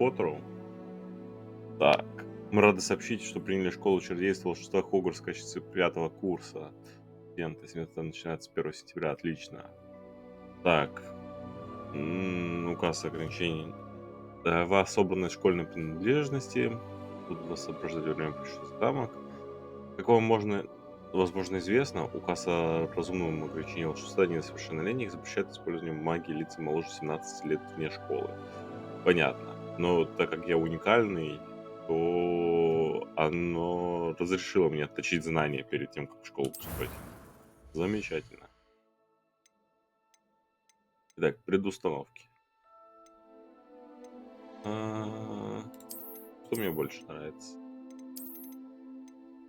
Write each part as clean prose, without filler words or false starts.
Поттеру. Так, мы рады сообщить, что приняли школу чародейства волшебства Хогвартс в качестве 5-го курса. Студенты, семестр начинается с 1 сентября, отлично. Так, указ ограничений. Вас собраны школьные принадлежности. Будут вас сопровождать во время путешествия в замок. Как вам возможно известно, указ о разумном ограничении волшебства несовершеннолетних запрещает использование магии лицам моложе 17 лет вне школы. Понятно. Но так как я уникальный, то оно разрешило мне отточить знания перед тем, как в школу поступать. Замечательно. Итак, предустановки. Что мне больше нравится?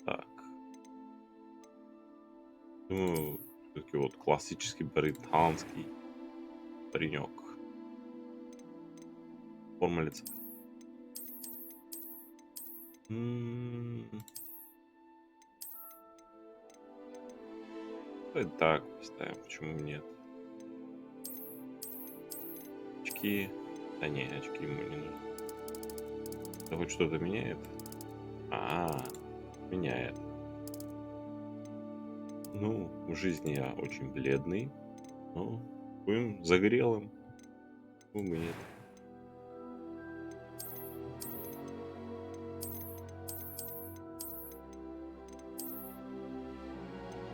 Так. Думаю, все-таки вот классический британский паренек. Форма лица. Давай так поставим, почему нет? Очки. Да не, очки ему не нужны. Это хоть что-то меняет? Меняет. Ну, в жизни я очень бледный, но будем загорелым. Почему бы нет?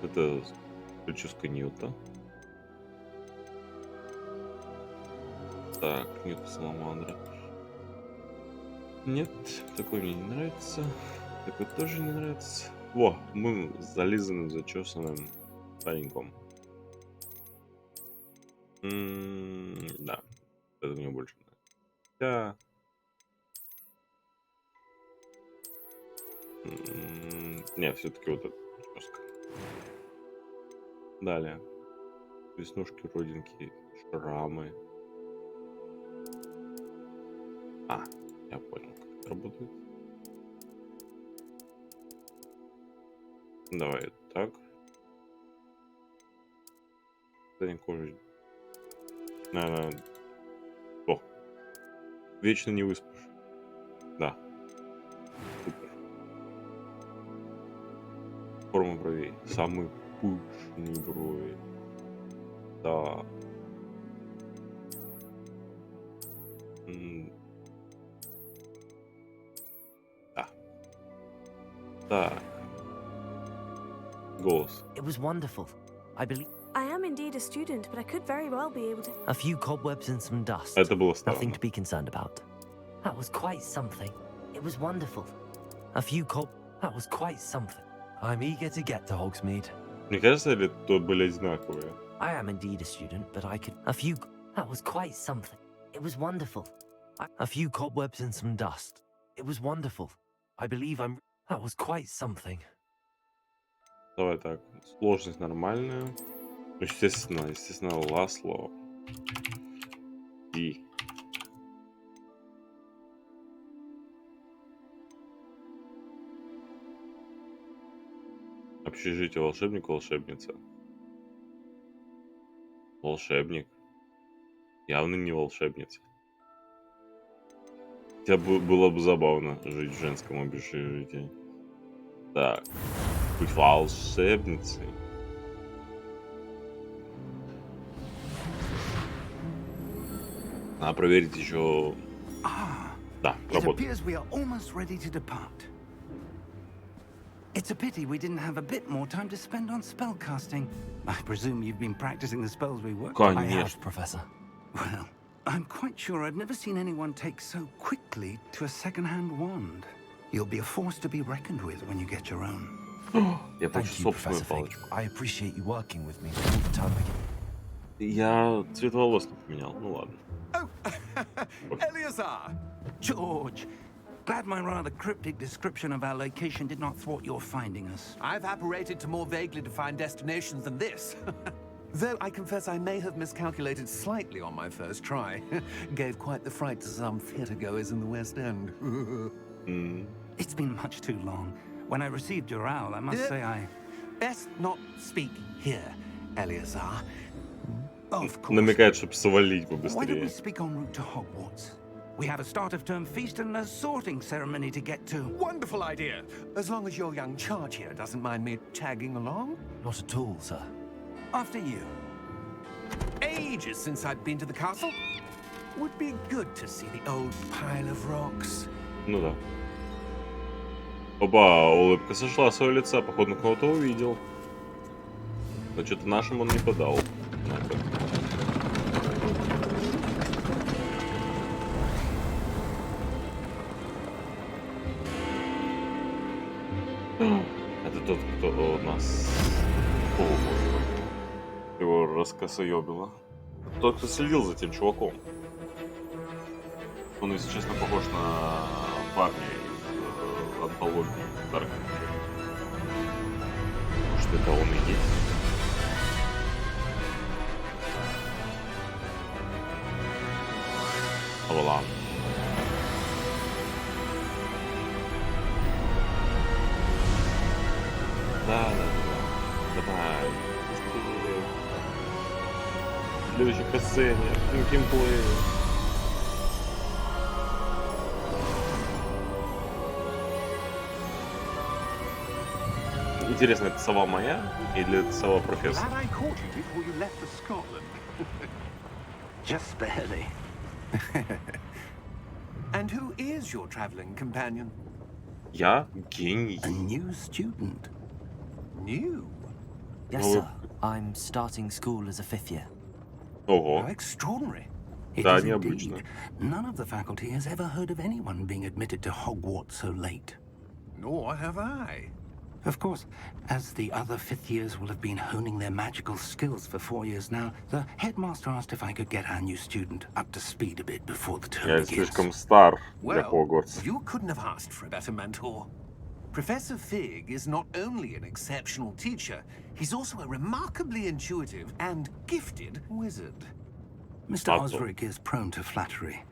Это прическа Ньюта. Так, Ньюта Саламандра. Нет, такой мне не нравится. Такой тоже не нравится. Во, мы с зализанным, зачесанным пареньком. Да, это мне больше нравится. Не, все-таки вот эта прическа. Далее. Веснушки, родинки, шрамы. Я понял, как это работает. Давай так. Кожи. О, вечно не выспишь. Да. Супер. Форма бровей. Самые пышные брови. Да. Так. Голос. It was wonderful. I believe. I am indeed a student, but I could very well be able to. A few cobwebs and some dust. Это было Nothing странно. to be concerned about. That was quite something. It was wonderful. A few That was quite something. I'm eager to get to Hogsmeade. Мне кажется, или то были одинаковые? I am indeed a student, but I could. A few. That was quite something. It was wonderful. A few cobwebs and some dust. It was wonderful. I believe I'm. That was quite something. Давай так. Сложность нормальная. Естественно, Ласло. И. Общежитие волшебник, волшебница. Волшебник. Явно не волшебница. Хотя было бы забавно жить в женском общежитии. Так. Быть волшебницей. Надо проверить еще. Да, работает. It's a pity we didn't have a bit more time to spend on spellcasting. I presume you've been practicing the spells we worked on. I have, Professor. Well, I'm quite sure I've never seen anyone take so quickly to a second-hand wand. You'll be a force to be reckoned with when you get your own. Я получу собственную палочку. I appreciate you working with me all the time again. Я цвет волос не поменял. Ну ладно. Oh, Eleazar! George! Glad my rather cryptic description of our location did not thwart your finding us. I've apparated to more vaguely defined destinations than this. Though I confess I may have miscalculated slightly on my first try. Gave quite the fright to some theatre-goers in the West End. It's been much too long. When I received your owl, I must say I... Best not speak here, Eleazar. Of course. Намекает, чтобы свалить Why don't we побыстрее. speak en route to Hogwarts? We have a start-of-term feast and a sorting ceremony to get to. Wonderful idea. As long as your young charge here doesn't mind me tagging along. Not at all, sir. After you. Ages since I'd been to the castle. Would be good to see the old pile of rocks. Ну да. Опа, улыбка сошла с его лица, походу, кого-то увидел. Но что-то нашим он не подал. На-ка. Это тот, кто нас... О, боже. Его раскосоебило. Тот, кто следил за тем чуваком. Он, если честно, похож на парня из антологии Дарка. Может, это он и есть? Авалан. Да. Давай. Быстрее. Следующий касцене. Геймплей. Интересно, это сова моя или это сова профессора? Glad I caught you before you left for Scotland. Just barely. And who is your traveling companion? Я гений. A new student. New? Yes, Well, sir. I'm starting school as a 5th year. Ого. How extraordinary. It Да, is необычно. indeed. None of the faculty has ever heard of anyone being admitted to Hogwarts so late. Nor have I. Of course, as the other 5th years will have been honing their magical skills for 4 years now, the headmaster asked if I could get our new student up to speed a bit before the term Я begins. слишком стар для Well, Хогвартса. you couldn't have asked for a better mentor. Professor Fig is not only an exceptional teacher, he's also a remarkably intuitive and gifted wizard. Mr. Awesome. Osric is prone to flattery.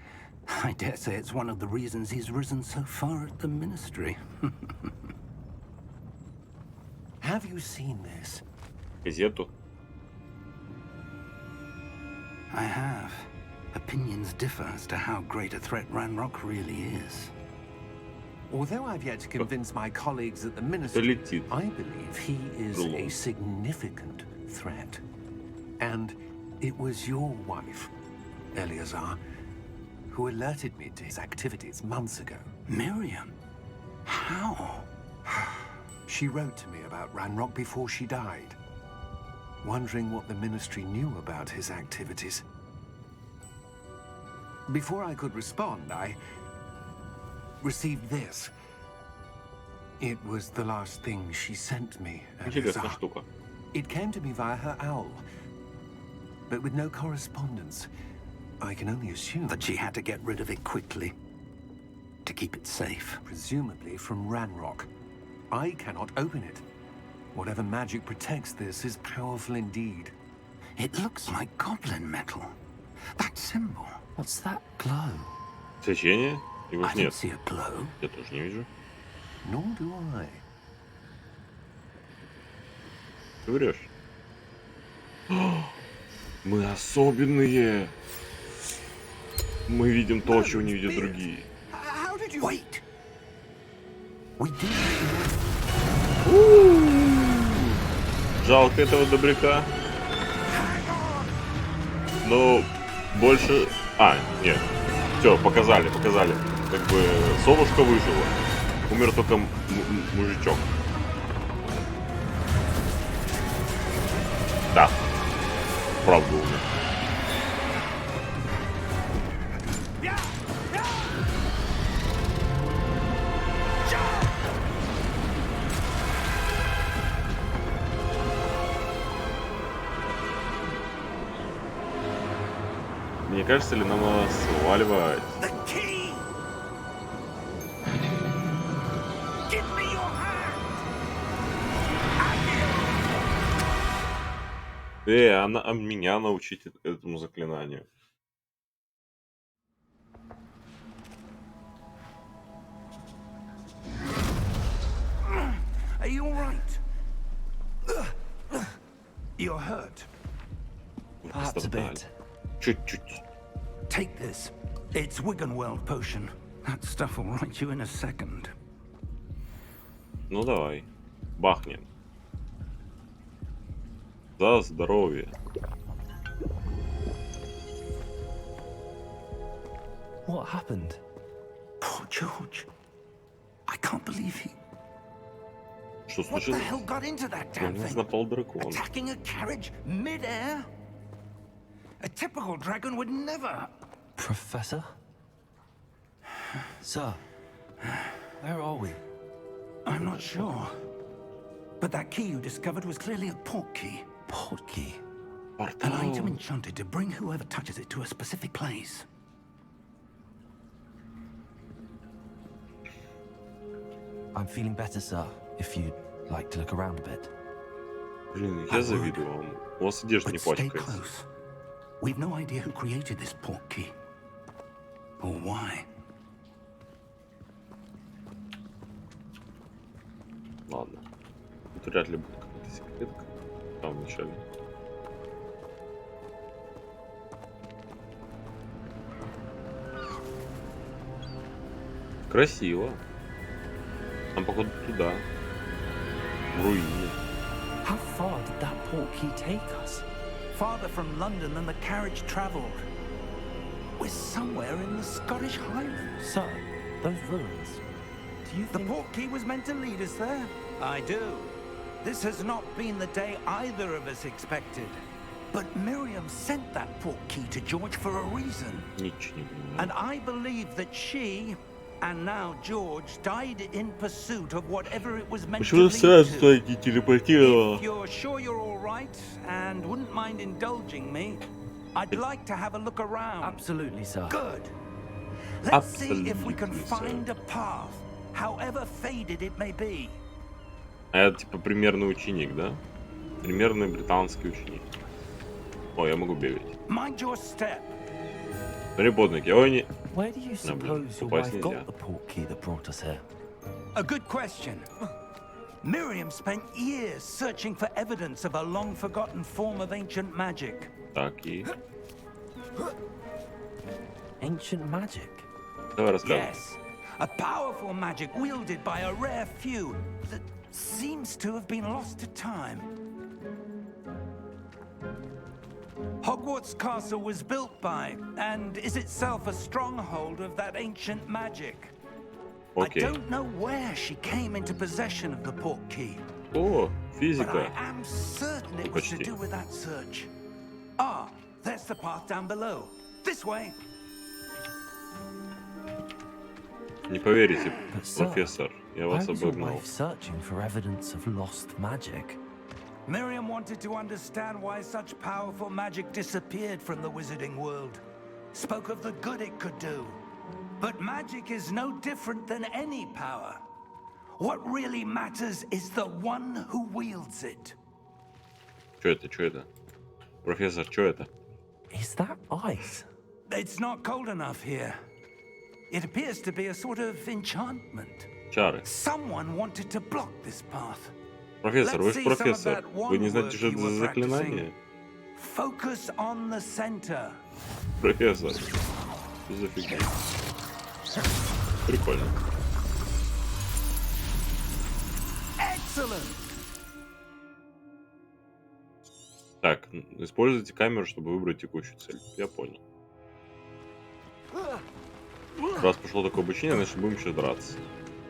I dare say it's one of the reasons he's risen so far at the ministry. Have you seen this? Газету. I have. Opinions differ as to how great a threat Ranrock really is. Although I've yet to convince my colleagues at the ministry, Летит. I believe he is Зло. a significant threat. And it was your wife, Eleazar, who alerted me to his activities months ago. Miriam? How? She wrote to me about Ranrock before she died, wondering what the ministry knew about his activities. Before I could respond, I received this. It was the last thing she sent me, Интересная Eleazar. штука. It came to me via her owl, but with no correspondence. I can only assume, That she had to get rid of it quickly. To keep it safe. presumably from Ranrock. I cannot open it. Whatever magic protects this is powerful indeed. It looks like goblin metal. That symbol. What's that glow? Свечение? Его I ж don't нет. see a glow. Я тоже не вижу. Nor do I. Ты врешь. Мы особенные. Мы видим то, чего не видят другие. How did you... Wait! We do. Жалко этого добряка. Но больше... нет. Все, показали. Как бы совушка выжила. Умер только мужичок. Да. Правда умер. Не кажется ли нам надо сваливать? The key! Give me your hand! Меня научить этому заклинанию. Are you all right? You're hurt. Perhaps a bit. Чуть-чуть. Take this. It's Wiggenweld potion. That stuff will right you in a second. Ну давай. Бахнем. За здоровье. What happened? Poor George. I can't believe he... Что What the случилось? hell got into that На damn нас thing? напал дракон. Attacking a carriage mid-air? A typical dragon would never... Professor? Sir, where are we? I'm not sure. But that key you discovered was clearly a port key. Portkey. An item Портал. enchanted to bring whoever touches it to a specific place. I'm feeling better, sir, if you'd like to look around a bit. Блин, я завидую вам. У вас одежда не But stay пачкается. close. We've no idea who created this port key. Or why. Ладно. Тут вряд ли будет какая-то секретка. Там вначале. Красиво. Там, походу, туда. В руине. How far did that portkey take us? Farther from London than the carriage travelled. We're somewhere in the Scottish Highlands. Sir, those ruins. Do you The think... port key was meant to lead us there? I do. This has not been the day either of us expected. But Miriam sent that port key to George for a reason. Ничего не понимаю. And I believe that she, and now George, died in pursuit of whatever it was meant to Почему lead сразу to. туда не телепортировала? If you're sure you're all right and wouldn't mind indulging me, I'd like to have a look around. Absolutely, sir. Good. Let's see if we can Absolutely, sir. find a path, however faded it may be. А это типа примерный ученик, да? Примерный британский ученик. О, я могу бегать. Mind your step. Смотри, подники. Ой, не... Where do you No, but suppose your упасть wife нельзя. got the portkey that brought us here? A good question. Miriam spent years searching for evidence of a long-forgotten form of ancient magic. Так, и... Ancient magic? Давай рассказывай. Yes, a powerful magic wielded by a rare few that seems to have been lost to time. Hogwarts Castle was built by, and is itself a stronghold of that ancient magic. Окей. I don't know where she came into possession of the port key, О, but физика. I am certain it was to Почти. do with that search. Ah, there's the path down below. This way. Не поверите, But, sir, профессор. Я why вас was your обогнал. wife searching for evidence of lost magic? Miriam wanted to understand why such powerful magic disappeared from the wizarding world. Spoke of the good it could do. But magic is no different than any power. What really matters is the one who wields it. Чё это, чё это? Профессор, чё это? Is that ice? It's not cold enough here. It appears to be a sort of enchantment. Чары. Someone wanted to block this path. Профессор, вы Let's же see some of профессор. that Вы не wand знаете, work что you это were за заклинание? Focus on the center. Профессор. Что за фигня? Прикольно. Excellent. Так, используйте камеру, чтобы выбрать текущую цель. Я понял. Раз пошло такое обучение, значит будем еще драться.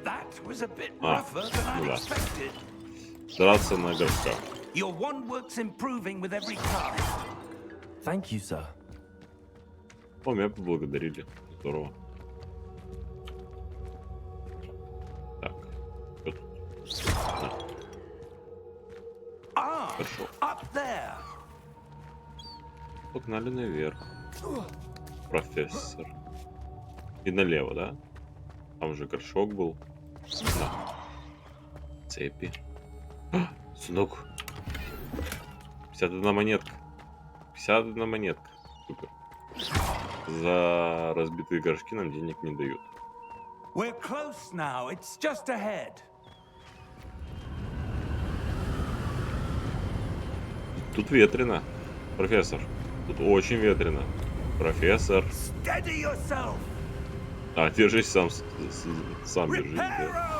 That was a bit Ah, rougher than ну I да. expected. Драться на горшках. Your wand works improving with every cast. Thank you, sir. О, меня поблагодарили. Здорово. Так. Что тут? А, Ah, хорошо. up there. Погнали наверх. Профессор. И налево, да? Там же горшок был. Да. Цепи. А, сундук. 51 монетка. 51 монетка. Супер. За разбитые горшки нам денег не дают. We're close now. It's just ahead. Тут ветрено, профессор. Тут очень ветрено. Профессор. Steady yourself. А, держись сам, сам держись, да. Reparo!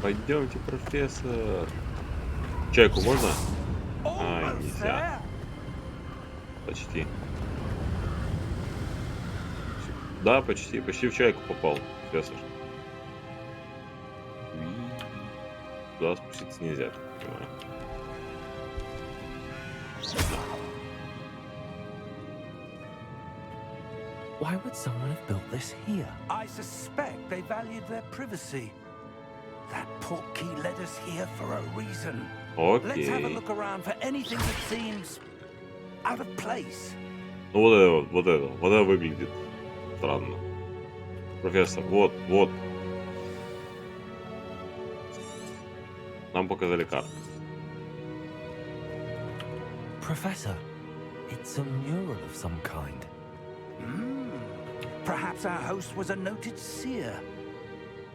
Пойдемте, профессор. Чайку можно? А, Almost нельзя. there. Почти. Да, почти. Почти в чайку попал, профессор. Туда спуститься нельзя, так понимаю. Why would someone have built this here? I suspect they valued their privacy. That portkey led us here for a reason. Let's have a Окей. look around for anything that seems out of place. Ну вот это выглядит странно. Профессор, вот. Нам показали карту. Professor, it's a mural of some kind. Perhaps our host was a noted seer.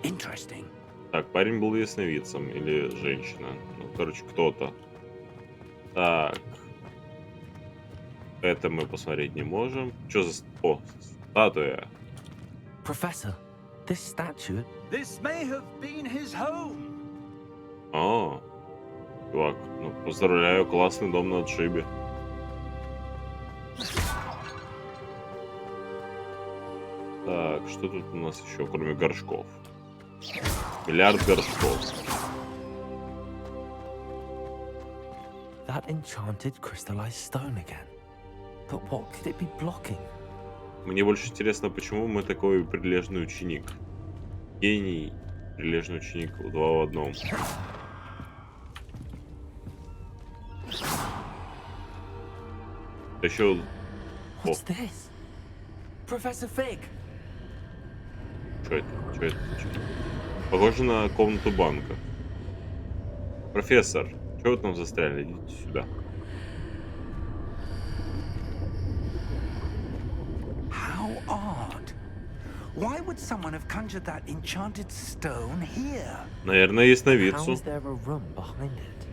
Interesting. Так, парень был ясновидцем или женщина. Ну, короче, кто-то. Так. Это мы посмотреть не можем. Что за... О, статуя. Professor, this statue. This may have been his home. О, чувак, ну поздравляю, классный дом на отшибе. Так, что тут у нас еще, кроме горшков? Миллиард горшков. That enchanted crystallized stone again. But what could it be blocking? Мне больше интересно, почему мы такой прилежный ученик. Гений, прилежный ученик, два в одном. Еще... What's this? Professor Fig! Что это? Что это? Похоже на комнату банка. Профессор, что вы там застряли? Идите сюда. How odd. Why would someone have conjured that enchanted stone here? Наверное, How ясновидцу. is there a room behind it?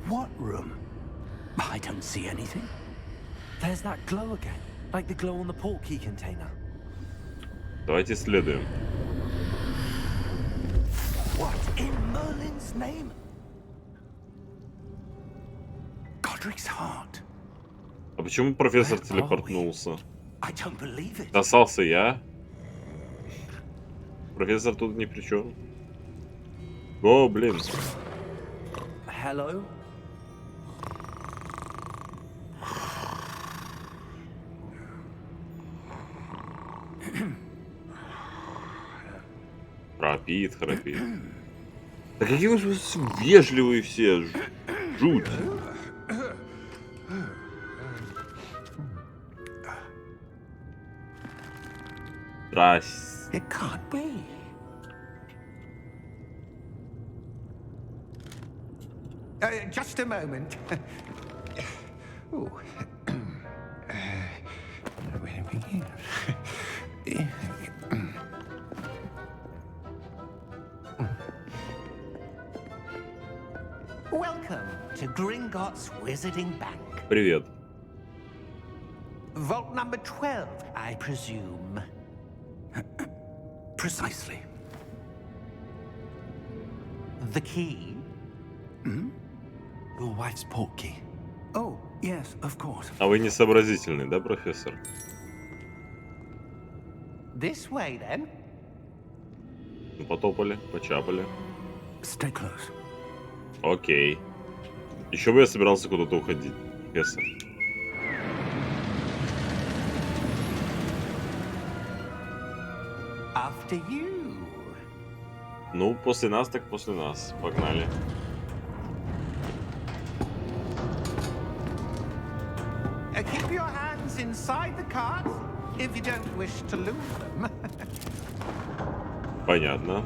What room? I don't see anything. There's that glow again, like the glow on the portkey container. Давайте исследуем. What in Merlin's name? Godric's heart. А почему профессор телепортнулся? I don't believe it. Касался я. Профессор тут ни при чем. О, блин. Hello? Храпит. Да какие вы вежливые все. Жуть. Здрасте. It can't be. Just a moment. Ooh. Where do we begin? Welcome to Gringotts Wizarding Bank. Привет. Vault number 12, I presume. Precisely. The key? Your wife's portkey. Oh, yes, of course. А вы не сообразительный, да, профессор? This way, then. Ну, потопали, почапали. Stay close. Окей. Еще бы я собирался куда-то уходить, профессор. After you. Ну, после нас так после нас. Погнали. Keep your hands inside the cart if you don't wish to lose them. Понятно.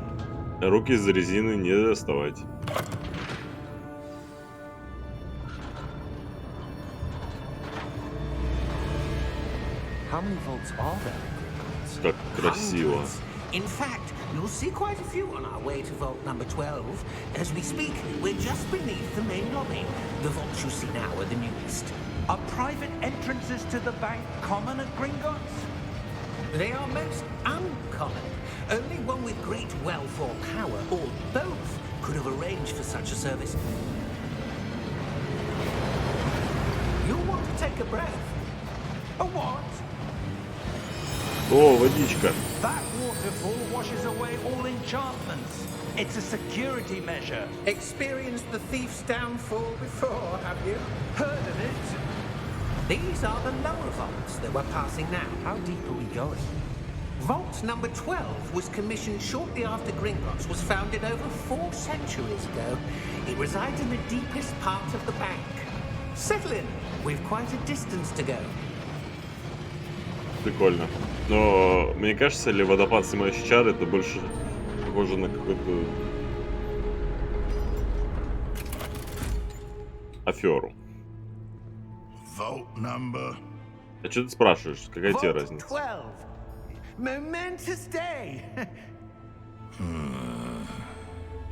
Руки из резины не доставать. How many vaults are there in Gringotts? Как красиво. Hundreds. In fact, you'll see quite a few on our way to vault number 12. As we speak, we're just beneath the main lobby. The vaults you see now are the newest. Are private entrances to the bank common at Gringotts? They are most uncommon. Only one with great wealth or power, or both, could have arranged for such a service. You'll want to take a breath. A what? О, водичка. That waterfall washes away all enchantments. It's a security measure. Experienced the thief's downfall before, have you? Heard of it? These are the lower vaults that we're passing now. How deep are we going? Vault number 12 was commissioned shortly after Gringotts was founded over 4 centuries ago. It resides in the deepest part of the bank. Settle in. We've quite a distance to go. Прикольно. Но мне кажется, ли водопад снимающий чары это больше похоже на какую-то аферу. Vault number. А что ты спрашиваешь? Какая тебе Vault разница? 12. Momentous day.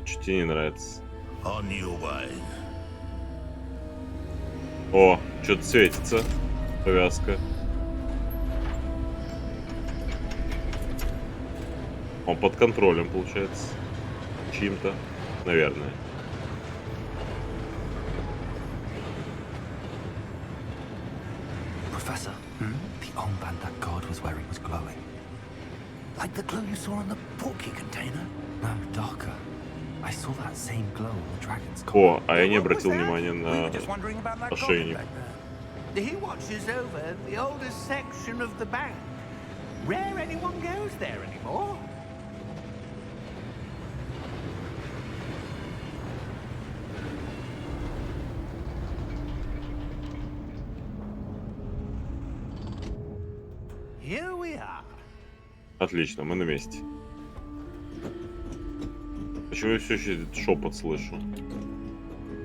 Что тебе не нравится? On your way. О, что-то светится. Повязка. Он под контролем, получается. Чьим-то. Наверное. Professor, the armband that guard was wearing was glowing. Like the glow you saw on the porky container? No, darker. I saw that same glow on the dragon's О, collar. а я не What was обратил that? внимания We were на just wondering about that goblin ошейник. back there. He watches over the oldest section of the bank. Rare anyone goes there anymore. Here we are. Отлично, мы на месте. Почему я все еще этот шепот слышу?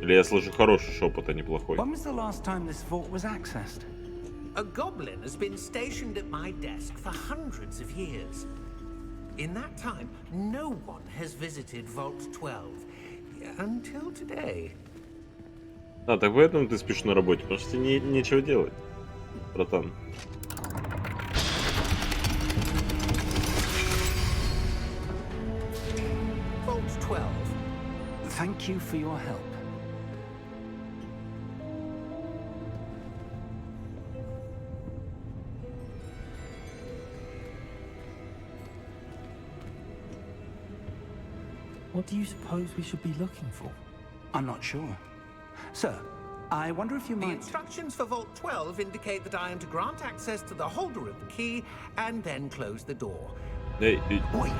Или я слышу хороший шепот, а не плохой? When was the last time this vault was accessed? A goblin has been stationed at my desk for hundreds of years. In that time, no one has visited Vault 12 until today. А, так поэтому ты спишь на работе, потому что тебе нечего делать, братан. Vault 12. Thank you for your help. What do you suppose we should be looking for? I'm not sure. Sir, I wonder if you The might... instructions for Vault 12 indicate that I am to grant access to the holder of the key and then close the door. Эй, Wait.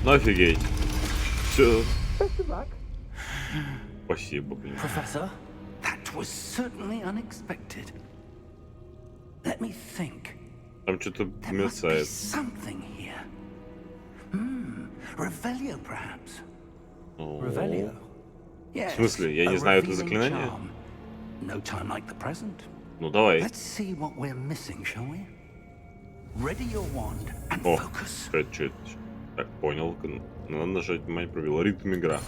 ну офигеть. Все. Спасибо, блин. Professor? That was certainly unexpected. Let me think. Там что-то There must be мерцает. something here. Revelio, perhaps. О, Revelio? Yes. В смысле? Я не a знаю это revealing заклинание? charm. No time like the present. Ну давай. Let's see what we're missing, shall we? Ready your wand and О, focus. что это? Так, понял. Надо нажать мать пробил. Ритм игра.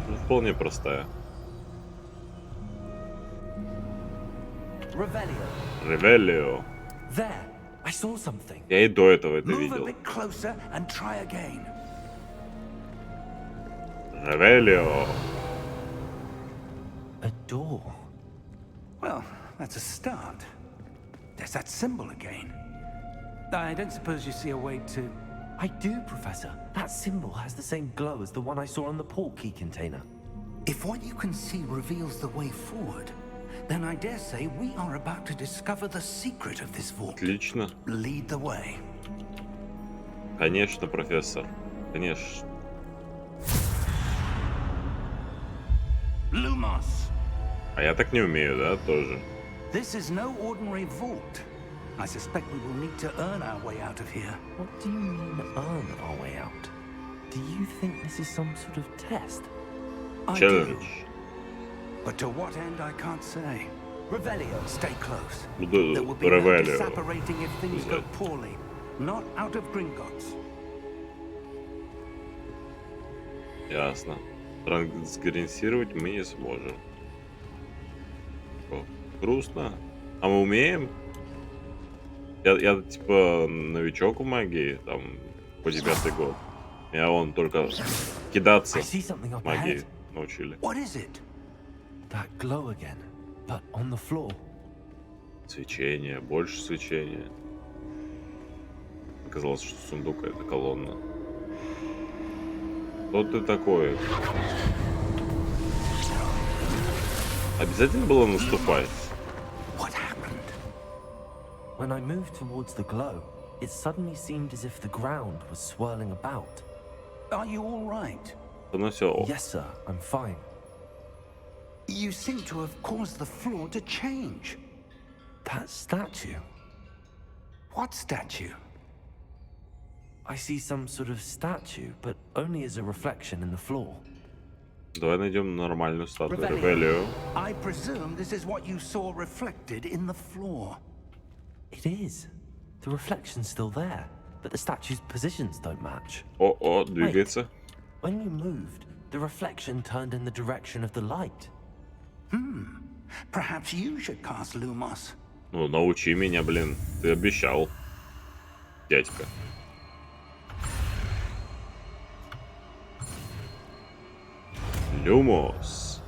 Ну, вполне простая. Revelio. Ревелио. There! I saw something. Я и до этого это Move a видел. bit closer and try again. Ревелио. A door. Well, that's a start. There's that symbol again. I don't suppose you see a way to... I do, Professor. That symbol has the same glow as the one I saw on the port key container. If what you can see reveals the way forward, then I dare say we are about to discover the secret of this vault. Отлично. Lead the way. Конечно, профессор. Конечно. Lumos! А я так не умею, да, тоже. This is no ordinary vault. I suspect we will need to earn our way out of here. What do you mean, earn our way out? Do you think this is some sort of test? I Челлендж. do. But to what end, I can't say. Revelio. Stay close. Буду There will be no Ревелио. disapparating if things go взять. poorly. Not out of Gringotts. Ясно. Трансгрессировать мы не сможем. О, грустно. А мы умеем? Я типа новичок в магии, там, по 9-й год. Я он только кидаться I see something up магии ahead. научили. What is it? That glow again, but on the floor. Свечение, больше свечения. Оказалось, что сундук это колонна. Кто ты такой? Обязательно было наступать? What happened? When I moved towards the glow, it suddenly seemed as if the ground was swirling about. Are you all right? Ну все. Yes, sir, I'm fine. You seem to have caused the floor to change. That statue. What statue? I see some sort of statue, but only as a reflection in the floor. Давай найдем нормальную статую. Ревелио. Ревелио. I presume this is what you saw reflected in the floor. It is. The reflection's still there, but the statue's positions don't match. О, двигается. When you moved, the reflection turned in the direction of the light. Perhaps you should cast Lumos. Ну, научи меня, блин. Ты обещал. Дядька. Люмос.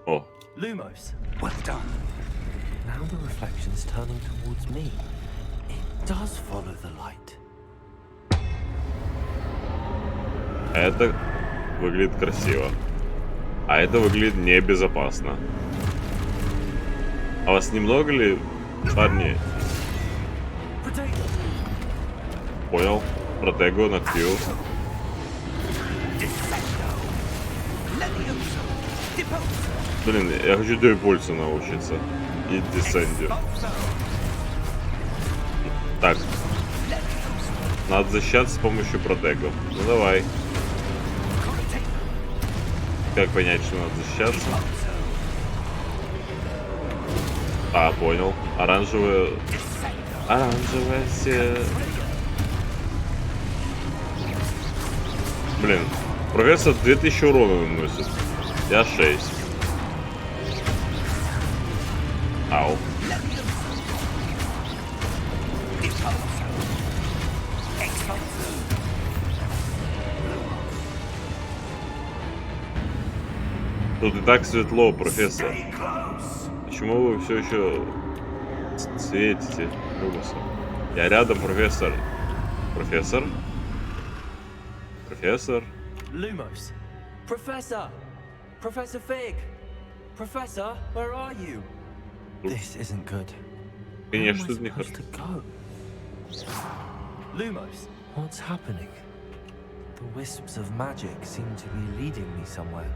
О, Lumos. Well done. Now the reflection's turning towards me. It does follow the light. это выглядит красиво. А это выглядит небезопасно. А вас немного ли, парни? Понял. Протего на Q. Блин, я хочу Дойпульсу научиться. И Десцендию. Так. Надо защищаться с помощью протегов. Ну давай. Как понять, что надо защищаться? А, понял. Оранжевая... Оранжевая се... Блин, профессор 2000 урона наносит. Я 6. Ау. Тут и так светло, профессор. Почему вы все еще светите Lumos? Я рядом, профессор. Профессор? Профессор? Lumos. Professor! Professor Fig! Professor, where are you? This isn't good. Конечно, тут Where не am I supposed хорошо. to go? Lumos, what's happening? The wisps of magic seem to be leading me somewhere.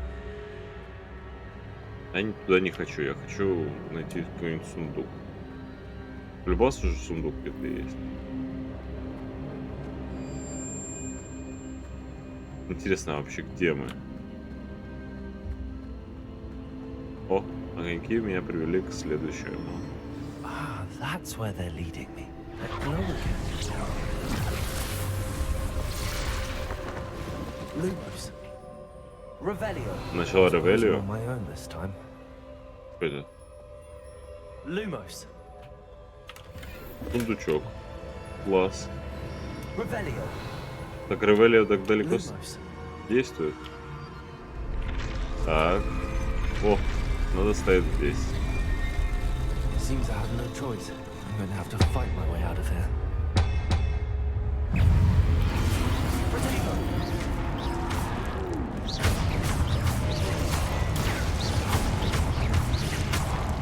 Я туда не хочу, я хочу найти какой-нибудь сундук. Любался же сундук где-то есть. Интересно, а вообще где мы? О, огоньки меня привели к следующему. Ah, that's where they're leading me. That glow again. Lumos. Revelio. Начало On Ревелио. my own this time. Что это? Lumos. Сундучок. Класс. Revelio. Так Ревелио так далеко Lumos. действует. Так. О, надо стоять здесь. Seems I have no choice. I'm going to have to fight my way out of here.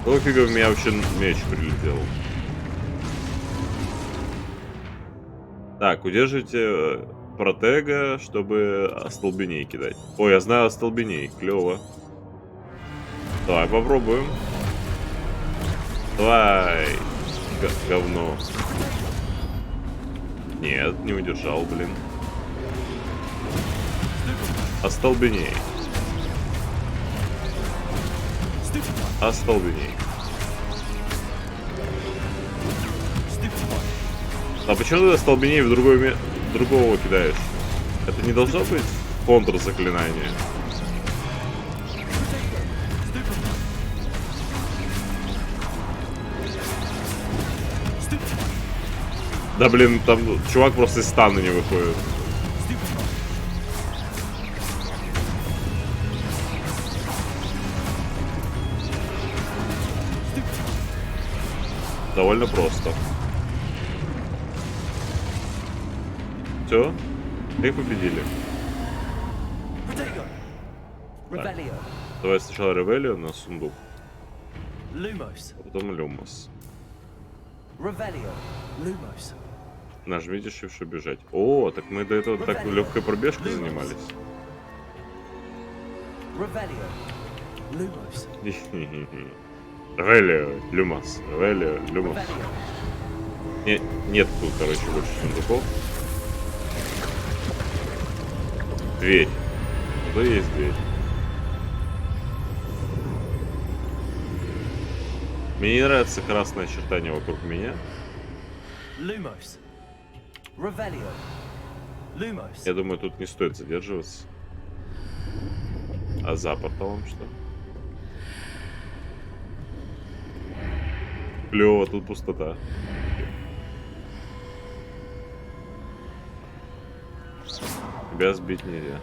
Какого фига в меня вообще меч прилетел? Так, удерживайте протега, чтобы остолбеней кидать. Ой, я знаю остолбеней. Клево. Давай попробуем. Давай. Говно. Нет, не удержал, блин. Остолбеней. Остолбеней. А почему ты остолбеней в другого кидаешь? Это не должно быть контрзаклинание. Да блин, там чувак просто из стана не выходит. Довольно просто. Все, их победили. Так. Давай сначала Ревелио на сундук, а потом Люмос. Нажмите Shift, чтобы бежать. О, так мы до этого так легкой пробежкой занимались. Ревелио, Люмос, Ревелио, Люмос. Нет тут, короче, больше сундуков. Дверь. Тут есть дверь. Мне не нравится красное очертание вокруг меня. Я думаю, тут не стоит задерживаться. А за порталом что? Клево, тут пустота. Тебя сбить нельзя.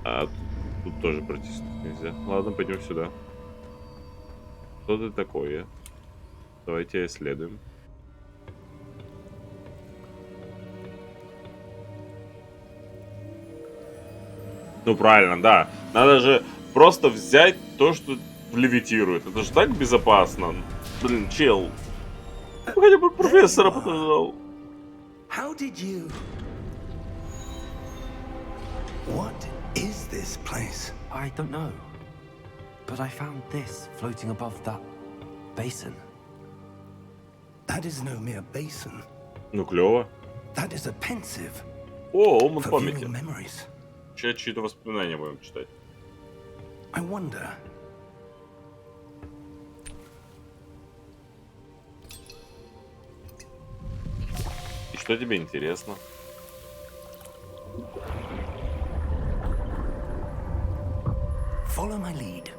А тут тоже протестовать нельзя. Ладно, пойдем сюда. Что ты такое? Давайте исследуем. Ну правильно, да. Надо же просто взять то, что левитирует. Это же так безопасно. Блин, чел. Хотя бы профессора подождал. How did you... What is this place? I don't know. But I found this floating above that basin. That is no mere basin. Ну клево. That is a pensive О, омут for памяти. viewing memories. Сейчас чьи-то воспоминания будем читать. I wonder... И что тебе интересно? Follow my lead.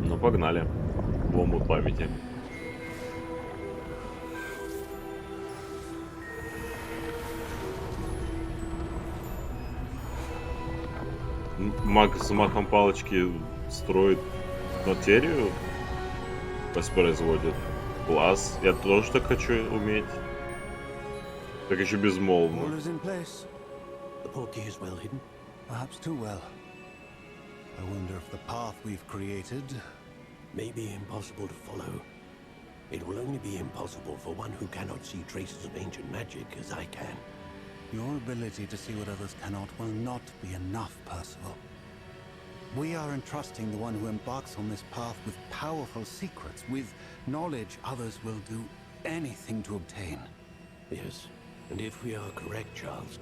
Ну погнали. В омут памяти. Маг с махом палочки строит материю, воспроизводит. Класс. Я тоже так хочу уметь. Так еще безмолвно. All is in place. The portkey is well hidden. Perhaps too well. I wonder if the path we've created... May be impossible to follow. It will only be impossible for one who cannot see traces of ancient magic as I can. Your ability to see what others cannot will not be enough, Percival. We are entrusting the one who embarks on this path with powerful secrets, with knowledge others will do anything to obtain. Yes, and if we are correct, Charles,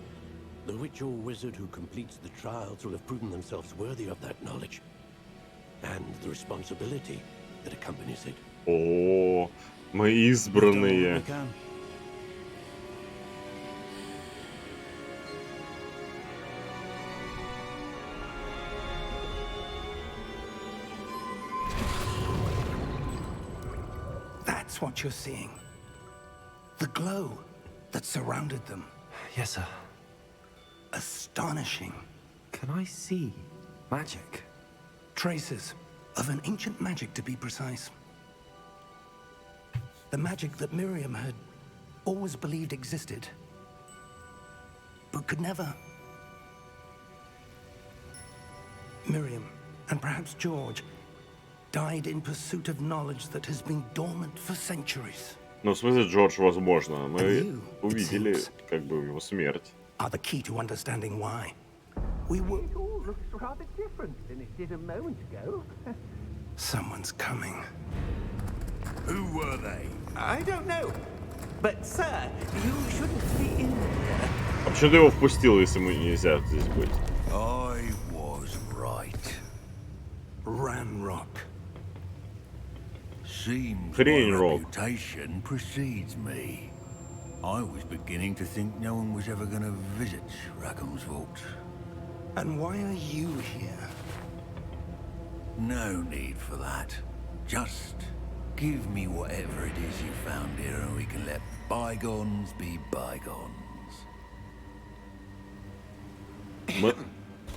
the witch or wizard who completes the trials will have proven themselves worthy of that knowledge. And the responsibility that accompanies it. О, мы избранные. That's what you're seeing. The glow that surrounded them. Yes, sir. Astonishing. Can I see magic? Traces of an ancient magic, to be precise. The magic that Miriam had always believed existed, but could never. Miriam, and perhaps George, died in pursuit of knowledge that has been dormant for centuries. Ну, в смысле, Джордж, возможно. Мы увидели, как бы, его смерть. Are the key to understanding why. We were... It all looks rather different than it did a moment ago. Someone's coming. Who were they? I don't know. But, sir, you shouldn't be in here. А почему ты его впустил, если ему нельзя здесь быть? I was right. Ranrock. Seems my Хрень-рок. reputation precedes me. I was beginning to think no one was ever going to visit Rackham's vault. And why are you here? No need for that. Just give me whatever it is you found here and we can let bygones be bygones.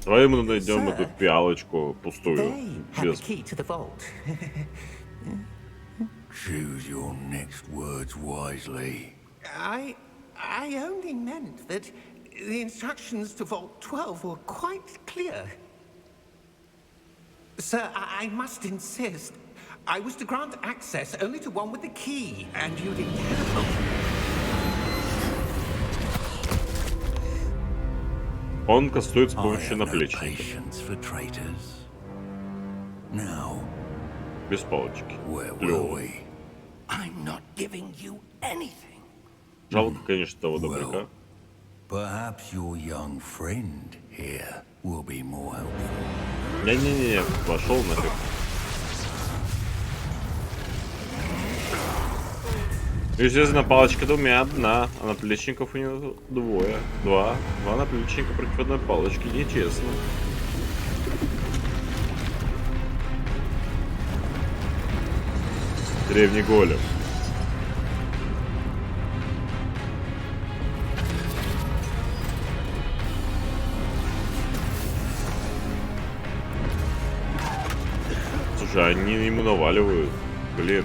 Давай мы найдем эту пиалочку пустую. They have the Без... key to the vault. Choose your next words wisely. I only meant that the instructions to Vault 12 were quite clear. Sir, I must insist. I was to grant access only to one with the key, and you didn't have. Он кастует с I помощью have no наплечника. patience for traitors. Now, Без палочки. where were Клёво. we? I'm not giving you anything. Жалко, конечно, того добряка. Perhaps your young friend here will be more helpful. Не-не-не, пошел нафиг. Естественно, палочка-то у меня одна, а наплечников у него двое. Два наплечника против одной палочки, нечестно. Древний голем. Слушай, они ему наваливают. Блин.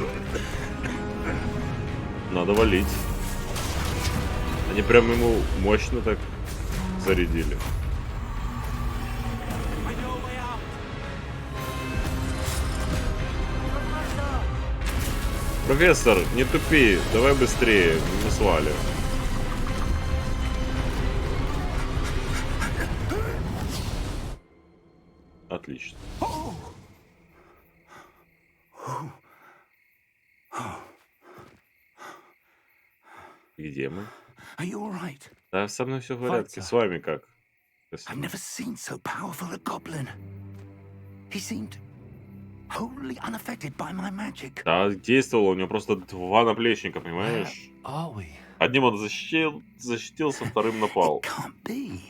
Надо валить. Они прям ему мощно так зарядили. Профессор, не тупи, давай быстрее, мы свалим. Отлично. Где мы? Are you all right? Да, со мной все в порядке. С вами как? I've never seen so powerful a goblin. He seemed wholly unaffected by my magic. Да, действовало, у него просто два наплечника, понимаешь? Are we? Одним он защитился, вторым напал. Can't be.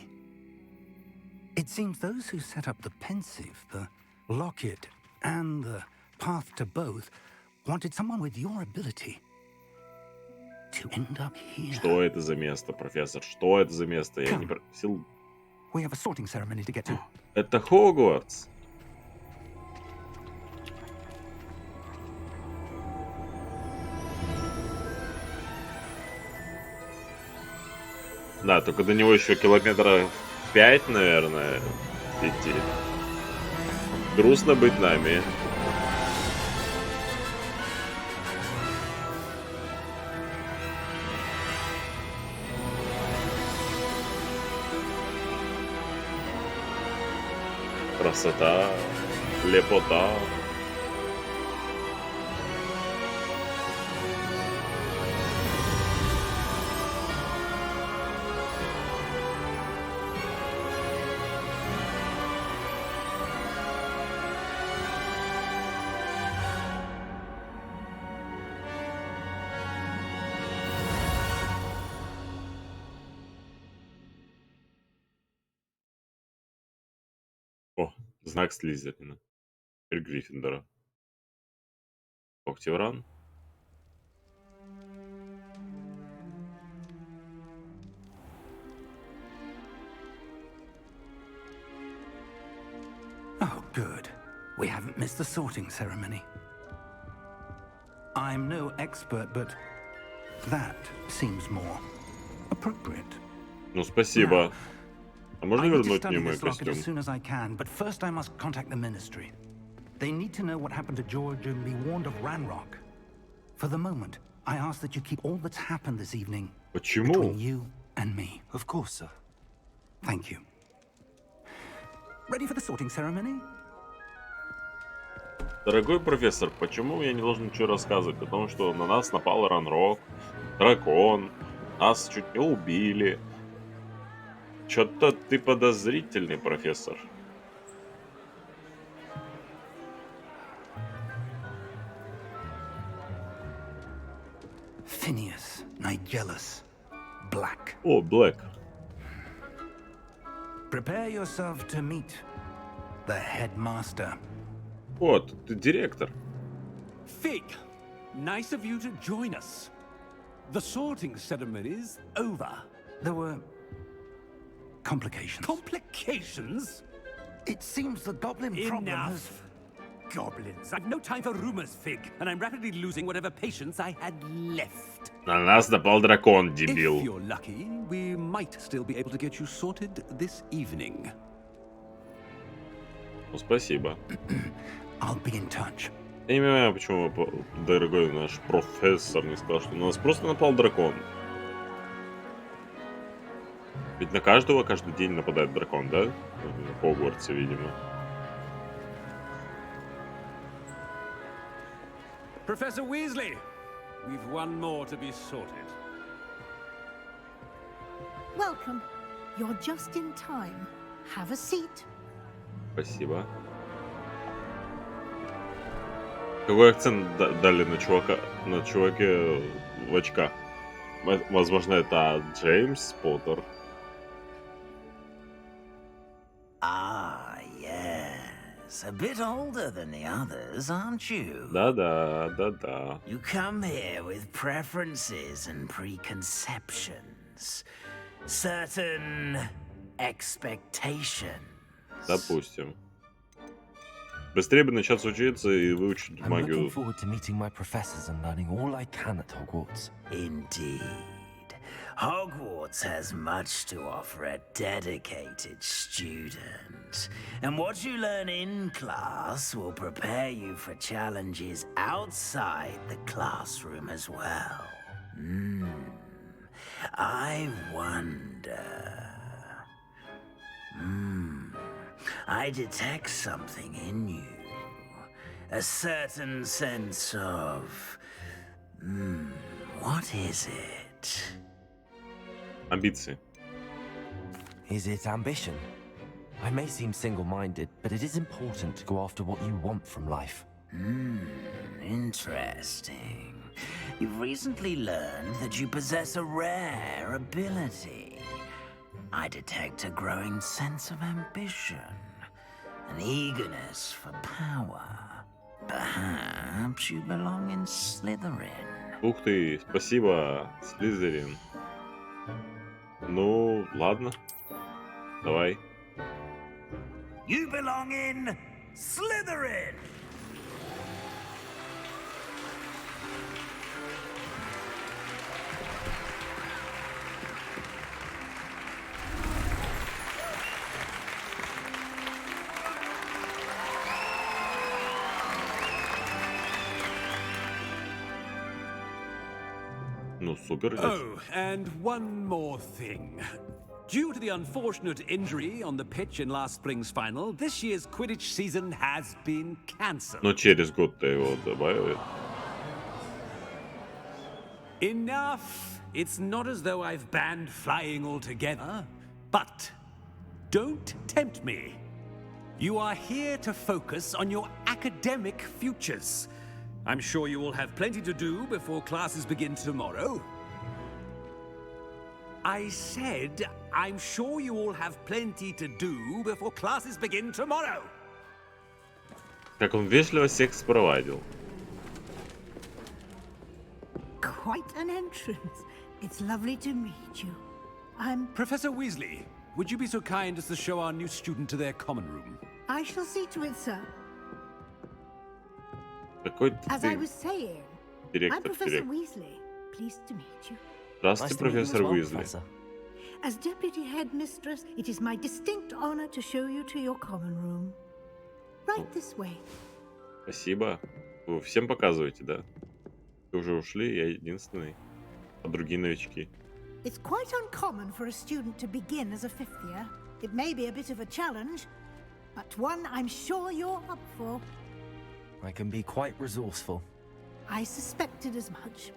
It seems those who set up the pensive, the locket, and the path to both wanted someone with your ability to end up here. Что это за место, профессор? Что это за место? Я не просил. We have a sorting ceremony to get to. Это Хогвартс. Да, только до него еще километра 5, наверное, идти. Грустно быть нами. Красота, лепота. О, знак Слизерина. Теперь Гриффиндора. Когтевран. Oh, good. We haven't missed the sorting ceremony. I'm no expert, but that seems more appropriate. Ну, спасибо. А можно I need to вернуть study мне мой this locket as костюм? soon as I can, but first I must contact the Ministry. They need to know what happened to George and be warned of Ranrock. For the moment, I ask that you keep all that's happened this evening Почему? between you and me. Of course, sir. Thank you. Ready for the sorting ceremony? Дорогой профессор, почему я не должен ничего рассказывать о том, что на нас напал Ранрок, дракон. Нас чуть не убили. Чё-то ты подозрительный, профессор. Phineas, Nigellus, Black. О, Блэк. Prepare yourself to meet the headmaster. Вот, ты директор. Fig, nice of you to join us. The sorting ceremony's over. There were complications. Complications? It seems the goblin problem has... Enough. Goblins. I've no time for rumors, Fig, and I'm rapidly losing whatever patience I had left. На нас напал дракон, If дебил. you're lucky, we might still be able to get you sorted this evening. Ну, спасибо. I'll be in touch. Я не понимаю, почему дорогой наш профессор не сказал, что на нас просто напал дракон. Ведь на каждого каждый день нападает дракон, да? В Хогвартсе, видимо. Professor Weasley, we've one more to be sorted. Welcome. You're just in time. Have a seat. Спасибо. Какой акцент дали на чувака, на чуваке в очках? Возможно, это Джеймс Поттер. Ah, yes. A bit older than the others, aren't you? Да-да. You come here with preferences and preconceptions. Certain expectations. Допустим. Быстрее бы начаться учиться и выучить I'm магию. looking forward to meeting my professors and learning all I can at Hogwarts. Indeed. Hogwarts has much to offer a dedicated student. And what you learn in class will prepare you for challenges outside the classroom as well. I wonder... I detect something in you. A certain sense of... what is it? Амбиции. Is it ambition? I may seem single-minded, but it is important to go after what you want from life. Interesting. You've recently learned that you possess a rare ability. I detect a growing sense of ambition, an eagerness for power. Perhaps you belong in Slytherin. Ух ты, спасибо, Слизерин. Ну, ладно. Давай. You belong in Slytherin! Ну, супер. Oh, and one more thing. Due to the unfortunate injury on the pitch in last spring's final, this year's Quidditch season has been cancelled. Но через год-то его добавят. Enough! It's not as though I've banned flying altogether, but don't tempt me. You are here to focus on your academic futures. I'm sure you will have plenty to do before classes begin tomorrow. I said, I'm sure you all have plenty to do before classes begin tomorrow. Как он вежливо всех спровадил. Quite an entrance. It's lovely to meet you. I'm... Professor Weasley, would you be so kind as to show our new student to their common room? I shall see to it, sir. As I was saying, I'm Professor Weasley. Pleased to meet you. Здравствуйте, профессор Уизли. As Deputy Headmistress, it is my distinct honor to show you to your common room. Right this way. Спасибо. Вы всем показываете, да? Вы уже ушли, я единственный. А другие новички. It's quite uncommon for a student to begin as a fifth year. It may be a bit of a challenge, but one I'm sure you're up for. I can be quite resourceful. I suspected as much.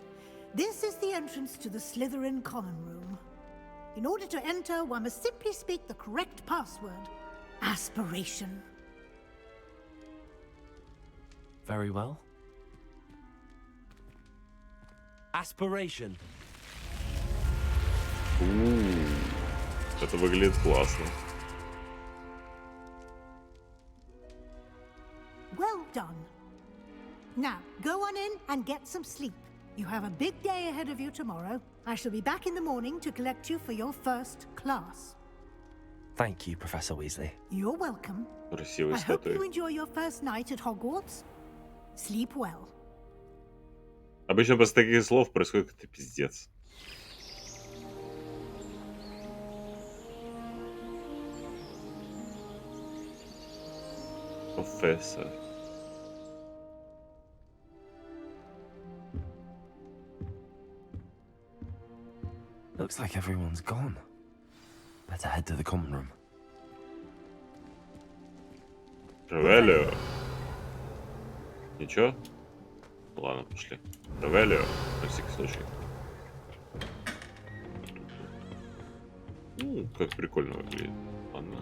This is the entrance to the Slytherin common room. In order to enter, one must simply speak the correct password. Aspiration. Very well. Aspiration. Это выглядит классно. Well done. Now, go on in and get some sleep. You have a big day ahead of you tomorrow. I shall be back in the morning to collect you for your first class. Thank you, Professor Weasley. You're welcome. Красивые I hope you статуи. enjoy your first night at Hogwarts. Sleep well. Обычно после таких слов происходит какой-то пиздец. Профессор. Looks like everyone's gone. Better head to the common room. Ревелио. Ничего? Ладно, пошли. Ревелио, на всякий случай. Как прикольно выглядит. Ладно.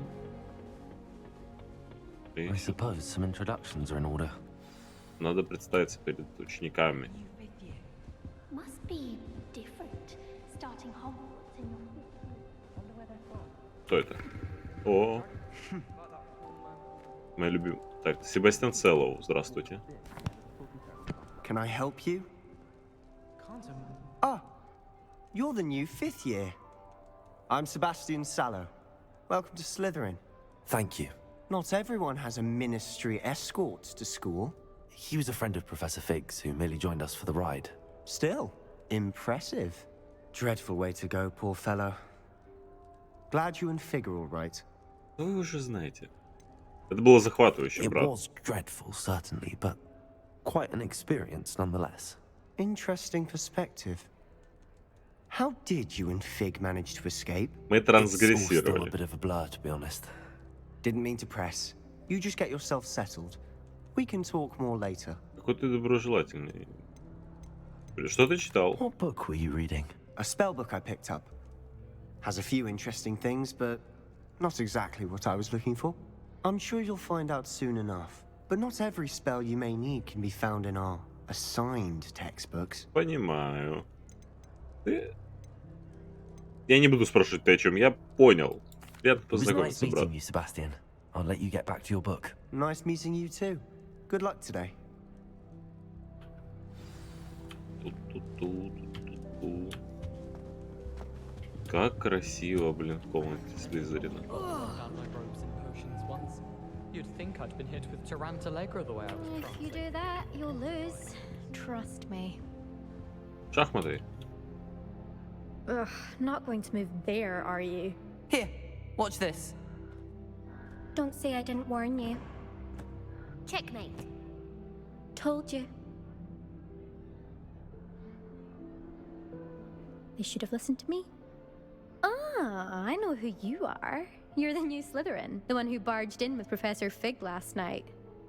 I suppose some introductions are in order. Надо представиться перед учениками. Must be different starting Hogwarts in your Кто это? О, моя любимая. Так, Себастьян Селлоу, здравствуйте. Can I help you? Ah, you're the new 5th year. I'm Sebastian Sallow. Welcome to Slytherin. Thank you. Not everyone has a ministry escort to school. He was a friend of Professor Fig's who merely joined us for the ride. Still, impressive. Dreadful way to go, poor fellow. Glad you and Fig are all right. Вы уже знаете. Это было захватывающе, It брат. was dreadful, certainly, but quite an experience nonetheless. Interesting perspective. How did you and Fig manage to escape? Мы It's all still a трансгрессировали. bit of a blur, to be honest. Didn't mean to press. You just get yourself settled. We can talk more later. Какой ты доброжелательный. Что ты читал? What book were you reading? A spell book I picked up. Has a few interesting things, but not exactly what I was looking for. I'm sure you'll find out soon enough. But not every spell you may need can be found in our assigned textbooks. Понимаю. Я не буду спрашивать, ты о чем. Я понял. Приятно It was nice познакомиться, брат. meeting you, Sebastian. I'll let you get back to your book. Nice meeting you too. Good luck today. Ту-ту-ту-ту-ту-ту. Как красиво, блин, в комнате Слизерина. You'd think I'd been hit with Tarantallegra the way I was. If you do that, you'll lose. Trust me. Шахматы. Ugh, not going to move there, are you? Here, watch this. Don't say I didn't warn you. Checkmate. Told you. They should have listened to me. Ah, I know who you are. You're the new Slytherin, the one who barged in with Professor Fig last night.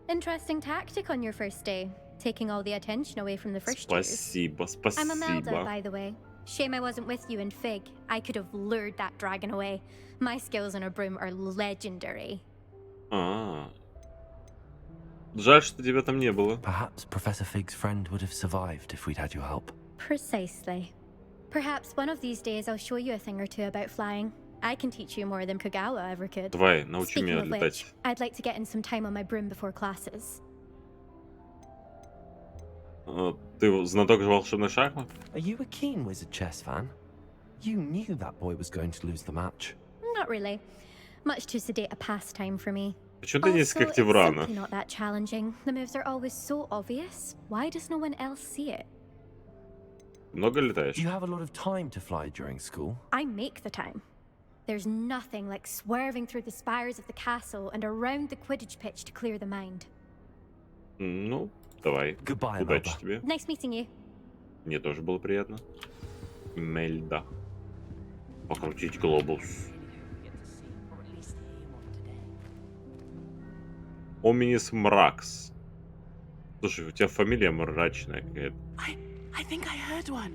Interesting tactic on your first day, taking all the attention away from the first years. Спасибо, I'm Imelda, спасибо. by the way. Shame I wasn't with you in Fig. I could have lured that dragon away. My skills on a broom are legendary. Жаль, что тебя там не было. Perhaps Professor Fig's friend would have survived if we'd had your help. Precisely. Perhaps one of these days I'll show you a thing or two about flying. I can teach you more than Kagawa ever could. Давай, научи Speaking меня of which, летать. I'd like to get in some time on my broom before classes. Ты знаток волшебных шахмат? Are you a keen Wizard chess fan? You knew that boy was going to lose the match. Not really. Much too sedate a pastime for me. Почему ты не из Also, it's Когтеврана? simply not that challenging. The moves are always so obvious. Why does no one else see it? Много летаешь? Do you have a lot of time to fly during school? I make the time. There's nothing like swerving through the spires of the castle and around the Quidditch pitch to clear the mind. Ну, давай. Goodbye, Удачи Imelda. тебе. Nice meeting you. Мне тоже было приятно. Мельда. Покрутить глобус. Оминис Мракс. Слушай, у тебя фамилия мрачная какая-то. I think I heard one.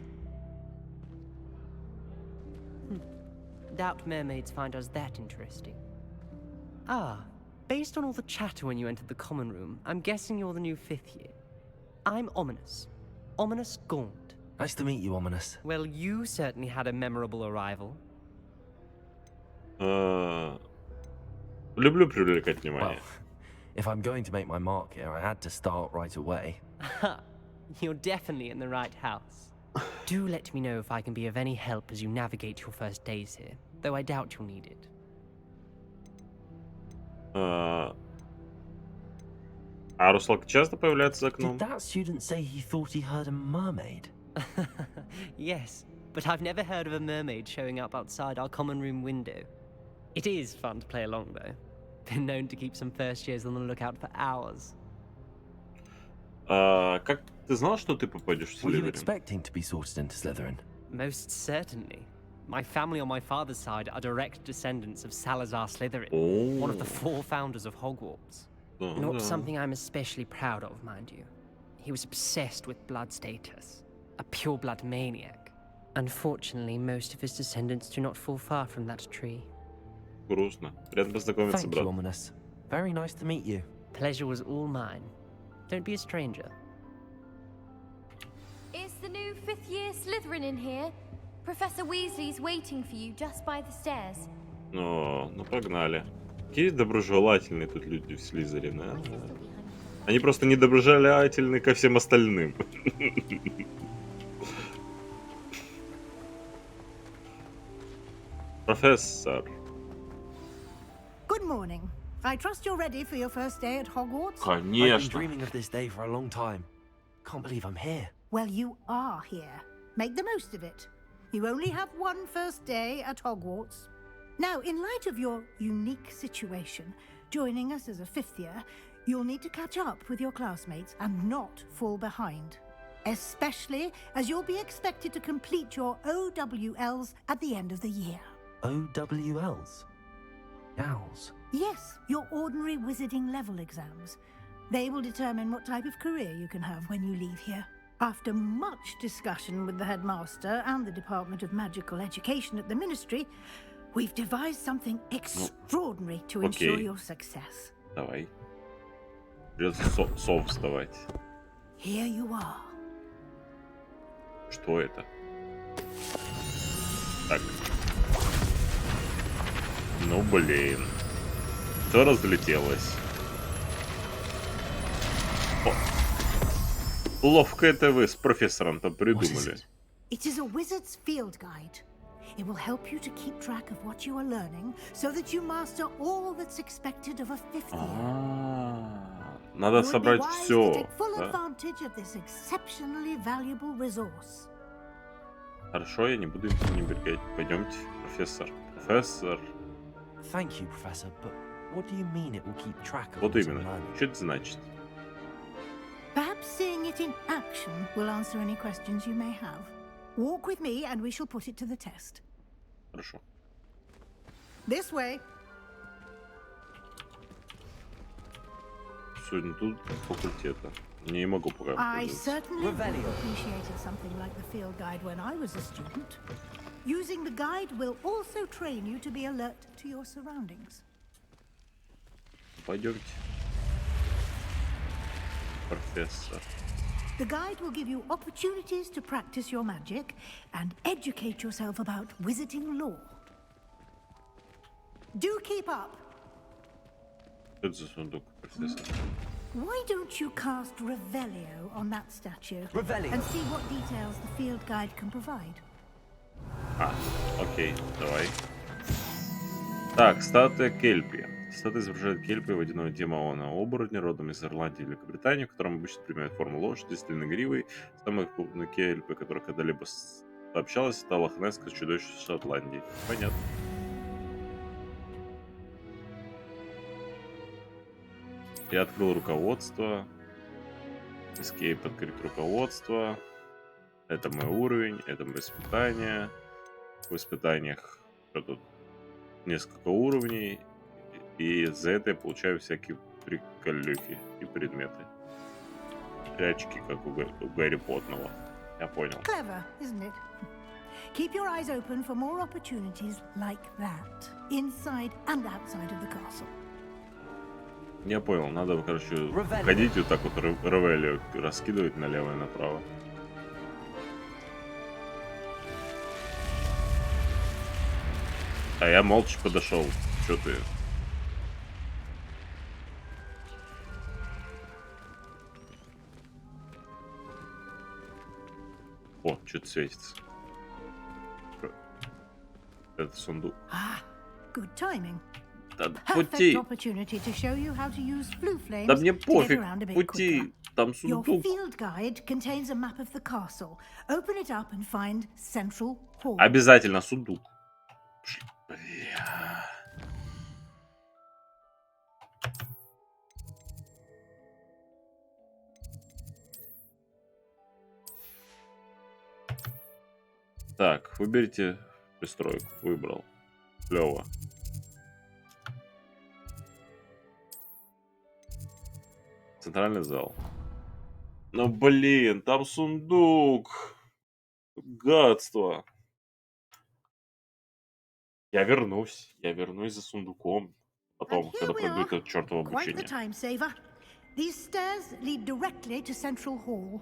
Doubt mermaids find us that interesting. Ah, based on all the chatter when you entered the common room, I'm guessing you're the new 5th year. I'm Ominous. Ominous Gaunt. Nice to meet you, Ominous. Well, you certainly had a memorable arrival. Люблю привлекать внимание. Well, if I'm going to make my mark here, I had to start right away. You're definitely in the right house. Do let me know if I can be of any help as you navigate your first days here, though I doubt you'll need it. А русалка часто появляется за окном? Did that student say he thought he heard a mermaid? Yes, but I've never heard of a mermaid showing up outside our common room window. It is fun to play along, though. Been known to keep some first years on the lookout for hours. Как ты знал, что ты попадешь в Were you Slytherin? expecting to be sorted into Slytherin? Most certainly. My family on my father's side are direct descendants of Salazar Slytherin, one of the 4 founders of Hogwarts. Not something I'm especially proud of, mind you. He was obsessed with blood status, a pure-blood maniac. Unfortunately, most of his descendants do not fall far from that tree. Грустно. Приятно познакомиться, Thank you, брат. Ominous. Very nice to meet you. Pleasure was all mine. Don't be a stranger. Is the new 5th year Slytherin in here? Professor Weasley's waiting for you just by the stairs. Ну погнали. Какие доброжелательные тут люди в Слизерине, а? Они просто недоброжелательны ко всем остальным. Профессор. Good morning. I trust you're ready for your first day at Hogwarts? I've been Конечно. dreaming of this day for a long time. Can't believe I'm here. Well, you are here. Make the most of it. You only have one first day at Hogwarts. Now, in light of your unique situation, joining us as a 5th year, you'll need to catch up with your classmates and not fall behind. Especially as you'll be expected to complete your OWLs at the end of the year. OWLs? Owls? Yes, your ordinary wizarding level exams. They will determine what type of career you can have when you leave here. After much discussion with the headmaster and the Department of Magical Education at the Ministry, we've devised something extraordinary to ensure your success. Давай. Придется сов вставать. Here you are. Что это? Так. Ну блин. Все разлетелось. О. Ловко это вы с профессором-то придумали. It is a wizard's field guide. It will help you to keep track of what you are learning so that you master all that's expected of a 5th year. Надо You would be собрать wise to все. take full advantage of this exceptionally valuable resource. Хорошо, я не буду им пренебрегать. Пойдемте, профессор. Профессор. Thank you, Professor, but what do you mean it will keep track of Вот what I'm именно. learning? Что это значит? Perhaps seeing it in action will answer any questions you may have. Walk with me and we shall put it to the test. Хорошо. This way. Сегодня тут факультета. Не могу пока I пользоваться. certainly would have appreciated something like the field guide when I was a student. Using the guide will also train you to be alert to your surroundings. Пойдемте. Профессор. The guide will give you opportunities to practice your magic and educate yourself about wizarding lore. Do keep up. Что это за сундук, профессор? Why don't you cast Revelio on that statue Revelio. and see what details the field guide can provide? Окей, давай. Так, статуя Кельпи. Статуя изображает Кельпи, водяного демона оборотня, родом из Ирландии и Великобритании, в котором обычно принимает форму лошади с длинногривой. Самая крупная Кельпи, которая когда-либо сообщалась, это лохнесское чудовище Шотландии. Понятно. Я открыл руководство. Escape открыть руководство. Это мой уровень, это мое испытание. В испытаниях что тут? Несколько уровней. И за это я получаю всякие приколюхи и предметы. Прячки, как у Гарри Поттера. Я понял. Clever, isn't it? Keep your eyes open for more opportunities like that, inside and outside of the castle. Я понял, надо, короче, ходить вот так вот Ревелию раскидывать налево и направо. А я молча подошел. Чё ты? О, что-то светится. Это сундук. Good timing. Да Perfect пути. opportunity to show you how to use flue flames Да мне to get пофиг. around a bit Пути. quicker. Там Your сундук. field guide contains a map of the castle. Open it up and find Central Hall. Обязательно сундук. Бля. Так, выберите пристройку. Выбрал. Клево. Центральный зал. Ну блин, там сундук. Гадство. Я вернусь за сундуком. Потом, когда пройду это чертово Quite the обучение. time saver. These stairs lead directly to Central Hall.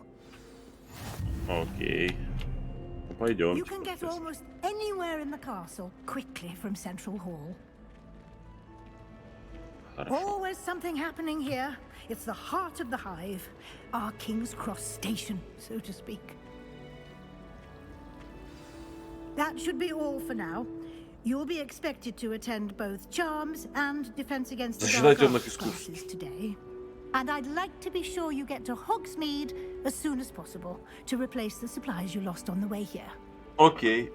Окей. Пойдем. You can get almost anywhere in the castle quickly from Central Hall. Always something happening here. It's the heart of the hive, our King's Cross station, so to speak. That should be all for now. You'll be expected to attend both Charms and Defense Against the Dark Arts classes today. And I'd like to be sure you get to Hogsmeade as soon as possible to replace the supplies you lost on the way here. Окей.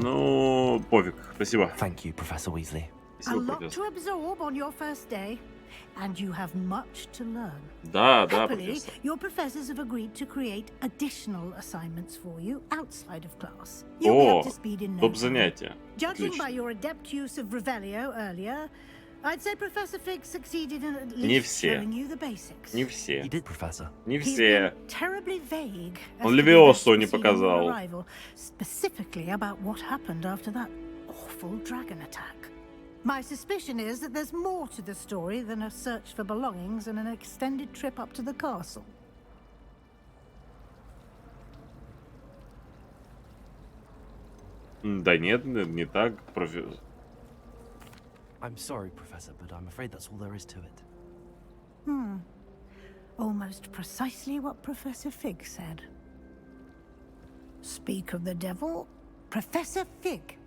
Ну, пофиг. Спасибо. Thank you, Professor Weasley. A lot to absorb on your first day, and you have much to learn. Да, Happily, профессор. your professors have agreed to create additional assignments for you outside of class. You'll be О, up to speed in no топ time. занятия. Judging Отлично. by your adept use of Revelio earlier, I'd say Professor Fig succeeded in at Не least все. showing you the basics. Не все. You did, Professor. Не He's все. been terribly vague as Он to the Левиосу events не preceding your показал. arrival, specifically about what happened after that awful dragon attack. My suspicion is that there's more to the story than a search for belongings and an extended trip up to the castle. Да нет, не так, профессор. I'm sorry, Professor, but I'm afraid that's all there is to it. Almost precisely what Professor Fig said. Speak of the devil, Professor Fig.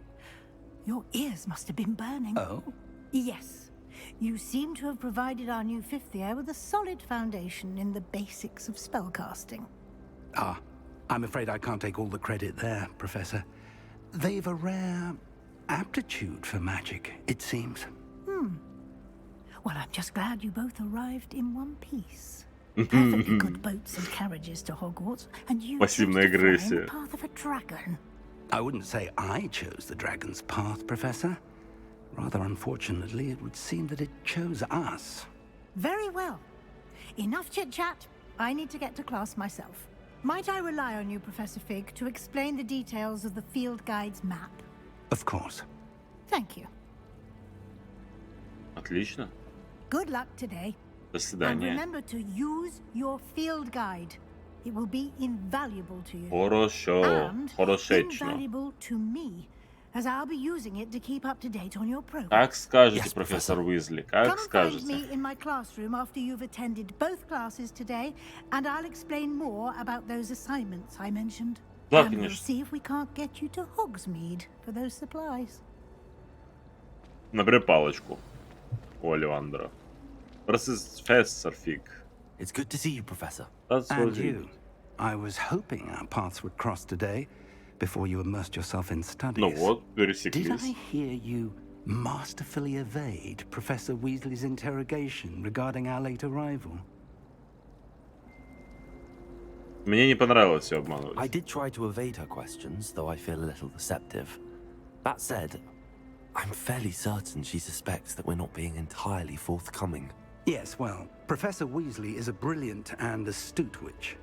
Your ears must have been burning. Oh? Yes. You seem to have provided our new fifth year with a solid foundation in the basics of spellcasting. Ah, I'm afraid I can't take all the credit there, Professor. They've a rare aptitude for magic, it seems. Well, I'm just glad you both arrived in one piece. Perfectly good boats and carriages to Hogwarts, and you chose to Пассивная fly in агрессия. the path of a dragon. I wouldn't say I chose the dragon's path, Professor. Rather unfortunately, it would seem that it chose us. Very well. Enough chit-chat. I need to get to class myself. Might I rely on you, Professor Fig, to explain the details of the field guide's map? Of course. Thank you. Отлично. Good luck today. До And свидания. remember to use your field guide. It will be invaluable to you. Хорошо. And Хорошечно. invaluable to me, as I'll be using it to keep up to date on your program. Как скажете, профессор Уизли, как Come and find скажете. me in my classroom after you've attended both classes today, and I'll explain more about those assignments I mentioned. Да, And we'll конечно. see if we can't get you to Hogsmeade for those supplies. Набери палочку у Оливандра. Professor Fig. It's good to see you, Professor. That's And what you. I was hoping our paths would cross today before you immersed yourself in studies. Ну вот, Did пересеклись. I hear you masterfully evade Professor Weasley's interrogation regarding our late arrival? Мне не понравилось все I обманывать. did try to evade her questions, though I feel a little deceptive. That said, I'm fairly certain she suspects that we're not being entirely forthcoming. Yes, well, Professor Weasley is a brilliant and astute witch.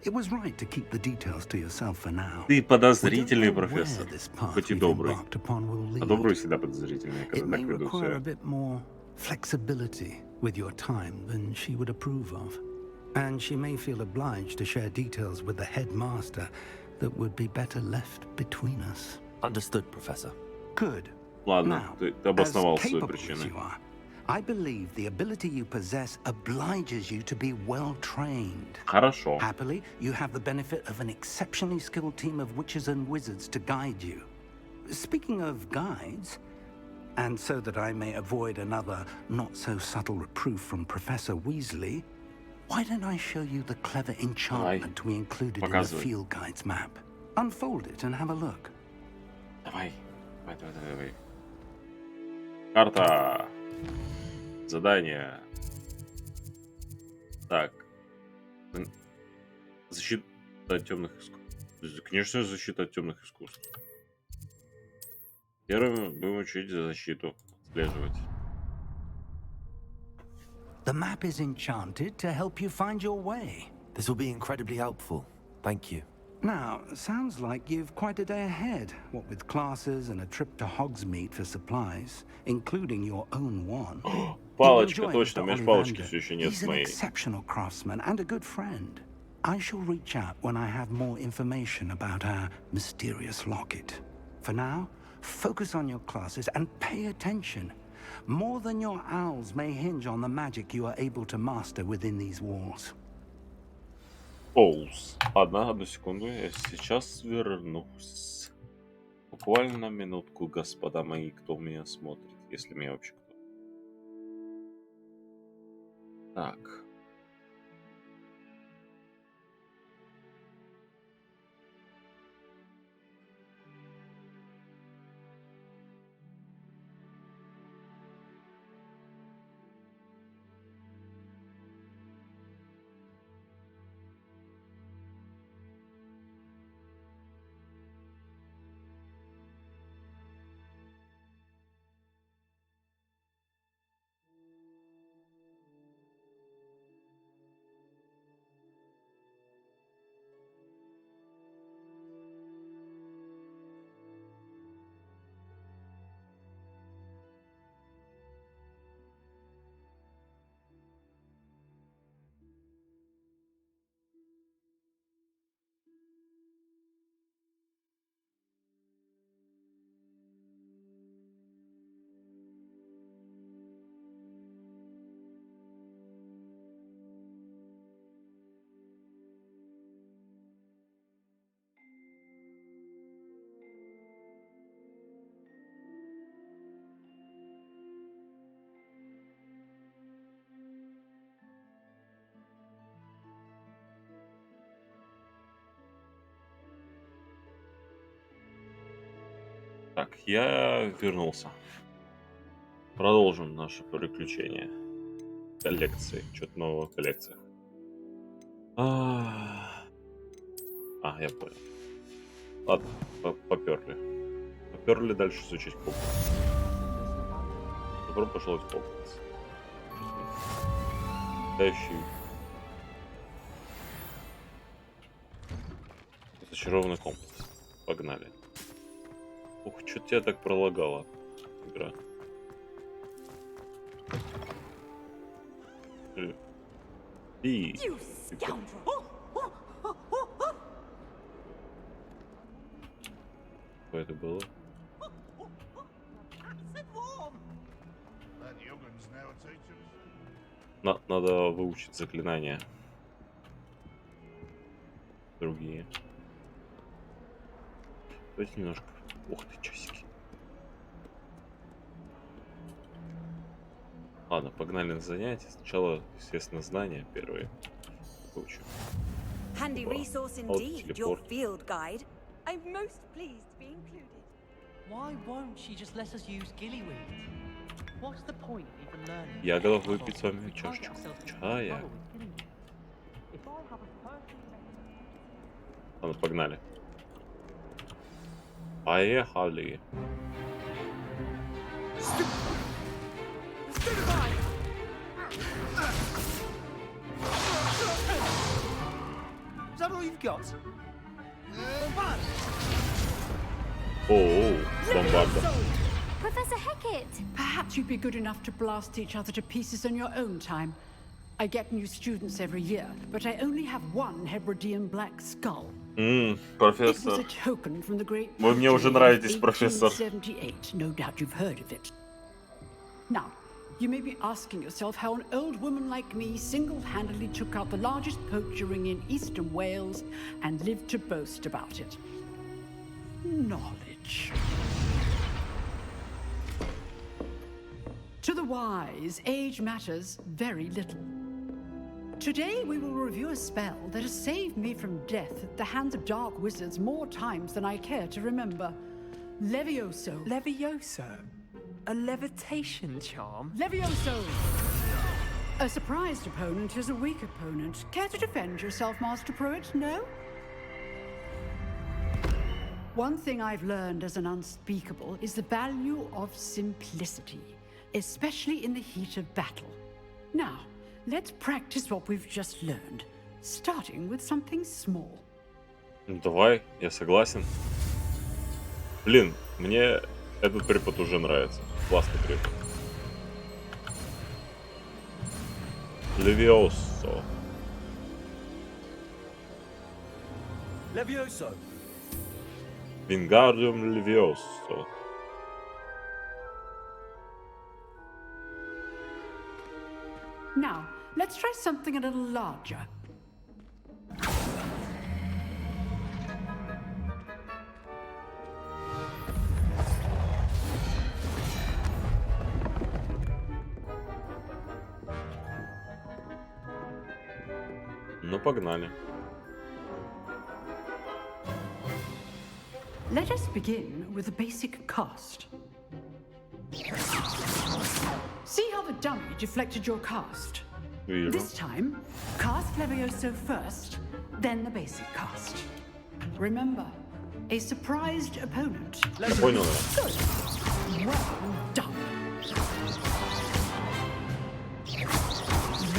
It was right to keep the details to yourself for now. Ты подозрительный профессор, хоть и добрый. А добрый всегда подозрительный, когда It may так ведут require a себя. bit more flexibility with your time than she would approve of. And she may feel obliged to share details with the headmaster that would be better left between us. Understood, Professor. Good. Ладно, ты обосновал свои Capable as причины. you are, I believe the ability you possess obliges you to be well trained. Хорошо. Happily, you have the benefit of an exceptionally skilled team of witches and wizards to guide you. Speaking of guides, and so that I may avoid another not-so-subtle reproof from Professor Weasley, why don't I show you the clever enchantment we included in the field guide's map? Unfold it and have a look. Давай. Карта. Задание. Так. Защита от темных искусств. Конечно, защита от темных искусств. Первым будем учить защиту. Отслеживать. The map is enchanted to help you find your way. This will be incredibly helpful. Thank you. Now, sounds like you've quite a day ahead, what with classes and a trip to Hogsmeade for supplies, including your own one. Палочка, точно, у меня ж палочки все еще нет He's с an моей. exceptional craftsman and a good friend. I shall reach out when I have more information about our mysterious locket. For now, focus on your classes and pay attention. More than your owls may hinge on the magic you are able to master within these walls. Оус. Одну секунду, я сейчас вернусь. Буквально минутку, господа мои, кто меня смотрит, если меня вообще кто. Так. Так, я вернулся. Продолжим наше приключение. Коллекции. Что-то нового в коллекциях. Я понял. Ладно, поперли. Поперли дальше изучить Хогвартс. Добро пожаловать в Хогвартс. Следующий. Зачарованный комплекс. Погнали. Ух, что тебя так пролагало, игра. И... Что это было? Надо выучить заклинания. Другие. Давайте немножко. Ух ты, часики. Ладно, погнали на занятия. Сначала, естественно, знания первые выучим. Handy resource indeed, your field guide. I'm most pleased to be included. Why won't she just let us use gillyweed? What's the point of even learning? Я готов выпить с вами чашечку чая. Ладно, погнали. Поехали. Is that all we've got. Oh, бомбарда. Professor Hecat! Perhaps you'd be good enough to blast each other to pieces in your own time. I get new students every year, but I only have one Hebridean black skull. Профессор. It was a token from the great Вы мне уже нравитесь, профессор. 1878. No doubt you've heard of it. Now, you may be asking yourself how an old woman like me single-handedly took out the largest poacher ring in eastern Wales and lived to boast about it. Knowledge. To the wise, age matters very little. Today we will review a spell that has saved me from death at the hands of dark wizards more times than I care to remember. Levioso. Levioso? A levitation charm? Levioso! A surprised opponent is a weak opponent. Care to defend yourself, Master Pruitt? No? One thing I've learned as an unspeakable is the value of simplicity, especially in the heat of battle. Now, let's practice what we've just learned, starting with something small. Давай, я согласен. Блин, мне этот препод уже нравится. Классный препод. Левиосо. Levioso. Вингардиум Левиосо. Now, let's try something a little larger. Ну, погнали. Let us begin with the basic cast. See how the dummy deflected your cast? Вижу. This time, cast Levioso first, then the basic cast. Remember, a surprised opponent. Понял. Good. Well done.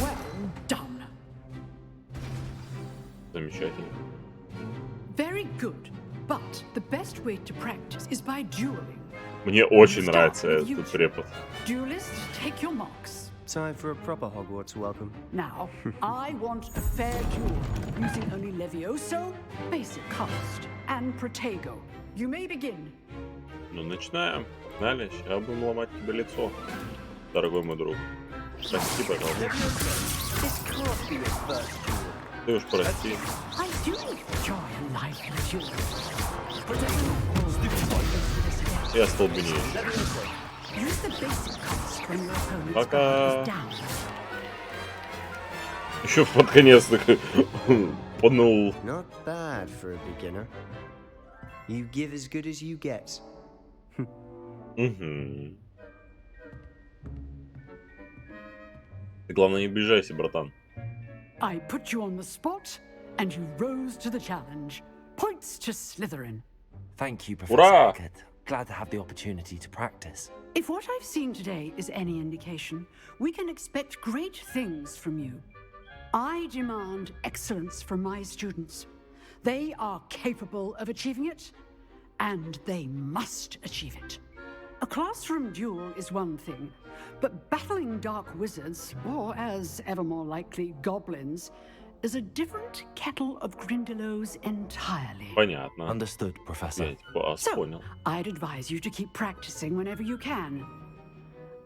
Well done. Замечательно. Very good. But the best way to practice is by dueling. Мне очень нравится этот препод. Duelists, take your marks. Time for a proper Hogwarts welcome. Now, I want a fair duel, using only Levioso, basic cast, and Protego. You may begin. Ну, начинаем. Погнали. Сейчас будем ломать тебе лицо, дорогой мой друг. Прости, пожалуйста. Ты уж прости. I do enjoy a lively duel. Я столбенею. Use the basic cast when your opponent's Пока. guard is down. Еще под конец так пнул. Not bad for a beginner. You give as good as you get. Угу. Ты, главное, не обижайся, братан. I put you on the spot, and you rose to the challenge. Points to Slytherin. Thank you, Professor Ура! Hecat. Glad to have the opportunity to practice. If what I've seen today is any indication, we can expect great things from you. I demand excellence from my students. They are capable of achieving it, and they must achieve it. A classroom duel is one thing, but battling dark wizards, or as ever more likely, goblins, is a different kettle of Grindylows entirely. Понятно. Understood, Professor. Понял. I'd advise you to keep practicing whenever you can.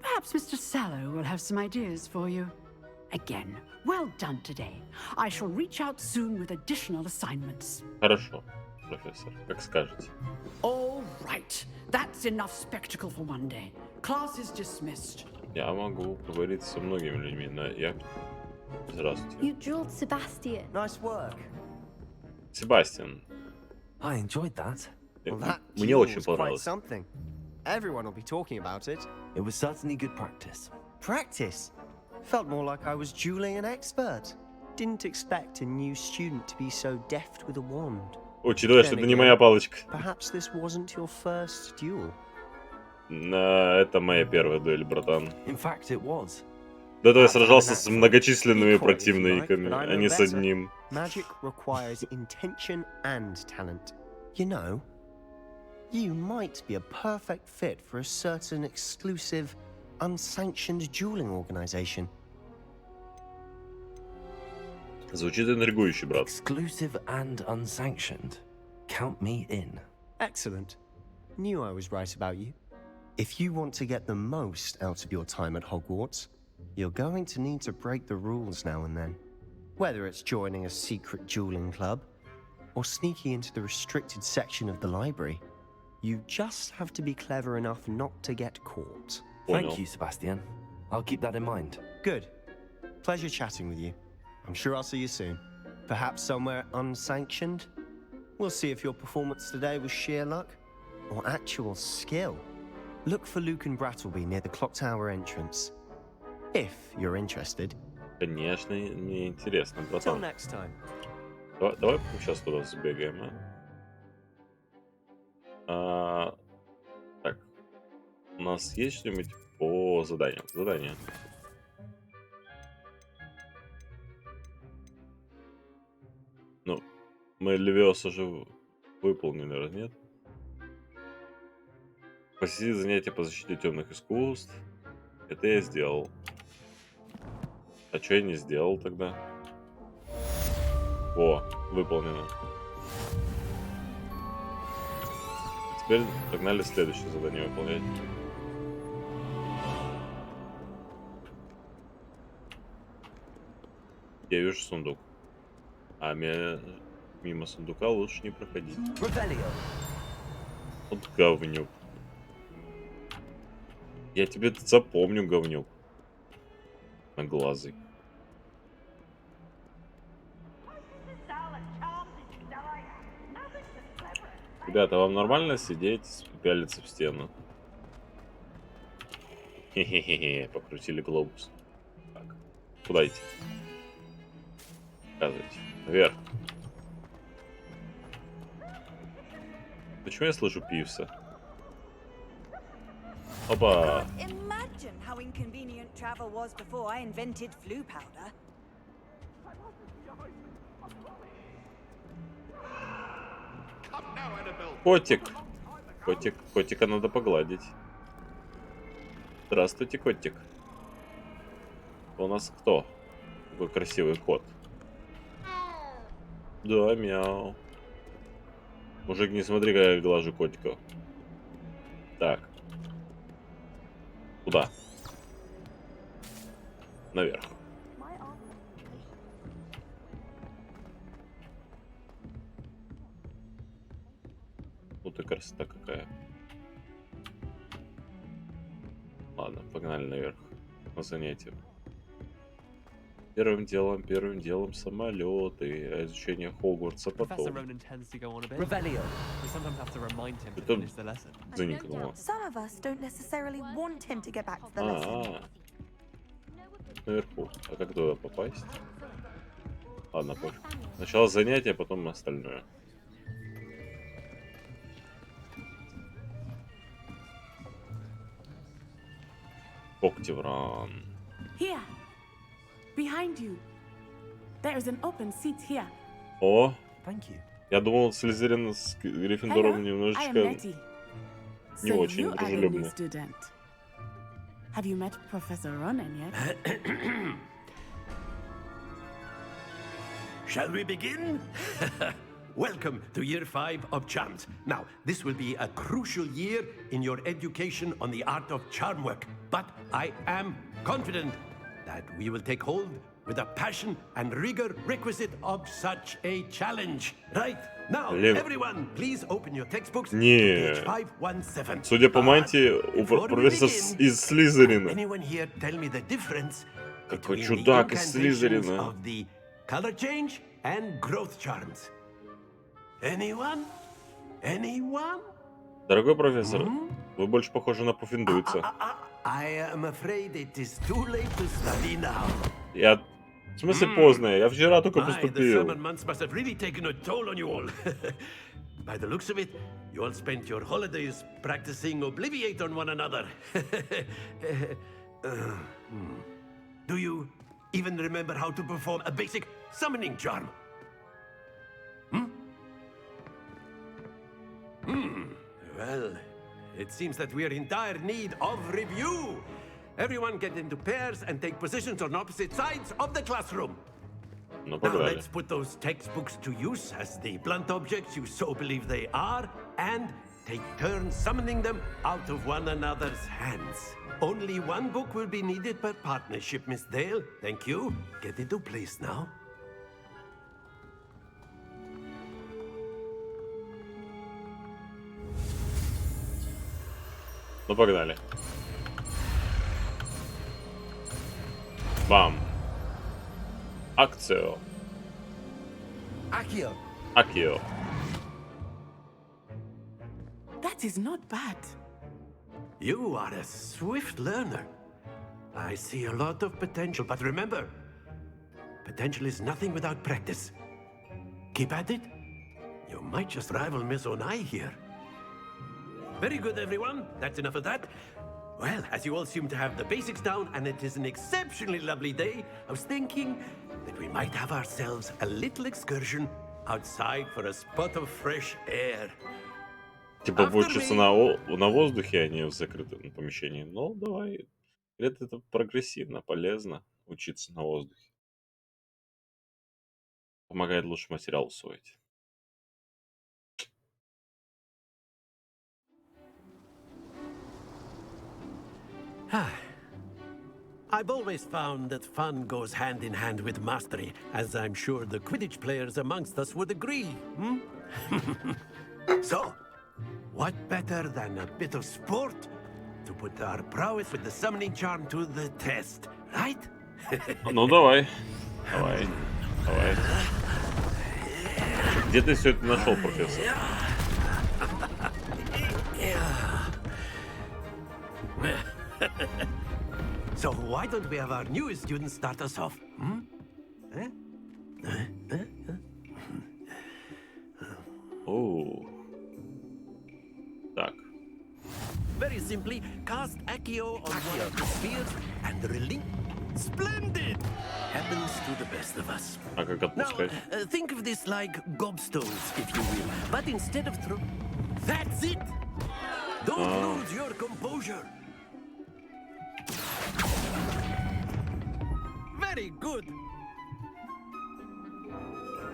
Perhaps Mr. Sallow will have some ideas for you. Again, well done today. I shall reach out soon with additional assignments. Хорошо, профессор, как скажете. All right. That's enough spectacle for one day. Class is dismissed. Я могу поговорить со многими людьми, но я... Здравствуйте. You drilled Sebastian. Nice work. Себастьян. I enjoyed that. Мне очень was quite понравилось. something. Everyone will be talking about it. It was certainly good practice. Practice? Felt more like I was dueling an expert. Didn't expect a new student to be so deft with a wand. Учитывая, что это не моя палочка. Perhaps this wasn't your first duel. Это моя первая дуэль, братан. In fact, it was. До этого я сражался с многочисленными противниками, а не с одним. Magic requires intention and talent. You know, you might be a perfect fit for a certain exclusive, unsanctioned dueling organization. Звучит интригующе, брат. Exclusive and unsanctioned. Count me in. Excellent. Knew I was right about you. If you want to get the most out of your time at Hogwarts, you're going to need to break the rules now and then. Whether it's joining a secret dueling club, or sneaking into the restricted section of the library, you just have to be clever enough not to get caught. Thank you, Sebastian. I'll keep that in mind. Good. Pleasure chatting with you. I'm sure I'll see you soon. Perhaps somewhere unsanctioned? We'll see if your performance today was sheer luck or actual skill. Look for Luke and Brattleby near the Clock Tower entrance. If you're interested. Конечно, мне интересно, Till братан. next time. Давай сейчас туда сбегаем, Так, у нас есть что-нибудь по заданиям? Задание. Ну, мы Левиоса уже выполнили, раз нет? Посетить занятия по защите темных искусств. Это я сделал. А что я не сделал тогда? О, выполнено. Теперь погнали следующее задание выполнять. Я вижу сундук. А мимо сундука лучше не проходить. Вот говнюк. Я тебе запомню, говнюк. Наглазый. Ребята, вам нормально сидеть, пялиться в стену? Хе-хе-хе, покрутили глобус. Так, куда идти? Показывайте. Наверх. Почему я слышу Пивса? Опа! Imagine how inconvenient travel was before I invented flu powder. Котик. Котика надо погладить. Здравствуйте, котик. У нас кто? Какой красивый кот. Да, мяу. Мужик, не смотри, как я глажу котика. Так. Куда? Наверх. Вот и красота какая. Ладно, погнали наверх. На занятия. Первым делом самолеты, а изучение Хогвартса потом. Это заникнуло. Some of us don't necessarily want him to get back to the lesson. Наверху. А как туда попасть? Ладно, пофиг. Сначала занятия, потом остальное. Когтевран. Here, behind you. There's an open seat here. О, Thank you. я думал, Слизерин с Гриффиндором I am немножечко Nettie. не So очень you are a new дружелюбны. student. Have you met Professor Ronan yet? Shall we begin? Welcome to year 5 of charms. Now, this will be a crucial year in your education on the art of charm work, but I am confident that we will take hold with the passion and rigor requisite of such a challenge. Right? Now, everyone, please open your textbooks to page 517. Судя по мантии, у профессора из Слизерина. Anyone here tell me the difference Какой between the чудак из incantations Слизерина. of the color change and growth charms? Anyone? Anyone? Дорогой профессор, вы больше похожи на Пуффиндуйца. I am afraid it is too late to study now. Я... В смысле поздно? Я вчера только My, the поступил. summer months must have really taken a toll on you all. By the looks of it, you all spent your holidays practicing Obliviate on one another. Do you even remember how to perform a basic summoning charm? Well, it seems that we are in dire need of review. Everyone get into pairs and take positions on opposite sides of the classroom. Ну, Now погнали. let's put those textbooks to use as the blunt objects you so believe they are, and take turns summoning them out of one another's hands. Only one book will be needed per partnership, Miss Dale. Thank you. Get into place now. Ну, погнали. Бам. Акцио. Accio. Акио. That is not bad. You are a swift learner. I see a lot of potential, but remember, potential is nothing without practice. Keep at it. You might just rival Miss Onai here. Very good, everyone. That's enough of that. Well, as you all seem to have the basics down, and it is an exceptionally lovely day, I was thinking that we might have ourselves a little excursion outside for a spot of fresh air. Типа будет учиться на воздухе, а не в закрытом помещении. Ну, давай. Это прогрессивно, полезно учиться на воздухе. Помогает лучше материал усвоить. I've always found that fun goes hand in hand with mastery, as I'm sure the Quidditch players amongst us would agree. So, what better than a bit of sport to put our prowess with the summoning charm to the test, right? Ну, давай. Давай. Давай. Где ты все это нашел, профессор? So why don't we have our newest student start us off? Oh. Так. Very simply, cast Accio on one of the spheres and release. Splendid! Happens to the best of us. А как Now, отпускать? think of this like gobstones, if you will. But instead of throw... That's it! Don't lose your composure. Very good.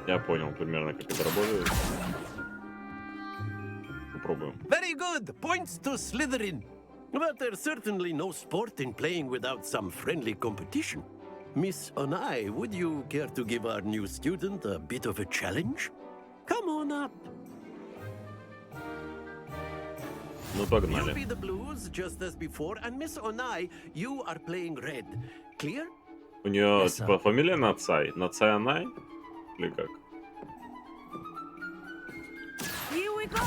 Я понял примерно, как это работает. Попробуем. Very good. Points to Slytherin. But there's certainly no sport in playing without some friendly competition. Miss Onai, would you care to give our new student a bit of a challenge? Come on up. Ну, погнали. You'll be the blues, just as before, and Miss Onai, you are playing red. Clear? У нее, типа, фамилия Нацай? Нацай Анай? Или как? Here we go.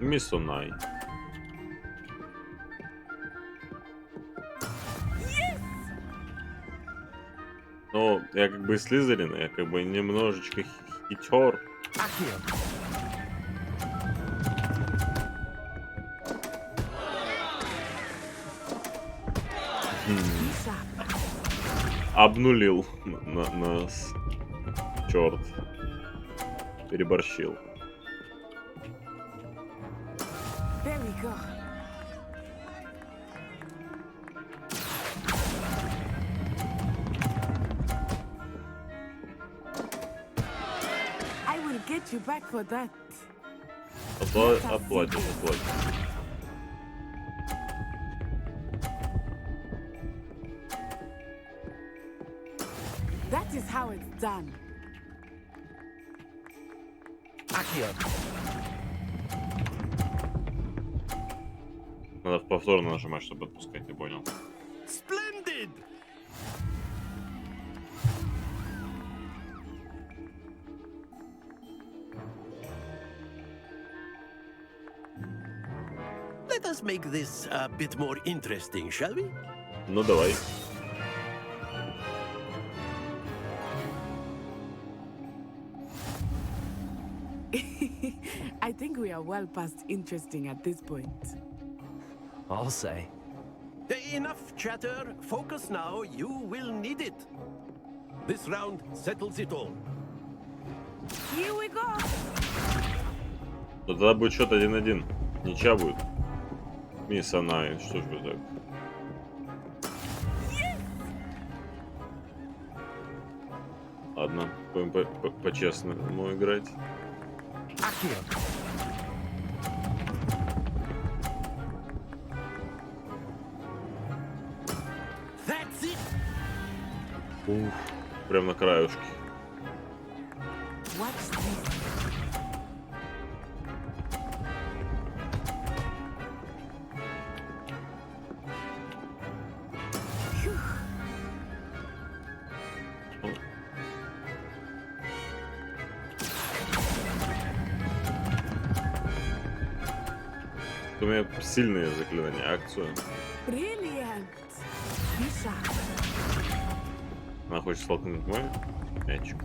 Мисс Онай. Ну, я как бы Слизерин, я как бы немножечко хитер. Обнулил нас. Черт. Переборщил. There we go. I will get you back for that. Отплатишь. That is how it's done. Надо повторно нажимать, чтобы отпускать, я понял. Splendid! Let us make this a bit more interesting, shall we? Ну, давай. I think we are well past interesting at this point. I'll say. Enough chatter. Focus now. You will need it. This round settles it all. Here we go. То тогда будет счет 1-1. Ничья будет. Мисс Анай, что ж вы так? Ладно, будем по-честному играть. Ух, прям на краюшке. У меня сильные заклинания, акцию. Brilliant. Она хочет столкнуть мой мячик.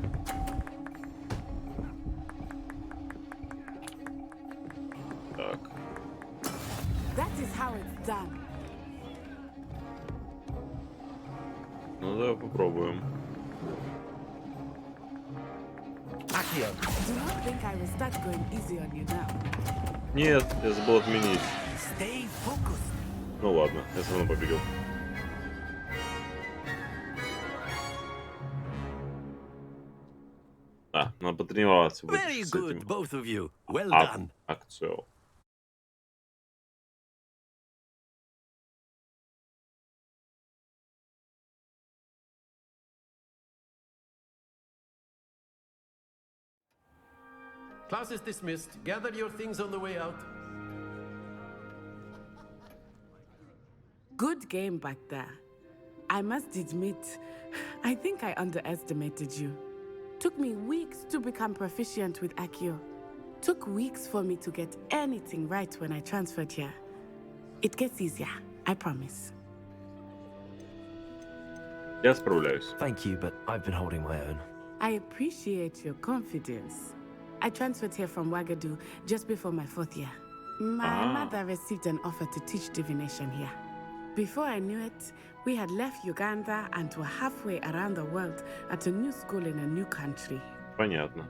Так. That is how it's done. Ну давай попробуем. Do not think I will start going easy on you now. Нет, я забыл отменить. Ну ладно, я все равно победил. А, надо потренироваться. Very good, both of you. Well done. Акцию. Class is dismissed. Gather your things on the way out. Good game back there. I must admit, I think I underestimated you. Took me weeks to become proficient with Accio. Took weeks for me to get anything right when I transferred here. It gets easier, I promise. Я справляюсь. Thank you, but I've been holding my own. I appreciate your confidence. I transferred here from Wagadu just before my 4th year. My mother received an offer to teach divination here. Before I knew it, we had left Uganda and were halfway around the world at a new school in a new country. Понятно.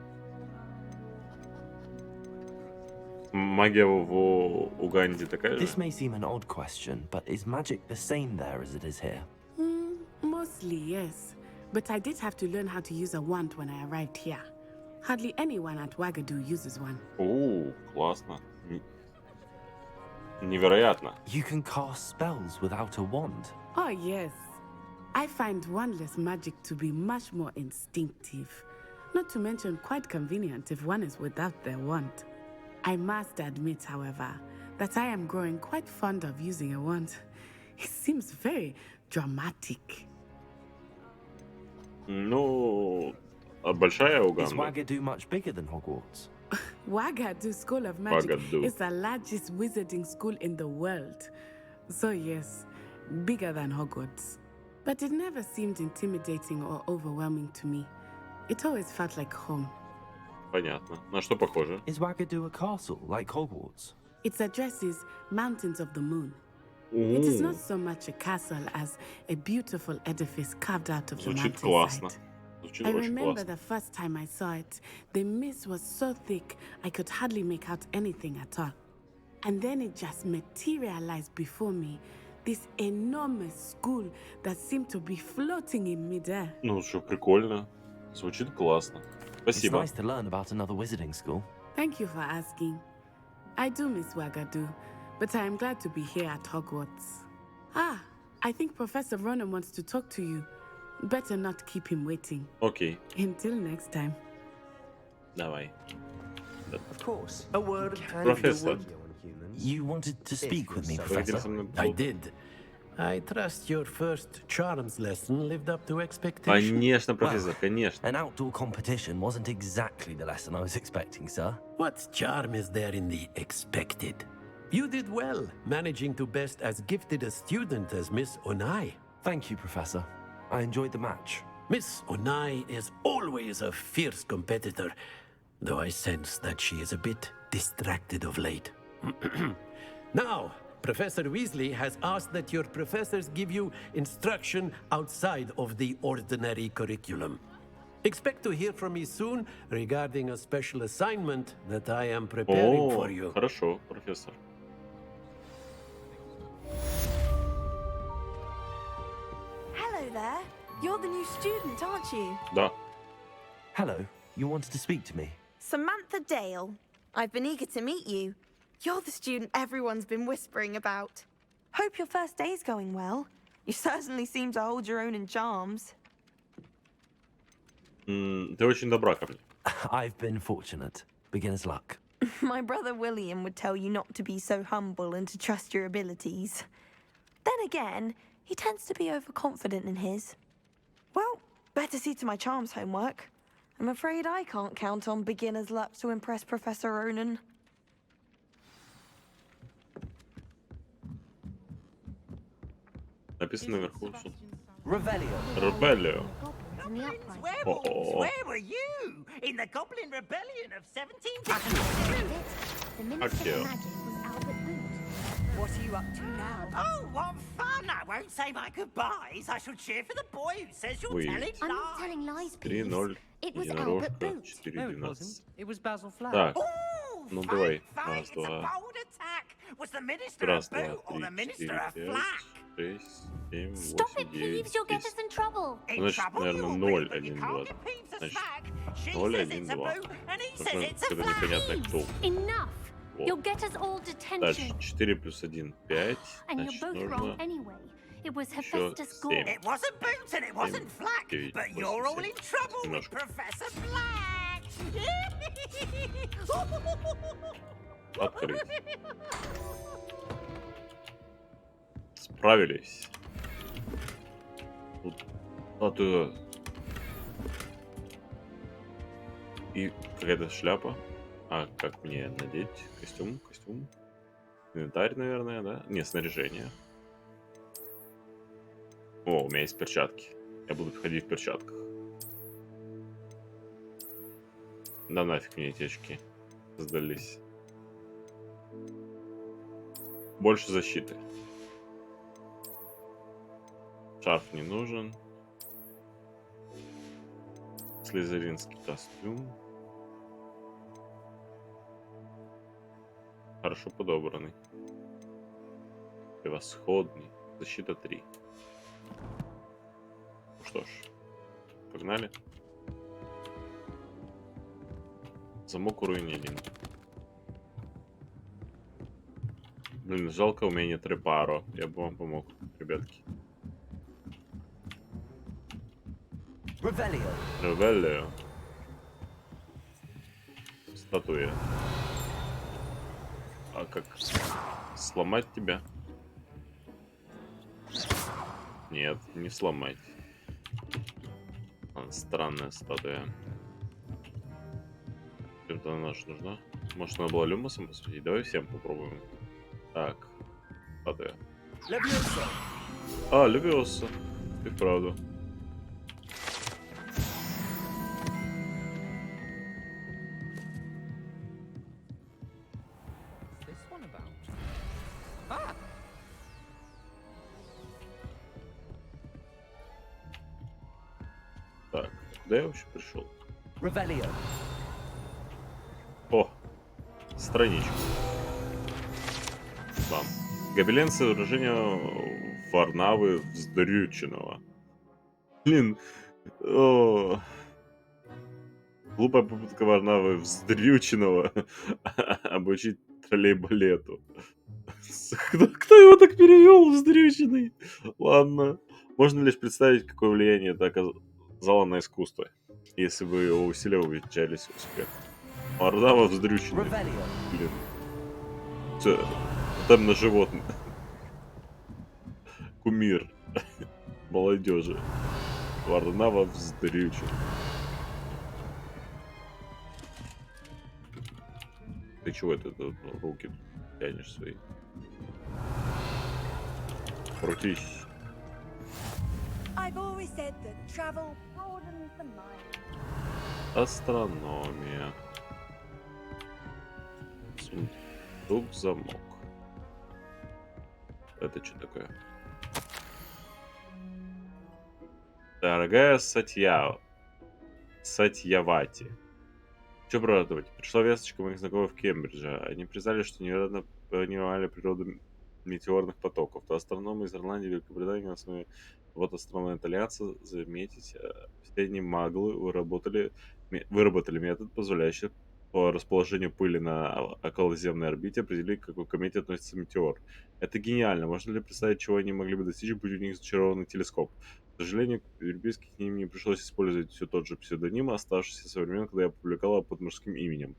Магия в Уганде такая же? This may seem an odd question, but is magic the same there as it is here? Mostly, yes. But I did have to learn how to use a wand when I arrived here. Hardly anyone at Wagadu uses one. О, классно. Невероятно. You can cast spells without a wand. Oh, yes. I find wandless magic to be much more instinctive. Not to mention quite convenient if one is without their wand. I must admit, however, that I am growing quite fond of using a wand. It seems very dramatic. Ну, а большая Уганда? Is Wagadu much bigger than Hogwarts? Wagadu School of Magic Wagadu. is the largest wizarding school in the world. So yes, bigger than Hogwarts. But it never seemed intimidating or overwhelming to me. It always felt like home. Понятно. На что похоже? Is Wagadu a castle like Hogwarts? Its address is Mountains of the Moon. It is not so much a castle as a beautiful edifice carved out of the Звучит классно. mountainside. Звучит I очень remember классно. the first time I saw it, the mist was so thick I could hardly make out anything at all. And then it just materialized before me, this enormous school that seemed to be floating in midair. Ну, что, прикольно. Звучит классно. Спасибо. It's nice to learn about another wizarding school. Thank you for asking. I do miss Wagadu, but I am glad to be here at Hogwarts. Ah, I think Professor Ronan wants to talk to you. Better not keep him waiting. Окей, Until next time. давай. Of course. A word. Профессор. You wanted to speak with me, Вы хотели Professor? со мной I did. I trust your first charms lesson lived up to expectations. Конечно, профессор, конечно. An outdoor competition wasn't exactly the lesson I was expecting, sir. What charm is there in the expected? You did well, managing to best as gifted a student as Miss Onai. Thank you, Professor. I enjoyed the match. Miss Onai is always a fierce competitor, though I sense that she is a bit distracted of late. Now, Professor Weasley has asked that your professors give you instruction outside of the ordinary curriculum. Expect to hear from me soon regarding a special assignment that I am preparing for you. Хорошо, профессор. Hello there. You're the new student, aren't you? Да. Hello, you wanted to speak to me? Samantha Dale. I've been eager to meet you. You're the student everyone's been whispering about. Hope your first day's going well. You certainly seem to hold your own in charms. Ты очень добра ко мне. I've been fortunate. Beginner's luck. My brother William would tell you not to be so humble and to trust your abilities. Then again, he tends to be overconfident in his. Well, better see to my charms homework. I'm afraid I can't count on beginner's luck to impress Professor Ronan. Написано наверху. Revelio. Where were you? In the Goblin Rebellion of 17... Accio. What are you up to now? Oh, what fun! I won't say my goodbyes. I shall cheer for the boy who says you're telling lies. I'm not telling lies, please. 3-0. It was Единорожка. Albert Boot. 4-12. It was Basil Flack. Так. Ну давай. Fine, Раз, it's a два. bold attack. Was the minister Раз, a два, boot or три, the minister четыре, a пять, flack? 6, 7, Stop 8, it, 9, Peeves. You'll get 10. us in trouble. Значит, наверное, 0, 1, 2. Значит, 0, 1, 2. Что-то непонятно кто. Enough. Вот. You'll get us all Дальше detention. 4 плюс 1, 5. And you're Значит, both wrong нужно anyway. It was еще Hephaestus Gore. 7. It wasn't Boot and it wasn't Flack, 9, but 8, you're all 7. in trouble with Немножко. Professor Flack. Открыть. Справились. Тут статуя. И какая-то шляпа. А как мне надеть? Костюм? Инвентарь, наверное, да? Не, снаряжение. О, у меня есть перчатки. Я буду ходить в перчатках. Да нафиг мне эти очки сдались. Больше защиты. Шарф не нужен. Слизеринский костюм. Хорошо подобранный. Превосходный. Защита 3. Ну что ж, погнали. Замок уровень 1. Блин, жалко, у меня нет репаро. Я бы вам помог, ребятки. Revelio. Статуя. А как сломать тебя? Нет, не сломать. Странная статуя. Чем-то она же нужна. Может, она была люмосом посвятить? Давай всем попробуем. Так, статуя. А, Левиоса. Ты вправду. Так, куда я вообще пришел? Revelio. О, страничка. Бам. Гобелен сооружения Варнавы Вздрюченного. Блин. О. Глупая попытка Варнавы Вздрюченного обучить троллей-балету. Кто его так перевел, Вздрюченный? Ладно. Можно лишь представить, какое влияние это оказало на искусство, если бы его усилия увенчались успехом. Варнава Вздрюченный. Блин. Там на животных. Кумир молодежи. Варнава Вздрючен. Ты чего это руки тянешь свои? Крутись. I've always said that travel broadens the mind. Астрономия. Сундук замок. Это что такое? Дорогая Сатьявати. Что продавать? Пришла весточка моих знакомых в Кембридже. Они признали, что невероятно понимали природу метеорных потоков. То астрономы из Ирландии и Великобритании на основе вот астронома итальянца, заметить, все они маглы выработали метод, позволяющий по расположению пыли на околоземной орбите определить, к какой комете относится метеор. Это гениально. Можно ли представить, чего они могли бы достичь, будь у них зачарованный телескоп? К сожалению, европейских им не пришлось использовать все тот же псевдоним, оставшийся со времен, когда я публиковала под мужским именем.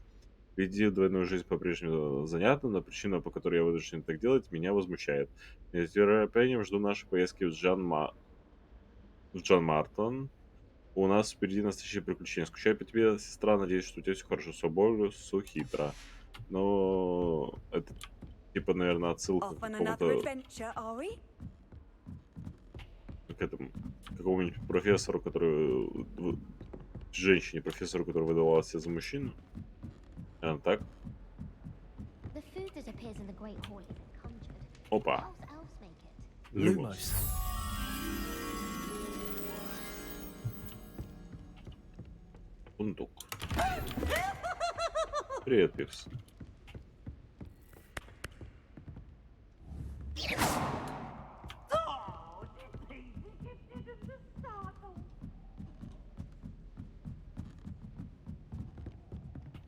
Вести двойную жизнь по-прежнему занятна, но причина, по которой я вынужден так делать, меня возмущает. С нетерпением жду нашей поездки в Джон Мартон. У нас впереди настоящее приключение. Скучаю по тебе, сестра. Надеюсь, что у тебя все хорошо. Соболю, Сухитра. Но это типа, наверное, отсылка к какому-то к этому какому-нибудь профессору, который женщине профессору, который выдавала себя за мужчину. Так. Опа. Люмос. Сундук. Привет, Пирс.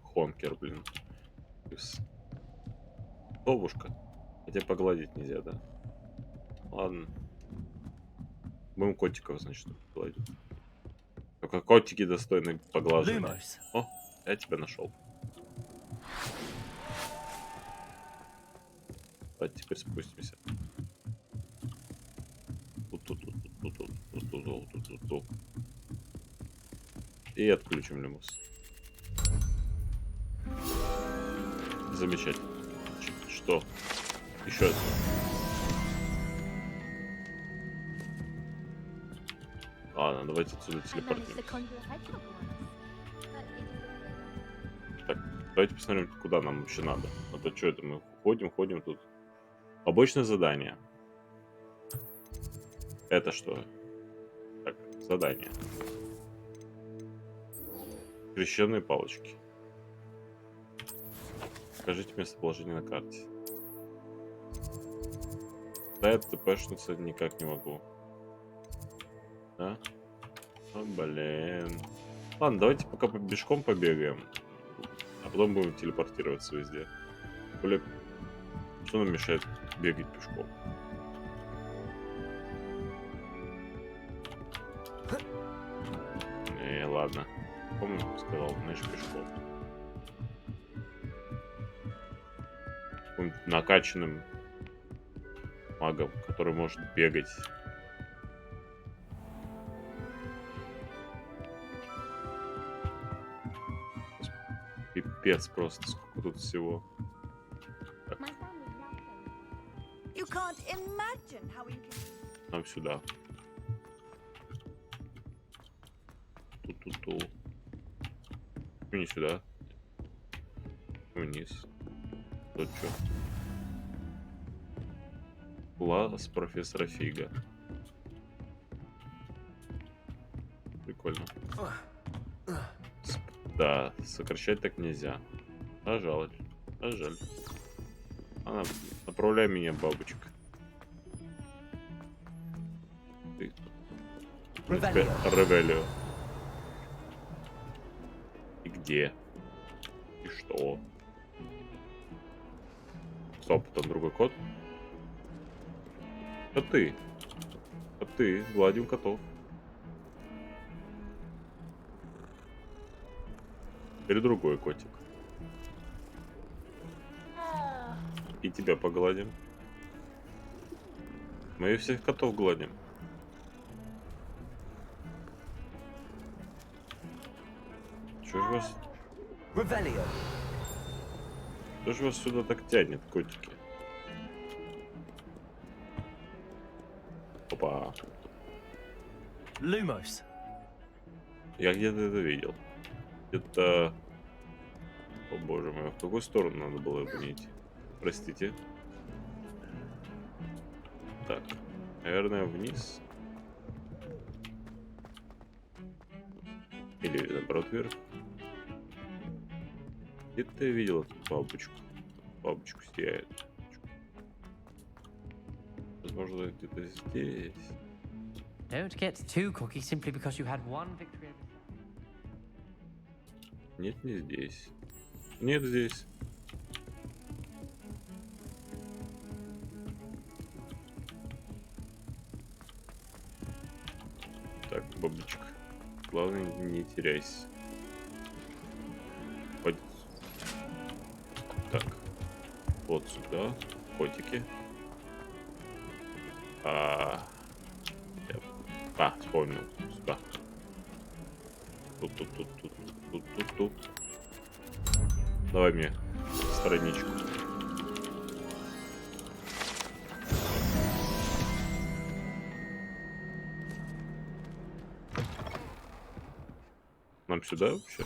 Хонкер, блин. Пирс. Совушка. Хотя погладить нельзя, да? Ладно. Будем котиков, значит, гладить. Только котики достойны поглаживания. О, я тебя нашел. Давайте теперь спустимся. И отключим лимус. Замечательно. Что? Еще один. Ладно, давайте отсюда телепортнемся. Так, давайте посмотрим, куда нам вообще надо. А то что это мы ходим тут. Побочное задание. Это что? Так, задание. Крещенные палочки. Скажите местоположение на карте. Да, это тпшнуться никак не могу. Да? О, блин. Ладно, давайте пока пешком побегаем. А потом будем телепортироваться везде. Более... Что нам мешает бегать пешком? Ладно. Помню, сказал, знаешь, пешком. Каким-то накачанным магом, который может бегать. Пипец просто, сколько тут всего. Так. Нам сюда. Ту-ту-ту. Не сюда. Вниз. Тут что? Класс профессора Фига. Прикольно. Да, сокращать так нельзя. А жаль. А жаль. Она, направляй меня, бабочка. Ревелио. И где? И что? Стоп, там другой кот. Коты. Коты. Гладим котов. Или другой котик. И тебя погладим. Мы всех котов гладим. Чё ж вас... Что ж вас сюда так тянет, котики? Опа. Lumos. Я где-то это видел. Это... О боже мой, в какую сторону надо было его идти? Простите. Так, наверное, вниз. Или наоборот вверх. Где-то я видел эту бабочку. Бабочку сияет. Возможно, где-то здесь. Don't get too cocky simply because you had one victory. Нет, не здесь. Нет, здесь. Так, бабочка. Главное, не теряйся. Вот. Так. Вот сюда. Котики. Вспомнил. Сюда. Тут. Давай мне страничку. Нам сюда вообще?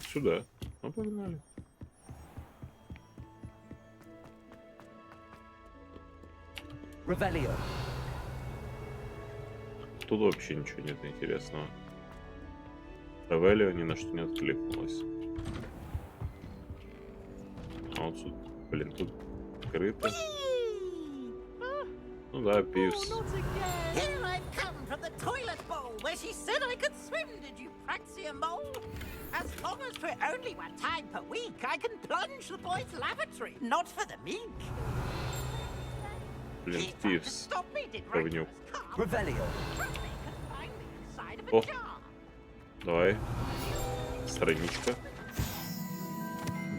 Сюда. Ну, погнали. Revelio. Тут вообще ничего нет интересного. Ревелио ни на что не откликнулась. А вот тут, блин, тут открыто. Ну да, Пивс. Here I've come from the toilet bowl where she said I could swim, did you praxia mole? As long as for only one time per week, I can plunge the boy's lavatory, not for the meek. Блин, Пивс. Говнюк. Revelio. О, давай. Страничка.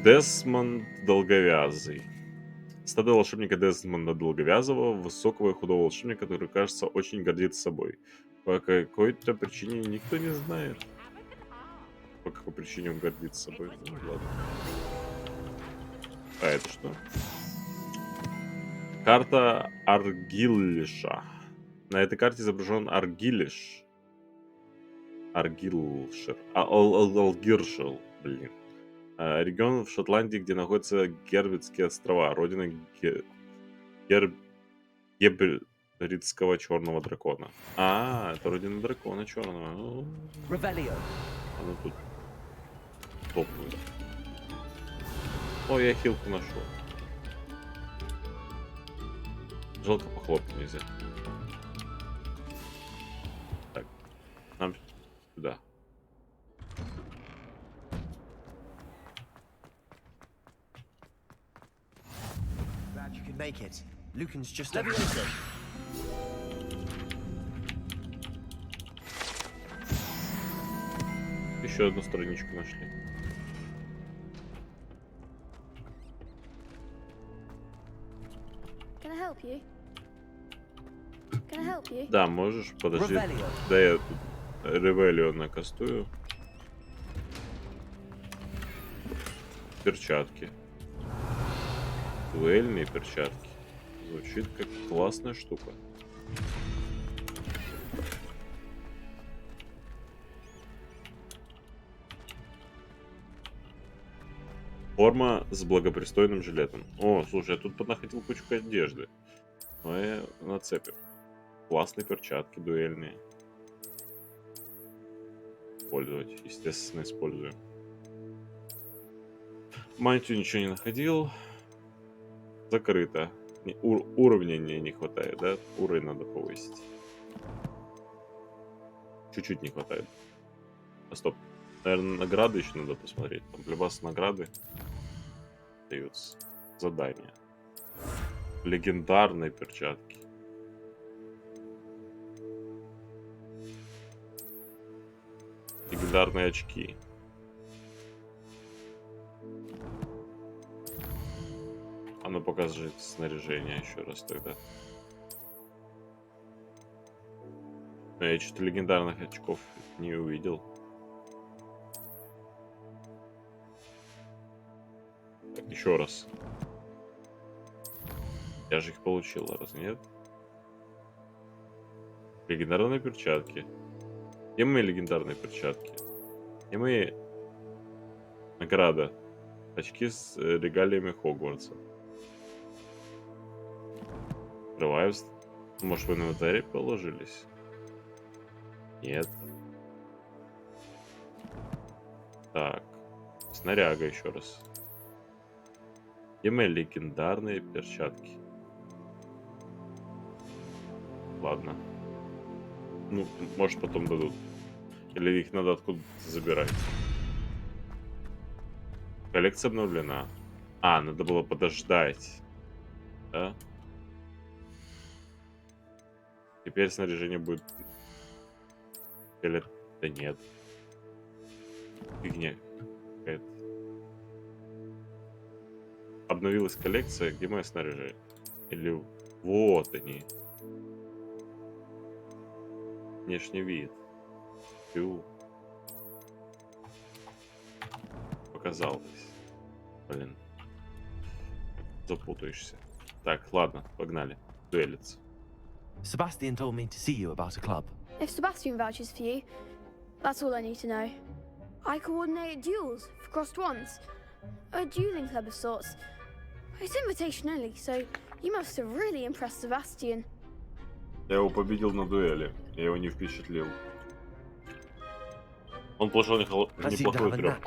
Десмонд Долговязый. Стадо волшебника Десмонда Долговязого, высокого и худого волшебника, который, кажется, очень гордится собой. По какой-то причине никто не знает. По какой причине он гордится собой. Ну, ладно. А это что? Карта Аргиллиша. На этой карте изображен Аргиллиш. Аргиллшир. Алгиршил, блин. Регион в Шотландии, где находятся Гербитские острова, родина гебридского черного дракона. Это родина дракона черного. Revelio. Оно тут топнуло. О, я хилку нашел. Жалко, похлопать нельзя. Так, нам сюда. Glad you could make it. Lucan's just Leviosa. Еще одну страничку нашли. Can I help you? Can I help you? Да, можешь, подожди. Revelio. Да, я тут Ревелио накастую. Перчатки. Дуэльные перчатки. Звучит как классная штука. Форма с благопристойным жилетом. О, слушай, я тут понаходил кучку одежды. Мы нацепим. Классные перчатки дуэльные. Использовать. Естественно, используем. Мантию ничего не находил. Закрыто. Уровня не хватает, да? Уровень надо повысить. Чуть-чуть не хватает. Стоп. Наверное, награды еще надо посмотреть. Там плюс награды даются. Задания. Легендарные перчатки. Легендарные очки. Оно покажет снаряжение еще раз тогда. Но я что-то легендарных очков не увидел. Так, еще раз. Я же их получил, раз нет? Легендарные перчатки. Где мои легендарные перчатки? Где мои награда? Очки с регалиями Хогвартса. Открываю. Может, вы на инвентарь положились? Нет. Так. Снаряга еще раз. Где мои легендарные перчатки? Ладно. Ну, может, потом дадут. Или их надо откуда-то забирать. Коллекция обновлена. А, надо было подождать. Да? Теперь снаряжение будет... Или... Да нет. Фигня какая-то. Обновилась коллекция. Где мое снаряжение? Или... Вот они. Внешний вид. Фью. Показалось. Блин. Запутаешься. Так, ладно, погнали. Дуэлиться. Sebastian told me to see you about a club. If Sebastian vouches for you, that's all I need to know. I coordinate duels for crossed wands. A dueling club of sorts. It's invitation only, so you must have really impressed Sebastian. Я его победил на дуэли. Я его не впечатлил. Он положил неплохой трёп.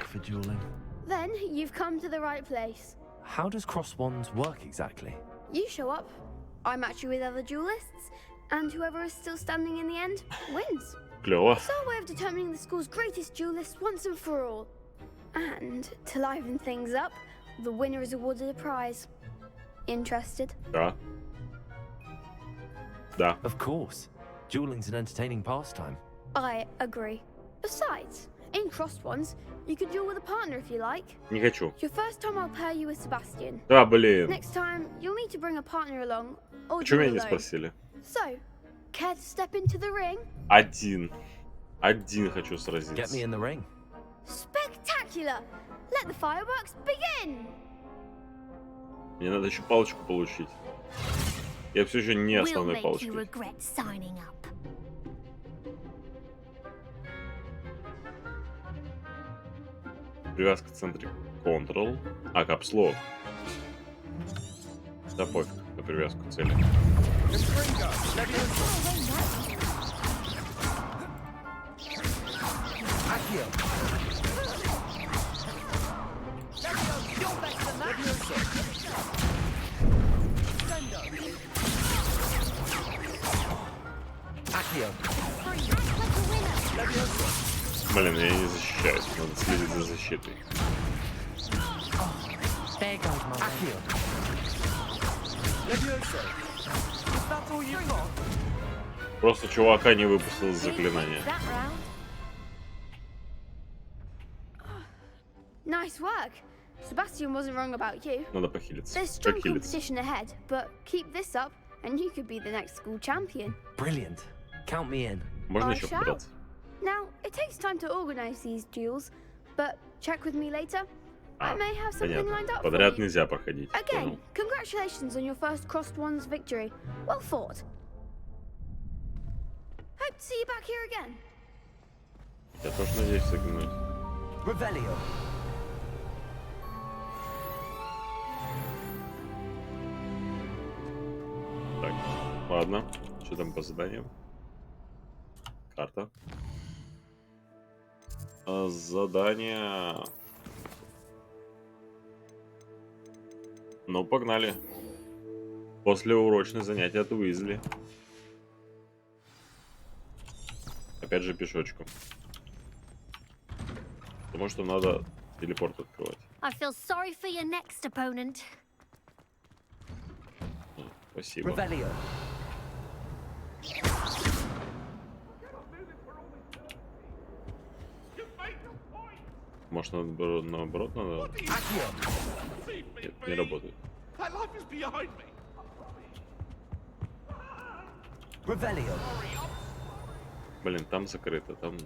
Then you've come to the right place. How does cross wands work exactly? You show up, I match you with other duelists, and whoever is still standing in the end wins. Клёво. It's our way of determining the school's greatest duelist once and for all. And to liven things up, the winner is awarded a prize. Interested? Да. Да. Of course. Dueling's an entertaining pastime. I agree. Besides, in crossed ones, you could duel with a partner if you like. Не хочу. Your first time I'll pair you with Sebastian. Да, блин. Next time, you'll need to bring a partner along, or Почему duel меня не alone. спросили? So, care to step into the ring? Один хочу Get сразиться. me in the ring. Spectacular! Let the fireworks begin! Мне надо еще палочку получить. Я все еще не основной палочкой. regret signing up. Привязка в центре Ctrl. А, капслок. Да пофиг на привязку к цели. Блин, я не защищаюсь, надо следить за защитой. Просто чувака не выпустил из заклинания. Nice work. Sebastian wasn't wrong about you. Надо похилиться. There's strong Как хилиться? competition ahead, but keep this up and you could be the next school champion. Brilliant. Count me in. Можно I еще shall. подраться? Now, it takes time to organize these duels, but check with me later. I may have something Понятно. lined up Подряд for you. нельзя проходить. Again, Понял. congratulations on your first crossed ones victory. Well fought. Hope to see you back here again. Я тоже надеюсь заглянуть. Revelio. Так, ладно. Что там по заданиям? Карта. Задание. Ну, погнали. После урочных занятий от Уизли. Опять же пешочком. Потому что надо телепорт открывать. I feel sorry for your next opponent. Спасибо. Revelio. Может, наоборот надо? Нет, не работает. Revelio. Блин, там закрыто. Там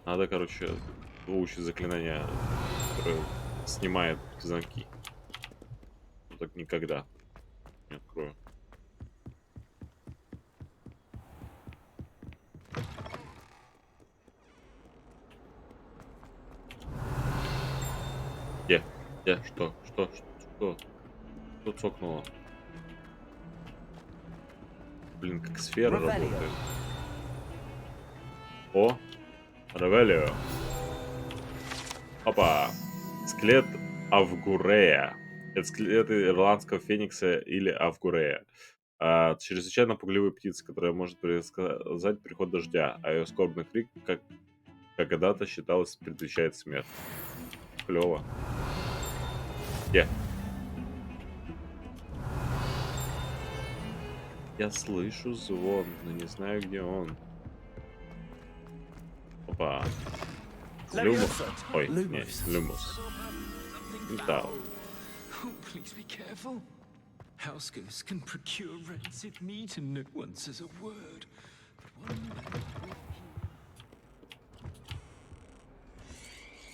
надо, короче, выучить заклинание, которое снимает замки. Ну, так никогда не открою. Где? Где? Что? Что цокнуло? блин, как сфера работает. О, Ревелио. Опа. Скелет Авгурея. Это скелет ирландского феникса или Авгурея. Чрезвычайно пугливая птица, которая может предсказать приход дождя, а ее скорбный крик, как когда-то считалось, предвещает смерть. Клево. Где? Я слышу звон, но не знаю, где он. Опа. Люмус. Ой, нет, Люмус. Кентавр. Please be careful. House ghosts can procure rancid meat and no one says a word. But one day...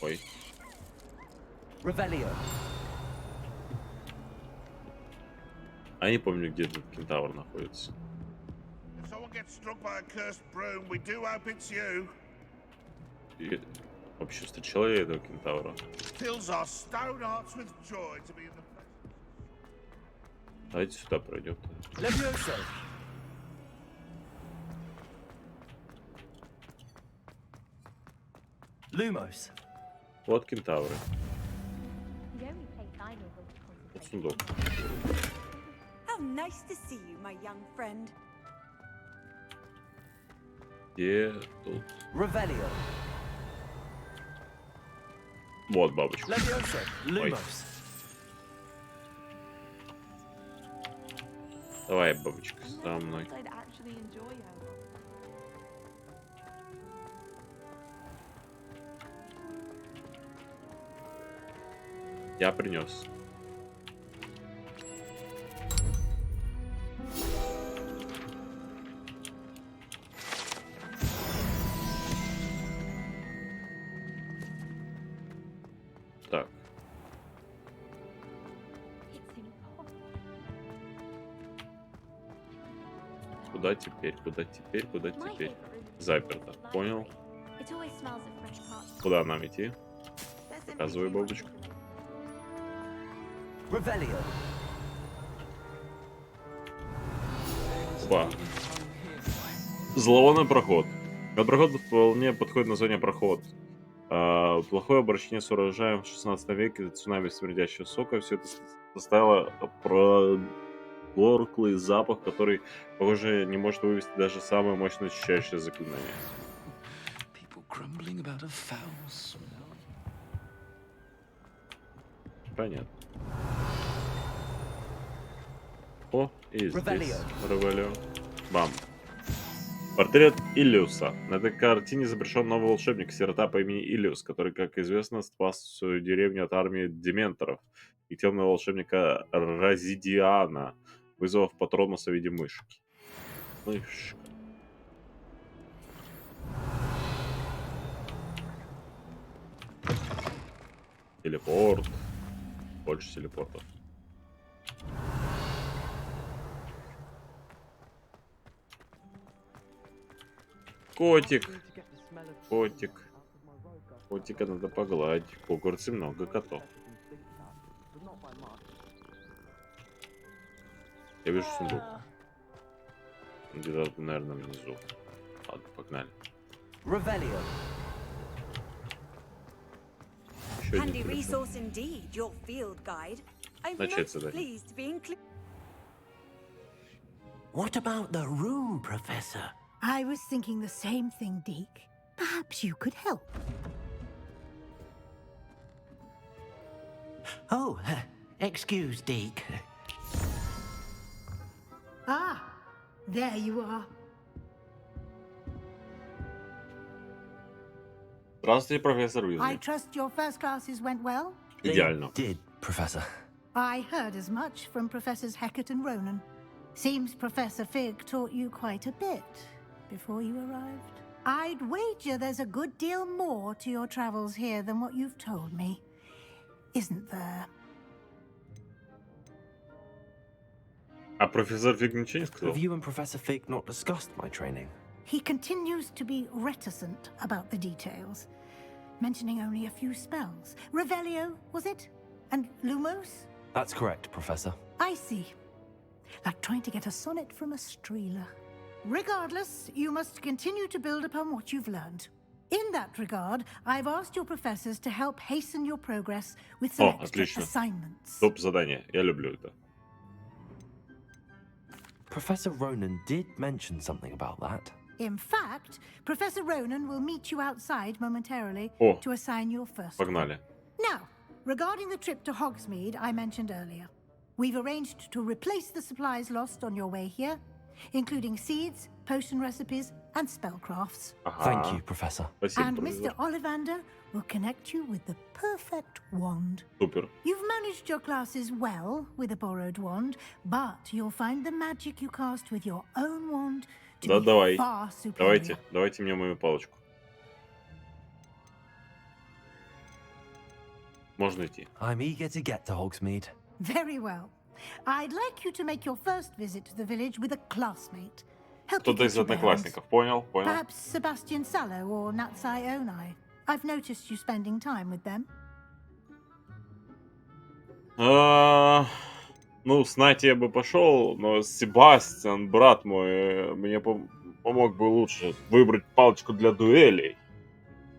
Ой. Revelio. А я не помню, где этот кентавр находится. If someone gets struck by a cursed broom, we do hope it's you. И вообще встречал я этого кентавра. Fills our stone hearts with joy to be in the presence. Давайте сюда пройдем. Levioso. Lumos. Вот кентавры. Вот сундук. How nice to see you, my young friend. Где тут? Revelio. Вот бабочка. Levioso. Ой. Lumos. Давай, бабочка, за мной. Я принес. Так. Куда теперь? Куда теперь? Куда теперь? Заперто. Понял. Куда нам идти? Показывай, бабочка. Revelio. Опа. Зловонный проход. Этот проход вполне подходит название проход. Плохое обращение с урожаем в 16 веке, цунами смердящего сока. Все это составило прогорклый запах, который, похоже, не может вывести даже самое мощное очищающее заклинание. Понятно. О, и здесь Ревелио. Бам. Портрет Иллиуса. На этой картине изображен новый волшебник, сирота по имени Иллиус, который, как известно, спас свою деревню от армии дементоров и темного волшебника Разидиана, вызвав Патронуса в виде мышки. Мышка. Телепорт. Больше телепортов. Котик. Котик. Котика надо погладить. В Хогвартсе много котов. Я вижу сундук. Где-то, наверное, внизу. Ладно, погнали. Revelio. Handy resource indeed, your field guide. I'm most pleased to be included. What about the room, Professor? I was thinking the same thing, Deke. Perhaps you could help. Oh, excuse, Deke. Ah, there you are. Здравствуйте, профессор Уизли. I trust your first classes went well? Идеально. Did, Professor. I heard as much from Professors Hecat and Ronan. Seems Professor Fig taught you quite a bit before you arrived. I'd wager there's a good deal more to your travels here than what you've told me. Isn't there? А профессор Фиг ничего не сказал? Have you and Professor Fig not discussed my training? He continues to be reticent about the details, mentioning only a few spells. Revelio, was it? And Lumos? That's correct, Professor. I see. like trying to get a sonnet from a streeler. Regardless, you must continue to build upon what you've learned. In that regard, I've asked your professors to help hasten your progress with some extra assignments. Топ задание. Я люблю это. Professor Ronan did mention something about that. In fact, Professor Ronan will meet you outside momentarily to assign your first. Погнали. Now, regarding the trip to Hogsmeade I mentioned earlier, we've arranged to replace the supplies lost on your way here, including seeds, potion recipes, and spellcrafts. Thank you, Professor. And Mr. Ollivander will connect you with the perfect wand. Супер. You've managed your classes well with a borrowed wand, but you'll find the magic you cast with your own wand to be far superior. Давайте мне мою палочку. Можно идти. I'm eager to get to Hogsmeade. Very well. I'd like you to make your first visit to the village with a classmate. Кто-то из одноклассников. Понял. Perhaps Sebastian Sallow or Natsai Onai. I've noticed you spending time with them. Ну, с Нати я бы пошел, но Себастьян, брат мой, мне помог бы лучше выбрать палочку для дуэлей,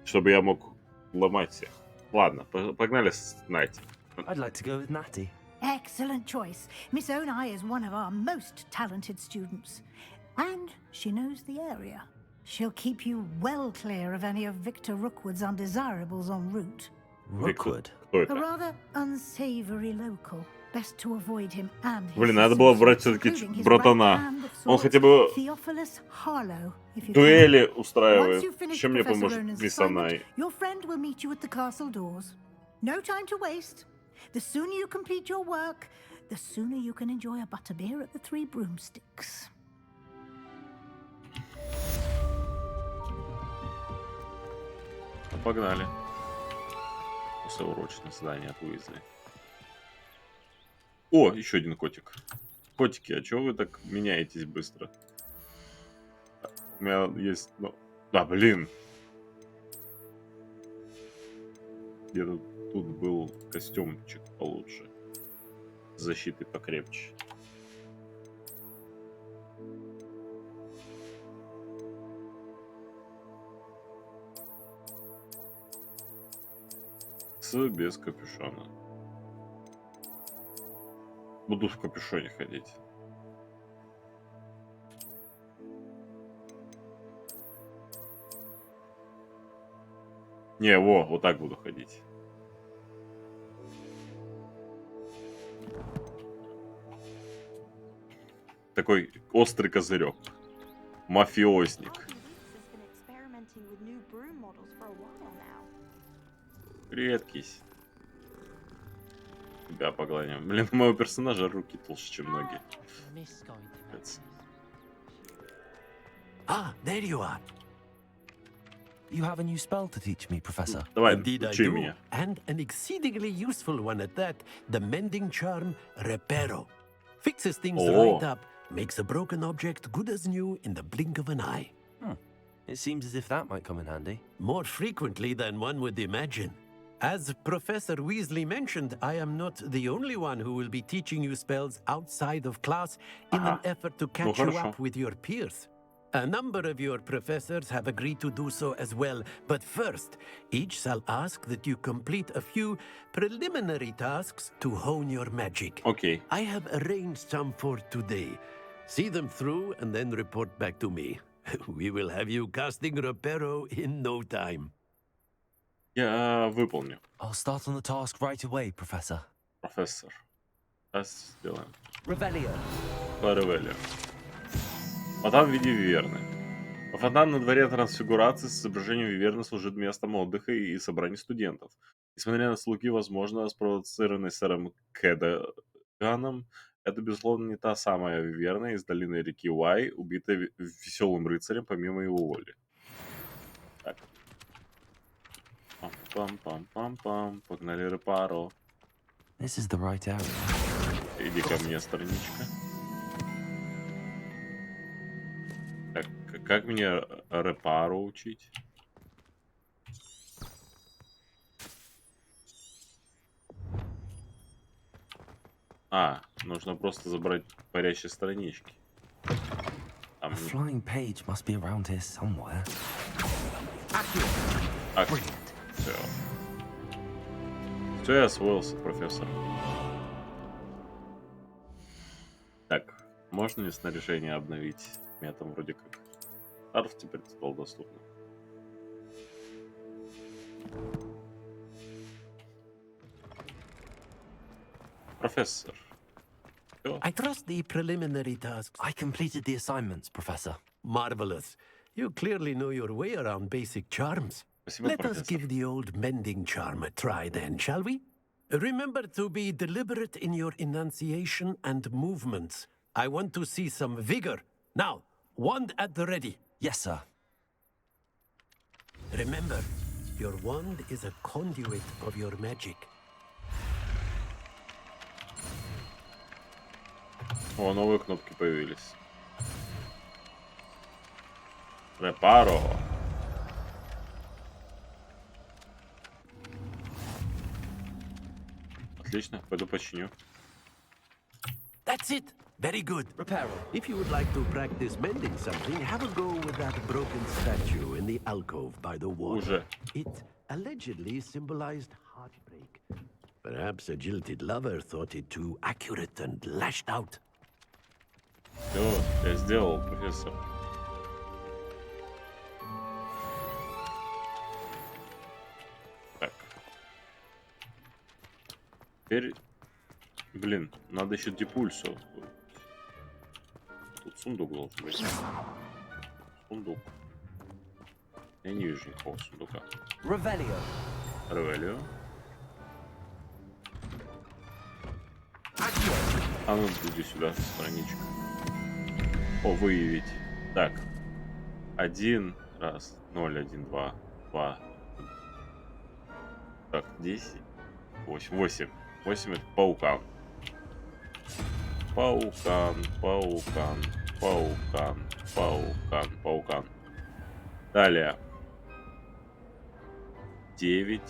чтобы я мог ломать всех. Ладно, погнали с Нати. I'd like to go with Natty. Excellent choice. Miss Onai is one of our most talented students. And she knows the area. She'll keep you well clear of any of Victor Rookwood's undesirables en route. Rookwood? A rather unsavory local. Best to avoid him and his Блин, надо было брать все-таки братана. Он хотя бы дуэли устраивает. Чем мне поможет Мисс Онай? Your friend will meet you at the castle doors. No time to waste. The sooner you complete your work, the sooner you can enjoy a butterbeer at the Three Broomsticks. Погнали. Послеурочное задание от Уизли. О, еще один котик. Котики, а чего вы так меняетесь быстро? У меня есть... Ну... Да, блин. Где-то тут был костюмчик получше. С защитой покрепче. Без капюшона. Буду в капюшоне ходить. Не, вот так буду ходить. Такой острый козырек. Мафиозник. Привет, кись. Тебя погладим. Блин, у моего персонажа руки толще, чем ноги. Ah, there you are. You have a new spell to teach me, Professor. Давай, Indeed, I do. And an exceedingly useful one at that. The mending charm, Reparo. Fixes things right up, makes a broken object good as new in the blink of an eye. It seems as if that might come in handy. More frequently than one would imagine. As Professor Weasley mentioned, I am not the only one who will be teaching you spells outside of class in an effort to catch you up with your peers. A number of your professors have agreed to do so as well, but first, each shall ask that you complete a few preliminary tasks to hone your magic. Okay. I have arranged some for today. See them through and then report back to me. We will have you casting Reparo in no time. Я выполню. I'll start on the task right away, Professor. Профессор. Сейчас сделаем. Revelio. Ревелио. Фонтан в виде виверны. Фонтан на дворе трансфигурации с изображением виверны служит местом отдыха и собраний студентов. Несмотря на слухи, возможно, спровоцированные сэром Кэдаганом, это, безусловно, не та самая виверна из долины реки Уай, убитая веселым рыцарем помимо его воли. Так. Пам-пам-пам-пам-пам. Погнали Репаро. This is the right area. Иди ко мне, страничка. Так, как мне Репаро учить? А, нужно просто забрать парящие странички. A flying page must be around here somewhere. Все. Все, я освоился, профессор. Так, можно ли снаряжение обновить? У меня там вроде как арф теперь стал доступным. Профессор. I trust the preliminary tasks. I completed the assignments, Professor. Marvelous. You clearly know your way around basic charms. Спасибо, Let us профессор. give the old mending charm a try then, shall we? Remember to be deliberate in your enunciation and movements. I want to see some vigor. Now, wand at the ready. Yes, sir. Remember, your wand is a conduit of your magic. О, новые кнопки появились. Репаро. Отлично, пойду починю. That's it. Very good. Reparo. If you would like to practice mending something, have a go with that broken statue in the alcove by the wall. Уже. It allegedly symbolized heartbreak. Perhaps a jilted lover thought it too accurate and lashed out. Все, я сделал, профессор. Так. Теперь, блин, надо еще депульсу. Тут сундук должен быть. Сундук. Я не вижу никакого сундука. Ревелио. А ну, иди сюда, страничка. О, выявить. Так. 1, раз, 0, 1, 2, 2. Так, 10, 8, 8. 8 это паукан. Паукан, паукан, паукан, паукан, паукан. Далее. 9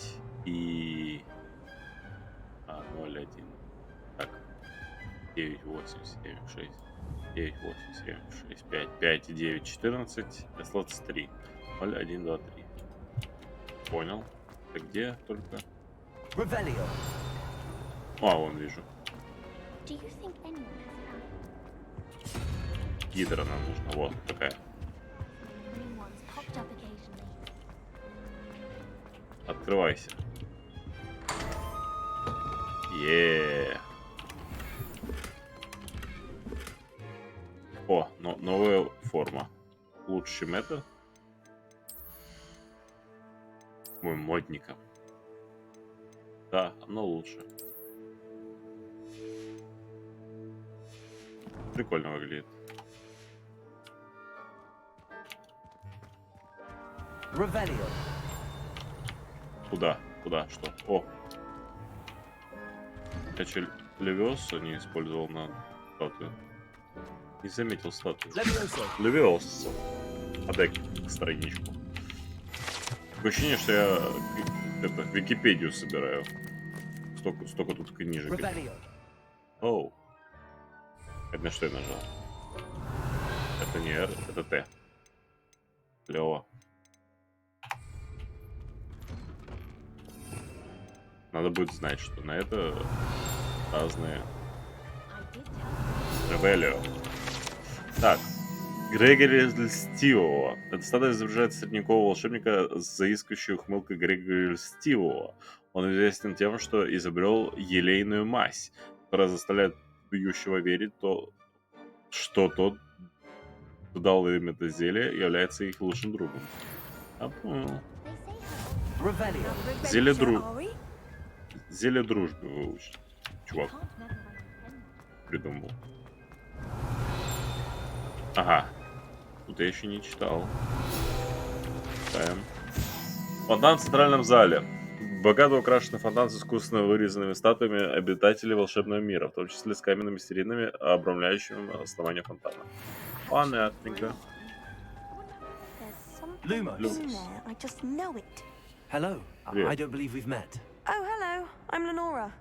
и... 0, 1. Так. 9, 8, 7, 6. 9, 8, 7, 6, 5, 5 и 9, 14. Осталось 3. 0, 1, 2, 3. Понял. Это где только? А, вон вижу. Гидра нам нужна. Вот такая. Открывайся. О, новая форма. Лучше, чем это. Мой модника. Да, оно лучше. Прикольно выглядит. Куда? Куда? Что? О! Я че, Левиоса не использовал на статую? Не заметил статую. Левиоса. Отдай страничку. Такое ощущение, что я это, Википедию собираю. Столько тут книжек. Оу. Это на что я нажал? Это не R, это Т. Клево. Надо будет знать, что на это разные. Ревелио. Так. Грегори Льстивого. Эта статуя изображает средневекового волшебника с заискивающей ухмылкой Грегори Льстивого. Он известен тем, что изобрел елейную мазь, которая заставляет пьющего верить, что тот, кто дал им это зелье, является их лучшим другом. А понял. Зелье дружбы выучит. Чувак. Придумал. Ага. Тут я еще не читал. Читаем. Фонтан в центральном зале. Богато украшенный фонтан с искусственно вырезанными статуями обитателей волшебного мира, в том числе с каменными стеринами, обрамляющими основание фонтана. Понятненько. Lumos. Hello. Yeah. I don't believe we've met. Oh, hello. I'm Lenora.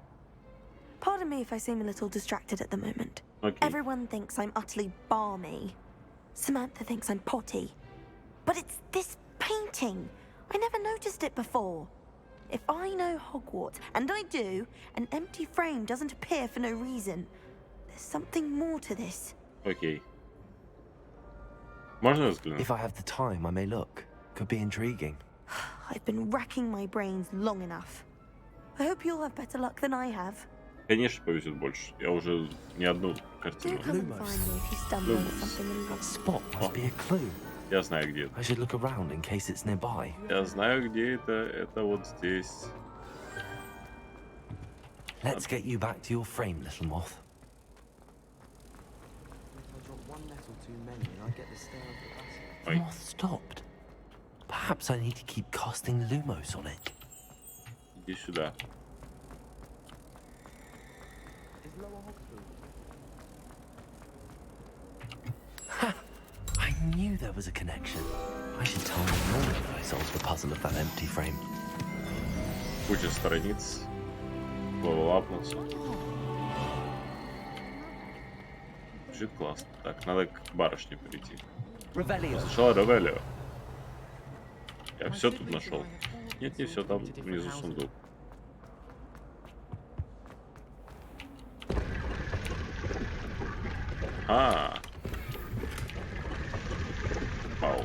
Pardon me if I seem a little distracted at the moment. Okay. Everyone thinks I'm utterly balmy. Samantha thinks I'm potty. But it's this painting. I never noticed it before. If I know Hogwarts, and I do, an empty frame doesn't appear for no reason. There's something more to this. Okay. Можно взглянуть? If I have the time, I may look. Could be intriguing. I've been racking my brains long enough. I hope you'll have better luck than I have. Конечно, повезет больше. Я уже не одну картину. Do come and find me if you stumble on something in That spot must be a clue. Я знаю, где это. I should look around in case it's nearby. Я знаю, где это. Это вот здесь. Let's get you back to your frame, little moth. The moth stopped. Perhaps I need to keep casting Lumos on it. Иди сюда. Ha! I knew there was a connection. I should tell Lenora if I solve the puzzle of that empty frame. Куча страниц. Лапнуться. Звучит классно. Так, надо к барышне прийти. Сначала Ревелио. Я все тут нашел. Нет, не все, там внизу сундук. Вау.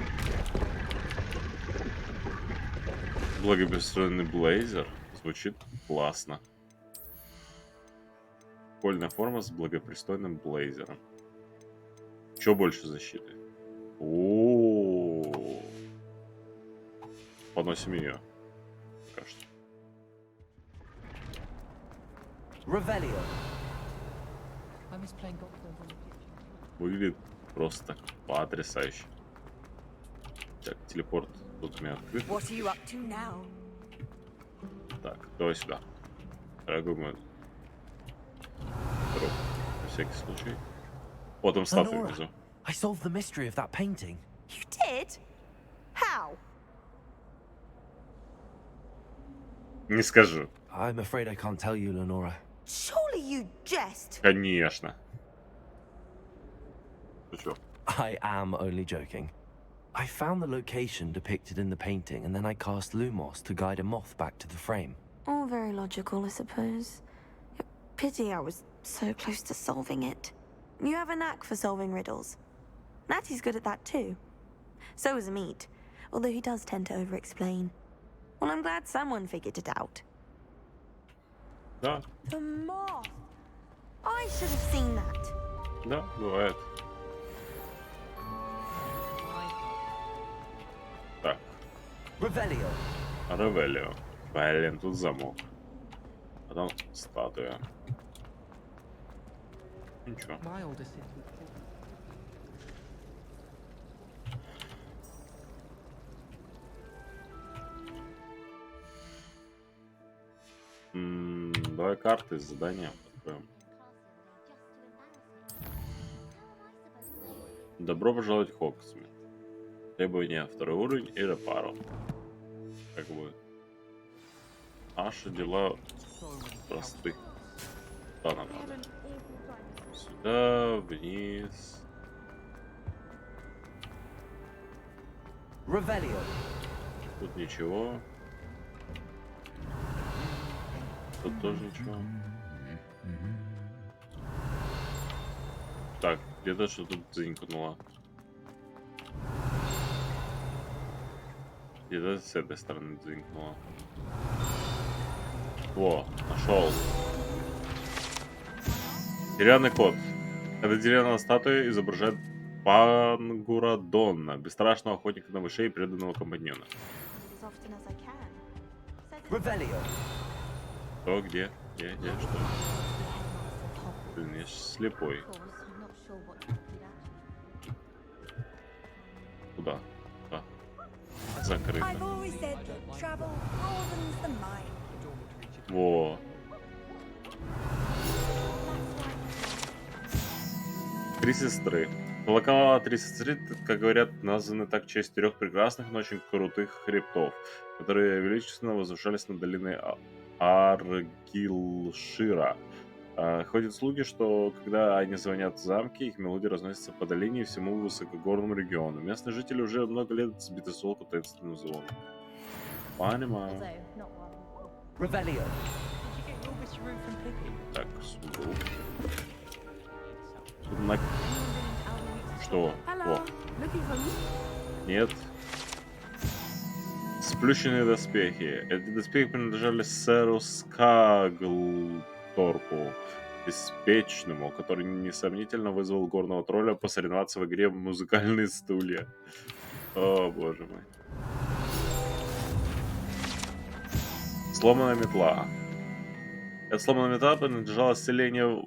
Благопристойный блейзер. Звучит классно. Школьная форма с благопристойным блейзером. Еще больше защиты. О-о-о. Поносим ее. Пока что. Revelio. Выглядит просто потрясающе. Так, телепорт тут у меня открыт. Так, давай сюда. Дорогой мой друг, на всякий случай. Вот там статуя внизу. I solved the mystery of that painting. You did? How? Не скажу. I'm afraid I can't tell you, Lenora. Surely you jest. Конечно. Ты чё? I am only joking. I found the location depicted in the painting, and then I cast Lumos to guide a moth back to the frame. All very logical, I suppose. Pity I was so close to solving it. You have a knack for solving riddles. Natty's good at that too. So is Amit, although he does tend to over-explain. Well, I'm glad someone figured it out. Да. The moth! I should have seen that. Да, бывает. Так. Revelio. Ревелио. Блин, тут замок. Потом статуя. Ничего. Давай карты с заданием откроем. Добро пожаловать в Хогсмит. Требования второй уровень и репару. Как будет? Наши дела просты. Куда нам надо? Сюда, вниз. Revelio. Тут ничего. Тут тоже ничего. Так, где-то что тут дзынькнуло. Где-то с этой стороны дзынькнуло. Во, нашел. Деревянный кот. Эта деревянная статуя изображает Пангурадонна, бесстрашного охотника на мышей и преданного компаньона. Revelio. Что, где? Где, что? Блин, я слепой. Куда? Да. Закрыто. Во. Три сестры. Колокола три сестры, как говорят, названы так в честь 4 прекрасных, но очень крутых хребтов, которые величественно возвышались над долиной Аргилшира. Ходят слухи, что когда они звонят в замки, их мелодии разносятся по долине и всему высокогорному региону. Местные жители уже много лет сбиты с толку таинственным звоном. Понимаю. Revelio. Так, сундук. Тут Что? О. Нет. Сплющенные доспехи. Эти доспехи принадлежали сэру Скаглторпу, беспечному, который несомнительно вызвал горного тролля посоревноваться в игре в музыкальные стулья. О, боже мой. Сломанная метла. Эта сломанная метла принадлежала селению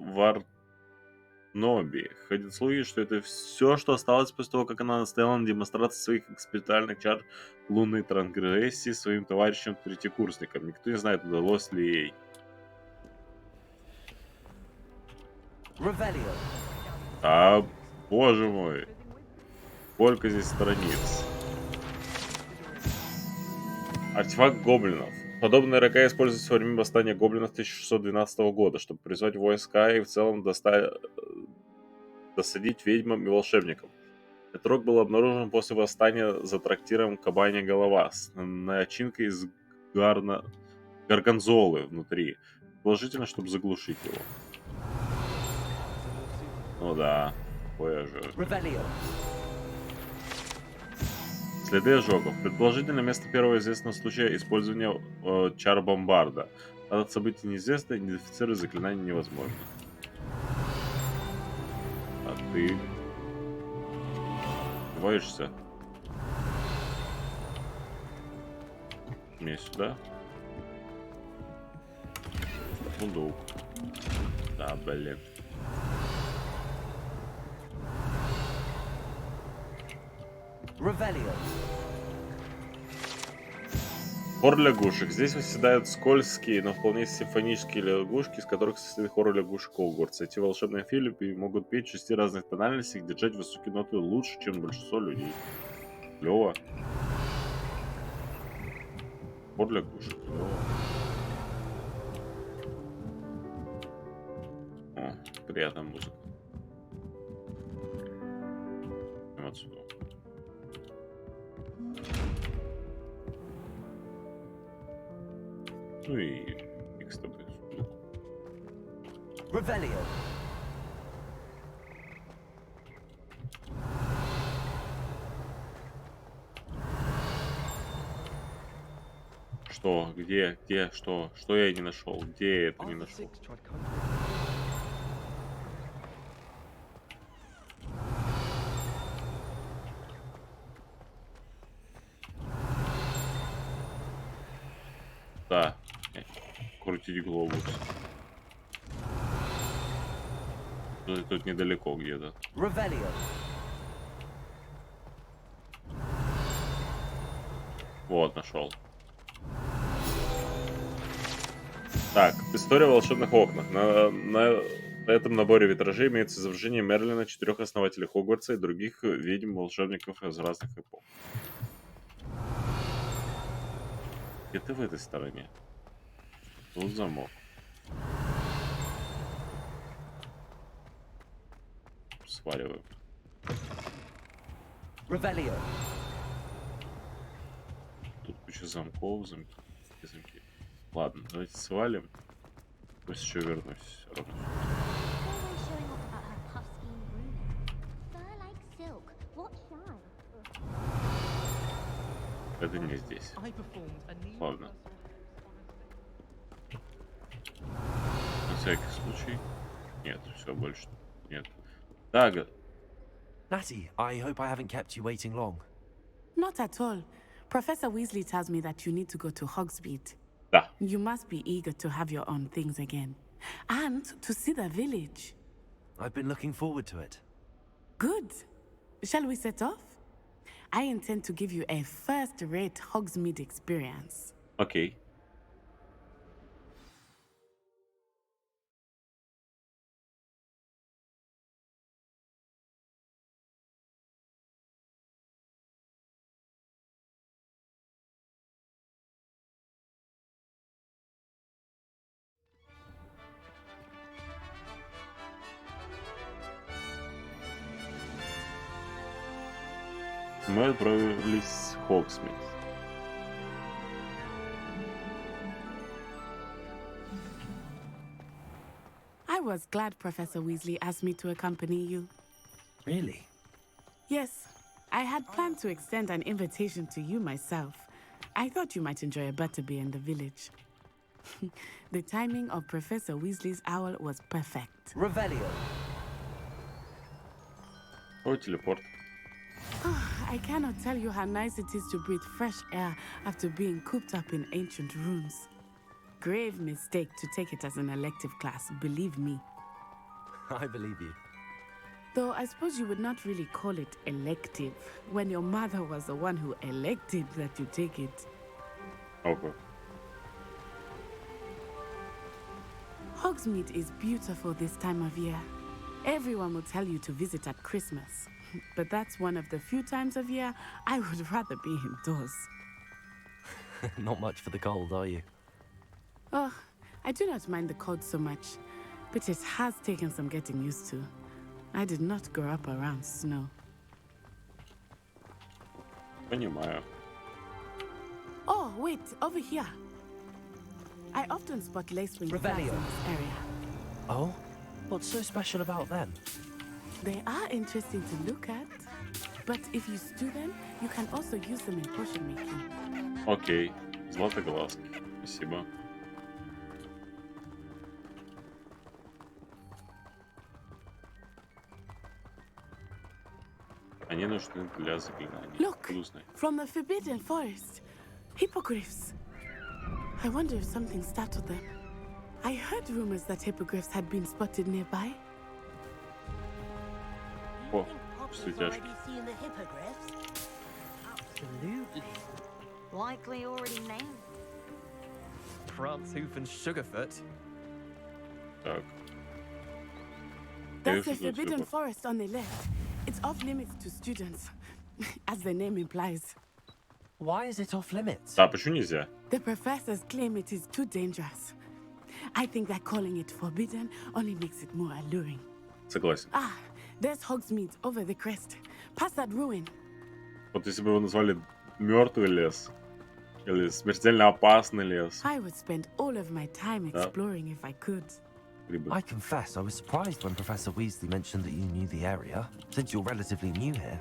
Варноби. Ходят слухи, что это все, что осталось после того, как она настояла на демонстрации своих экспериментальных чар лунной трансгрессии своим товарищам-третьекурсникам. Никто не знает, удалось ли ей. Revelio. А, боже мой. Сколько здесь страниц. Артефакт гоблинов. Подобные рога используются во время восстания гоблинов 1612 года, чтобы призвать войска и в целом досадить ведьмам и волшебникам. Этот рог был обнаружен после восстания за трактиром Кабанья голова с начинкой из горгонзолы внутри, положительно, чтобы заглушить его. Ну да, такое же. Revelio. Следы ожогов. Предположительно, место первого известного случая использования чар бомбарда. От событий неизвестно, идентифицировать заклинание невозможно. А ты... Боишься? Мне сюда. Сундук. Да, блин. Revelio. Хор лягушек. Здесь восседают скользкие, но вполне симфонические лягушки, из которых состоит хор лягушек Хогвартса. Эти волшебные филиппы могут петь в 6 разных тональностях и держать высокие ноты лучше, чем большинство людей. Клево. Хор лягушек. Клево. О, приятная музыка. Идем отсюда. Ну и фиг с тобой. Revelio. Что? Где? Что? Что я не нашел? Где я это не нашел? Да. Крутить глобус. Тут недалеко где-то. Revelio. Вот, нашел. Так, история о волшебных окнах. На этом наборе витражей имеется изображение Мерлина, 4 основателей Хогвартса и других ведьм-волшебников из разных эпох. Где-то в этой стороне. Тут замок. Сваливаем. Revelio. Тут куча замков, замки. Ладно, давайте свалим. Пусть еще вернусь. Это не здесь. Ладно. На всякий случай. Нет, все, больше нет. Так. Natty, I hope I haven't kept you waiting long. Not at all. Professor Weasley tells me that you need to go to Hogsmeade. Da. You must be eager to have your own things again. And to see the village. I've been looking forward to it. Good. Shall we set off? I intend to give you a first-rate Hogsmeade experience. Okay. Мы отправились в Хогсмит. I was glad Professor Weasley asked me to accompany you. Really? Yes, I had planned to extend an invitation to you myself. I thought you might enjoy a butterbeer in the village. The timing of Professor Weasley's owl was perfect. Revelio. О, телепорт. I cannot tell you how nice it is to breathe fresh air after being cooped up in ancient rooms. Grave mistake to take it as an elective class, believe me. I believe you. Though I suppose you would not really call it elective when your mother was the one who elected that you take it. Okay. Hogsmeade is beautiful this time of year. Everyone will tell you to visit at Christmas. But that's one of the few times of year I would rather be indoors. Not much for the cold, are you? Oh, I do not mind the cold so much, but it has taken some getting used to. I did not grow up around snow. Понимаю. Oh, wait, over here. I often spot lace-wing flies in this area. Oh? What's so special about them? They are interesting to look at, but if you stew them, you can also use them in potion making. Окей. Златоглазки. Спасибо. Они нужны для заклинаний. Look, Вкусные. from the Forbidden Forest. Hippogriffs. I wonder if something startled them. I heard rumors that hippogriffs had been spotted nearby. О, светяшки. Seen the hippogriffs? Absolutely. Likely already named. Prance-hoof and Sugarfoot. Так. That's the Forbidden Forest on the left. It's off limits to students, as the name implies. Why is it off limits? А почему нельзя? The professors claim it is too dangerous. I think that calling it forbidden only makes it more alluring. Согласен. Ah, there's Hogsmeade over the crest. Past that ruin. Вот если бы его назвали мертвый лес или смертельно опасный лес. I would spend all of my time exploring if I could. I confess, I was surprised when Professor Weasley mentioned that you knew the area, since you're relatively new here.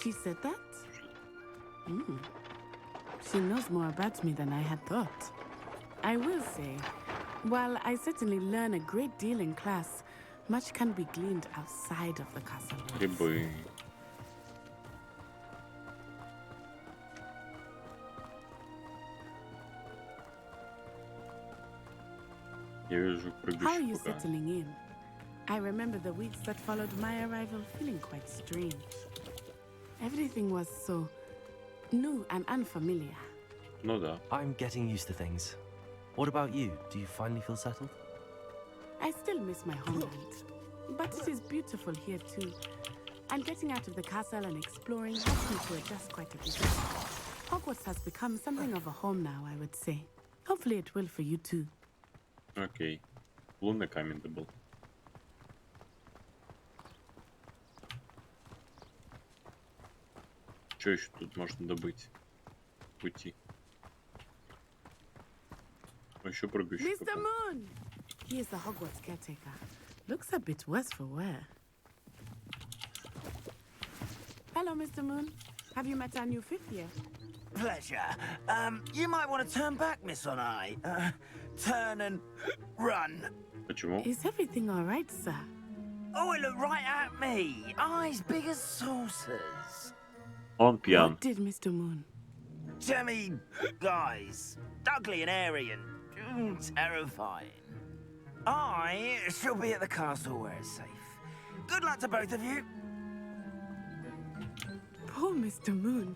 She said that? She knows more about me than I had thought. I will say, while I certainly learn a great deal in class, much can be gleaned outside of the castle walls. Грибы. Я вижу How are you прыгающий пока. settling in? I remember the weeks that followed my arrival feeling quite strange. Everything was so new and unfamiliar. Ну да. I'm getting used to things. What about you? Do you finally feel settled? I still miss my homeland, but it is beautiful here too. And getting out of the castle and exploring helps me to adjust quite a bit. Hogwarts has become something of a home now, I would say. Hopefully it will for you too. Окей. Лунный камень добыл. Что еще тут можно добыть? Пути. Еще прыгающий. Mr. Moon! He is the Hogwarts caretaker. Looks a bit worse for wear. Hello, Mr. Moon. Have you met our new fifth year? Pleasure. You might want to turn back, Miss On-Eye. Turn and run. Почему? Is everything all right, sir? Oh, it looked right at me. Eyes big as saucers. Он пьян. What did Mr. Moon? Jemmy, guys. Ugly and airy and terrifying. I shall be at the castle where it's safe. Good luck to both of you. Poor Mr. Moon.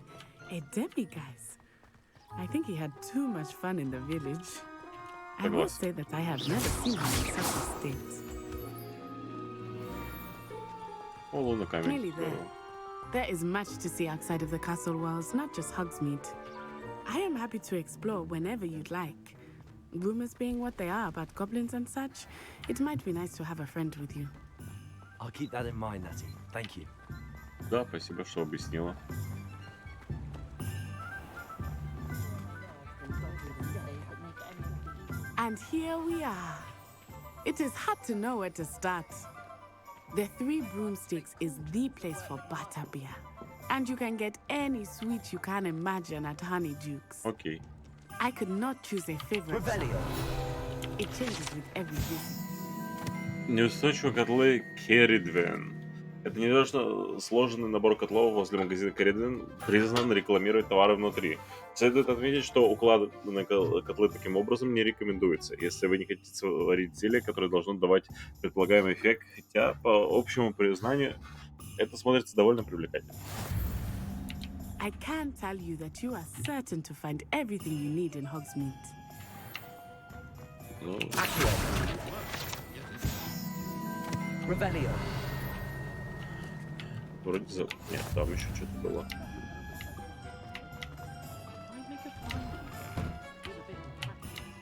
A demiguise. I think he had too much fun in the village. I must say that I have never seen him in such a state. О, лунный камень. Nearly there. There is much to see outside of the castle walls, not just Hogsmeade. I am happy to explore whenever you'd like. Rumors being what they are about goblins and such, it might be nice to have a friend with you. I'll keep that in mind, Natty. Thank you. Да, спасибо, что объяснила. And here we are. It is hard to know where to start. The Three Broomsticks is the place for butterbeer. And you can get any sweet you can imagine at Honeydukes. Окей. I could not choose a favorite. It changes with every visit. Неустойчивые котлы Керридвен. Это недостаточно сложный набор котлов возле магазина Керридвен призван рекламировать товары внутри. Следует отметить, что укладывать котлы таким образом не рекомендуется, если вы не хотите сварить зелье, которое должно давать предполагаемый эффект, хотя по общему признанию это смотрится довольно привлекательно. I can tell you that you are certain to find everything you need in Hogsmeade. Ну... Revelio. Вроде за... Нет, там еще что-то было.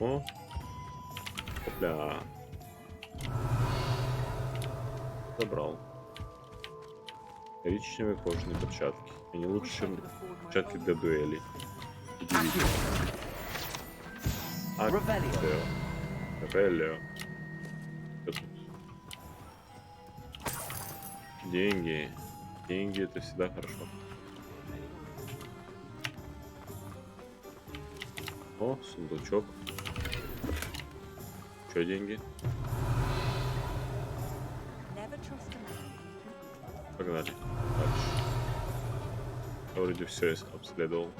О! Опля. Забрал. Коричневые кожаные перчатки. Они лучше, чем перчатки для дуэли. Ревелио. Деньги. Деньги это всегда хорошо. О, сундучок. Че деньги? Погнали. Дальше. Я вроде все обследовал.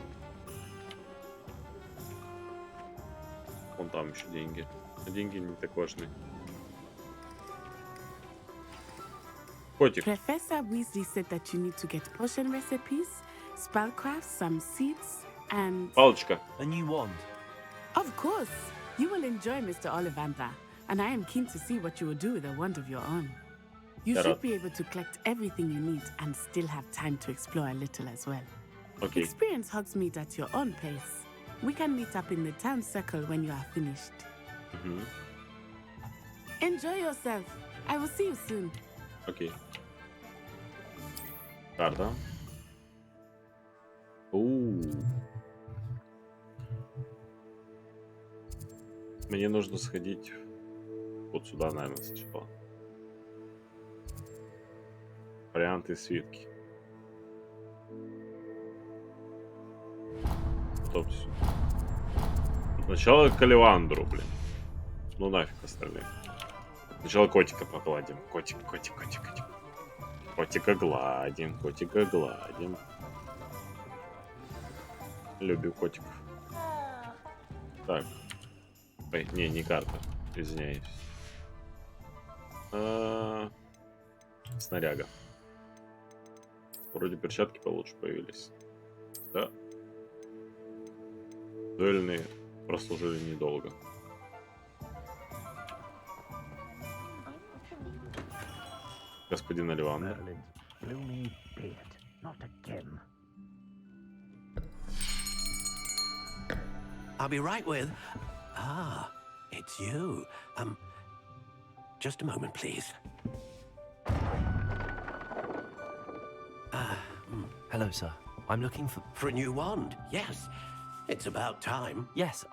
Вон там еще деньги. А деньги не так важны. Котик. Professor Weasley said that you need to get potion recipes, spellcraft, some seeds, and... Палочка. A new wand. Of course! You will enjoy Mr. Ollivander, and I am keen to see what you will do with a wand of your own. You should be able to collect everything you need and still have time to explore a little as well. Okay. Experience Hogsmeade at your own pace. We can meet up in the town circle when you are finished. Enjoy yourself. I will see you soon. Окей. Карта. Мне нужно сходить вот сюда, наверное, сначала. Варианты свитки. Стоп. Сначала к Оливандру, блин. Ну нафиг остальные. Сначала котика погладим. Котик. Котика гладим. Люблю котиков. Так. Ой, не карта. Извиняюсь. Снаряга. Вроде перчатки получше появились. Да. Дуэльные прослужили недолго. Господин Оливандр. I'll be right with... Ah, it's you. Just a moment, please. Hello, sir. I'm looking for... For a new wand, yes. It's about time. Yes,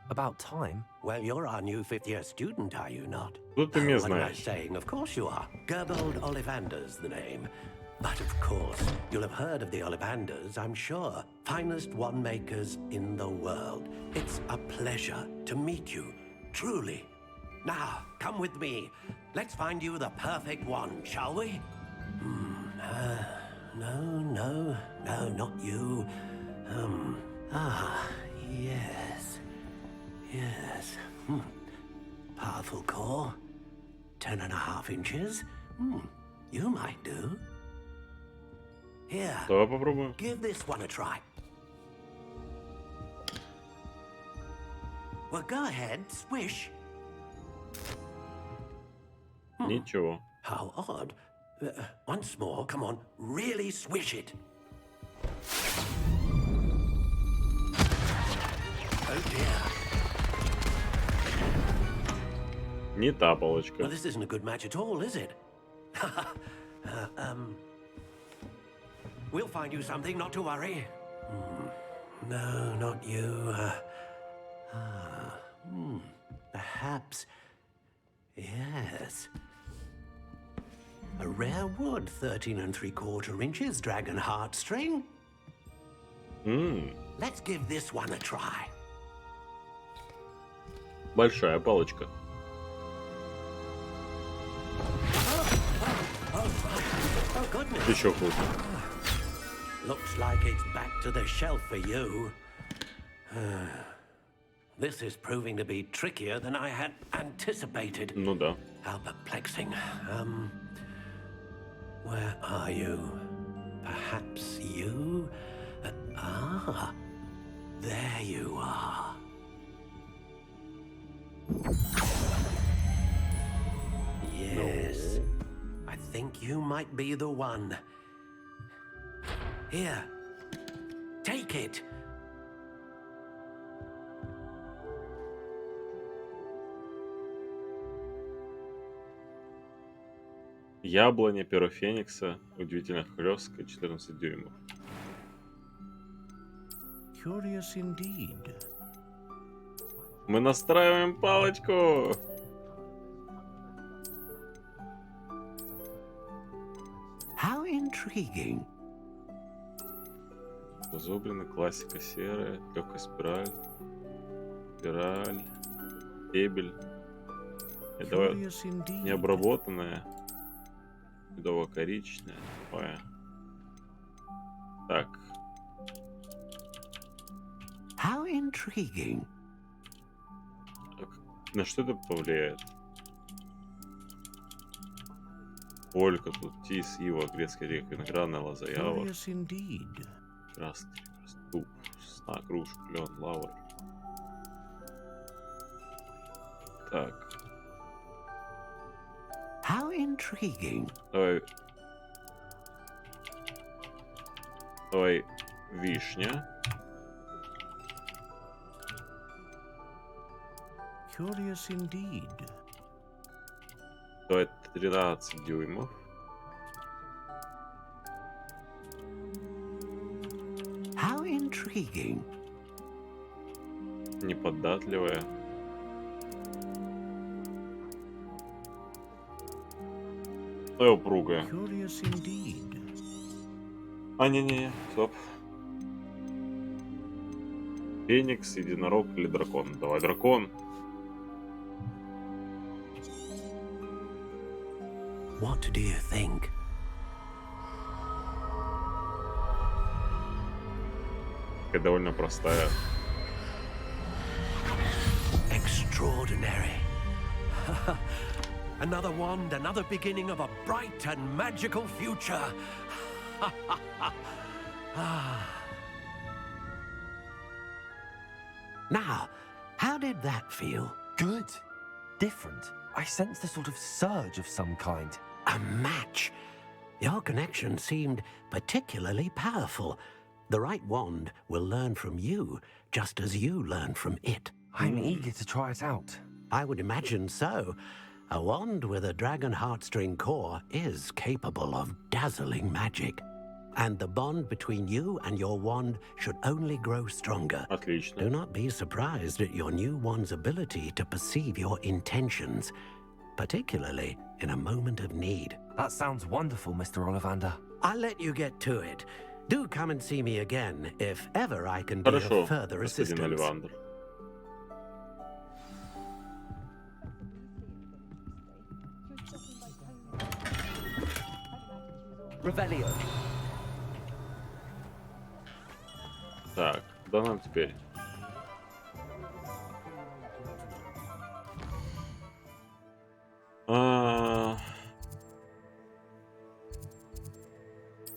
about time? Well, you're our new fifth-year student, are you not? What am I saying? Of course you are. Gerbold Ollivander's the name. But of course, you'll have heard of the Ollivanders, I'm sure. Finest wand makers in the world. It's a pleasure to meet you, truly. Now, come with me. Let's find you the perfect wand, shall we? No, not you. Yes. Powerful core. 10.5 inches. You might do. Here. Давай попробуем. Give this one a try. Well, go ahead, swish. Ничего. How odd. Once more, come on, really swish it. Oh dear. Не та палочка. Well, this isn't a good match at all, is it? We'll find you something, not to worry. No, not you. perhaps. Yes. A rare wood, 13 3/4 inches, dragon heartstring. Let's give this one a try. Большая палочка. Oh, goodness. Еще круче. Looks like it's back to the shelf for you. This is proving to be trickier than I had anticipated. Ну да. How perplexing. Where are you? Perhaps you? There you are. Yes. I think you might be the one. Here. Take it. Яблоня, перо феникса, удивительная хлестка, 14 дюймов. Curious indeed. Мы настраиваем палочку. How intriguing. Зубрина, классика серая, легкая спираль, спираль, стебель. Это необработанная, медово-коричневая. Такое. Так. How intriguing. На что это повлияет? Сколько тут тис, ива, грецкий орех, виноградная лоза, ява. Красный, туп, сна, груш, клен, лавр. Так. How intriguing. Давай вишня. Curious indeed. Давай 13 дюймов. How intriguing. Неподатливая. Давай упругая. Curious indeed. Не-не-не, стоп. Феникс, единорог или дракон? Давай дракон. What do you think? Такая довольно простая. Extraordinary. Another wand, another beginning of a bright and magical future. Now, how did that feel? Good. Different. I sensed a sort of surge of some kind. A match. Your connection seemed particularly powerful. The right wand will learn from you, just as you learn from it. I'm eager to try it out. I would imagine so. A wand with a dragon heartstring core is capable of dazzling magic. And the bond between you and your wand should only grow stronger. Отлично. Do not be surprised at your new wand's ability to perceive your intentions, particularly in a moment of need. That sounds wonderful, Mr. Ollivander. I'll let you get to it. Do come and see me again if ever I can be Хорошо, of further господин assistance. Оливандер. Revelio. Так, куда нам теперь?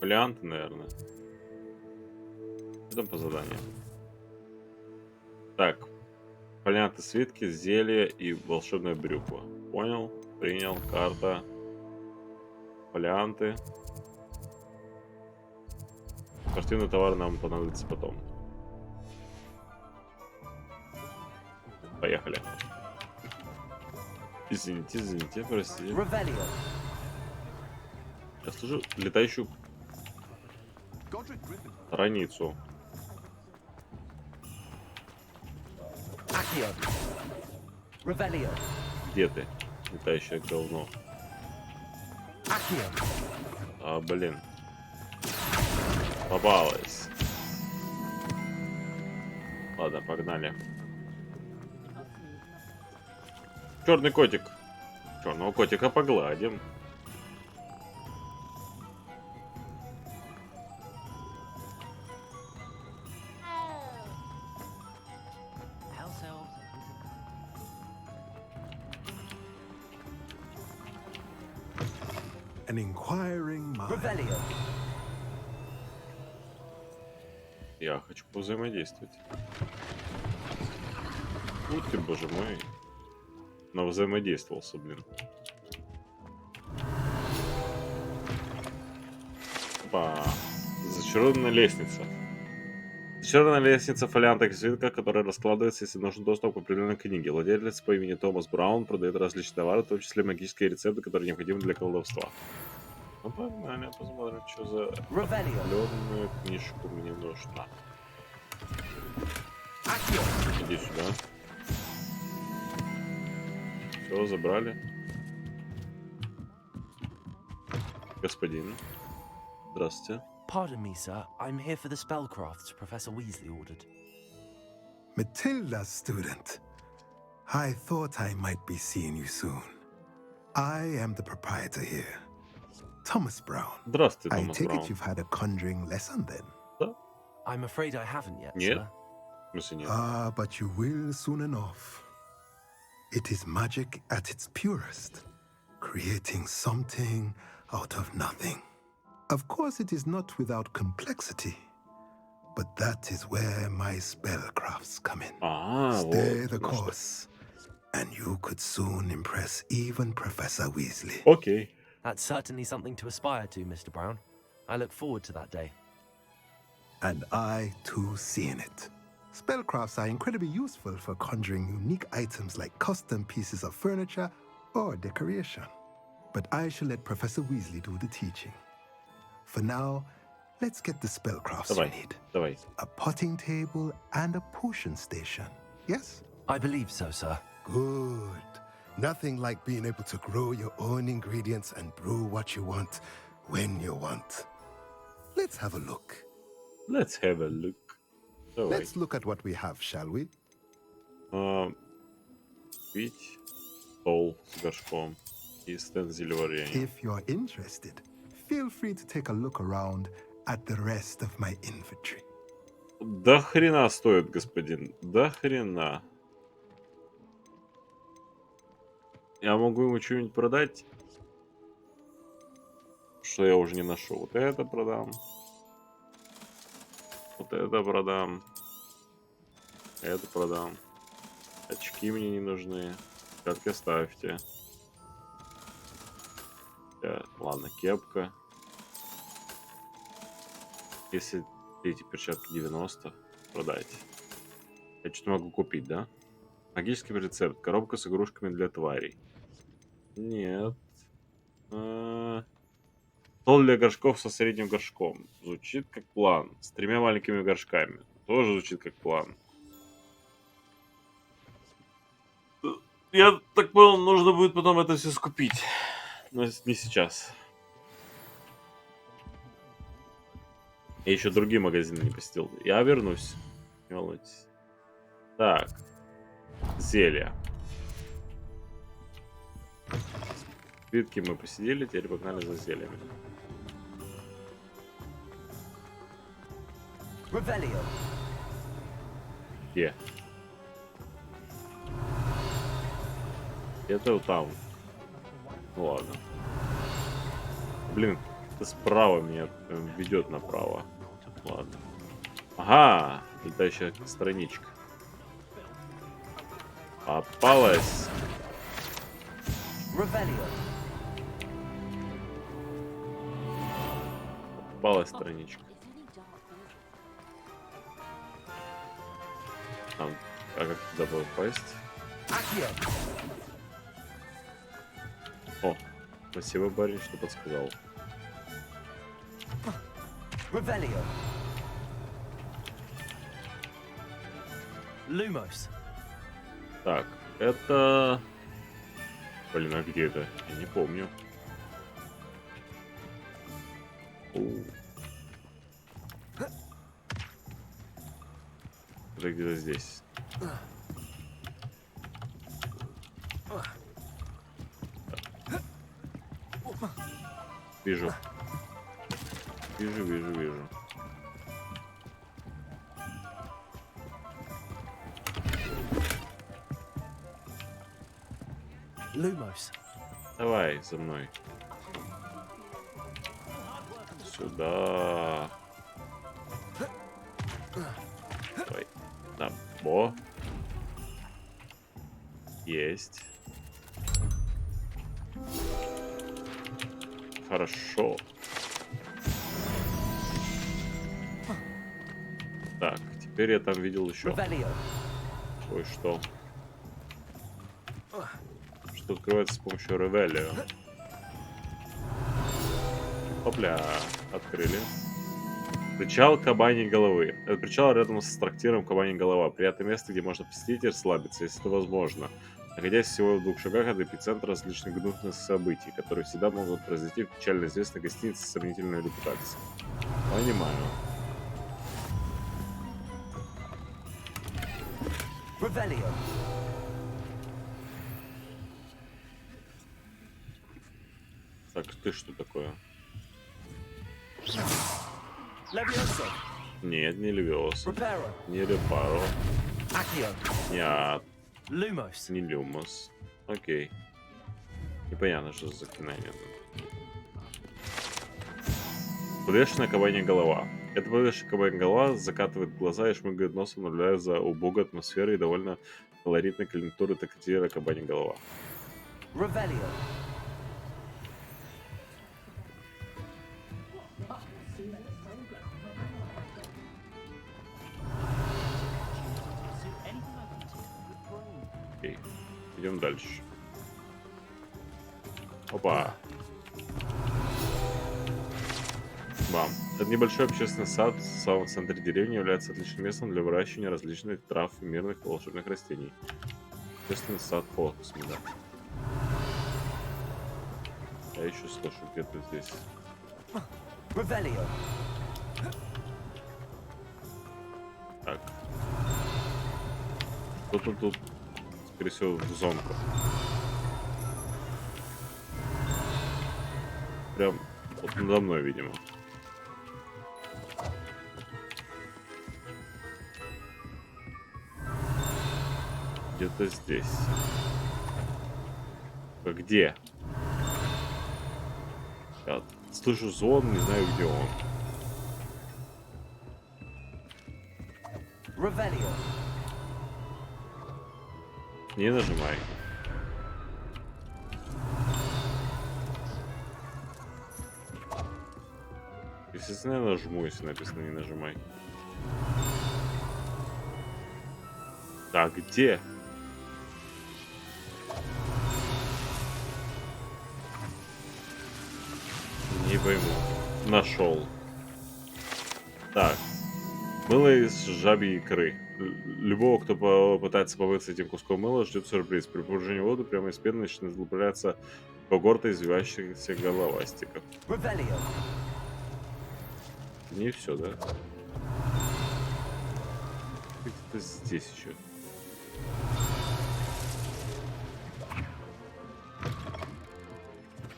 Варианты, наверное. Что там по заданию? Так. Варианты свитки, зелье и волшебная брюква. Понял, принял, карта. Фолианты. Спортивный товар нам понадобится потом. Поехали. Извините, простите. Сейчас тоже летающую страницу. Где ты? Летающее говно. А, блин. Попалась. Ладно, погнали. Черный котик. Черного котика погладим. An inquiring mind. Я хочу повзаимодействовать. Ух ты, боже мой. Но взаимодействовался, блин. Опа. Зачарованная лестница. Зачарованная лестница фолианта свитка, которая раскладывается, если нужен доступ к определенной книге. Владелец по имени Томас Браун продает различные товары, в том числе магические рецепты, которые необходимы для колдовства. Ну погнали, посмотрим, что за определенную книжку мне нужна. Иди сюда. Все, забрали. Господин. Здравствуйте. Pardon me, sir. I'm here for the spellcrafts Professor Weasley ordered. Matilda's student. I thought I might be seeing you soon. I am the proprietor here, Thomas Brown. Здравствуйте, I Томас take Браун. it you've had a conjuring lesson then? I'm afraid I haven't yet, Нет. sir. В смысле нет? Ah, but you will soon enough. It is magic at its purest, creating something out of nothing. Of course, it is not without complexity, but that is where my spellcrafts come in. Stay the course, and you could soon impress even Professor Weasley. Okay. That's certainly something to aspire to, Mr. Brown. I look forward to that day. And I, too, seeing it. Spellcrafts are incredibly useful for conjuring unique items like custom pieces of furniture or decoration. But I shall let Professor Weasley do the teaching. For now, let's get the spellcrafts we need. Давай. A potting table and a potion station. Yes? I believe so, sir. Good. Nothing like being able to grow your own ingredients and brew what you want when you want. Let's have a look. Let's have a look. Давай. Let's look at what we have, shall we? Пить, стол с горшком и стенд зельеварения. If you're interested, feel free to take a look around at the rest of my inventory. Да хрена стоит, господин. Да хрена. Я могу ему что-нибудь продать, что я уже не ношу. Вот это продам. Вот это продам. Это продам. Очки мне не нужны. Перчатки оставьте. Ладно, кепка. Если эти перчатки 90, продайте. Я что-то могу купить, да? Магический рецепт. Коробка с игрушками для тварей. Нет. Стол для горшков со средним горшком. Звучит как план. С 3 маленькими горшками. Тоже звучит как план. Я так понял, нужно будет потом это все скупить. Но не сейчас. Я еще другие магазины не посетил. Я вернусь. Не волнуйтесь. Так. Зелья. Свитки мы посидели, теперь погнали за зельями. Где? Это вот там. Ну ладно. Блин, это справа меня ведет направо. Ладно. Ага, летающая страничка. Попалась. Попалась страничка. Там, а как туда попасть? О, спасибо, парень, что подсказал. Lumos. Так, это... Блин, а где это? Я не помню. Это где-то здесь. Вижу. Вижу. Lumos. Давай за мной. Сюда. Давай. Да. Во. Есть. Хорошо. Так, теперь я там видел еще кое-что. Что открывается с помощью Ревелио. Опля, открыли. Причал Кабаньей головы. Это причал рядом с трактиром Кабанья голова. Приятное место, где можно посетить и расслабиться, если это возможно. Находясь всего в 2 шагах от эпицентра различных гнусных событий, которые всегда могут произойти в печально известной гостинице с сомнительной репутацией. Понимаю. Так, ты что такое? Нет, не Левиоса. Не Репаро. Нет. Не Люмос. Окей. Непонятно, что за заклинание. Подвешенная кабанья голова. Эта подвешенная кабанья голова закатывает глаза и шмыгает носом, наблюдая за убогой атмосферой и довольно колоритной калинатуры трактира Кабанья голова. Окей. Идем дальше. Опа. Бам. Это небольшой общественный сад в самом центре деревни является отличным местом для выращивания различных трав и мирных волшебных растений. Общественный сад Хоксмида. Я еще слышу где-то здесь. Так. Кто-то тут, скорее всего, в зонку. Прям вот надо мной, видимо. Где-то здесь. А где? Я слышу звон, не знаю, где он. Не нажимай. Естественно, я нажму, если написано не нажимай. Так, где? Не пойму. Нашел. Так. Мыло из жабьей икры. Любого, кто попытается помыться этим куском мыла, ждет сюрприз. При погружении в воду прямо из пены начинает выпрямляться когорта извивающихся головастиков. Не все, да? Где-то здесь еще.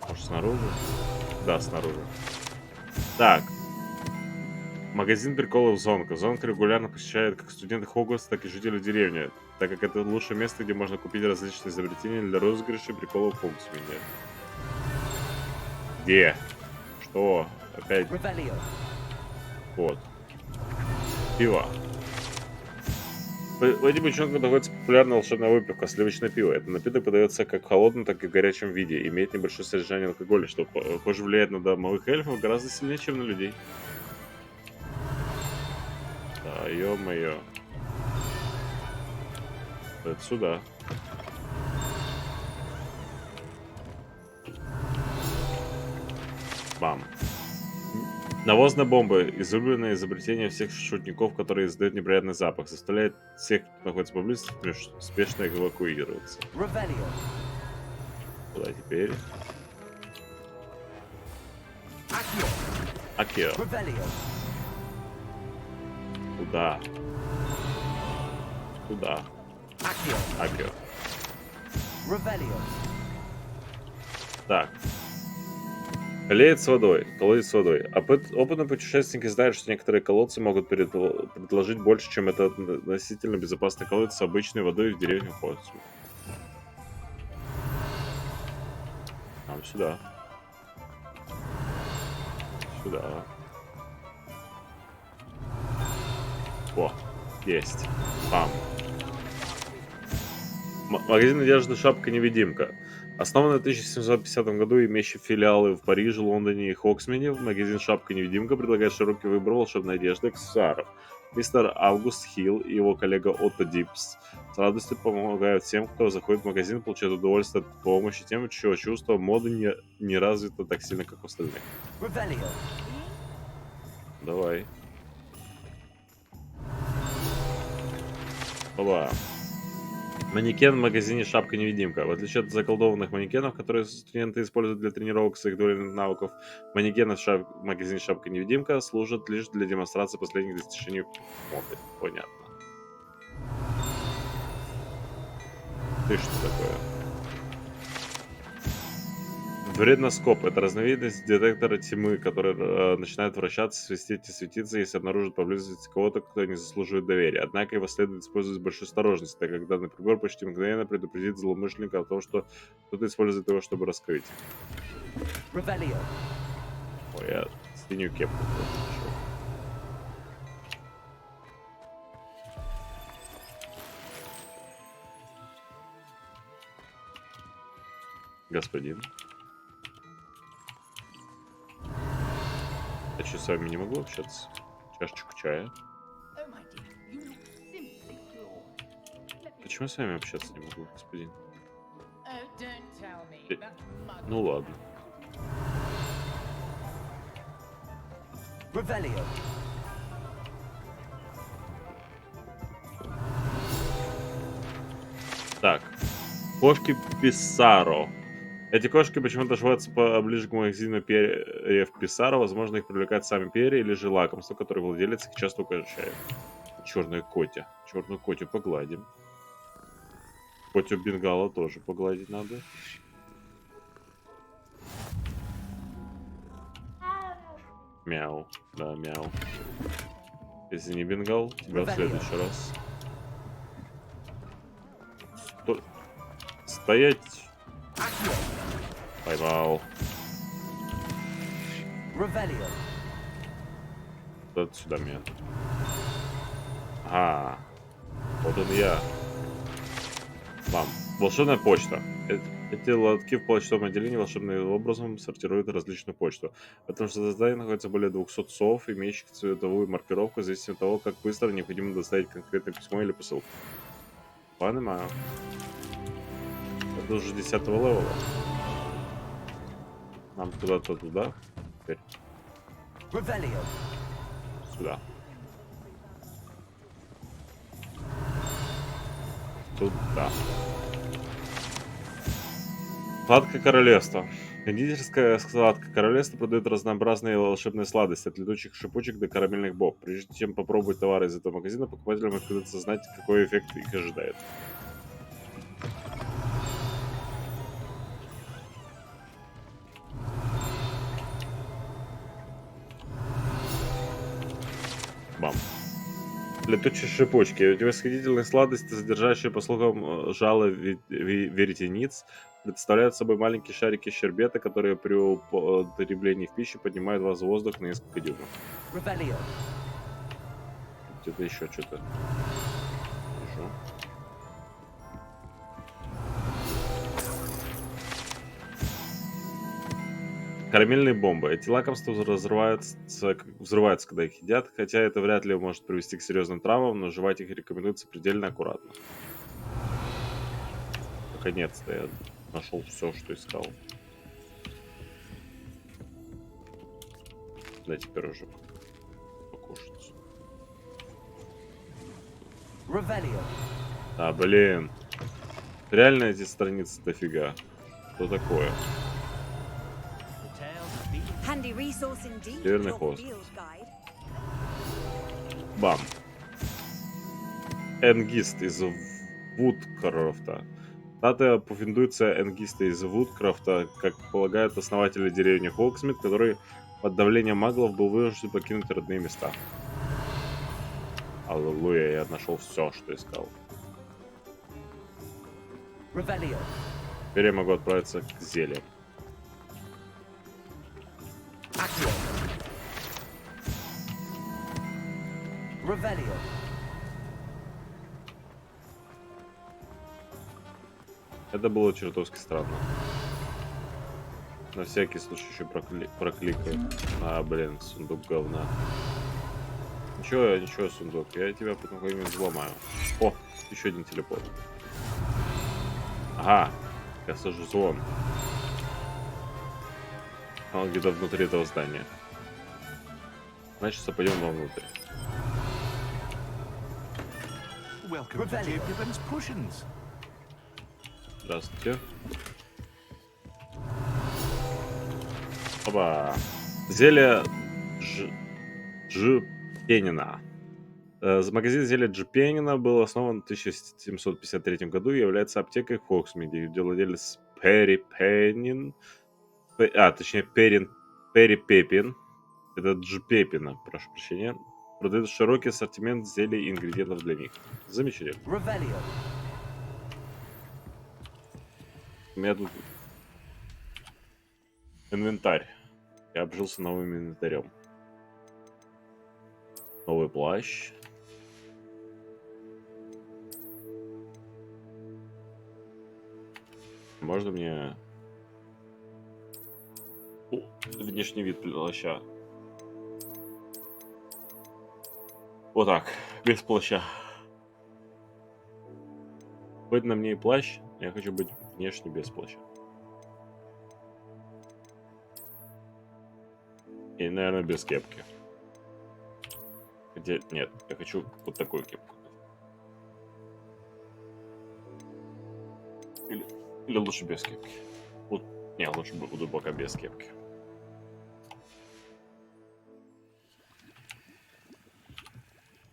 Может, снаружи? Да, снаружи. Так. Магазин приколов Зонка. Зонка регулярно посещает как студенты Хогвартса, так и жители деревни, так как это лучшее место, где можно купить различные изобретения для розыгрышей приколов в Хогвартсе. Где? Что? Опять? Вот. Пиво. В этим девчонкам находится популярная волшебная выпивка, сливочное пиво. Это напиток подается как в холодном, так и в горячем виде. Имеет небольшое содержание алкоголя, что, похоже, влияет на домовых эльфов гораздо сильнее, чем на людей. Да, ё-моё. Это сюда. Бам. Навозная бомба – излюбленное изобретение всех шутников, которые издают неприятный запах, заставляет всех, кто находится поблизости, спешно эвакуироваться. Куда теперь? Акио. Куда? Куда? Акио. Так. Колодец с водой. Колодец с водой. Опытные путешественники знают, что некоторые колодцы могут предложить больше, чем это относительно безопасный колодец с обычной водой в деревне Хогвартс. Нам сюда. Сюда. О, есть. Бам. Магазин одежды «Шапка-невидимка». Основанный в 1750 году, имеющий филиалы в Париже, Лондоне и Хоксмине, магазин «Шапка-невидимка» предлагает широкий выбор волшебной одежды и аксессуаров. Мистер Август Хилл и его коллега Отто Дипс с радостью помогают всем, кто заходит в магазин, получает удовольствие от помощи тем, чье чувство моды не развито так сильно, как у остальных. Давай. Оба. Манекен в магазине «Шапка-невидимка». В отличие от заколдованных манекенов, которые студенты используют для тренировок своих дуэльных навыков, манекены в магазине «Шапка-невидимка» служат лишь для демонстрации последних достижений моды. Понятно. Ты что такое? Вредноскоп – это разновидность детектора тьмы, который начинает вращаться, свистеть и светиться, если обнаружит поблизости кого-то, кто не заслуживает доверия. Однако его следует использовать с большой осторожностью, так как данный прибор почти мгновенно предупредит злоумышленника о том, что кто-то использует его, чтобы раскрыть. Ой, я синюю кепку нашел. Господин. Я что, с вами не могу общаться? Чашечку чая. Почему я с вами общаться не могу, господин? Ну ладно. Так. Кошки Писаро. Эти кошки почему-то живутся поближе к магазину перьев Писаро. Возможно, их привлекают сами перья или же лакомство, которое владелец их часто угощает. Черная котя. Черную котю погладим. Котю Бенгала тоже погладить надо. Мяу. Да, мяу. Если не Бенгал, тебя в следующий раз. Стоять. Поймал. Вот сюда меня. Ага. Вот он я. Мам. Волшебная почта. Эти лотки в почтовом отделении волшебным образом сортируют различную почту. В этом задании находится более 200 сов, имеющих цветовую маркировку, в зависимости от того, как быстро необходимо доставить конкретное письмо или посылку. Понимаю. Это уже 10-го левела. Нам куда-то туда. Теперь. Сюда. Туда. Сладкое королевство. Кондитерская сладкое королевство продает разнообразные волшебные сладости, от летучих шипучек до карамельных боб. Прежде чем попробовать товары из этого магазина, покупателям придется знать, какой эффект их ожидает. Бам. Летучие шипучки. Восхитительные сладости, содержащие, по слухам, жало веретениц, представляют собой маленькие шарики щербета, которые при употреблении в пищу поднимают вас в воздух на несколько дюймов. Где-то еще что-то. Вижу. Карамельные бомбы. Эти лакомства взрываются, когда их едят, хотя это вряд ли может привести к серьезным травмам, но жевать их рекомендуется предельно аккуратно. Наконец-то я нашел все, что искал. Да, теперь уже покушать. А, блин. Реально эти страницы дофига. Что такое? Северный хвост. Бам. Энгист из Вудкрофта. Статуя пуффиндуется Энгиста из Вудкрофта, как полагают основатели деревни Хоксмит, который под давлением маглов был вынужден покинуть родные места. Аллилуйя, я нашел все, что искал. Теперь я могу отправиться к зельям. Это было чертовски странно. На всякий случай еще прокликаю. А, блин, сундук говна. Ничего, ничего, сундук. Я тебя потом как-нибудь взломаю. О, еще один телепорт. Ага, я сажу зон. Он где-то внутри этого здания. Значит, пойдем вовнутрь. Здравствуйте. Опа. Зелье Джипенина. Магазин зелья Джипенина был основан в 1753 году и является аптекой в Хоксмиде, где владелец Перри Пеннин, точнее Перри Пеппин, это Джипепина, прошу прощения, продает широкий ассортимент зелий и ингредиентов для них. Замечательно. У меня тут инвентарь. Я обжился новым инвентарем. Новый плащ. Можно мне внешний вид плаща? Вот так, без плаща. Хоть на мне и плащ, я хочу быть внешне без плаща. И, наверное, без кепки. Хотя, нет, я хочу вот такую кепку. Или лучше без кепки. Вот, не, лучше буду пока без кепки.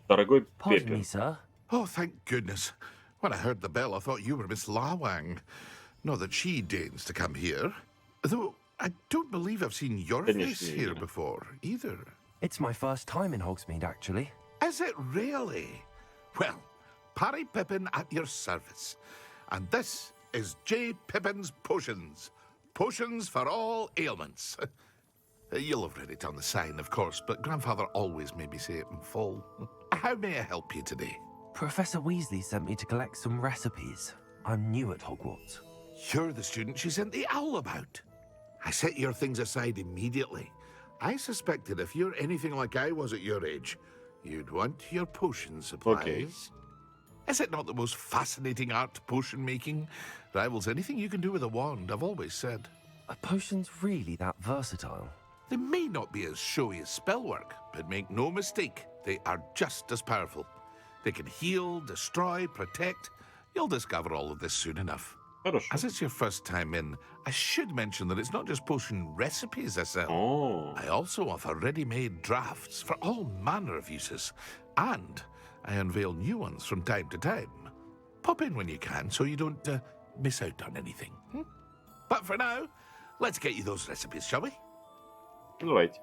Дорогой Пеппин. Oh, thank goodness. When I heard the bell, I thought you were Miss Lawang. Not that she deigns to come here. Though, I don't believe I've seen your face here before, either. It's my first time in Hogsmeade, actually. Is it really? Well, Parry Pippin at your service. And this is J. Pippin's Potions. Potions for all ailments. You'll have read it on the sign, of course, but Grandfather always made me say it in full. How may I help you today? Professor Weasley sent me to collect some recipes. I'm new at Hogwarts. You're the student she sent the owl about. I set your things aside immediately. I suspected if you're anything like I was at your age, you'd want your potion supplies. Okay. Is it not the most fascinating art, potion making? Rivals anything you can do with a wand, I've always said. Are potions really that versatile? They may not be as showy as spellwork, but make no mistake, they are just as powerful. They can heal, destroy, protect. You'll discover all of this soon enough. As it's your first time in, I should mention that it's not just potion recipes I sell. Oh. I also offer ready-made drafts for all manner of uses. And I unveil new ones from time to time. Pop in when you can so you don't miss out on anything. But for now, let's get you those recipes, shall we? Давайте.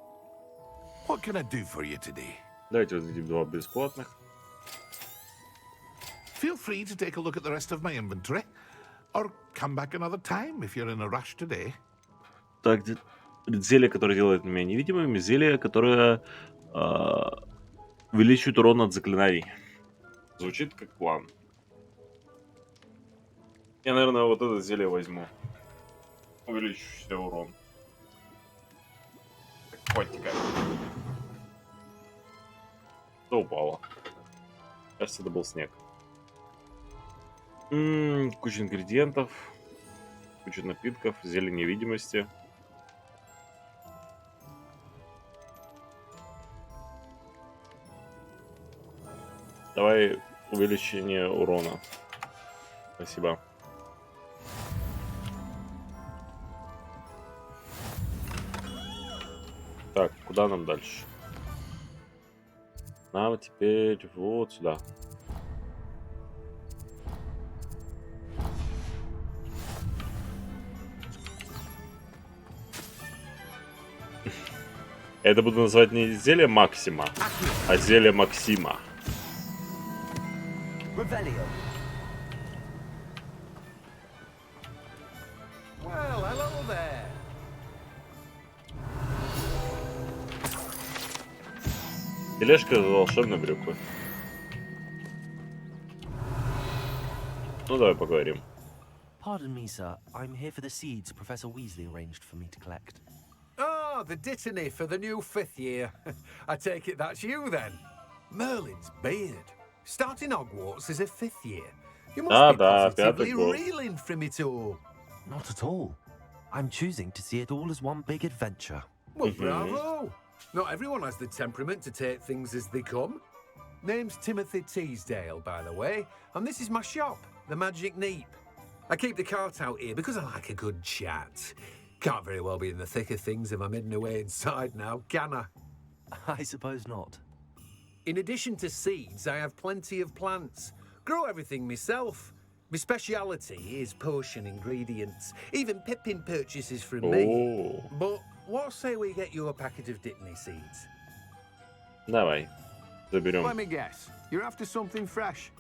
What can I do for you today? Давайте вот эти два бесплатных. Feel free to take a look at the rest of my inventory. Or come back another time if you're in a rush today. Так, зелье, которое делает меня невидимым, зелье, которое увеличивает урон от заклинаний. Звучит как план. Я, наверное, вот это зелье возьму. Увеличивающий урон. Так, хватит-ка. Что упало? Кажется, это был снег. Куча ингредиентов, куча напитков, зелень невидимости. Давай увеличение урона. Спасибо. Так, куда нам дальше? Нам теперь вот сюда. Это буду называть не зелье Максима, а зелье Максима. Well, hello there. Тележка с волшебной брюквы. Ну давай поговорим. Pardon me, sir. I'm here for the seeds Professor Weasley arranged for me to collect. Ah, the dittany for the new 5th year. I take it that's you then. Merlin's beard. Starting Hogwarts as a 5th year. You must be positively reeling from it all. Not at all. I'm choosing to see it all as one big adventure. Well, bravo. Not everyone has the temperament to take things as they come. Name's Timothy Teasdale, by the way, and this is my shop, the Magic Neep. I keep the cart out here because I like a good chat. Can't very well be in the thick of things if I'm hidden away inside now, can I? I suppose not. In addition to seeds, I have plenty of plants. Grow everything myself. My speciality is potion ingredients. Even Pippin purchases from me. But what say we get you a packet of Dittany seeds? Давай. Заберем. Let me guess. You're after something fresh.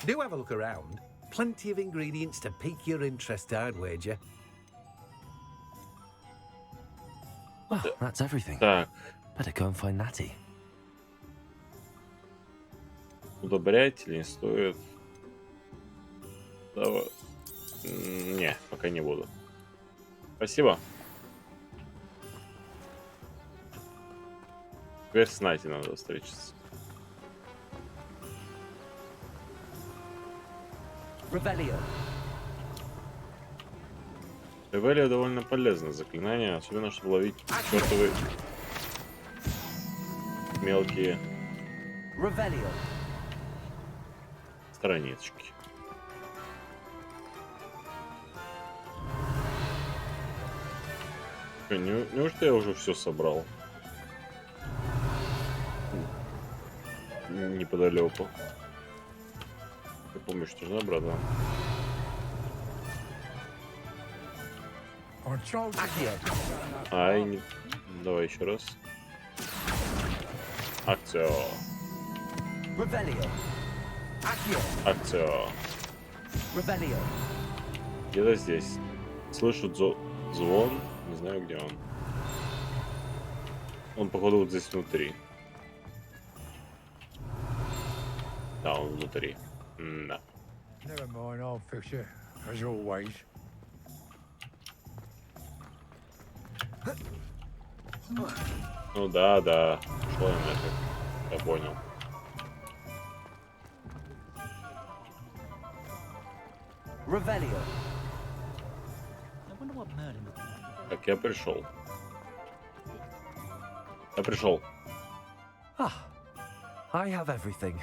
Do have a look around. Plenty of ingredients to pique your interest, I'd wager. Well, that's everything. Так. Better go and find Natty. Удобрять или не стоит? Давай. Не, пока не буду. Спасибо. Теперь с Нати надо встретиться. Revelio. Ревелио довольно полезное заклинание, особенно чтобы ловить чертовы мелкие странички. Неужто я уже все собрал? Неподалеку. Ты помнишь, нужна, братан? Ай, не... Давай еще раз. Акция. Акция. Где-то здесь. Слышу звон. Не знаю, где он. Он, походу, вот здесь внутри. Да, он внутри. Да. Never mind, I'll fix it, as always. Ну да, да. Шел я нафиг. Я понял. Revelio. Так, я пришел. Я пришел. Ah, I have everything.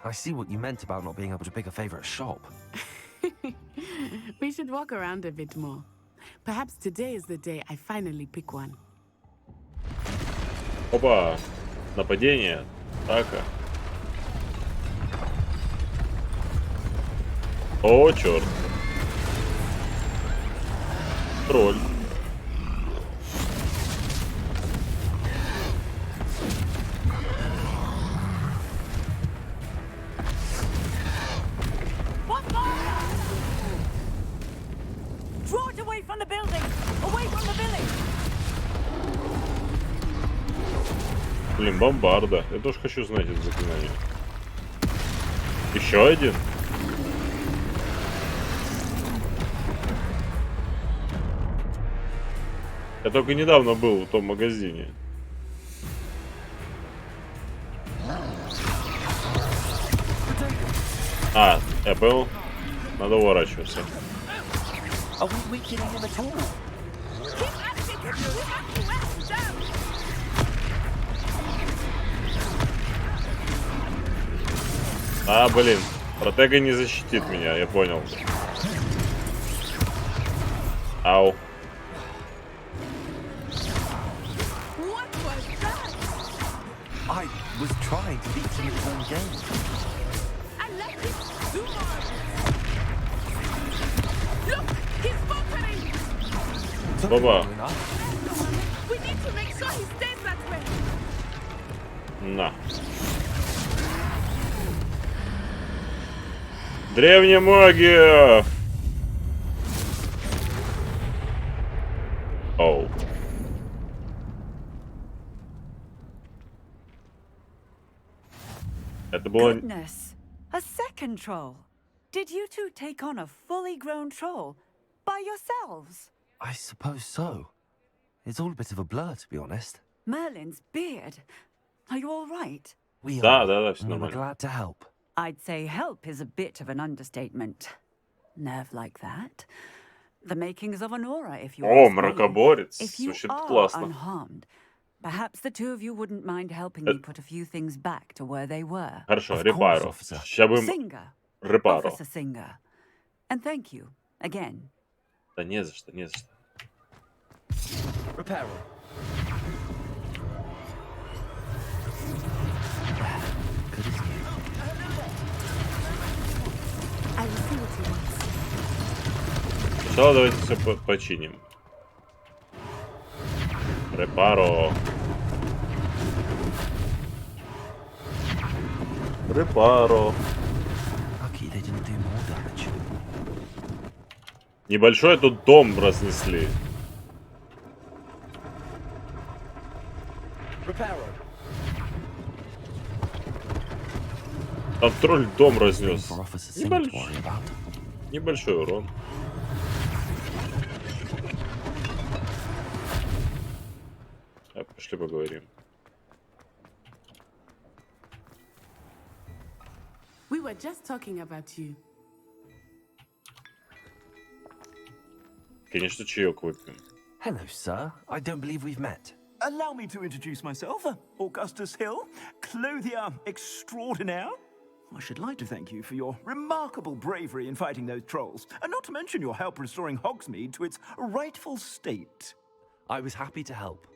I see what you meant about not being able to pick a favorite shop. We should walk around a bit more. Perhaps today is the day I finally pick one. Опа! Нападение. Атака. О, черт. Тролль. Draw it away from the building! Away from the village! Блин, бомбарда. Я тоже хочу знать это заклинание. Еще один? Я только недавно был в том магазине. А, я понял. Надо уворачиваться. Are we weakening him at all? А, блин. Протега не защитит меня, я понял. Ау. I was trying to beat him at his own game. Look, he's buffering. Баба. We need to make sure he stays that way. На. Древняя магия. Оу. Это было... Goodness, a second troll. Did you two take on a fully grown troll by yourselves? I suppose so. It's all a bit of a blur, to be honest. Merlin's beard. Are you all right? We Да, are, да, да, все and we were нормально. glad to help. I'd say help is a bit of an understatement. Nerve like that. The makings of an aura, if you О, ask me. мракоборец. If you Звучит are классно. unharmed, perhaps the two of you wouldn't mind helping me put a few things back to where they were. Хорошо, репару. Сейчас будем... Singer. Репару. Officer Singer. And thank you, again. Да не за что, не за что. Reparo. I will see what he wants. Сначала давайте все починим. Репаро. Репаро. Lucky they didn't do more damage. Небольшой тут дом разнесли. Reparo. Там тролль дом разнес. Небольшой. Небольшой урон. Пошли поговорим. We were just talking about you. Конечно, чаек выпьем. Hello, sir. I don't believe we've met. Allow me to introduce myself, Augustus Hill, clothier extraordinaire. I should like to thank you for your remarkable bravery in fighting those trolls, and not to mention your help restoring Hogsmeade to its rightful state. I was happy to help.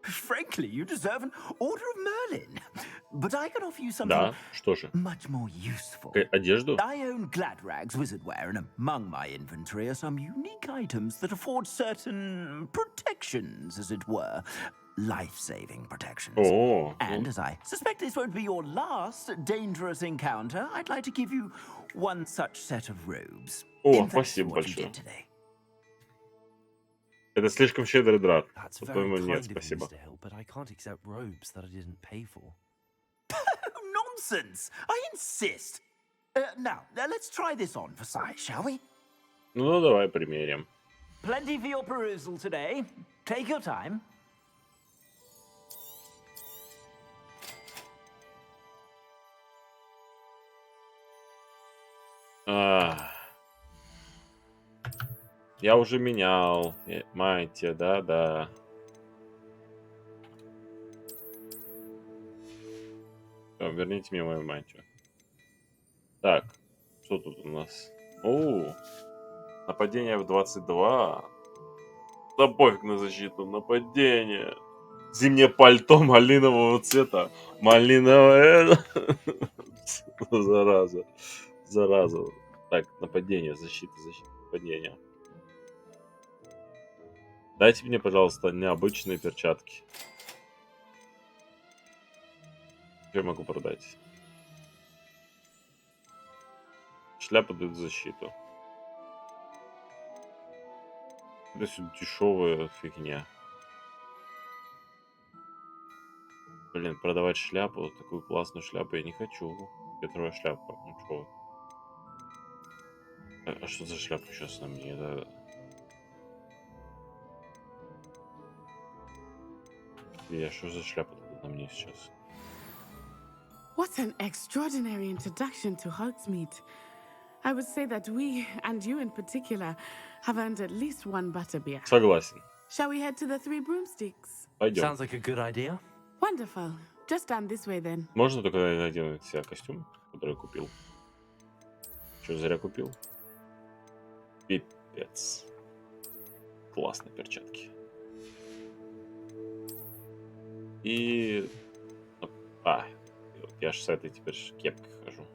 Frankly, you deserve an Order of Merlin. But I can offer you something Да, что же? much more useful. Одежду? I own Gladrag's wizardware, and among my inventory are some unique items that afford certain protections, as it were. Life-saving protections. О, And as I suspect this won't be your last dangerous encounter, I'd like to give you one such set of robes. О, спасибо большое. Это слишком щедрый драт. По-моему, нет, спасибо. But I can't accept robes that I didn't pay for. Nonsense! I insist. Now, let's try this on for size, shall we? Ну, давай примерим. Plenty for your perusal today. Take your time. Я уже менял. Мантия, да. Всё, верните мне мою мантию. Так, что тут у нас? Нападение в 22. Да пофиг на защиту. Нападение. Зимнее пальто малинового цвета. Малиновое. Зараза. Так, нападение, защита, нападение. Дайте мне, пожалуйста, необычные перчатки. Что я могу продать? Шляпа дает защиту. Это все дешевая фигня. Блин, продавать шляпу, такую классную шляпу я не хочу. Ветровая шляпа, ну чё? А что за шляпа сейчас на мне? Это... Что за шляпа на мне сейчас? What an extraordinary introduction to Hogsmeade. I would say that we, and you in particular, have earned at least one butterbeer. Согласен. Shall we head to the Three Broomsticks? Пойдем. Sounds like a good idea. Wonderful. Just stand this way then. Можно только наденуть себе костюм? который купил. Что, зря купил? Пипец. Классные перчатки. И... я ж с этой теперь кепкой хожу.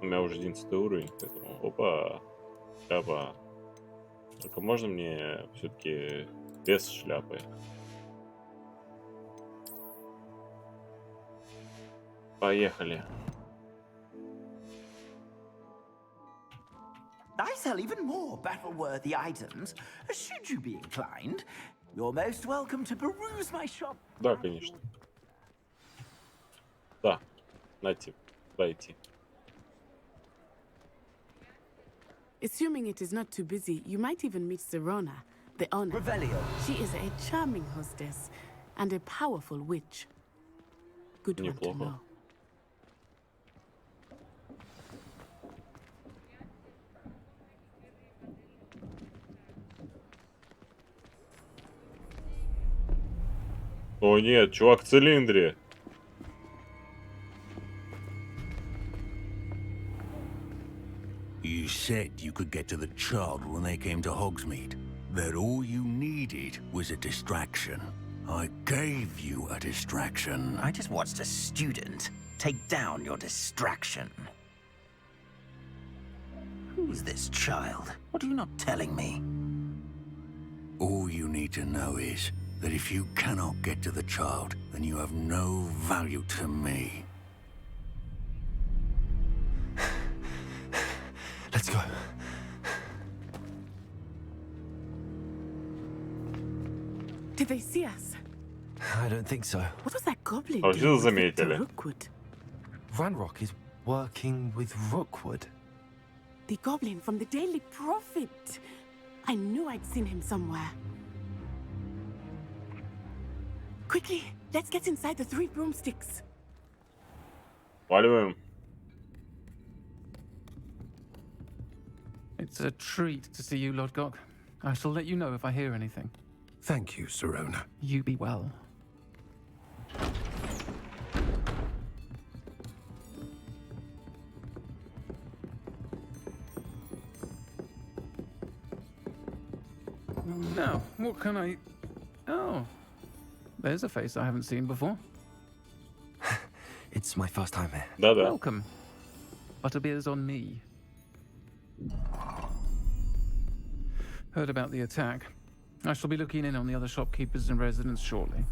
У меня уже 11 уровень, поэтому... Опа! Шляпа. Только можно мне все-таки без шляпы? Поехали. I sell even more battle-worthy items. Should you be inclined, you're most welcome to peruse my shop. Да, конечно. Да. Найти. Дайте. Assuming it is not too busy, you might even meet Serona, the owner. Revelio. She is a charming hostess and a powerful witch. Good one to know. О нет, чувак в цилиндре. You said you could get to the child when they came to Hogsmeade. That all you needed was a distraction. I gave you a distraction. I just watched a student take down your distraction. Who's this child? What are you not telling me? All you need to know is that if you cannot get to the child, then you have no value to me. Let's go. Did they see us? I don't think so. What was that goblin Oh, doing just with заметили. Victor Rookwood? Ranrock is working with Rookwood. The goblin from the Daily Prophet. I knew I'd seen him somewhere. Quickly, let's get inside the 3 broomsticks. Валиваем. It's a treat to see you, Lodgok. I shall let you know if I hear anything. Thank you, Serona. You be well. Now, what can I... Oh, there's a face I haven't seen before. It's my first time here. Да-да. Welcome. Butterbeer's on me. Heard about the attack. I shall be looking in on the other shopkeepers and residents shortly.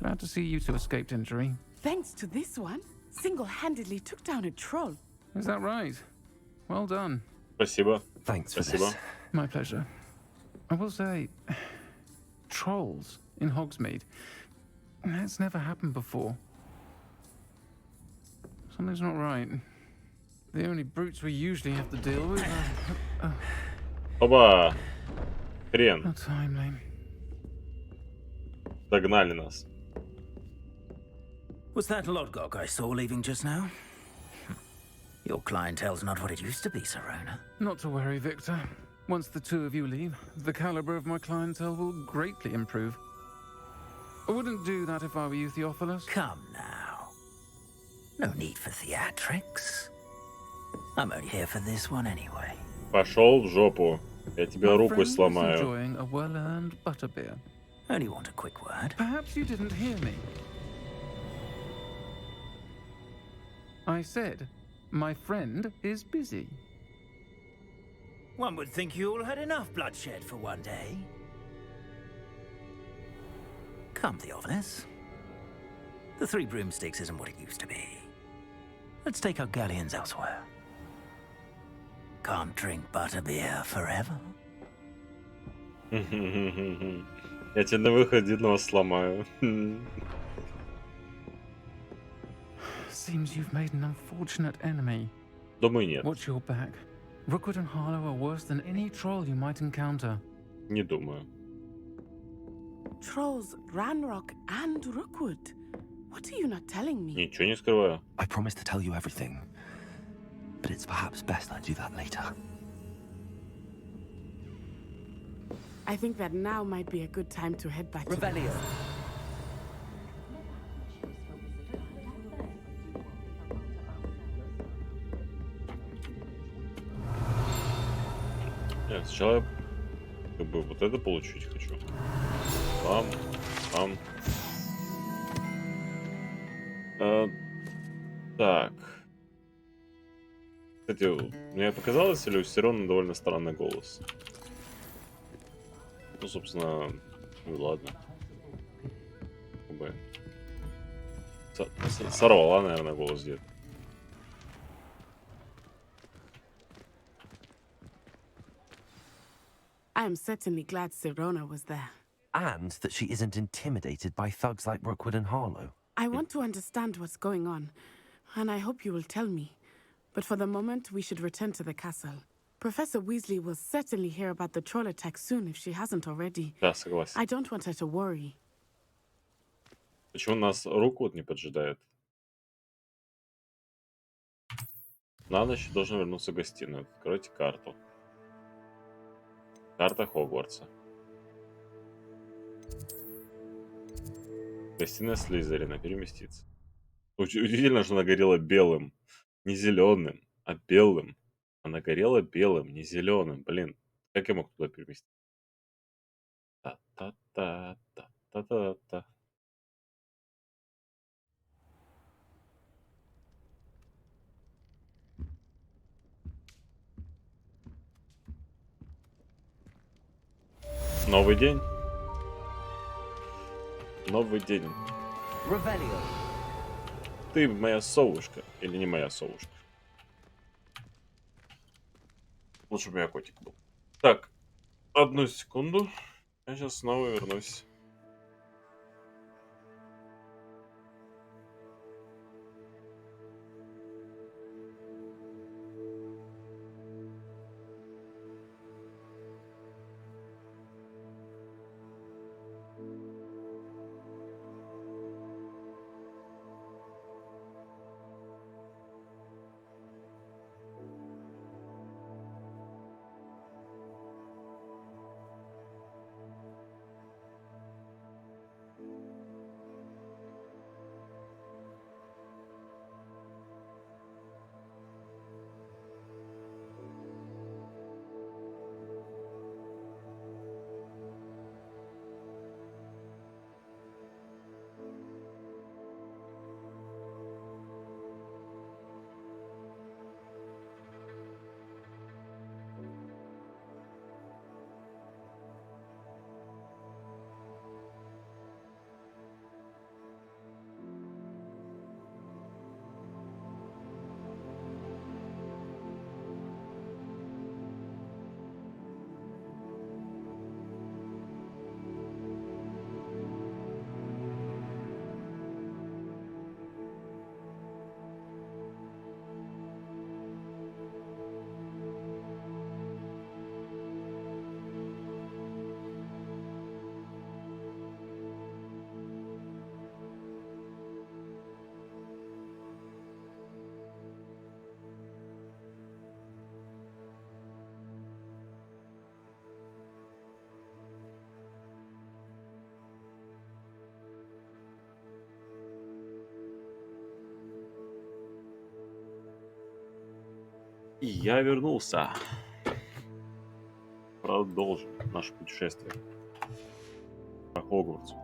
Glad to see you two escaped injury. Thanks to this one, single-handedly took down a troll. Is that right? Well done. Спасибо. Thanks for Спасибо. this. My pleasure. I will say, trolls in Hogsmeade. That's never happened before. Something's not right. The only brutes we usually have to deal with are... Оба. Хрен. How timely. Догнали нас. Was that Lodgok I saw leaving just now? Your clientele's not what it used to be, Serona. Not to worry, Victor. Once the two of you leave, the caliber of my clientele will greatly improve. I wouldn't do that if I were you, Theophilus. Come now. No need for theatrics. I'm only here for this one anyway. Пошел в жопу. Я тебе руку сломаю. Enjoying a well-earned butterbeer. Only want a quick word. Perhaps you didn't hear me. I said, my friend is busy. One would think you all had enough bloodshed for one day. Come, Theophilus. The 3 broomsticks isn't what it used to be. Let's take our galleons elsewhere. Can't drink butterbeer forever. Я тебе на выходе нос сломаю. Seems you've made an unfortunate enemy. Думаю, нет. Watch your back. Rookwood and Harlow are worse than any troll you might encounter. Не думаю. Trolls, Ranrock, and Rookwood. What are you not telling me? Ничего не скрываю. I promise to tell you everything, but it's perhaps best I do that later. I think that now might be a good time to head back to the Revelio. Сначала я как бы вот это получить хочу. Там. Так. Кстати, мне показалось, или у Сирона довольно странный голос? Ну, собственно, ну ладно. Как бы сорвала, наверное, голос где-то. I am certainly glad Sirona was there. And that she isn't intimidated by thugs like Rookwood and Harlow. I want to understand what's going on, and I hope you will tell me. But for the moment, we should return to the castle. Professor Weasley will certainly hear about the troll attack soon if she hasn't already. Да, согласен. I don't want her to worry. Почему нас Rookwood не поджидает? На ночь должен вернуться в гостиную. Откройте карту. Карта Хогвартса. Гостиная Слизерина. Переместиться. Удивительно, что она горела белым. Не зеленым, а белым. Она горела белым, не зеленым. Блин, как я мог туда переместиться? Та-та-та-та-та-та-та. Новый день. Новый день. Revelio. Ты моя совушка. Или не моя совушка? Лучше бы я котик был. Так, одну секунду. Я сейчас снова вернусь. И я вернулся. Продолжим наше путешествие по Хогвартсу.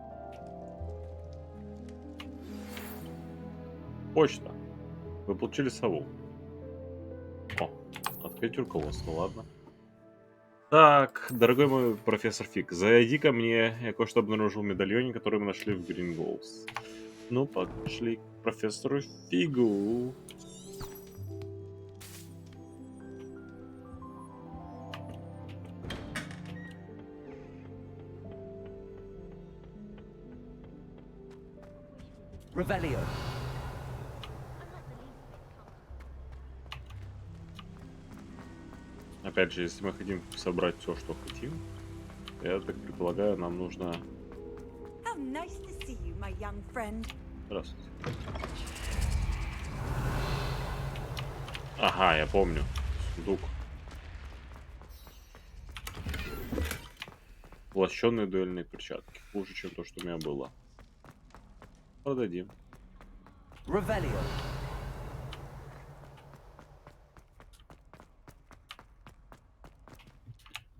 Почта. Вы получили сову. О, открыть руководство, ладно. Так, дорогой мой профессор Фиг, зайди ко мне. Я кое-что обнаружил в медальоне, который мы нашли в Грингоулс. Ну, пошли к профессору Фигу. Revelio. Опять же, если мы хотим собрать все, что хотим, я так предполагаю, нам нужно... How nice to see you, my young friend. Здравствуйте. Ага, я помню. Сундук. Лощеные дуэльные перчатки. Хуже, чем то, что у меня было. Продадим. Revelio.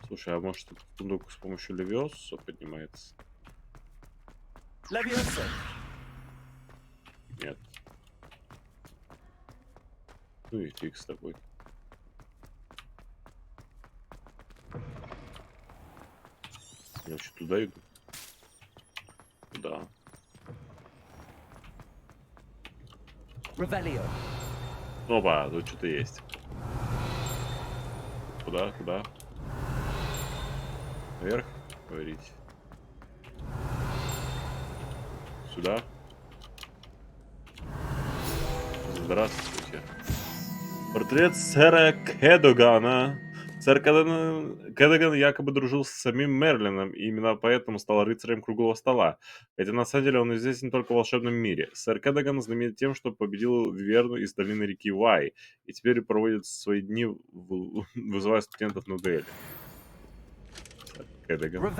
Слушай, а может этот сундук с помощью левиоса поднимается? Левиоса. Нет. Ну и фиг с тобой. Я вообще туда иду? Да. Ревелио. Опа, тут что-то есть. Куда? Куда? Наверх? Говорить. Сюда? Здравствуйте. Портрет сэра Кэдогана. Сэр Кэдоган якобы дружил с самим Мерлином, и именно поэтому стал рыцарем круглого стола. Хотя на самом деле он известен только в волшебном мире. Сэр Кэдоган знаменит тем, что победил Виверну из долины реки Вай, и теперь проводит свои дни, вызывая студентов на дуэли. Сэр Кэдоган.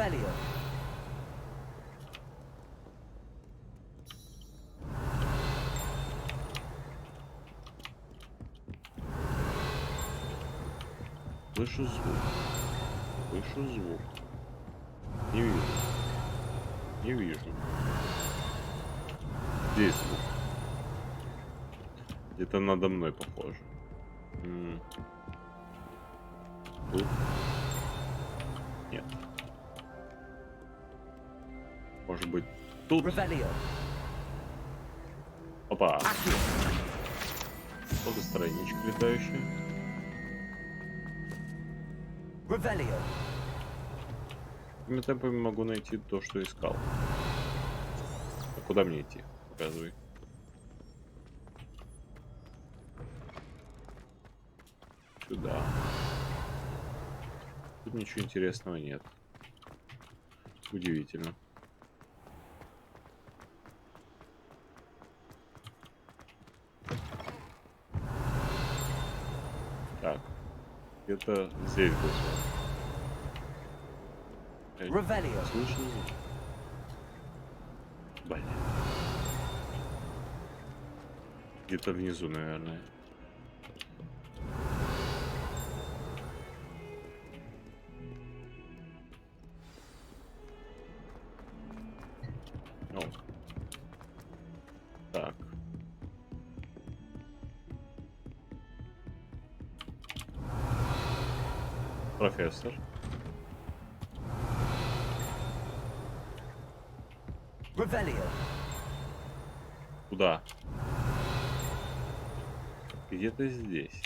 Слышу звук. Слышу звук. Не вижу. Не вижу. Здесь звук. Где-то надо мной похоже. Тут? Нет. Может быть, тут? Опа. Вот и страничка летающая. Ревелио. Этими темпами могу найти то, что искал. А куда мне идти? Показывай. Сюда. Тут ничего интересного нет. Удивительно. Так. Где-то здесь был. Слышно? Блин. Где-то внизу, наверное. О. Так. Профессор. Ревелио. Куда? Где-то здесь.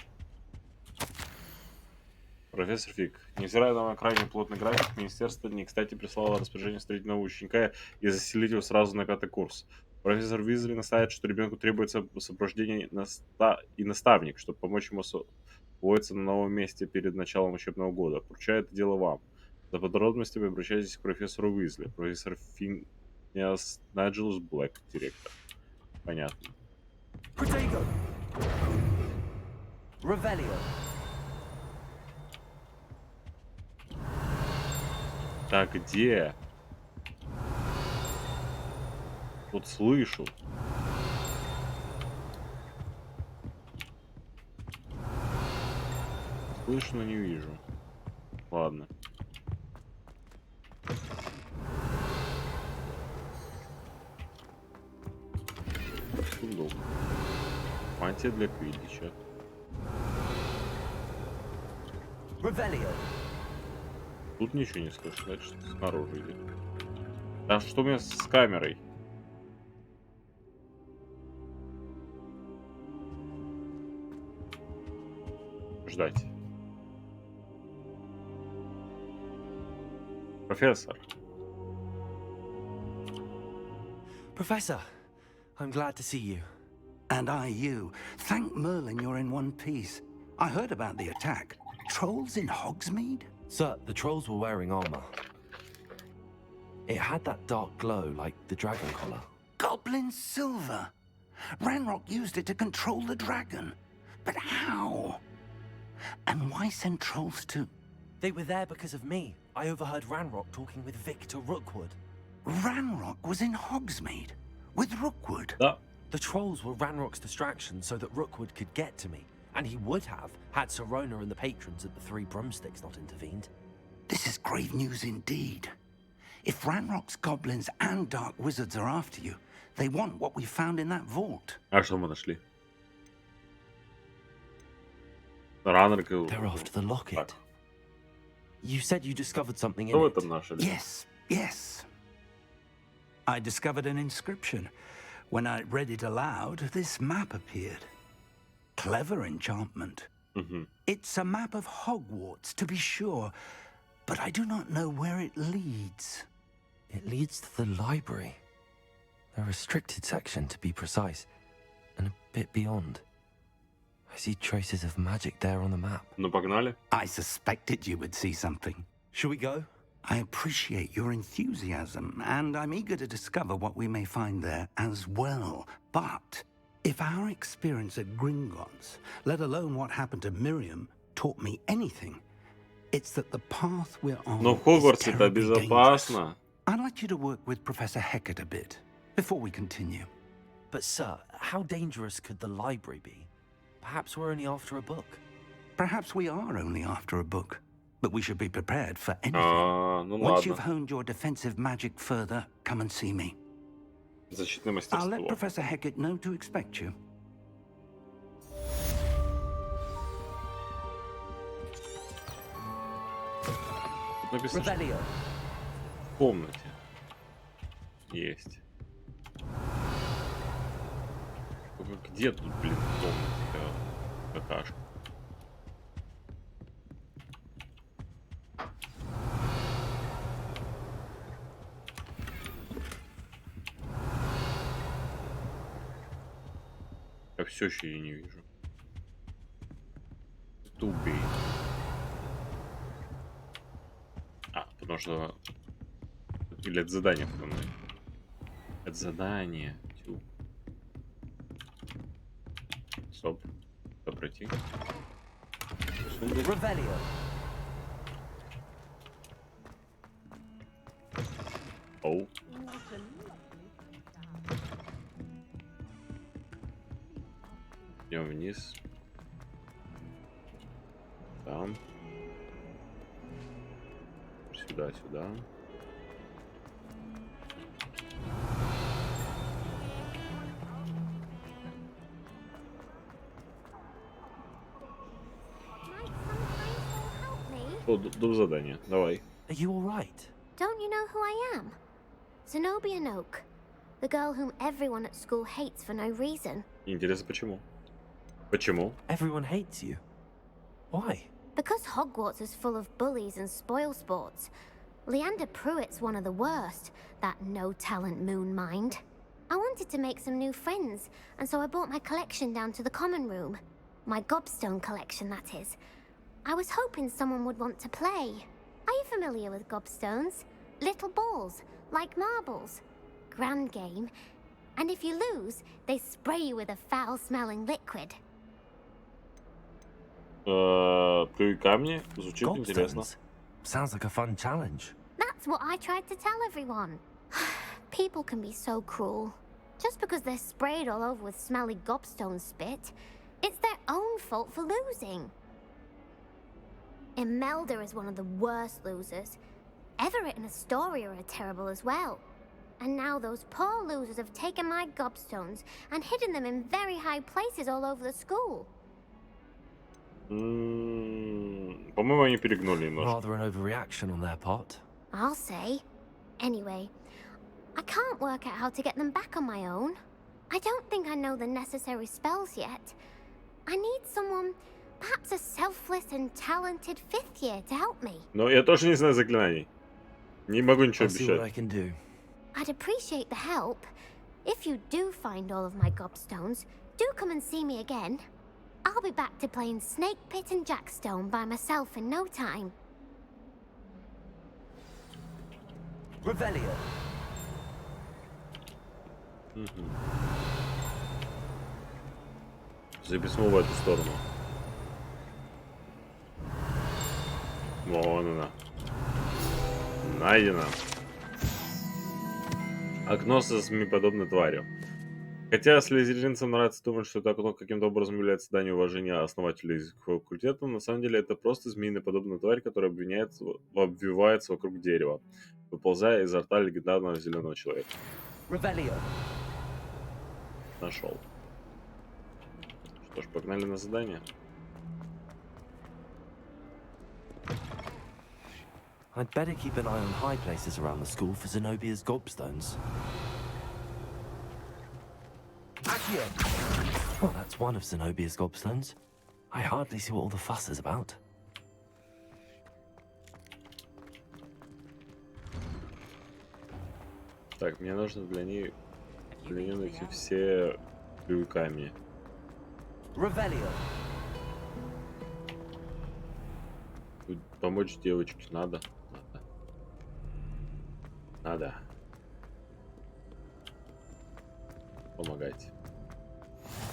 Профессор Фиг. Невзирая на крайне плотный график, министерство не кстати прислало распоряжение строительного ученика и заселить его сразу на 5-й курс. Профессор Уизли настаивает, что ребенку требуется сопровождение и наставник, чтобы помочь ему освоиться на новом месте перед началом учебного года. Поручаю это дело вам. За подробностями обращайтесь к профессору Уизли. Профессор Финиас Наджелус Блэк, директор. Понятно. Ревелио. Так, где? Вот слышу. Слышу, но не вижу. Ладно. Сундук. Мантия для квиддича. Ревелио. Тут ничего не слышу, значит, снаружи идет. А что у меня с камерой? Ждать. Профессор. Professor, I'm glad to see you. And I you. Thank Merlin you're in one piece. I heard about the attack. Trolls in Hogsmeade? Sir, the trolls were wearing armor. It had that dark glow like the dragon collar. Goblin silver. Ranrock used it to control the dragon. But how? And why send trolls to... They were there because of me. I overheard Ranrock talking with Victor Rookwood. Ranrock was in Hogsmeade? With Rookwood? The trolls were Ranrock's distraction so that Rookwood could get to me. And he would have, had Sirona and the patrons at the Three Broomsticks not intervened. This is grave news indeed. If Ranrock's goblins and dark wizards are after you, they want what we found in that vault. А что мы нашли? Раннер. They're after the locket. You said you discovered something in Что вы it. там нашли? Yes, yes. I discovered an inscription. When I read it aloud, this map appeared. Clever enchantment. It's a map of Hogwarts, to be sure, but I do not know where it leads. It leads to the library. The restricted section, to be precise, and a bit beyond. I see traces of magic there on the map. Ну, погнали. I suspected you would see something. Shall we go? I appreciate your enthusiasm, and I'm eager to discover what we may find there as well. But if our experience at Gringotts, let alone what happened to Miriam, taught me anything, it's that the path we're on Но в Хогвартсе это безопасно. I'd like you to work with Professor Hecat a bit before we continue. But sir, how dangerous could the library be? Perhaps we're only after a book. Perhaps we are only after a book, but we should be prepared for anything. Ну Once ладно. you've honed your defensive magic further, come and see me. Защитное I'll let мастерство. Professor Hecat know to expect you. Написано, что Revelio. в комнате есть. Где тут, блин, в комнате какашка? Я все еще ее не вижу. Это убей. А, потому что... Или это задание подо мной? Это задание. Тю. Стоп. Что пройти? Revelio. Оу. Идем вниз. Там. Сюда, сюда. О, до задания. Давай. Are you all right? Don't you know who I am? Zenobia Noak, the girl whom everyone at school hates for no reason. Интересно, почему? Почему? Everyone hates you. Why? Because Hogwarts is full of bullies and spoilsports. Leander Pruitt's one of the worst, that no-talent moon mind. I wanted to make some new friends, and so I brought my collection down to the common room. My gobstone collection, that is. I was hoping someone would want to play. Are you familiar with gobstones? Little balls, like marbles. Grand game. And if you lose, they spray you with a foul-smelling liquid. Плюй камни. Звучит интересно. Sounds like a fun challenge. That's what I tried to tell everyone. People can be so cruel. Just because they're sprayed all over with smelly gobstone spit, it's their own fault for losing. Imelda is one of the worst losers. Everett and Astoria are terrible as well. And now those poor losers have taken my gobstones and hidden them in very high places all over the school. По-моему, они перегнули немножко. Rather an overreaction on their part. I'll say. Anyway, I can't work out how to get them back on my own. I don't think I know the necessary spells yet. I need someone, perhaps a selfless and talented fifth year to help me. Но я тоже не знаю заклинаний. Не могу ничего I'll see what I обещать. can do. I'd appreciate the help. If you do find all of my gobstones, do come and see me again. I'll be back to playing Snake Pit and Jackstone by myself in no time. Revelio. Записал в эту сторону. Вон она. Найдено. Окно со змееподобной тварью. Хотя слизеринцам нравится думать, что это окно каким-то образом является данью уважения основателю факультета, на самом деле это просто змеиноподобная тварь, которая обвивается вокруг дерева, выползая изо рта легендарного зеленого человека. Нашел. Что ж, погнали на задание. I'd better keep an eye on high places around the school for Zenobia's gobstones. Well, that's one of Zenobia's gobstones. I hardly see what all the fuss is about. Так, мне нужно для нее найти все камни. Тут помочь девочке надо. Надо. Помогать.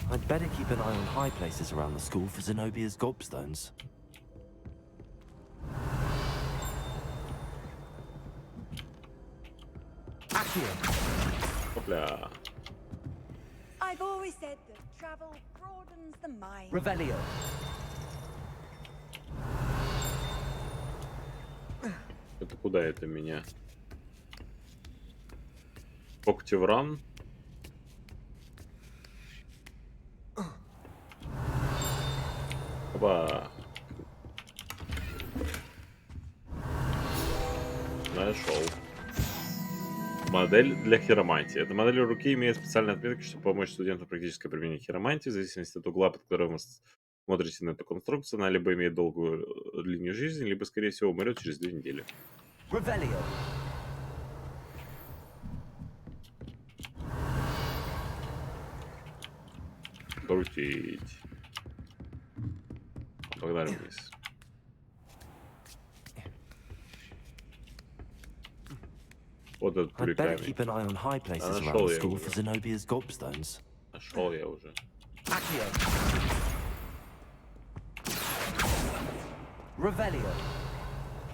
I'd better keep an eye on high places around the school for Zenobia's gobstones. Опля. I've always said that travel broadens the mind. Это куда это меня? Когтевран. Опа. Нашел. Модель для хиромантии. Эта модель руки имеет специальные отметки, чтобы помочь студенту практическое применение хиромантии. В зависимости от угла, под которым вы смотрите на эту конструкцию, она либо имеет долгую линию жизни, либо, скорее всего, умрет через 2 недели. Крутить. Погнали вниз. Вот этот камень. Нашел я уже. Нашел я уже.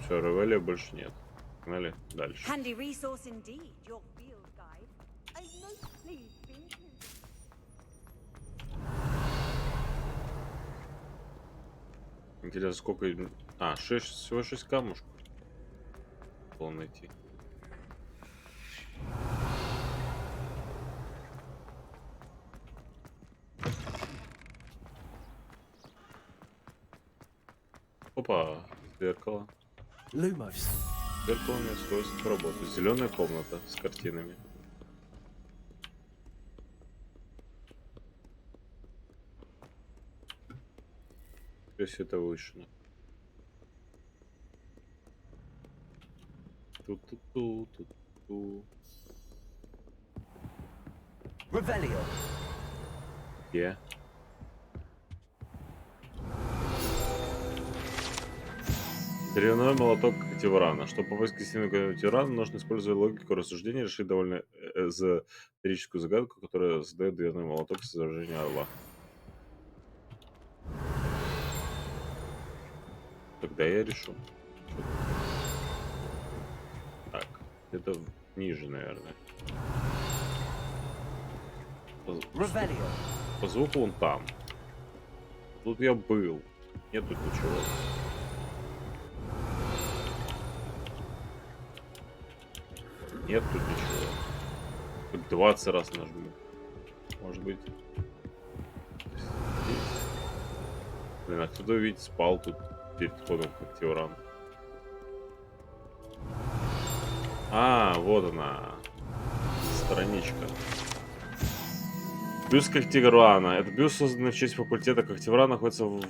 Все, Ревелия больше нет. Погнали дальше. Handy resource indeed, your field guide. I'm most pleased being here. Интересно, сколько... А, 6, всего 6 камушков. Было найти. Опа, зеркало. Lumos. Зеркало мне стоит поработать. Зеленая комната с картинами. То есть это вышено. Ту-ту-ту-ту-ту. Где? Деревянный молоток Когтеврана. Чтобы попасть к истинному Когтеврану, нужно использовать логику рассуждения и решить довольно эзотерическую загадку, которая задает дверной молоток с изображением орла. Тогда я решу. Так, это ниже, наверное. По звуку он там. Тут я был. Нет тут ничего. Нет тут ничего. Тут 20 раз нажму. Может быть. Здесь. Блин, а кто-то ведь спал тут перед входом в Когтевран. А, вот она. Страничка. Бюст Когтеврана. Это бюст, созданный в честь факультета Когтеврана, находится в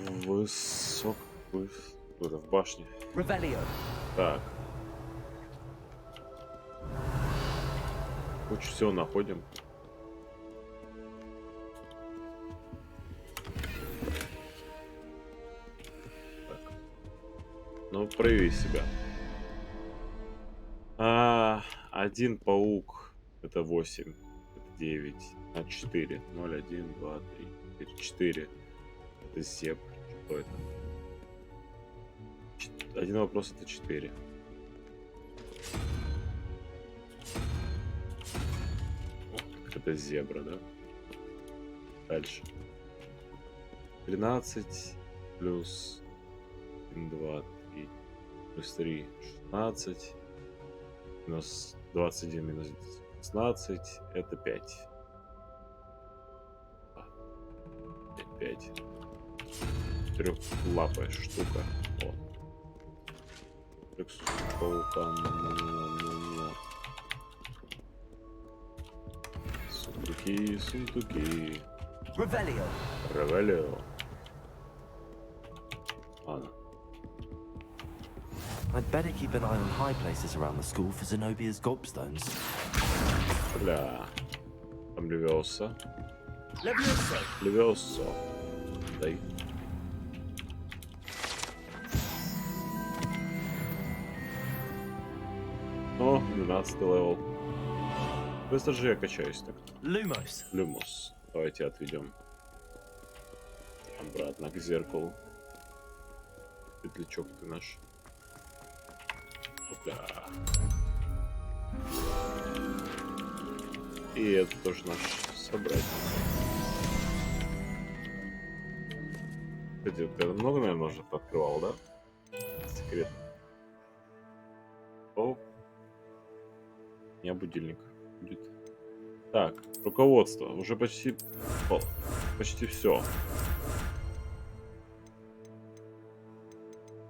башне. Так. Кучу всего находим. Так. Ну, прояви себя. Один паук. Это 8. Это 9. А 4. 0, 1, 2, 3, 4. 4. Это зеб. Что это? Один вопрос это 4. Это зебра, да? Дальше. 13 плюс 1, 2, 3 плюс 3, 16. Минус 21 минус 16. Это 5. 5. Трехлапая штука. Вот. Сундуки, сундуки. Revelio. Ревелио. Ладно. I'd better keep an eye on high places around the school for Zenobia's gobstones. Бля. Там Левиоса. Levioso. Левиосо. Дай. О, 12 левел. Быстро же я качаюсь так. Lumos. Люмос. Давайте отведем обратно к зеркалу. Петлячок ты наш. Опля. И это тоже наш собрать. Кстати, это много, наверное, ножек открывал, да? Секрет. О. У меня будильник будет. Так, руководство. Уже почти все.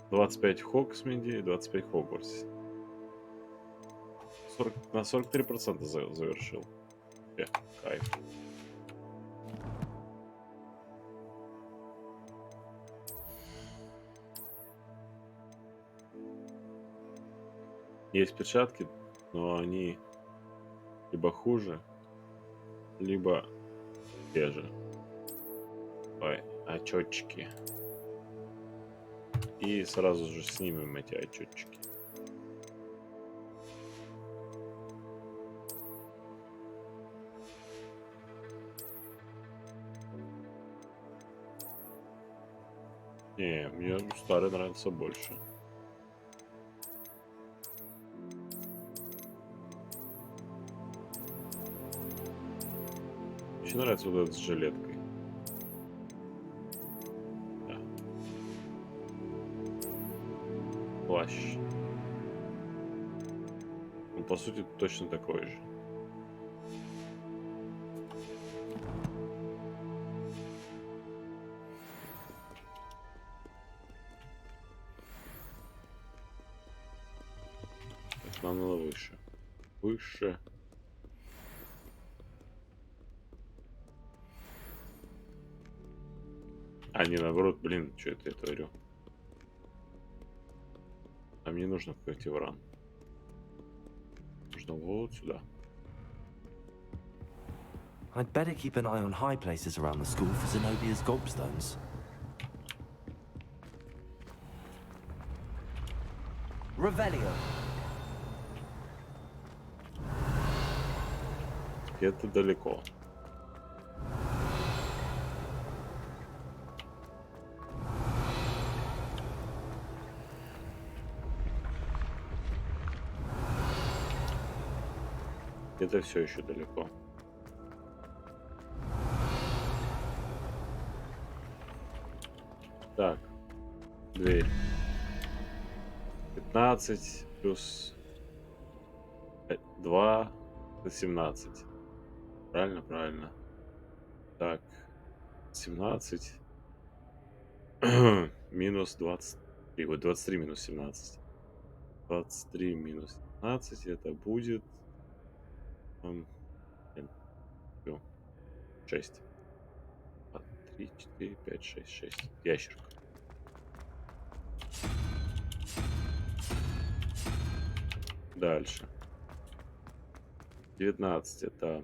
25 в Хогсмиде и 25 в Хогвартсе. На 43% завершил. Кайф. Есть перчатки, но они либо хуже, либо те же. Ой, очётчики. И сразу же снимем эти очётчики. Не, мне старый нравится больше. Мне нравится вот этот с жилеткой. Да. Плащ. Он по сути точно такой же. Так, нам надо выше. Выше. А, не, наоборот, блин, что это я творю? А мне нужно какой-то вран. Нужно вот сюда. I'd better keep an eye on high places around the school for Zenobia's gobstones. Revelio. Это далеко. Это все еще далеко. Так, дверь. 15 плюс 2 17. Правильно, правильно. Так, 17 минус 23. Вот 23 минус 17. 23 минус 17 это будет 6. 2, 3, 4, 5, 6, 6. Ящерка. Дальше. 19 это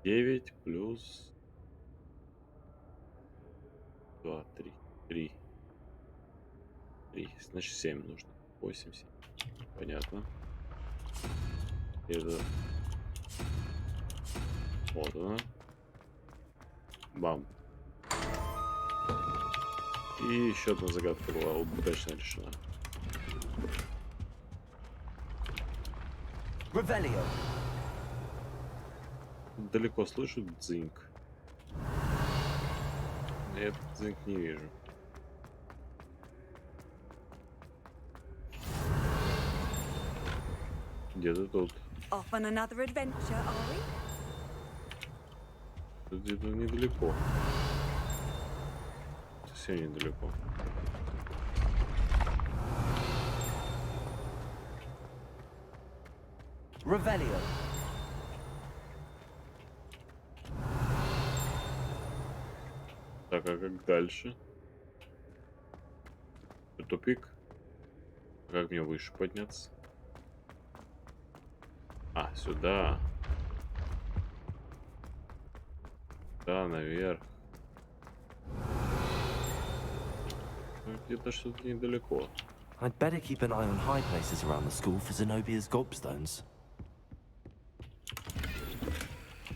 9 плюс 2, 3, 3. 3. Значит 7 нужно. 8, 7. Понятно. Это... Вот она. Бам. И еще одна загадка была удачно решена. Revelio. Далеко слышу дзиньк. Я этот знак не вижу. Где-то тут. Off on another adventure, are we? Тут где-то недалеко. Совсем недалеко. Revelio. Так, а как дальше? Это тупик. А как мне выше подняться? А, сюда. Да, наверх. Где-то что-то недалеко. I'd better keep an eye on high places around the school for Zenobia's gobstones.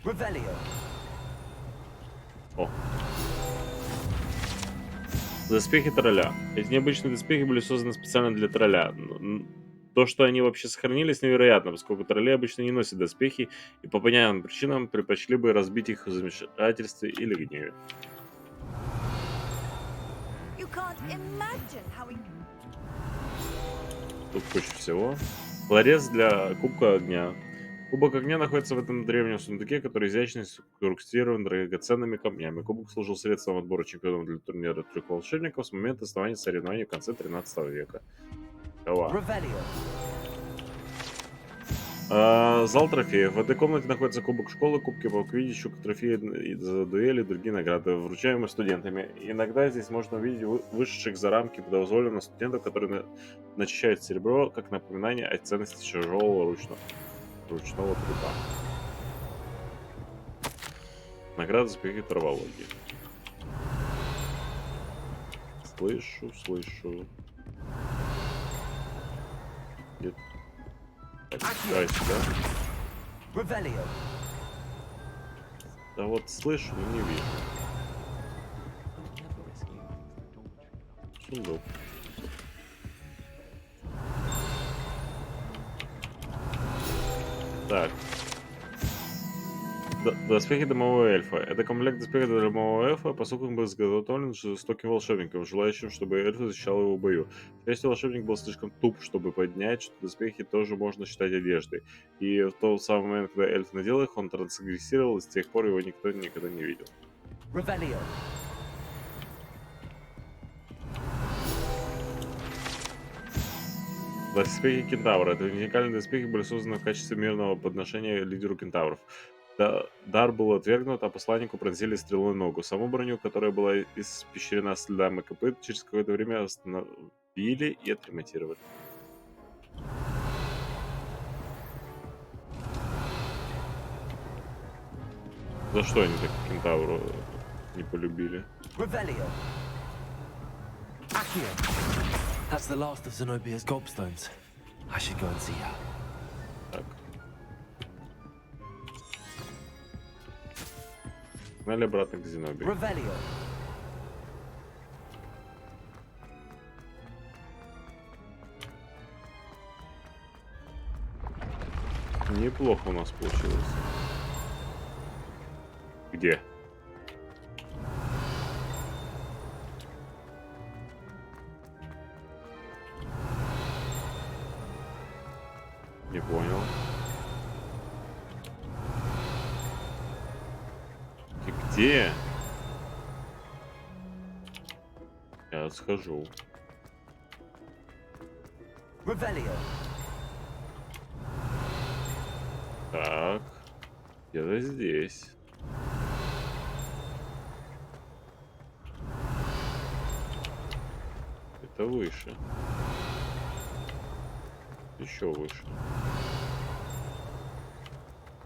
Revelio. О. Доспехи тролля. Эти необычные доспехи были созданы специально для тролля. То, что они вообще сохранились, невероятно, поскольку тролли обычно не носят доспехи и по понятным причинам предпочли бы разбить их в замешательстве или гневе. You can't imagine how Тут куча всего. Ларец для Кубка Огня. Кубок Огня находится в этом древнем сундуке, который изящно инкрустирован драгоценными камнями. Кубок служил средством отбора чемпионов для турнира трех волшебников с момента основания соревнований в конце 13 века. Зал трофеев. В этой комнате находится кубок школы, кубки по квиддичу, трофеи за дуэли и другие награды, вручаемые студентами. Иногда здесь можно увидеть вышедших за рамки дозволенных студентов, которые начищают серебро, как напоминание о ценности чужого ручного труда. Награда за успехи травологии. Слышу. Где-то. Давай сюда. Да вот слышу, но не вижу. Сундук. Так. Доспехи домового эльфа. Это комплект доспехов для домового эльфа, поскольку он был изготовлен жестоким волшебником, желающим, чтобы эльф защищал его в бою. К счастью, волшебник был слишком туп, чтобы поднять, что доспехи тоже можно считать одеждой. И в тот самый момент, когда эльф надел их, он трансгрессировал, и с тех пор его никто никогда не видел. Revelio. Доспехи кентавра. Это уникальные доспехи были созданы в качестве мирного подношения лидеру кентавров. Дар был отвергнут, а посланнику пронзили стрелой ногу. Саму броню, которая была испещрена следами копыт, через какое-то время восстановили и отремонтировали. За что они так кентавру не полюбили? That's the last of Zenobia's gobstones. I should go and see her. Так. Погнали обратно к Зенобии. Неплохо у нас получилось. Где? Не понял. Ты где? Я схожу. Так. Где-то здесь. Это выше. Еще выше.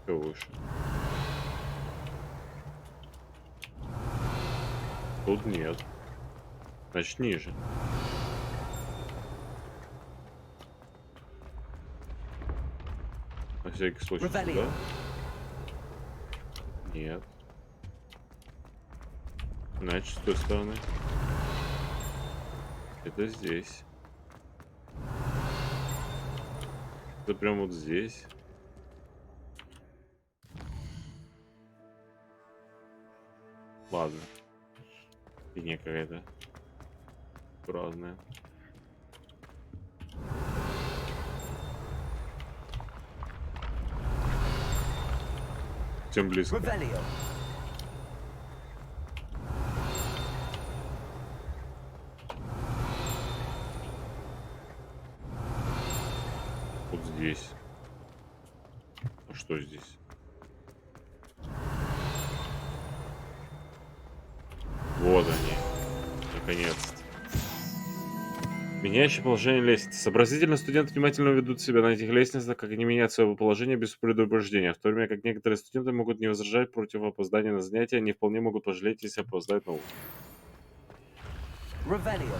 Еще выше. Тут нет. Значит, ниже. На всякий случай сюда. Нет. Значит, с той стороны. Это здесь. Это прям вот здесь. Ладно. Фигня какая-то. Разная. Тем близко. Вот здесь. А что здесь? Вот они. Наконец-то. Меняющее положение лестницы. Сообразительные студенты внимательно ведут себя на этих лестницах, как они меняют свое положение без предупреждения. В то время как некоторые студенты могут не возражать против опоздания на занятия, они вполне могут пожалеть, если опоздают на урок. Revelio.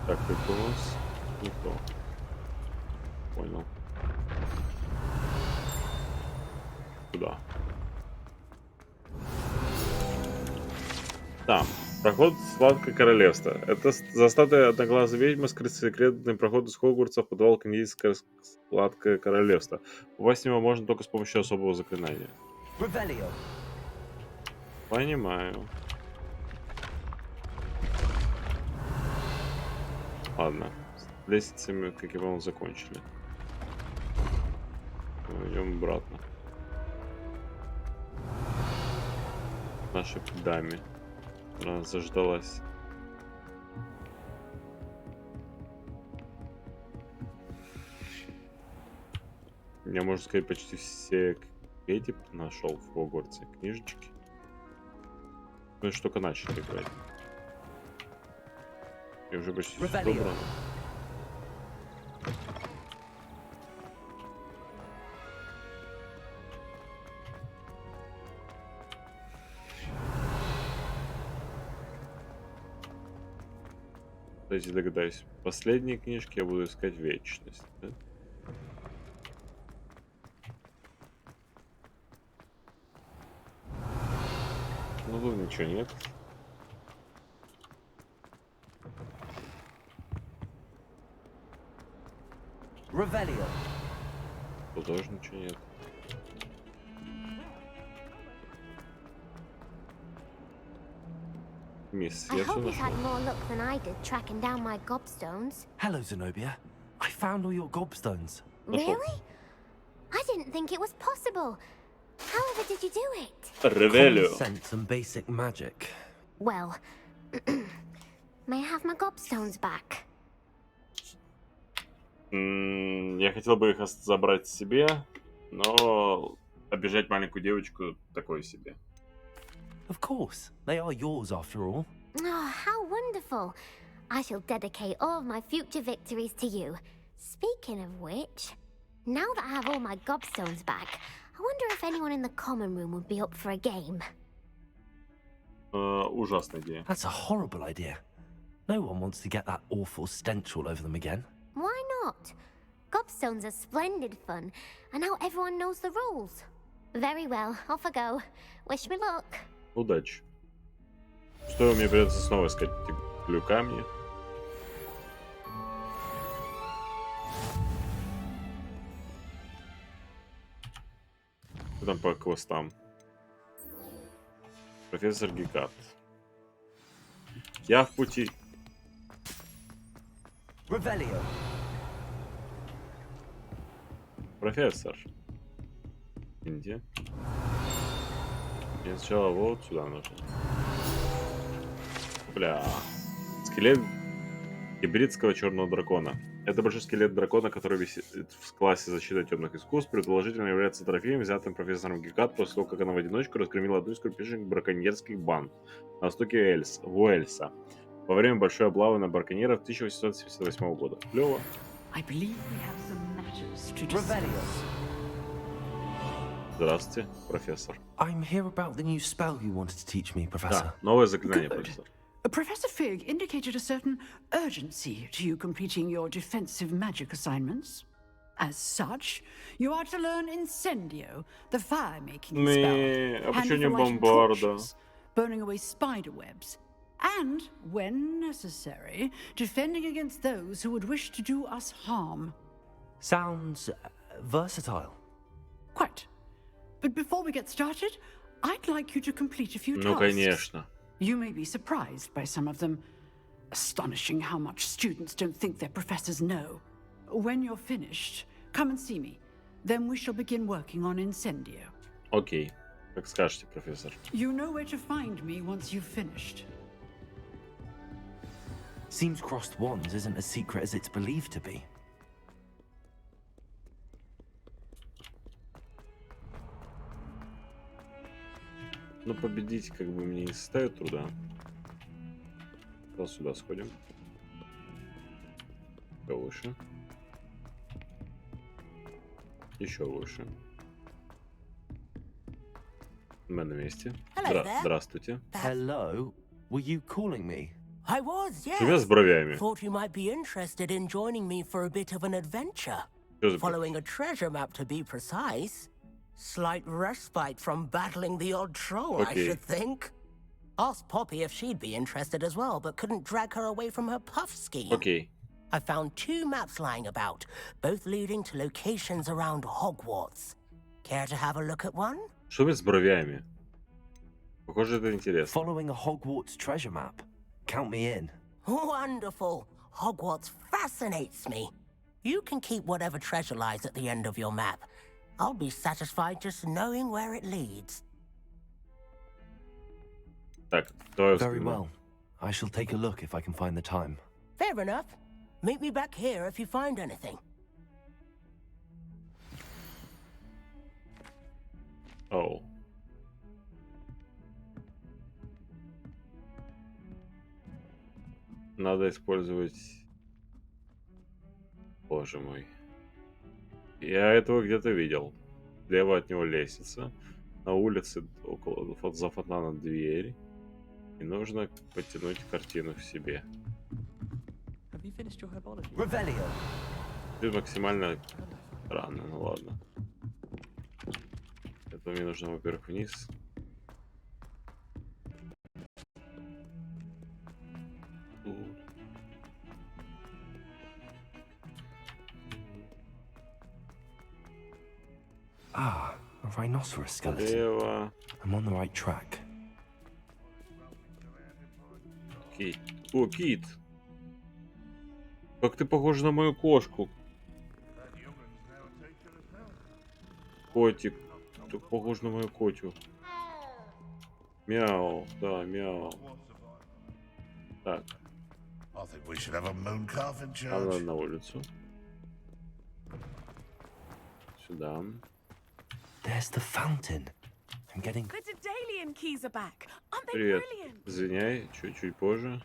Так, это у нас не то. Понял. Куда? Там. Проход Сладкое Королевство. Это за статуей одноглазой ведьмы скрыт секретный проход из Хогвартса в подвал канадийское Сладкое Королевство. Попасть в него можно только с помощью особого заклинания. Revelio. Понимаю. Ладно. С лестницами, как я понял, закончили. Идем обратно. Наша даме. Она заждалась. Я, можно сказать, почти все эти нашел в Хогвартсе. Книжечки. Мы же только начали играть. Я уже почти все собрано. Кстати, догадаюсь, последние книжки я буду искать вечность. Да? Ну тут ничего нет. Revelio. Тут тоже ничего нет. Мисс, I я все hope you've нашел. had more luck than I did tracking down my gobstones. Hello, Zenobia. I found all your gobstones. Really? I didn't think it was possible. However did you do it? Revelio. Common sense and basic magic. Well, may I have my gobstones back? Я хотел бы их забрать себе, но обижать маленькую девочку такое себе. Of course. They are yours after all. Oh, how wonderful. I shall dedicate all of my future victories to you. Speaking of which, now that I have all my gobstones back, I wonder if anyone in the common room would be up for a game. Ужасная идея. That's a horrible idea. No one wants to get that awful stench all over them again. Why not? Gobstones are splendid fun, and now everyone knows the rules. Very well, off I go. Wish me luck. Удачи. Что, мне придется снова искать эти камни? Что там по квестам? Профессор Гекат. Я в пути. Revelio. Профессор. Где? Мне сначала вот сюда нужно. Бля. Скелет гибридского черного дракона. Это большой скелет дракона, который висит в классе защиты темных искусств, предположительно является трофеем, взятым профессором Гекат после того, как она в одиночку разгромила одну из крупнейших браконьерских банд на востоке Уэльса во время большой облавы на браконьеров 1878 года. Клево. Здравствуйте, профессор. I'm here about the new spell you wanted to teach me, Professor. Да, новое заклинание, профессор. Professor Fig indicated a certain urgency to you completing your defensive magic assignments. As such, you are to learn Incendio, the fire-making Не, spell, а почему не handing away бомбарда? torches, burning away spider webs, and, when necessary, defending against those who would wish to do us harm. Sounds versatile. Quite. But before we get started, I'd like you to complete a few Ну, tasks. конечно. You may be surprised by some of them. Astonishing how much students don't think their professors know. When you're finished, come and see me. Then we shall begin working on Incendio. Окей. Как скажете, профессор. You know where to find me once you've finished. Seems crossed wands isn't as secret as it's believed to be. Ну, победить как бы мне не составит труда. Сюда сходим. Еще выше. Еще выше. Мы на месте. Hello there. Здравствуйте. Hello? Were you calling me? I was, yes. Тебя с бровями. Thought you might be interested in joining me for a bit of an adventure. Following a treasure map, to be precise. Slight respite from battling the odd troll, I should think. Asked Poppy if she'd be interested as well, but couldn't drag her away from her puff scheme. Окей. I found 2 maps lying about, both leading to locations around Hogwarts. Care to have a look at one? Что вы с бровями? Похоже, это интересно. Following a Hogwarts treasure map. Count me in. Wonderful. Hogwarts fascinates me. You can keep whatever treasure lies at the end of your map. I'll be satisfied just knowing where it leads. Так, давай Very well. I shall take a look if I can find the time. Fair enough. Meet me back here if you find anything. Оу. Надо использовать... Боже мой. Я этого где-то видел. Слева от него лестница. На улице около за фонтана дверь. И нужно подтянуть картину к себе. Это максимально рано, ну ладно. Это мне нужно, во-первых, вниз. Ah, a rhinoceros skeleton. Слева. I'm on the right track. Кит. О, Кит. Как ты похож на мою кошку. Котик. Ты похож на мою котю. Мяу. Да, мяу. Так. Надо на улицу. Сюда. There's the fountain. I'm getting... The Daedalian keys are back. Aren't they Привет. brilliant? Извиняй, чуть-чуть позже.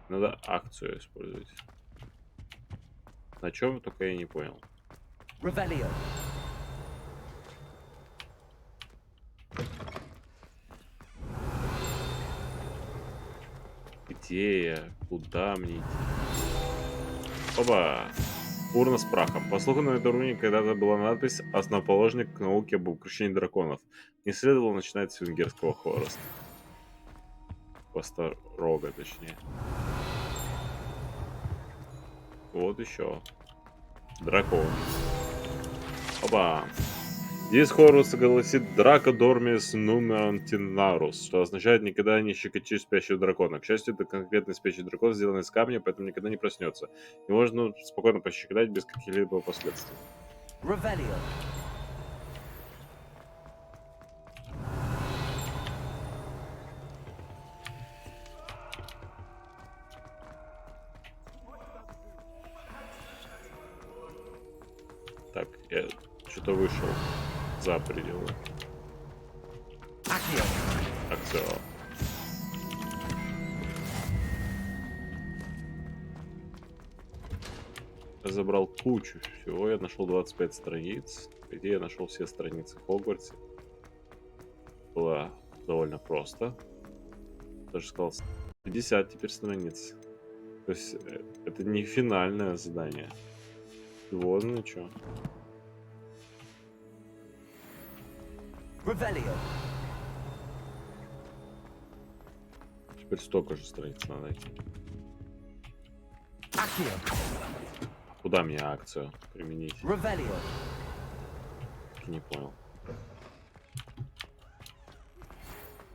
Надо акцию использовать. На чем, только я не понял. Revelio. Где я? Куда мне идти? Опа! Урна с прахом. По слухам, на этой урне когда-то была надпись «Основоположник к науке об укрощении драконов». Не следовало начинать с венгерского хвороста. Рога, точнее. Вот еще. Дракон. Опа! Здесь Хогвартс гласит «Драко дормис нумерантинарус», что означает «никогда не щекочи спящего дракона». К счастью, это конкретный спящий дракон сделан из камня, поэтому никогда не проснется. И можно спокойно пощекотать без каких-либо последствий. Revelio. Так, я что-то вышел за пределы. Акцио. Я забрал кучу всего. Я нашел 25 страниц. Где я нашел все страницы в Хогвартсе. Было довольно просто. Даже сказал 50 теперь страниц. То есть это не финальное задание. Вот, ну чё. Revelio. Теперь столько же страниц надо найти. Accio. Куда мне акцию применить? Revelio. Не понял.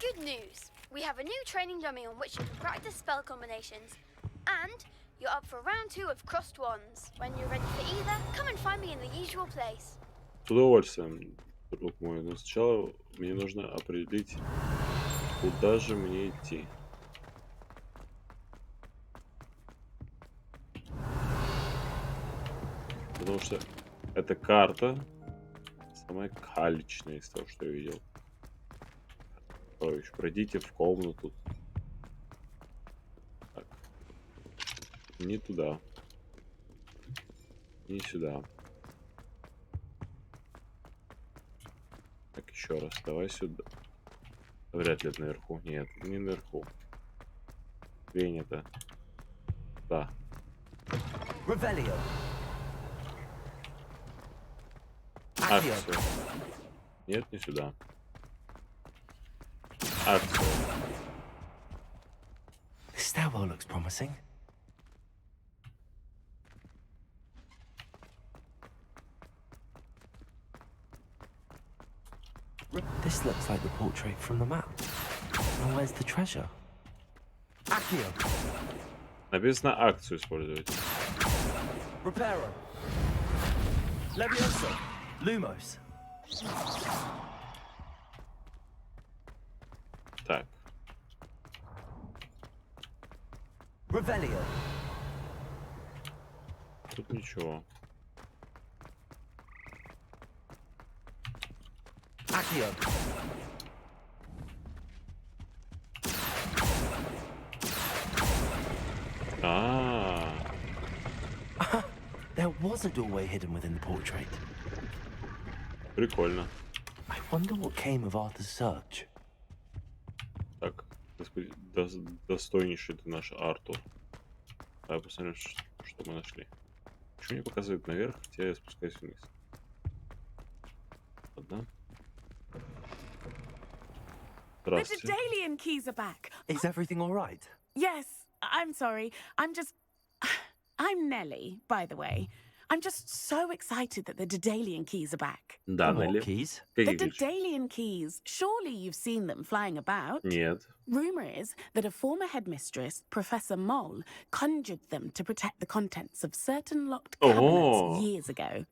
Good news. We have a new training dummy on which you can practice spell combinations. And you're up for round 2 of Crossed Wands. When you're ready for either, come and find me in the usual place. С удовольствием, друг мой. Но сначала мне нужно определить, куда же мне идти. Потому что эта карта самая калечная из того, что я видел. Сокровищ. Пройдите в комнату. Так. Не туда. Не сюда. Так, еще раз. Давай сюда. Вряд ли это наверху. Нет, не наверху. Принято. Да. Revelio. Акцию. Нет, не сюда. Акцию. This stairwell looks promising. This looks like the portrait from the map. And where's the treasure? Accio. Написано акцию использовать. Reparo. Levioso. Lumos. Так. Revelio. Тут ничего. Accio. There was a doorway hidden within the portrait. Прикольно. I wonder what came of Arthur's search. Так, достойнейший ты наш Артур. Давай посмотрим, что мы нашли. Почему мне показывает наверх, хотя я спускаюсь вниз? Ладно. The Здравствуйте. Daedalian keys are back. Is everything all right? Yes, I'm sorry. I'm Nellie, by the way. I'm just so excited that the Daedalian keys are back. Да, What Нелли. keys? The Какие ключи? Daedalian keys. Surely you've seen them flying about. Нет. Rumour is that a former headmistress, Professor Mole, conjured them to protect the contents of certain locked cabinets Oh. years ago.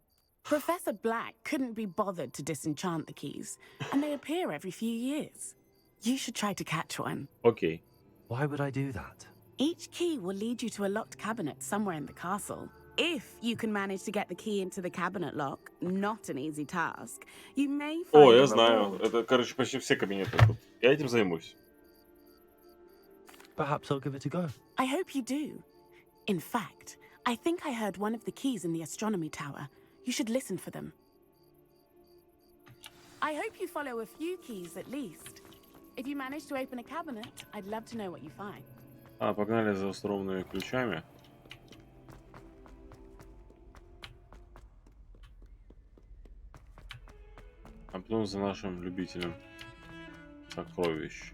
Professor Black couldn't be bothered to disenchant the keys, and they appear every few years. You should try to catch one. Окей. Why would I do that? Each key will lead you to a locked cabinet somewhere in the castle. If you can manage to get the key into the cabinet lock, not an easy task, you may find О, a я знаю. reward. Это, короче, почти все кабинеты тут. Я этим займусь. Perhaps I'll give it a go. I hope you do. In fact, I think I heard one of the keys in the astronomy tower. You should listen for them. I hope you follow a few keys at least. If you manage to open a cabinet, I'd love to know what you find. Погнали за островными ключами. А потом за нашим любителем сокровищ.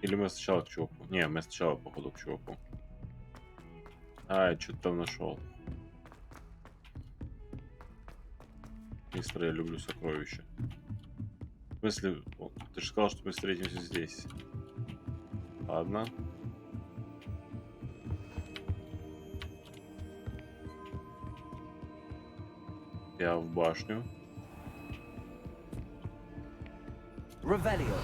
Или мы сначала к чуваку? Не, мы сначала, походу, к чуваку. Я что-то там нашел. Мистер, я люблю сокровища. В смысле, ты же сказал, что мы встретимся здесь. Ладно. Я в башню. Revelio.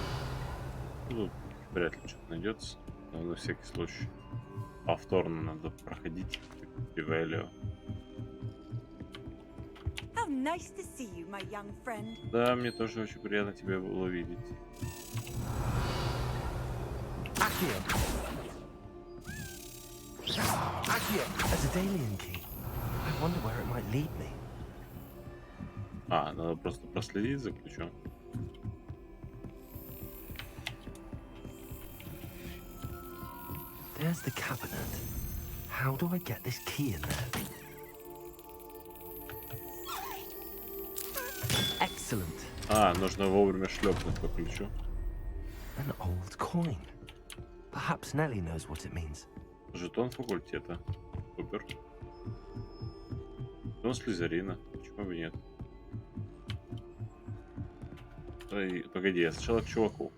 Тут вряд ли что-то найдется. Но на всякий случай. Повторно надо проходить Ревелио. How nice to see you, my young friend. Да, мне тоже очень приятно тебя было видеть. Accio. Accio. A Daedalian key. I wonder where it might lead me. Надо просто проследить за ключом. There's the cabinet. How do I get this key in there? Excellent. Нужно вовремя шлепнуть по ключу. An old coin. Perhaps Nellie knows what it means. Жетон факультета. Супер. Жетон слизерина. Почему бы нет? Погоди, я сначала к чуваку.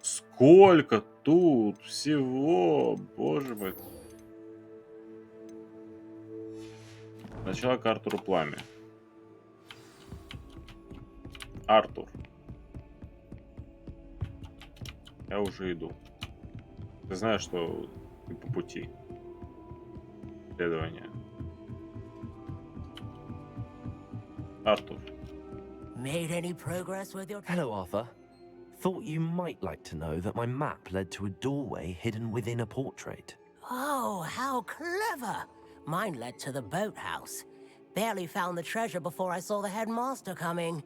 Сколько тут всего, боже мой. Сначала к Артуру Пламя. Артур. Я уже иду. Ты знаешь, что ты по пути следования. Артур. Made any progress with your... Hello, Arthur. Thought you might like to know that my map led to a doorway hidden within a portrait. Oh, how clever! Mine led to the boathouse. Barely found the treasure before I saw the headmaster coming.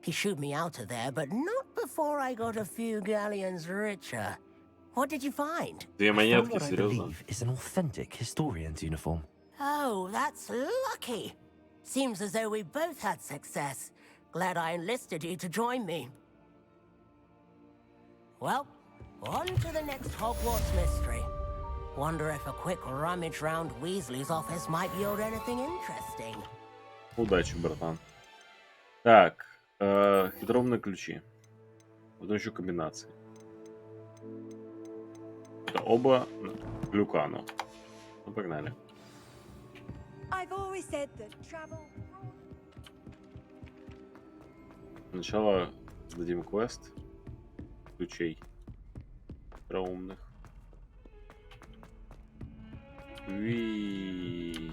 He shooed me out of there, but not before I got a few galleons richer. What did you find? I found what I believe is an authentic historian's uniform. Oh, that's lucky. Seems as though we both had success. Glad I enlisted you to join me. Well, on to the next Hogwarts mystery. Wonder if a quick rummage round Weasley's office might yield anything interesting. Удачи, братан. Так, хитроумные ключи. Потом еще комбинации. Это оба Люкану. Ну, погнали. I've always said that travel... Сначала сдадим квест ключей хитроумных. Уи.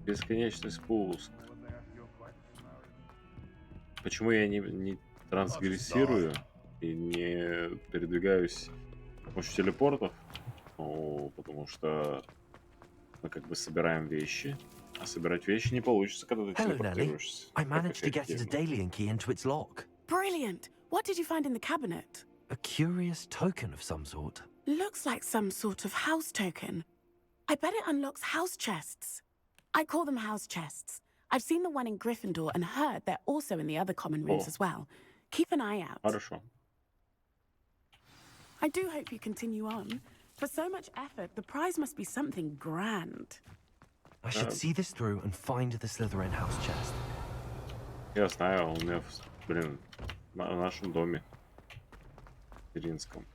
Бесконечный спуск. Почему я не трансгрессирую и не передвигаюсь с помощью телепортов? Ну, потому что мы как бы собираем вещи, а собирать вещи не получится, когда ты Hello, Nellie. телепортируешься. I managed to get a Daedalian key into its lock. Brilliant! What did you find in the cabinet? A curious token of some sort. Looks like some sort of house token. I bet it unlocks house chests. I call them house chests. I've seen the one in Gryffindor and heard they're also in the other common rooms as well. Keep an eye out. Хорошо. I do hope you continue on. For so much effort, the prize must be something grand. I should see this through and find the Slytherin house chest. Я знаю, у меня, блин, в нашем доме. В Иринском.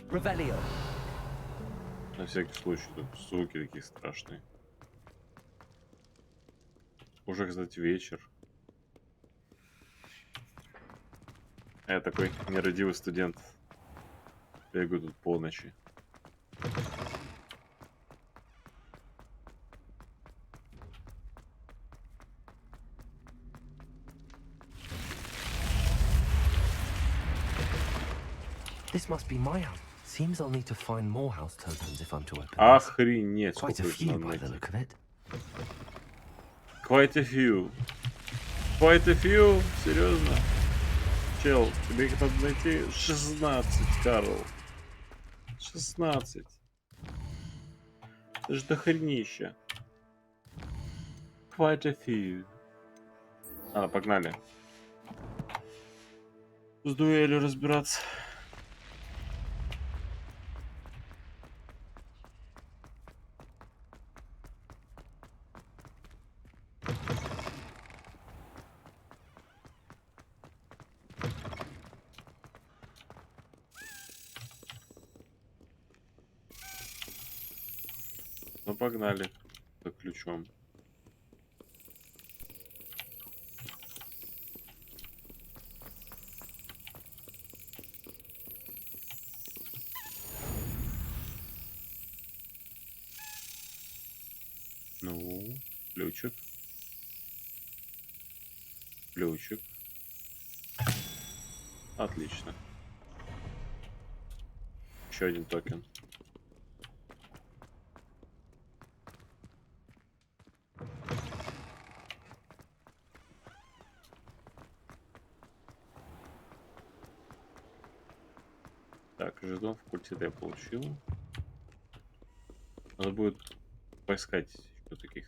Revelio. На всякий случай, тут звуки такие страшные. Уже, кстати, вечер. Я такой нерадивый студент. Бегаю тут полночи. This must be my house. Seems I'll need to find more house tokens if I'm to open this. Охренеть, Quite a сколько их few надо by the найти. look of it. Quite a few. Quite a few? Серьезно? Чел, тебе их надо найти 16, Карл. 16. Это же дохренища. Quite a few. Погнали. С дуэлью разбираться. Ну, погнали за ключом. Ну, ключик. Ключик. Отлично. Еще один токен. Так, жетон факультета я получил. Надо будет поискать еще таких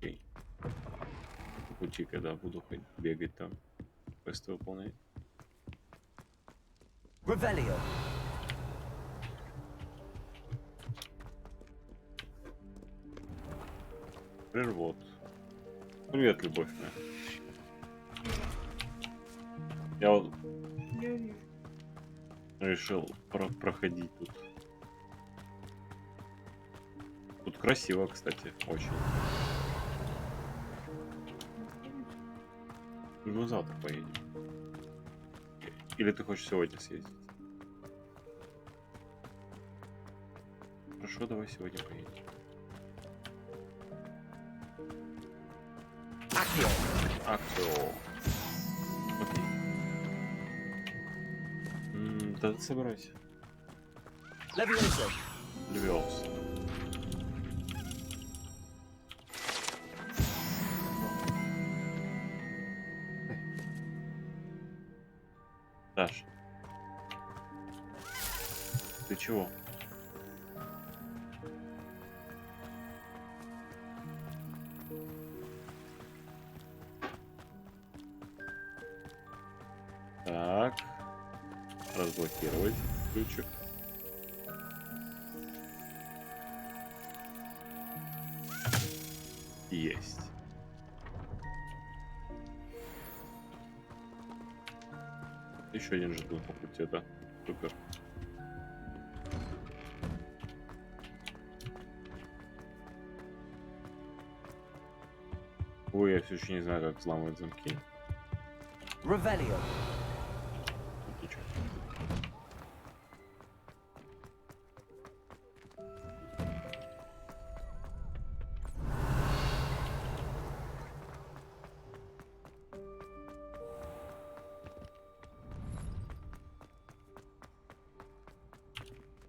людей. По пути, когда буду хоть бегать там, квесты выполнять. Revelio. Прервод. Привет, любовь моя. Я вот решил проходить тут. Тут красиво, кстати, очень. Ну, завтра поедем. Или ты хочешь сегодня съездить? Хорошо, давай сегодня поедем. Акцио. Окей. Да собирайся. Leviosa. Левиоса. Даш. Ты чего? Так. Разблокировать ключик. Есть. Еще один жетон факультета. Супер. Ой, я все еще не знаю, как взламывать замки. Revelio.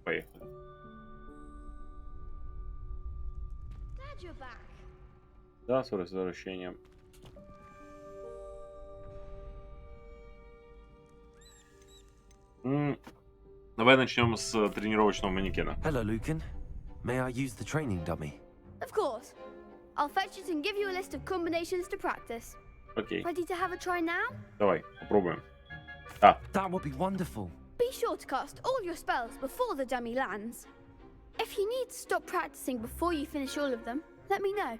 Поехали. Glad you're back. Да, с возвращением. Давай начнем с тренировочного манекена. Hello, Lucan. May I use the training dummy? Of course. I'll fetch it and give you a list of combinations to practice. Окей. Ready to have a try now? Давай, попробуем. А. That would be wonderful. Be sure to cast all your spells before the dummy lands. If you need to stop practicing before you finish all of them, let me know.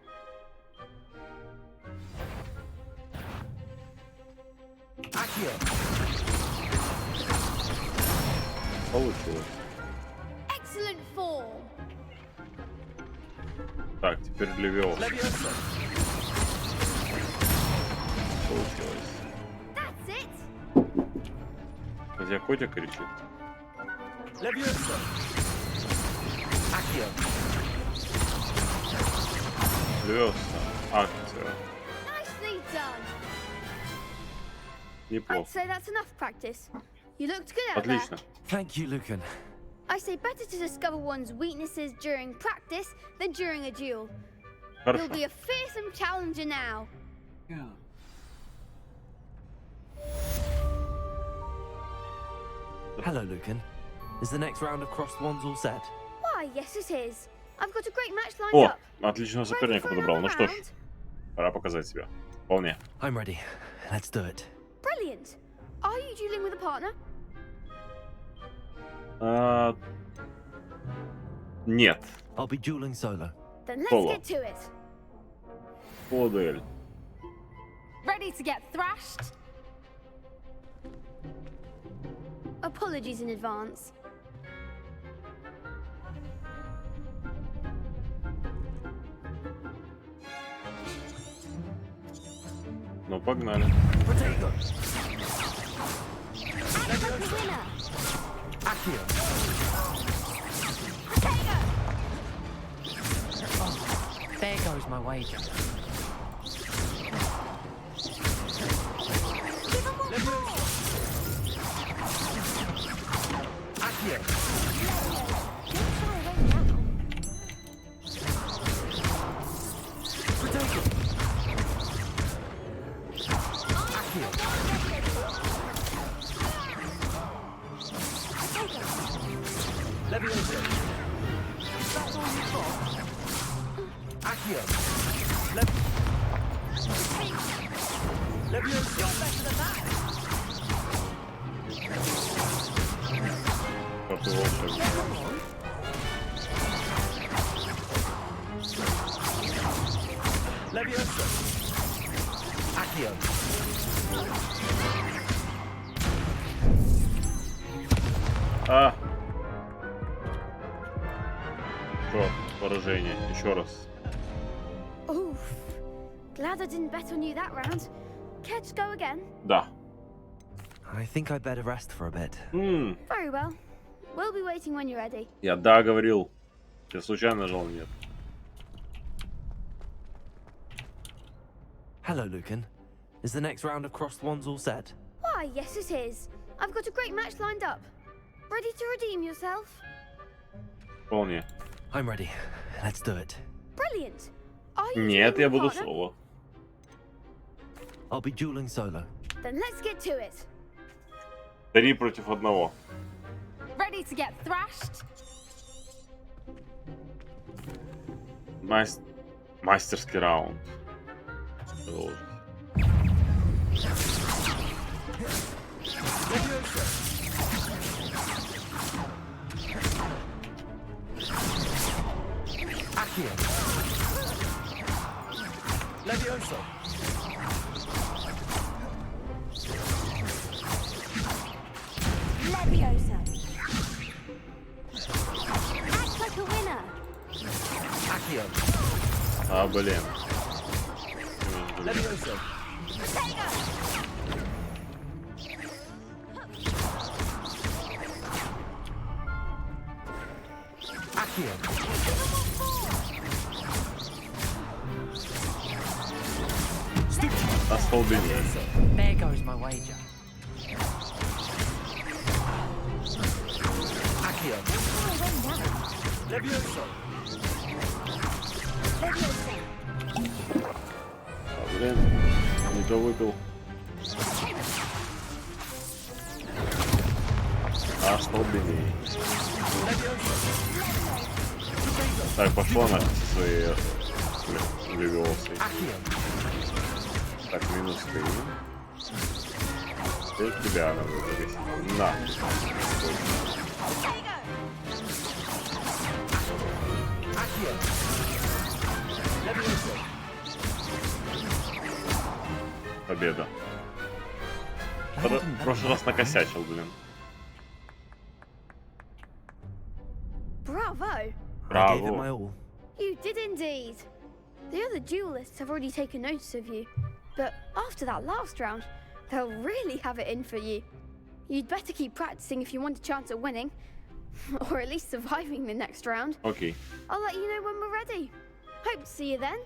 Accio. Получилось. Excellent form. Так, теперь Левиоса. Leviosa. Получилось. That's it. Хотя котик кричит. Leviosa. Accio. Левиоса. Акция. Nicely done. I'd Неплохо. say that's enough practice. You looked good out there. Отлично. Thank you, Lucan. I say better to discover one's weaknesses during practice than during a duel. Хорошо. You'll be a fearsome challenger now. Hello, Lucan. Is the next round of crossed wands all set? Why, yes it is. I've got a great match lined О, up. отличного соперника подобрал. Ну что ж, пора показать себя. Вполне. I'm ready. Let's do it. Brilliant. Are you dueling with a partner? Нет. I'll be dueling solo. Then let's Solo. get to it. Дуэль. Ready to get thrashed? Apologies in advance. Ну, погнали. Accio. There goes my wager. Accio. Accio. Accio. You're better than that. Leviosa. Accio. А. Что? Поражение. Еще раз. Oof. Glad I didn't bet on you that round. Care to go again? Да. I think I'd better rest for a bit. Very well. We'll be waiting when you're ready. Я да говорил. Я случайно нажал нет. Hello, Lucan. Is the next round of Crossed Wands all set? Why, yes it is. I've got a great match lined up. Ready to redeem yourself? Вполне. I'm ready. Let's do it. Brilliant. Are you Нет, я dueling буду partner? соло. I'll be dueling solo. Then let's get to it. 3 против 1. Ready to get thrashed? Мастерский раунд. Продолжить. Accio. Leviosa. Leviosa. Act like a winner. Accio. А, блин. Leviosa. Accio. Остолбение. There goes my wager. Accio. Leviosa. А, блин. Не то выпил. Остолбение. Так, пошло на свои левиосы. Так, минус 3. Теперь тебя надо выбрать. На. Победа. В прошлый раз накосячил, блин. Bravo. I gave it my all. You did indeed. The other duelists have already taken notice of you, but after that last round, they'll really have it in for you. You'd better keep practicing if you want a chance at winning, or at least surviving the next round. Okay. I'll let you know when we're ready. Hope to see you then.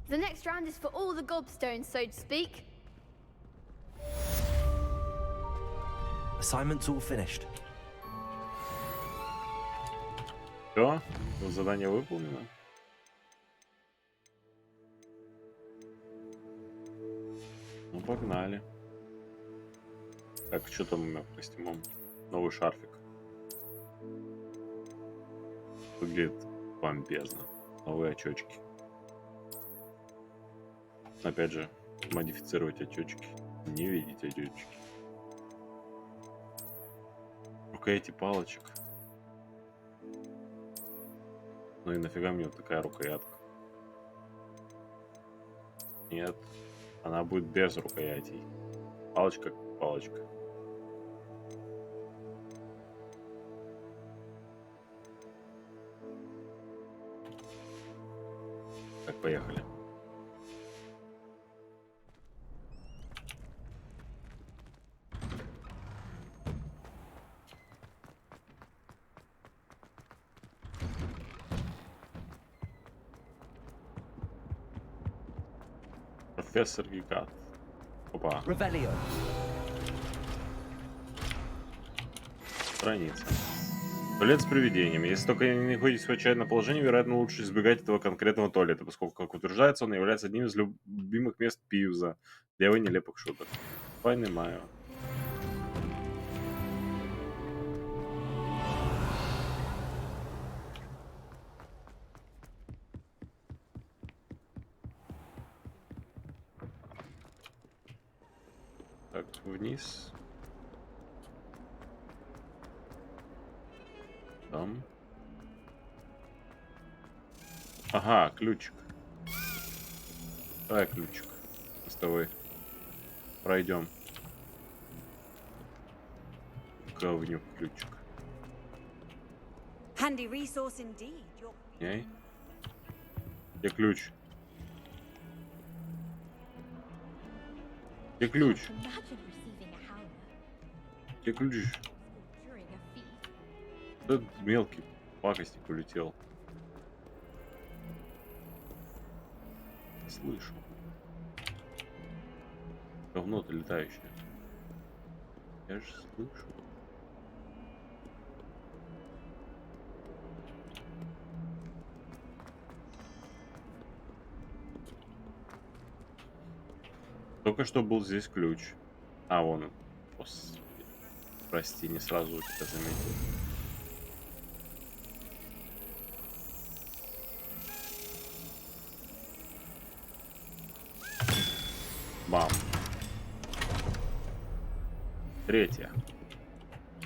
The next round is for all the gobstones, so to speak. Assignment's all finished. Все, задание выполнено. Ну, погнали. Так, что там у меня по костюмам? Новый шарфик. Выглядит помпезно. Новые очечки. Опять же, модифицировать очечки. Не видеть очечки. Рукояти палочек. Ну и нафига мне вот такая рукоятка? Нет, она будет без рукоятей. Палочка как палочка. Так, поехали. Профессор Гигат. Опа. Revelio. Страница. Туалет с привидениями. Если только не находитесь в отчаянном положении, вероятно, лучше избегать этого конкретного туалета, поскольку, как утверждается, он является одним из любимых мест Пьюза для его нелепых шуток. Понимаю. вниз. Там. Ага, ключик. Давай ключик. Мы с тобой пройдем. Говнюк ключик. Handy resource indeed. Эй. Где ключ? Где ключ? Где ключ? Этот мелкий пакостик улетел. Слышу. Говно-то летающее. Я же слышу. Только что был здесь ключ. А, вон он. Господи. Прости, не сразу тебя заметил. Бам. Третья.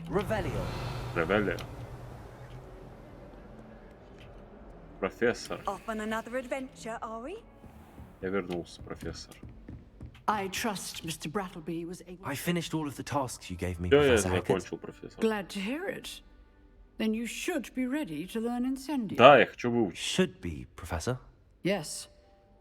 Revelio. Ревелио. Профессор. Off on another adventure, are we? Я вернулся, профессор. I trust Mr. Brattleby was able. I finished all of the tasks you gave me, Все, я Professor Hackett. закончил, профессор. Glad to hear it. Then you should be ready to learn Incendio. Да, я хочу выучить. Should be, Professor. Yes.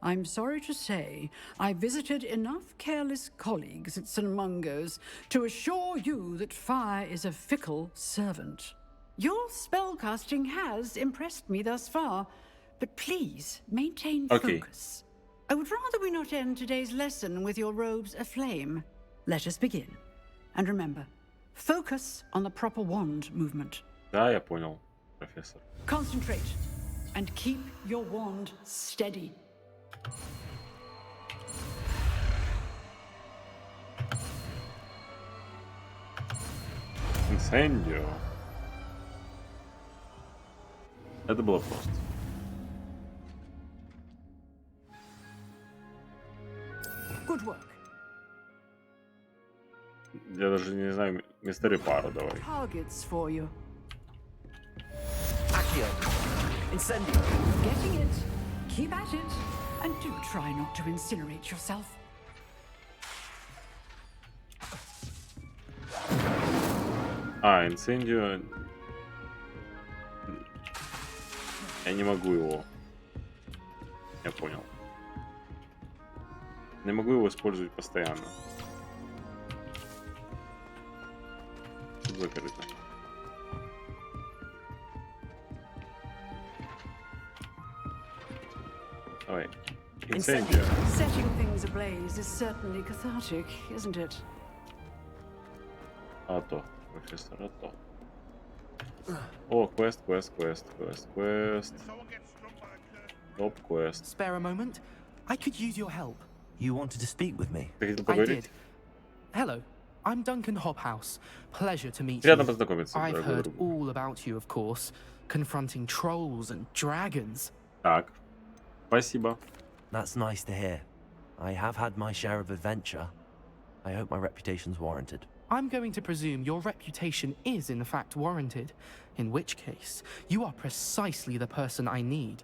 I'm sorry to say, I visited enough careless colleagues at St. Mungo's to assure you that fire is a fickle servant. Your spellcasting has impressed me thus far, but please maintain focus. I would rather we not end today's lesson with your robes aflame. Let us begin. And remember, focus on the proper wand movement. Да, я понял, профессор. Concentrate and keep your wand steady. Инсендио. Это было просто. Good work. Я даже не знаю, вместо репара давай. Targets for you. Accio. Incendio. Getting it. Keep at it. And do try not to incinerate yourself. А, инсендио. Я не могу его. Я понял. Не могу его использовать постоянно. Тут закрыто. Давай. Инсендио. Setting things ablaze is certainly cathartic, isn't it? А то, профессор, а то. О, квест. Топ-квест. Spare a moment? I could use your help. You wanted to speak with me? Ты хотел I поговорить? did. Hello, I'm Duncan Hobhouse. Pleasure to meet Приятно you. познакомиться, I've дорогой heard друг. all about you, of course, confronting trolls and dragons. Так. Спасибо. That's nice to hear. I have had my share of adventure. I hope my reputation's warranted. I'm going to presume your reputation is in fact warranted, in which case, you are precisely the person I need.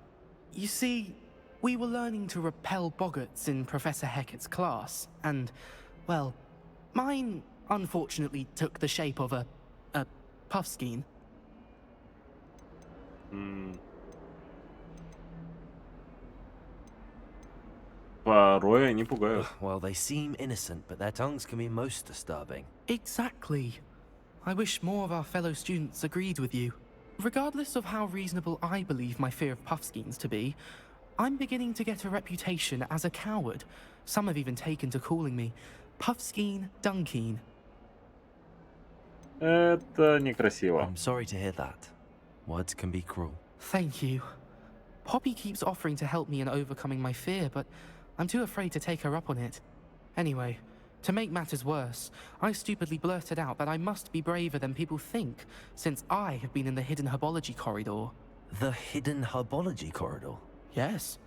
You see, we were learning to repel boggarts in Professor Hackett's class, and, well, mine unfortunately took the shape of a puffskein. Порой они пугают. Well, they seem innocent, but their tongues can be most disturbing. Exactly. I wish more of our fellow students agreed with you. Regardless of how reasonable I believe my fear of puffskeins to be, I'm beginning to get a reputation as a coward. Some have even taken to calling me Puffskein Dunkeen. Это некрасиво. I'm sorry to hear that. Words can be cruel. Thank you. Poppy keeps offering to help me in overcoming my fear, but I'm too afraid to take her up on it. Anyway, to make matters worse, I stupidly blurted out that I must be braver than people think, since I have been in the hidden herbology corridor. The hidden herbology corridor? Yes.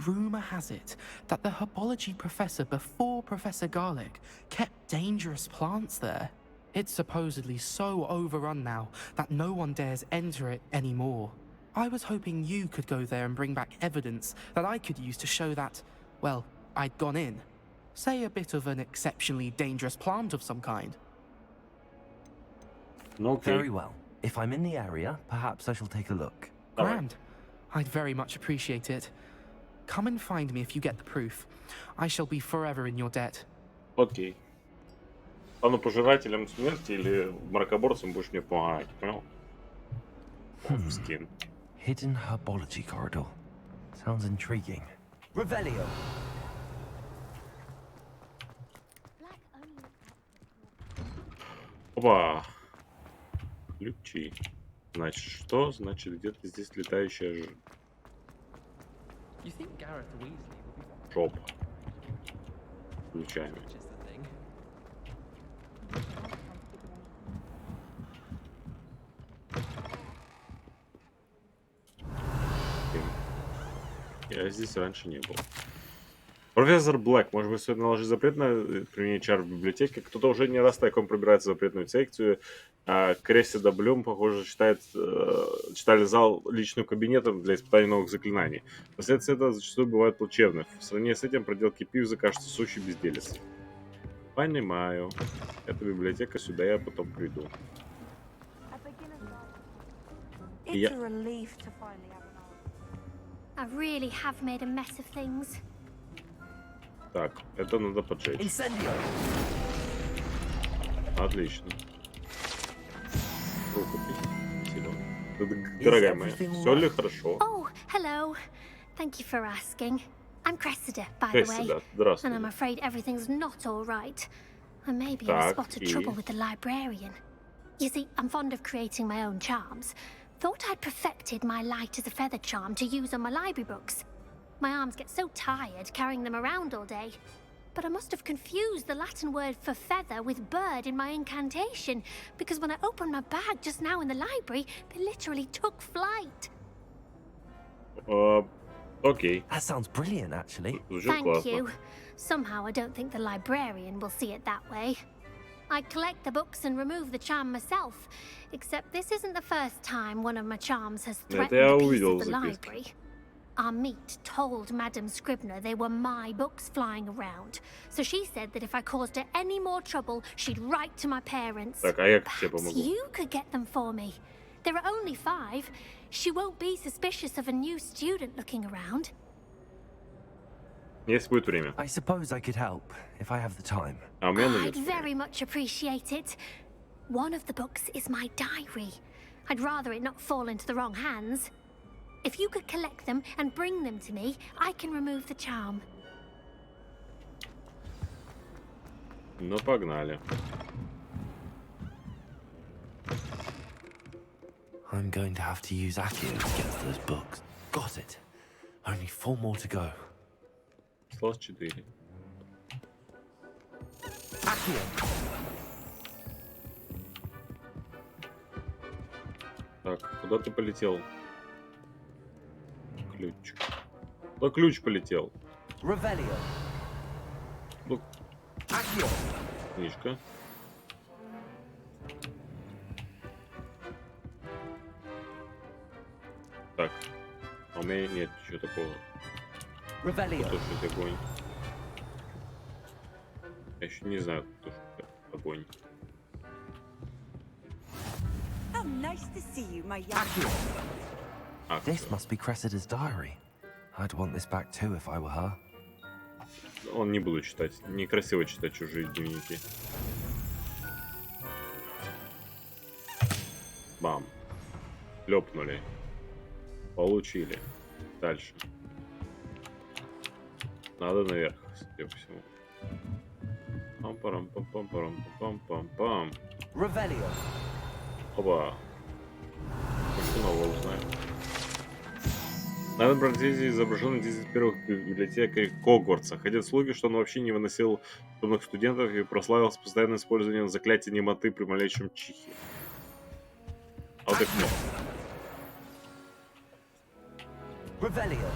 Rumour has it that the herbology professor before Professor Garlic kept dangerous plants there. It's supposedly so overrun now that no one dares enter it anymore. I was hoping you could go there and bring back evidence that I could use to show that, well, I'd gone in. Say a bit of an exceptionally dangerous plant of some kind. Okay. Very well. If I'm in the area, perhaps I shall take a look. Grand. I'd very much appreciate it. Come and find me if you get the proof. I shall be forever in your debt. Окей. Стану пожирателем смерти или мракоборцем, будешь мне помогать, понял? Скин. Hidden herbology corridor. Sounds intriguing. Revelio. Опа. Ключи. Значит, что? Значит, где-то здесь летающая жопа. Ключами. Я здесь раньше не был. Профессор Блэк, может быть, стоит наложить запрет на применение чар в библиотеке? Кто-то уже не раз тайком пробирается в запретную секцию. Крессида Блюм, похоже, считали зал личным кабинетом для испытания новых заклинаний. Последствия этого зачастую бывают плачевны. В сравнении с этим проделки Пивза кажутся сущей безделицей. Понимаю. Эта библиотека, сюда я потом приду. I really have made a mess of things. Так, это надо поджечь. Отлично. Спасибо. Дорогая моя, все ли хорошо? Oh, hello. Thank you for asking. I'm Cressida, by the way. Здравствуй. And I'm afraid everything's not all right. And maybe I've spotted trouble with the librarian. You see, I'm fond of creating my own charms. Thought I'd perfected my light as a feather charm to use on my library books. My arms get so tired carrying them around all day. But I must have confused the Latin word for feather with bird in my incantation, because when I opened my bag just now in the library, they literally took flight. Okay. That sounds brilliant, actually. Thank you. Somehow I don't think the librarian will see it that way. I collect the books and remove the charm myself, except this isn't the first time one of my charms has threatened a piece of the library. Our meet told Madame Scribner they were my books flying around, so she said that if I caused her any more trouble, she'd write to my parents. Perhaps you could get them for me. There are only 5. She won't be suspicious of a new student looking around. Если будет время. I suppose I could help if I have the time. I'd very much appreciate it. One of the books is my diary. I'd rather it not fall into the wrong hands. If you could collect them and bring them to me, I can remove the charm. Ну, погнали. I'm going to have to use Accio to get those books. Got it. Only 4 more to go. Осталось 4. Accio. Так, куда ты полетел? Ключ. Куда ключ полетел? Revelio. Ну, Accio. книжка. Так, а у меня нет ничего такого. Revelio. Тушить огонь. Я еще не знаю, как тушить огонь. How nice to see you, my young. This must be Cressida's diary. I'd want this back too if I were her. Он не буду читать. Некрасиво читать чужие дневники. Бам. Лёпнули. Получили. Дальше. Надо наверх, судя по всему. Пам-парам-пам-пам-парам-пам-пам-пам. Revelio. Опа. Что нового узнаем? На этом портрете изображен 10 первых библиотекарей Хогвартса. Ходят слухи, что он вообще не выносил темных студентов и прославился постоянным использованием заклятия немоты при малейшем чихе. А вот это нет. Revelio.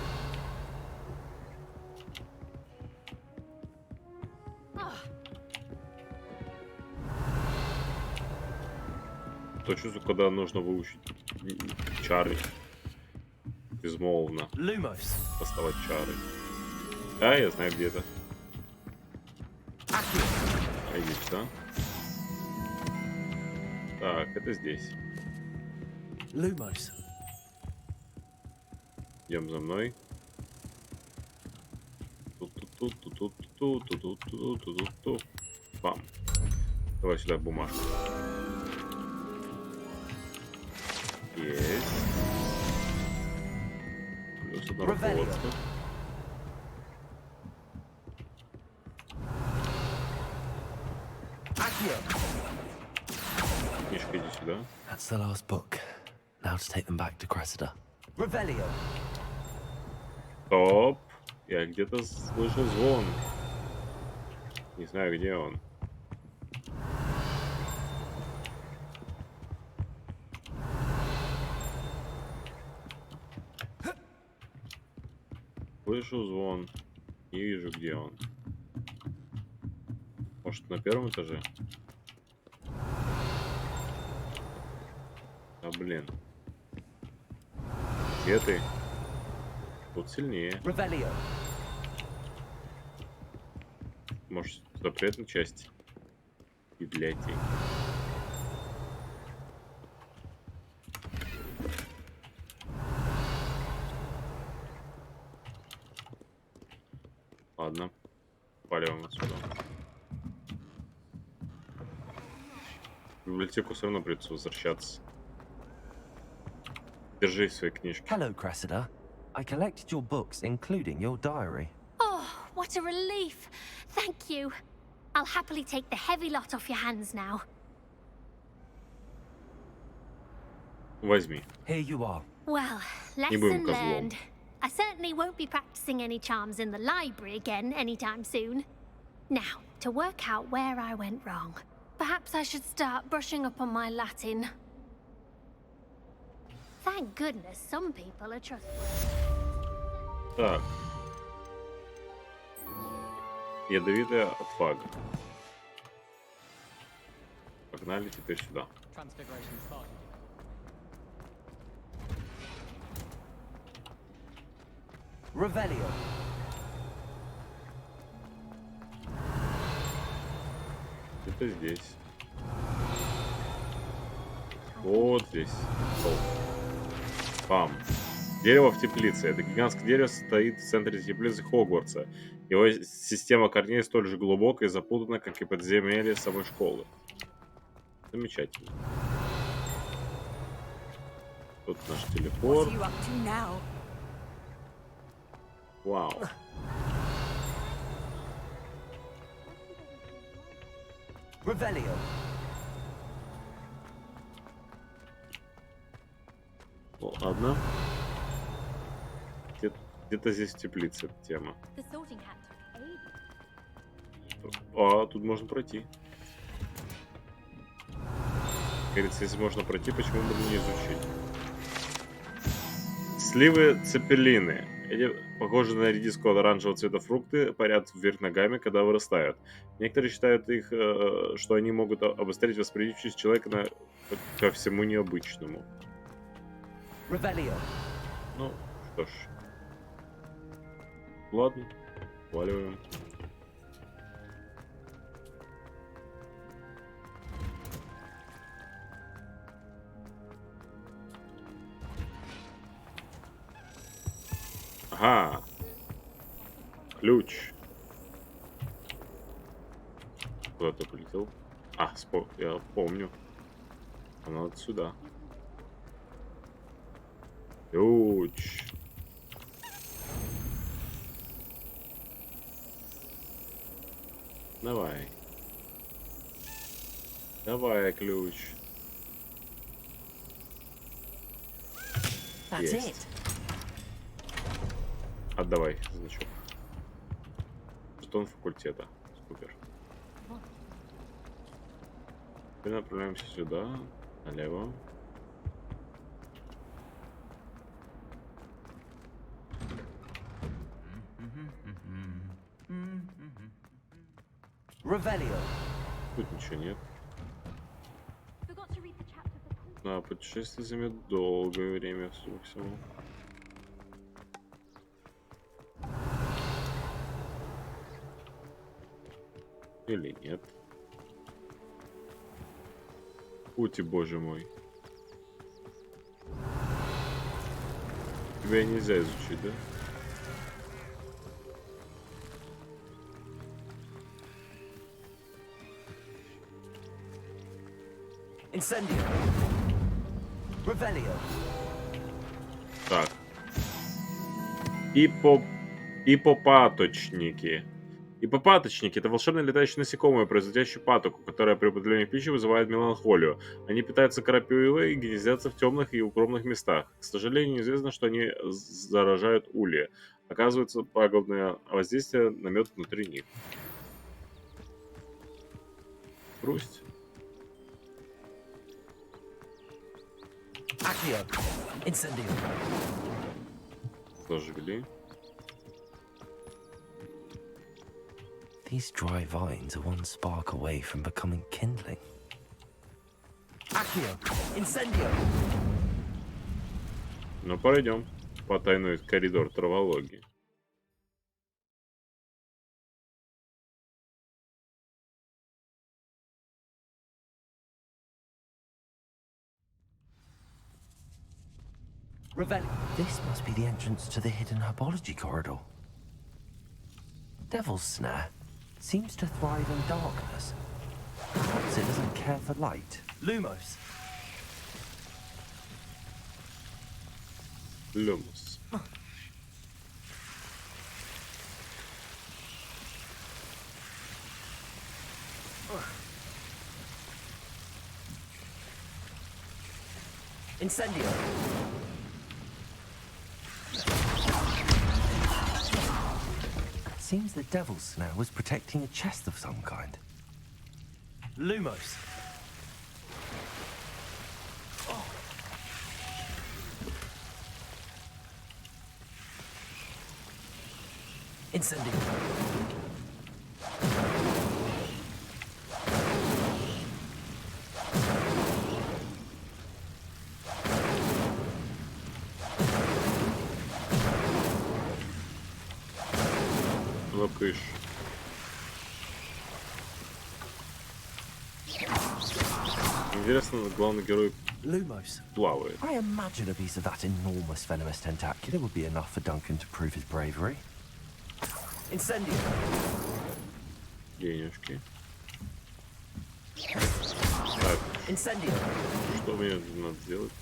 То чувство, когда нужно выучить чары. Безмолвно. Доставать чары. Да, я знаю, где это. А, иди сюда. Так, это здесь. Идем за мной. Бам. Давай сюда бумажку. Есть. Плюс одна руководство. Книжка, иди сюда. That's the last book. Now to take them back to Cressida. Revelio. Стоп. Я где-то слышал звон. Не знаю, где он. Слышу звон. Не вижу, где он. Может, на первом этаже? А, блин. Где ты? Тут сильнее. Revelio. Может, в запретной части? Библиотеки. Ладно. Палим отсюда. В библиотеку все равно придется возвращаться. Держи свои книжки. Hello, Cressida. I collected your books, including your diary. Oh, what a relief. Thank you. I'll happily take the heavy lot off your hands now. Возьми. Here you are. Well, Не будем lesson козлом. learned. I certainly won't be practicing any charms in the library again anytime soon. Now, to work out where I went wrong. Perhaps I should start brushing up on my Latin. Thank goodness some people are trustworthy. Так. Ядовитая отвага. Погнали теперь сюда. Revelio. Это здесь. Вот здесь. Стол. Пам. Дерево в теплице. Это гигантское дерево стоит в центре теплицы Хогвартса. Его система корней столь же глубокая и запутана, как и подземелье самой школы. Замечательно. Тут наш телепорт. Вау. Revelio. Ладно. Где-то здесь в теплице эта тема. А, тут можно пройти. Говорится, если можно пройти, почему бы не изучить? Сливы цепелины. Эти похожи на редиску оранжевого цвета фрукты, парят вверх ногами, когда вырастают. Некоторые считают их, что они могут обострить восприимчивость человека ко всему необычному. Revelio. Ну, что ж. Ладно, валиваем. Ага. Ключ. Куда ты полетел? А, я помню. Надо сюда. Ключ. Давай. Давай ключ. Есть. Отдавай значок. Жетон факультета. Супер. Теперь направляемся сюда, налево. Revelio. Тут ничего нет. Forgot to read the chapter before. Да, путешествие займет долгое время, судя по всему. Или нет? Ути, боже мой. Тебя нельзя изучить, да? Incendio. Revelio. Так. Ипопаточники. Ипопаточники — это волшебные летающие насекомые, производящие патоку, которая при употреблении пищи вызывает меланхолию. Они питаются крапивой и гнездятся в темных и укромных местах. К сожалению, неизвестно, что они заражают ульи. Оказывается, пагубное воздействие на мед внутри них. Грусть. Accio. Incendio. Зажгли. These dry vines are one spark away from becoming kindling. Accio. Incendio. Ну, пройдем. Потайной коридор травологии. This must be the entrance to the hidden herbology corridor. Devil's Snare seems to thrive in darkness. Perhaps it doesn't care for light. Lumos. Lumos. Incendio. Seems the Devil's Snare was protecting a chest of some kind. Lumos. Incendio. Лакыш. Интересно, главный герой плавает. I imagine a piece of that enormous venomous tentacular would be enough for Duncan to prove his bravery. Incendio. Денежки. Так. Incendio. Что мне надо сделать?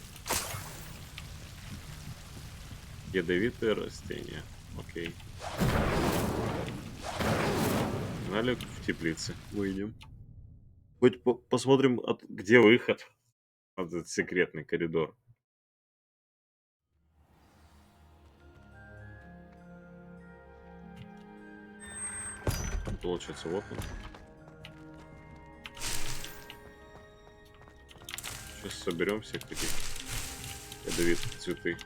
Ядовитое растение. Окей. Погнали в теплице. Выйдем. Хоть посмотрим, где выход. Вот этот секретный коридор. Получается, вот он. Сейчас соберем всех таких ядовитых цветы.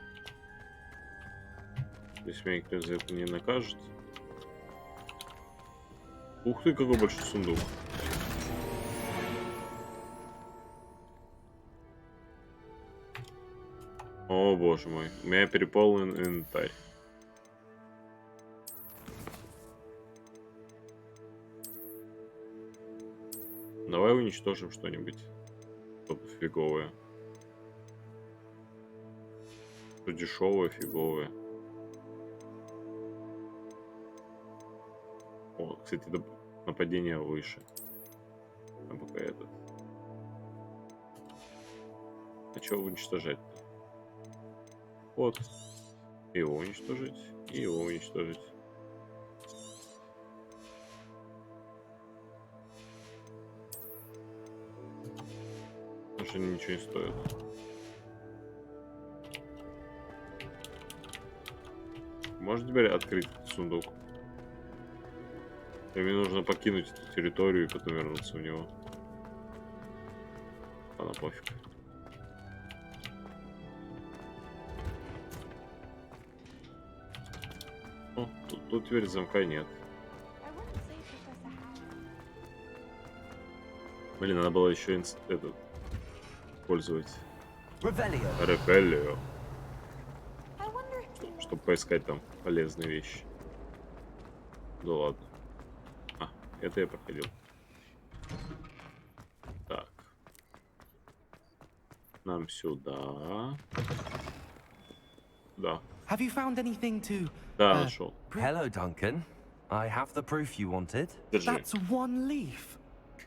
Здесь меня никто за это не накажет. Ух ты, какой большой сундук. О боже мой, у меня переполнен инвентарь. Давай уничтожим что-нибудь. Что-то фиговое. Что дешевое, фиговое. О, кстати, нападение выше. А пока этот. А что уничтожать-то? Вот. Его уничтожить. И его уничтожить. Потому что они ничего не стоят. Можно теперь открыть сундук? Или мне нужно покинуть эту территорию и потом вернуться в него? Ладно, пофиг. О, тут теперь замка нет. Блин, надо было еще этот использовать Репеллио. Чтобы поискать там полезные вещи. Да ладно. А, это я проходил. Так. Нам сюда. Да. Have you found anything to... Да, нашел. Hello, Duncan. I have the proof you wanted. Держи. That's one leaf.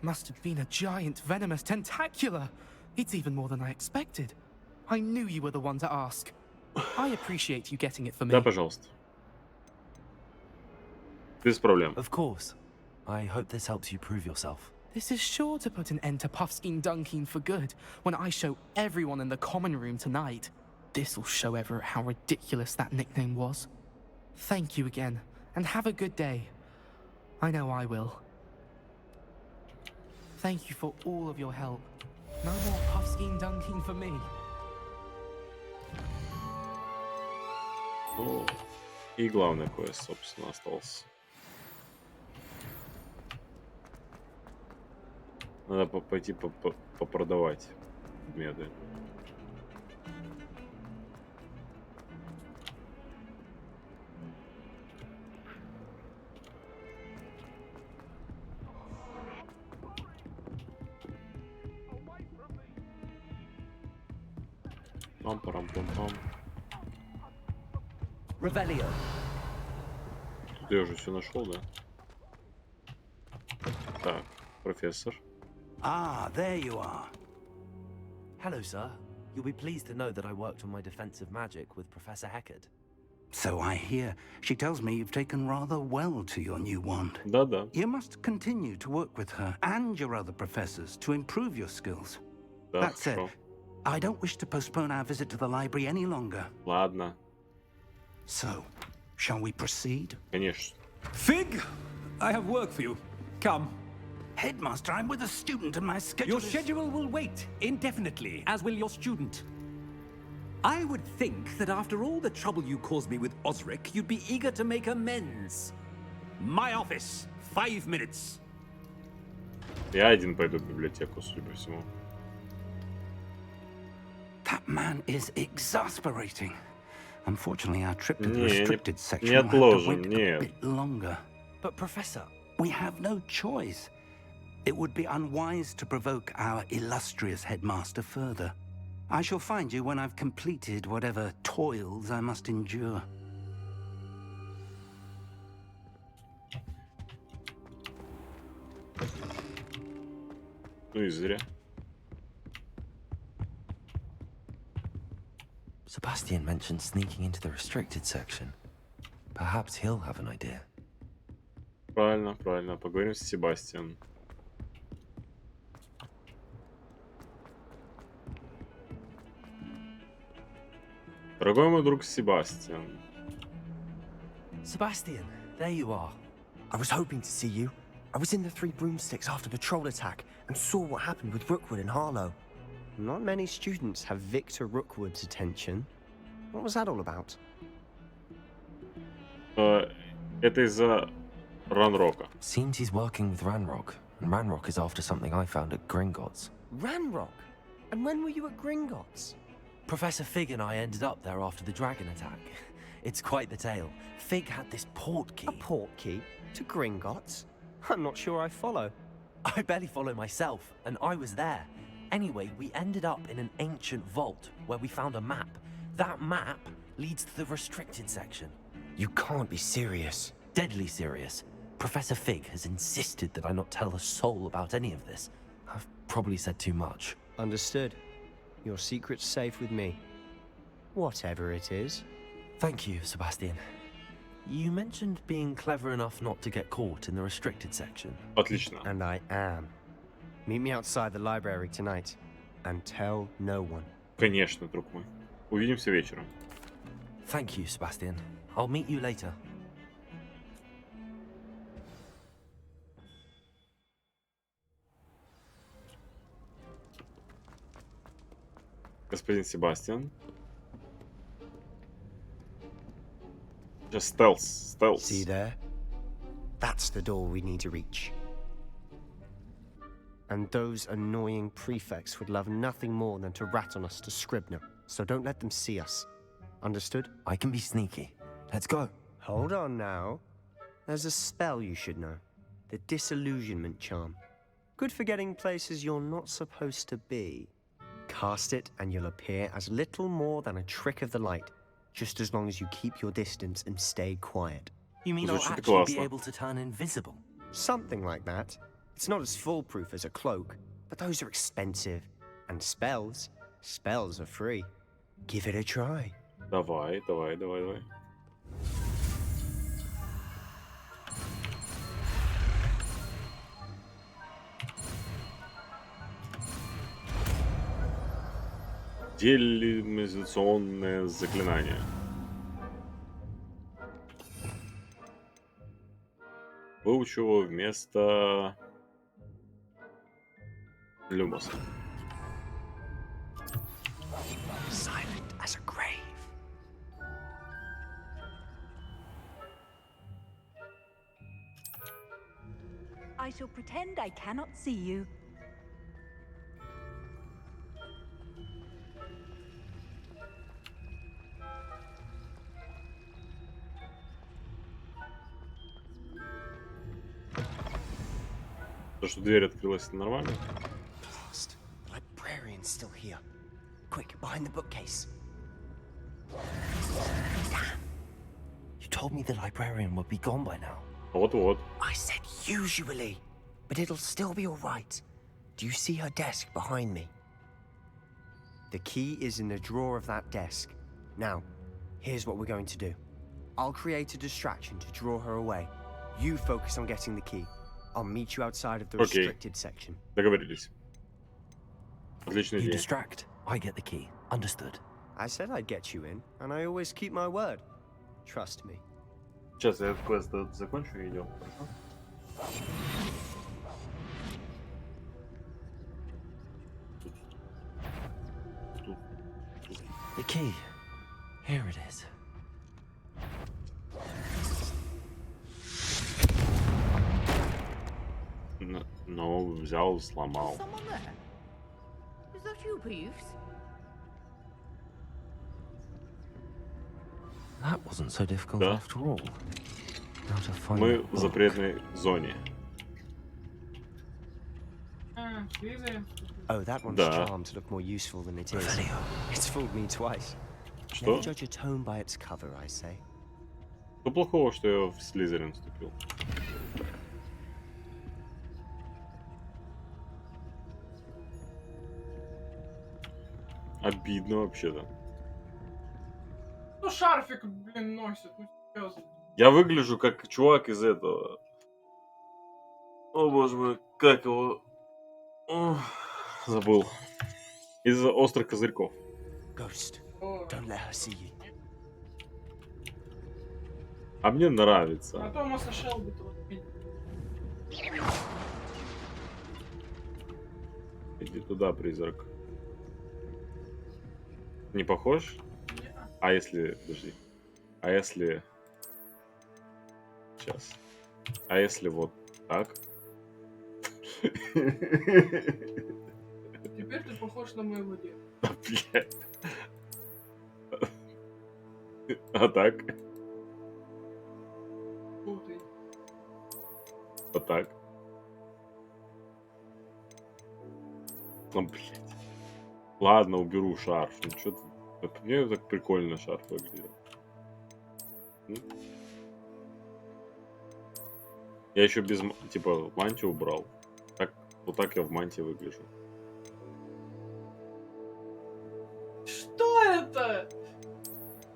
Must have been a giant venomous tentacula. It's even more than I expected. I knew you were the one to ask. I appreciate you getting it for me. Да, пожалуйста. Без проблем. Of course. I hope this helps you prove yourself. This is sure to put an end to Puffskein Dunkin for good when I show everyone in the common room tonight. This'll show Everett how ridiculous that nickname was. Thank you again, and have a good day. I know I will. Thank you for all of your help. No more Puffskein Dunkin for me. Ну, и главный квест, собственно, остался. Надо пойти попродавать предметы. Пам-парам-пам-пам. Revelio. Тут я уже все нашел, да? Так, профессор. Ah, there you are. Hello, sir. You'll be pleased to know that I worked on my defensive magic with Professor Heckard. So I hear. She tells me you've taken rather well to your new wand. Да-да. You must continue to work with her and your other professors to improve your skills. Да, That said, хорошо. I don't wish to postpone our visit to the library any longer. Ладно. So, shall we proceed? Конечно. Fig, I have work for you. Come. Headmaster, I'm with a student and my schedule Your schedule will wait indefinitely, as will your student. I would think that after all the trouble you caused me with Osric, you'd be eager to make amends. My office, 5 minutes. Я один пойду в библиотеку, судя по всему. That man is exasperating. Unfortunately, our trip to the Не restricted section will have отложим, to wait a нет. bit longer. But, Professor... We have no choice. It would be unwise to provoke our illustrious headmaster further. I shall find you when I've completed whatever toils I must endure. Ну и зря. Sebastian mentioned sneaking into the restricted section. Perhaps he'll have an idea. Правильно, правильно. Поговорим с Себастьяном. Дорогой мой друг Себастьян. Sebastian, there you are. I was hoping to see you. I was in the Three Broomsticks after the troll attack and saw what happened with Rookwood and Harlow. Not many students have Victor Rookwood's attention. What was that all about? Это из-за Ранрока. Seems he's working with Ranrock, and Ranrock is after something I found at Gringotts. Ranrock? And when were you at Gringotts? Professor Fig and I ended up there after the dragon attack. It's quite the tale. Fig had this port key. A port key? To Gringotts? I'm not sure I follow. I barely follow myself, and I was there. Anyway, we ended up in an ancient vault where we found a map. That map leads to the restricted section. You can't be serious. Deadly serious. Professor Fig has insisted that I not tell a soul about any of this. I've probably said too much. Understood. Your secret's safe with me. Whatever it is. Thank you, Sebastian. You mentioned being clever enough not to get caught in the restricted section. Отлично. And I am. Meet me outside the library tonight. And tell no one. Конечно, друг мой. Увидимся вечером. Thank you, Sebastian. I'll meet you later. Господин Себастьян. Just stealth. See there? That's the door we need to reach. And those annoying prefects would love nothing more than to rat on us to Scribner. So don't let them see us. Understood? I can be sneaky. Let's go. Hold on now. There's a spell you should know. The Disillusionment Charm. Good for getting places you're not supposed to be. Cast it and you'll appear as little more than a trick of the light, just as long as you keep your distance and stay quiet. You mean I'll actually be able to turn invisible? Something like that. It's not as foolproof as a cloak, but those are expensive. And spells are free. Give it a try. Давай. Делимизационное заклинание. Выучу его вместо Люмоса. Silent as a grave. I shall pretend I cannot see you. То, что дверь открылась, это нормально? The librarian's still here. Quick, behind the bookcase. Damn. You told me the librarian would be gone by now. Вот-вот. I said usually, but it'll still be all right. Do you see her desk behind me? The key is in the drawer of that desk. Now, here's what we're going to do. I'll create a distraction to draw her away. You focus on getting the key. I'll meet you outside of the restricted section. Договорились. Отличная You идея. distract, I get the key. Understood. I said I'd get you in, and I always keep my word. Trust me. Сейчас я квест закончу и идем. Хорошо? The key. Here it is. Ну, взял, сломал. Someone there? Is that you, Peeves? That wasn't so difficult Да. after all. Now to find Мы the в book. запретной зоне. Oh, that one's Да. charmed to look more useful than it is. It's fooled me twice. Что? Never judge a tome by its cover, I say. Что плохого, что я в Слизерин вступил? Обидно вообще-то. Ну, шарфик, блин, носит, ну серьезно. Я выгляжу как чувак из этого. О боже мой, как его? Ох, забыл. Из острых козырьков. Ghost, don't let her see you. А мне А нравится. Томаса Шелби-то вот видел. Иди туда, призрак. Не похож? А если... Подожди. А если... Сейчас. А если вот так? Теперь ты похож на моего деда. Да, блядь. А так? Путай. Вот так? Ну, блядь. Ладно, уберу шарф. Ну, что-то... Мне так прикольно шарф выглядел. Я еще без... Типа, мантию убрал. Так, вот так я в мантии выгляжу. Что это?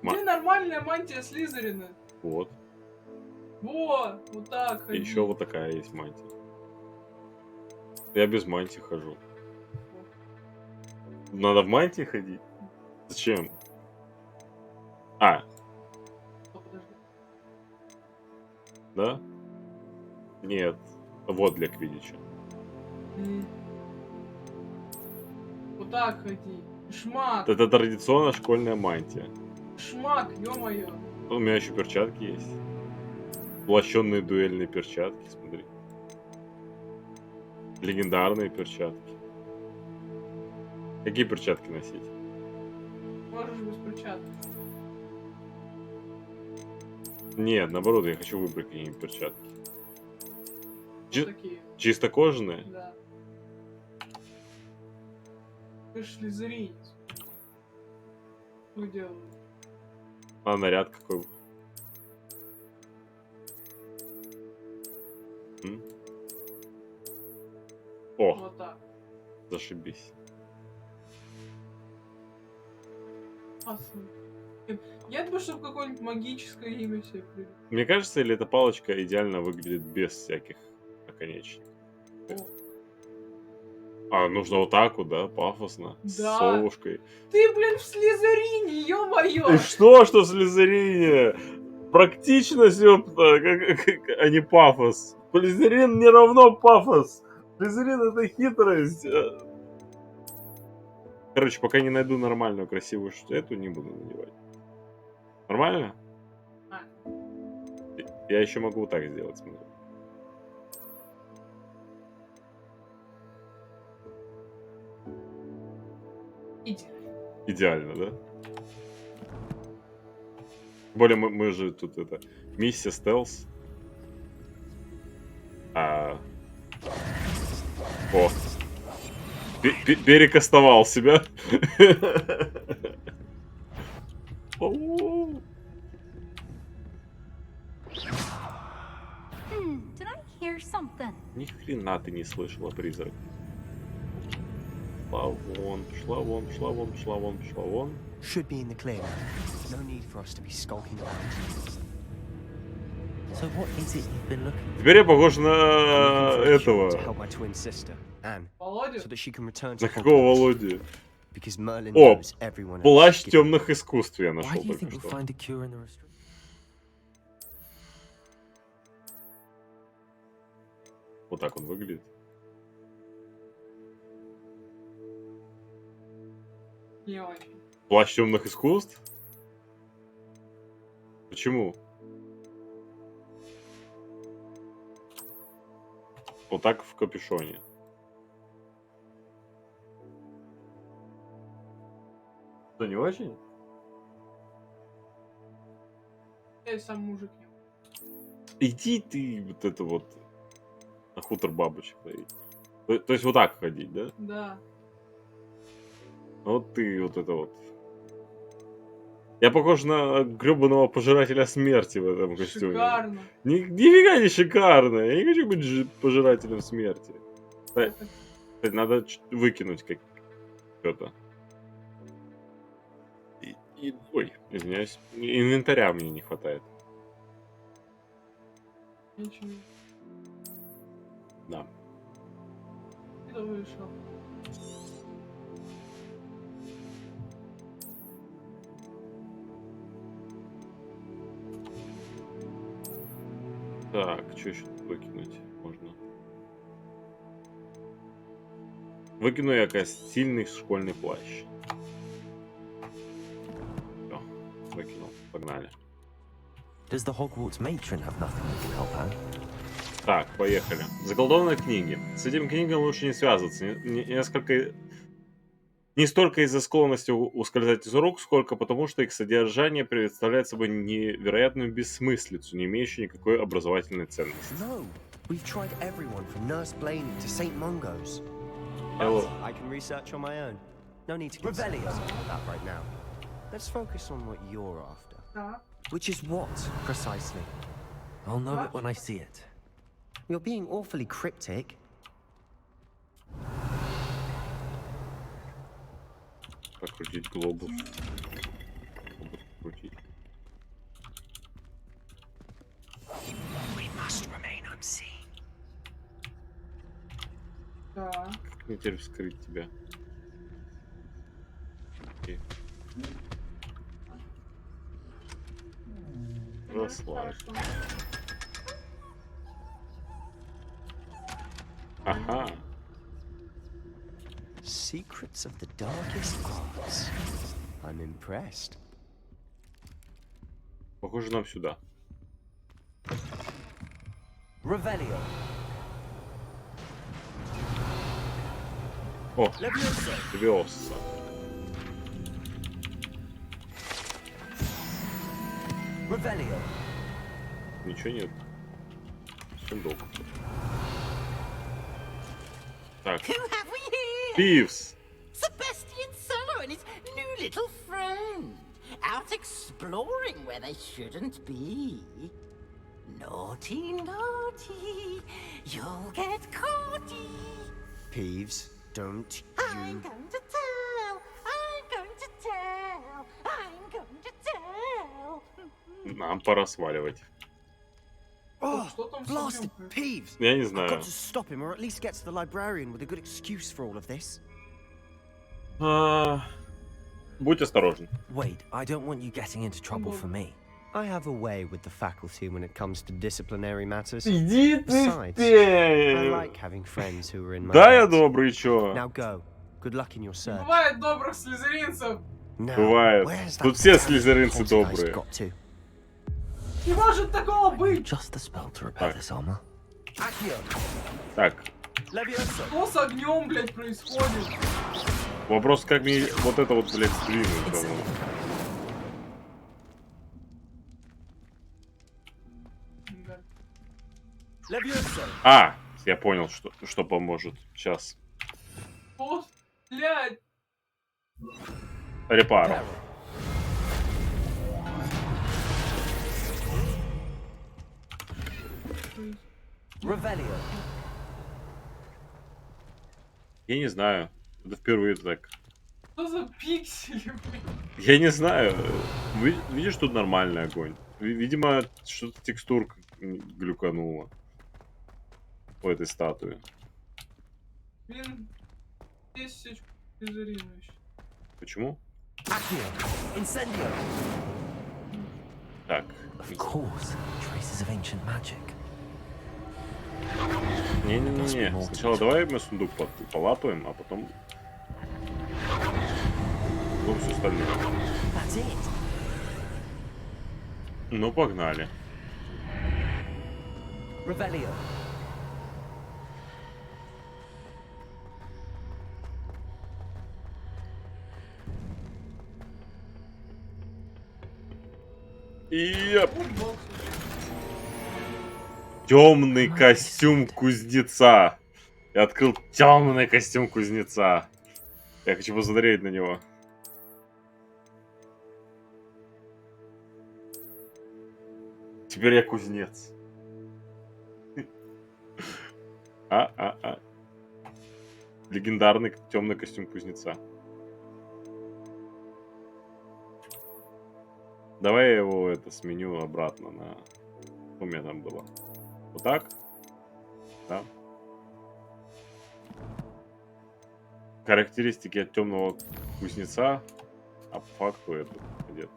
Где нормальная мантия Слизерина? Вот. Во, вот так И ходи. еще вот такая есть мантия. Я без мантии хожу. Надо в мантии ходить? Зачем? А. Да? Нет. Вот для квиддича. Вот так ходи. Шмак. Это традиционная школьная мантия. Шмак, ё-моё. У меня еще перчатки есть. Плащенные дуэльные перчатки, смотри. Легендарные перчатки. Какие перчатки носить? Можешь без перчаток. Нет, наоборот, я хочу выбрать какие-нибудь перчатки. Вот такие. Чисто кожаные? Да. Ты ж слизеринец. Что делаю? А наряд какой? О, Вот так. зашибись. Я думаю, что какое-нибудь магическое имя себе придумал. Мне кажется, или эта палочка идеально выглядит без всяких наконечников. А, нужно вот так вот, да? Пафосно. Да. С совушкой. Ты, блин, в слизерине, ё-моё! И что в слизерине? Практичность, ёпта, а не пафос. Слизерин не равно пафос. Слизерин — это хитрость. Короче, пока не найду нормальную, красивую эту, не буду надевать. Нормально? Я еще могу вот так сделать, смотри. Идеально. Идеально, да? Тем более мы же тут это... Миссия стелс. О. Перекастовал себя. Did I hear something? Ни хрена ты не слышала, призрак. Пошла вон, пошла вон, пошла вон, пошла вон, пошла вон. Should be in the clear now. No need for us to be skulking around. So what is it you've been looking for? Теперь я похож на этого. Володя? На какого Володю? О, плащ темных искусств я Why нашел do you только think we'll что. find a cure in the restriction? Вот так он выглядит. Не очень. Плащ темных искусств? Почему? Вот так в капюшоне. Что, не очень? Я и сам мужик. Иди ты вот это вот на хутор бабочек. То есть вот так ходить, да? Да. Вот ты вот это вот. Я похож на гребаного пожирателя смерти в этом костюме. Шикарно. Нифига не шикарно. Я не хочу быть пожирателем смерти. Кстати, надо выкинуть как что-то. Ой, извиняюсь. Инвентаря мне не хватает. Ничего. Да. Это вышел. Так, что еще тут выкинуть можно? Выкину я стильный школьный плащ. Все, выкинул. Погнали. Does the Hogwarts matron have nothing that can help her? Так, поехали. Заколдованные книги. С этими книгами лучше не связываться. Не столько из-за склонности ускользать из рук, сколько потому, что их содержание представляет собой невероятную бессмыслицу, не имеющую никакой образовательной ценности. No, we've tried everyone from Nurse Blaney to St. Mungo's. Hello. I can research on my own. No need to consider that right now. Let's focus on what you're after. Which is what, precisely? I'll know it when I see it. You're being awfully cryptic. Покрутить глобус. Крутить. We must remain unseen. Да. Как мне теперь вскрыть тебя? Окей. Расслабься. Ага. Secrets of the darkest arts. I'm impressed. Похоже, нам сюда. Revelio. О, Левиоса. Ничего нет. Сундук. Так. Пивс. Sebastian Solo and his new little friend. Out exploring where they shouldn't be. Naughty, naughty. You'll get caughty. Peeves, don't I'm going to tell. I'm going to tell. I'm going to tell. Нам пора сваливать. Oh, blasted Peeves! Я не I've знаю. got to stop him, or at least get to the librarian with a good excuse for all of this. Будь осторожен. Wait, I don't want you getting into trouble for me. I have a way with the faculty when it comes to disciplinary matters. Иди ты Besides, в I like having friends who are in my Да, я debt. добрый, чё? Now go. Good luck in your search. Бывает добрых слизеринцев. Бывает. Тут все слизеринцы добрые. Не может такого быть. Just the spell to repair this armor. Так. Что с огнем, блядь, происходит? Вопрос, как мне вот это вот, блядь, сдвинуть. А, я понял, что поможет. Сейчас. О, блядь. Репару. Я не знаю. Это впервые так. Что за пиксели, блядь? Я не знаю. Видишь, тут нормальный огонь. Видимо, что-то текстурка глюканула у этой статуи. Блин, 10 слизеринов еще. Почему? Так. Of course, traces of ancient magic. Не-не-не. Сначала давай мы сундук полапаем, а потом все остальное. Ну, погнали. Темный костюм кузнеца. Я открыл темный костюм кузнеца. Я хочу посмотреть на него. Теперь я кузнец. Легендарный темный костюм кузнеца. Давай я его сменю обратно на... Что у меня там было? Вот так? Да. Характеристики от темного кузнеца. А по факту это где-то.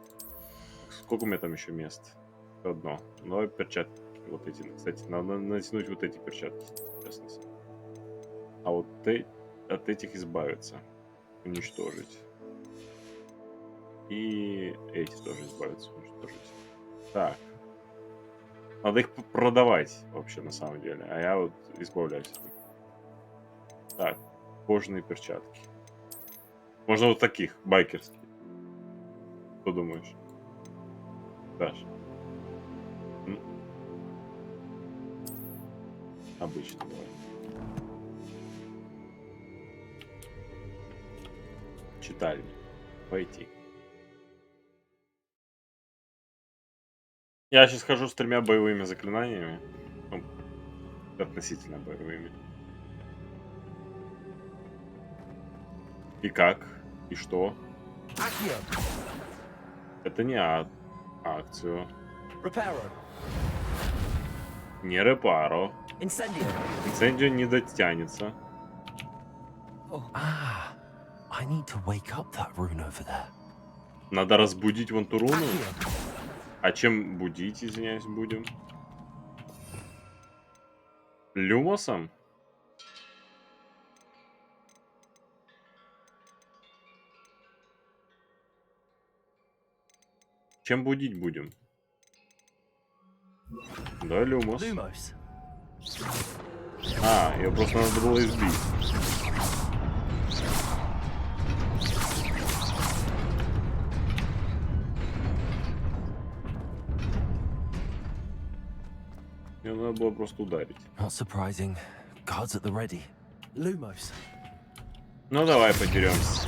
Сколько у меня там еще мест? Одно. Но перчатки вот эти. Кстати, надо натянуть вот эти перчатки. Честно. А вот от этих избавиться. Уничтожить. И эти тоже избавиться. Уничтожить. Так. Надо их продавать вообще на самом деле. А я вот избавляюсь от них. Так. Кожаные перчатки. Можно вот таких, байкерские. Что думаешь? Даш. Обычно давай. Читальня. Пойти. Я сейчас хожу с 3 боевыми заклинаниями. Ну, относительно боевыми. И как? И что? Это не акцию. Не репаро. Инцендио не дотянется. I need to wake up that rune over there. Надо разбудить вон ту руну. А чем будить, извиняюсь, будем? Люмосом? Чем будить будем? Да, Люмос. А, ее просто надо было избить. Мне надо было просто ударить. Not surprising. Guards at the ready. Lumos. Ну давай подеремся.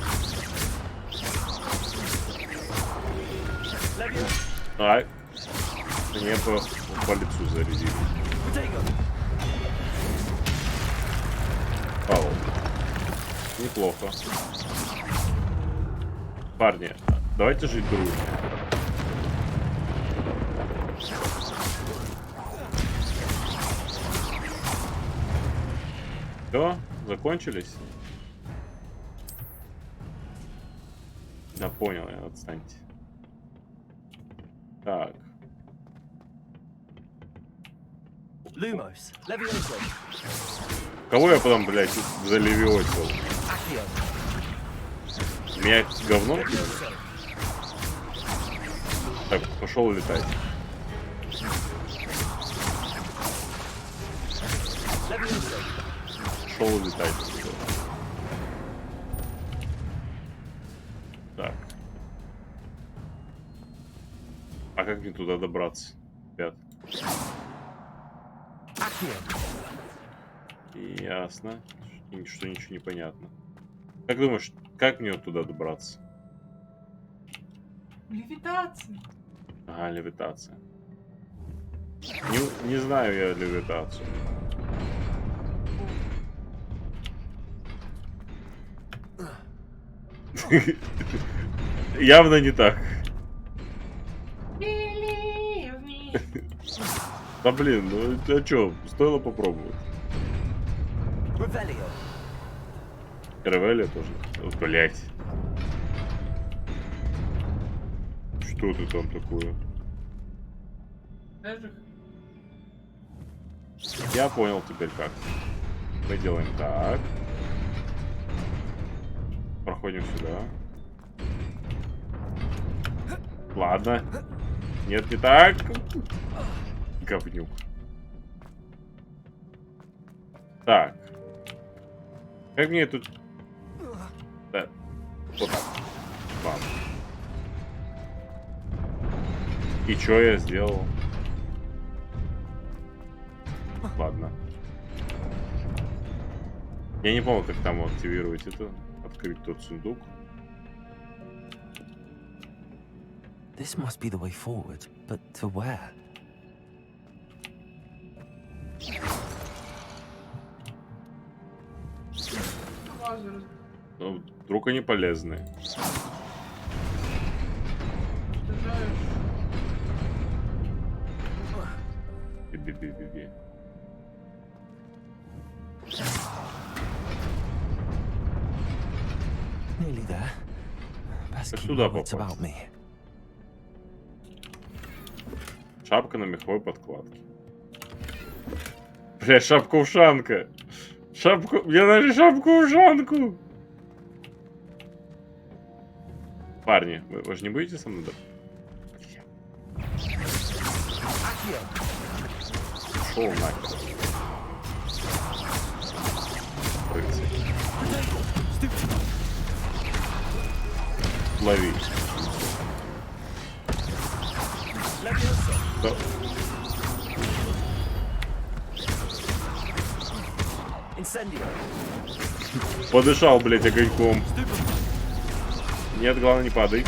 Так. Мне по лицу зарядили. Павел. Неплохо. Парни, давайте жить дружно. Все, закончились? Да, понял я, отстаньте. Так. Lumos. Levioso. Кого я потом, блядь, залевиотил? Меня говном кинул? Так, пошел летать. Пошел летать. Так. А как мне туда добраться? Ребят. Ясно. Что ничего не понятно. Как думаешь, как мне туда добраться? Левитация. Ага, левитация. Не знаю я левитацию. Явно не так. Да блин, ну а чё, стоило попробовать. Ревелио тоже. Блять. Что ты там такое? Я понял теперь как. Мы делаем так. Проходим сюда. Ладно. Нет, не так. Говнюк. Так. Как мне тут... Да. Вот так. Ладно. И чё я сделал? Ладно. Я не помню, как там активировать это. Открыть тот сундук. This must be the way forward, but to where? Ну, вдруг они полезные. Би-би-би-би-би. Nearly there. Best Как keep туда my wits about попасть? me. Шапка на меховой подкладке. Бля, шапка-ушанка. Шапку... Мне дали шапку-ушанку. Парни, вы же не будете со мной? Шоу нахер. Рыцарь. Лови. Да. Подышал, блять, огоньком. Нет, главное, не падай.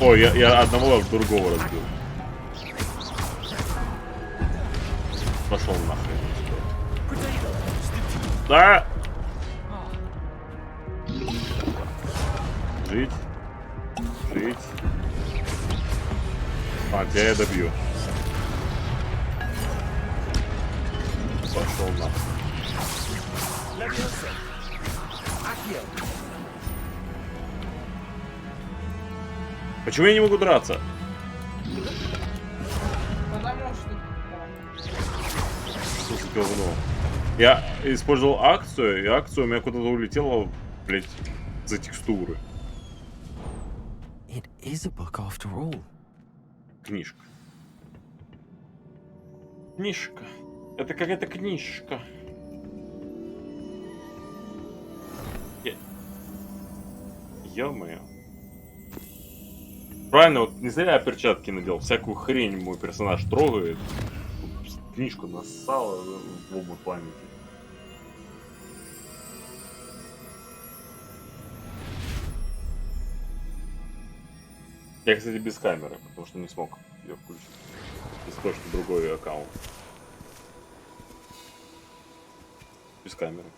Ой, я одного другого разбил. Пошел нахрен. Да! Жить. Жить. А, тебя я добью. Пошел нахрен. Почему я не могу драться? Потому что... Что за говно? Я использовал акцию, и акция у меня куда-то улетела, блять, за текстуры. It is a book after all. Книжка. Книжка. Это какая-то книжка. Ё-моё. Правильно, вот не зря я перчатки надел. Всякую хрень мой персонаж трогает. Книжку нассала в оба памяти. Я, кстати, без камеры, потому что не смог ее включить. Если точно другой аккаунт. Без камеры.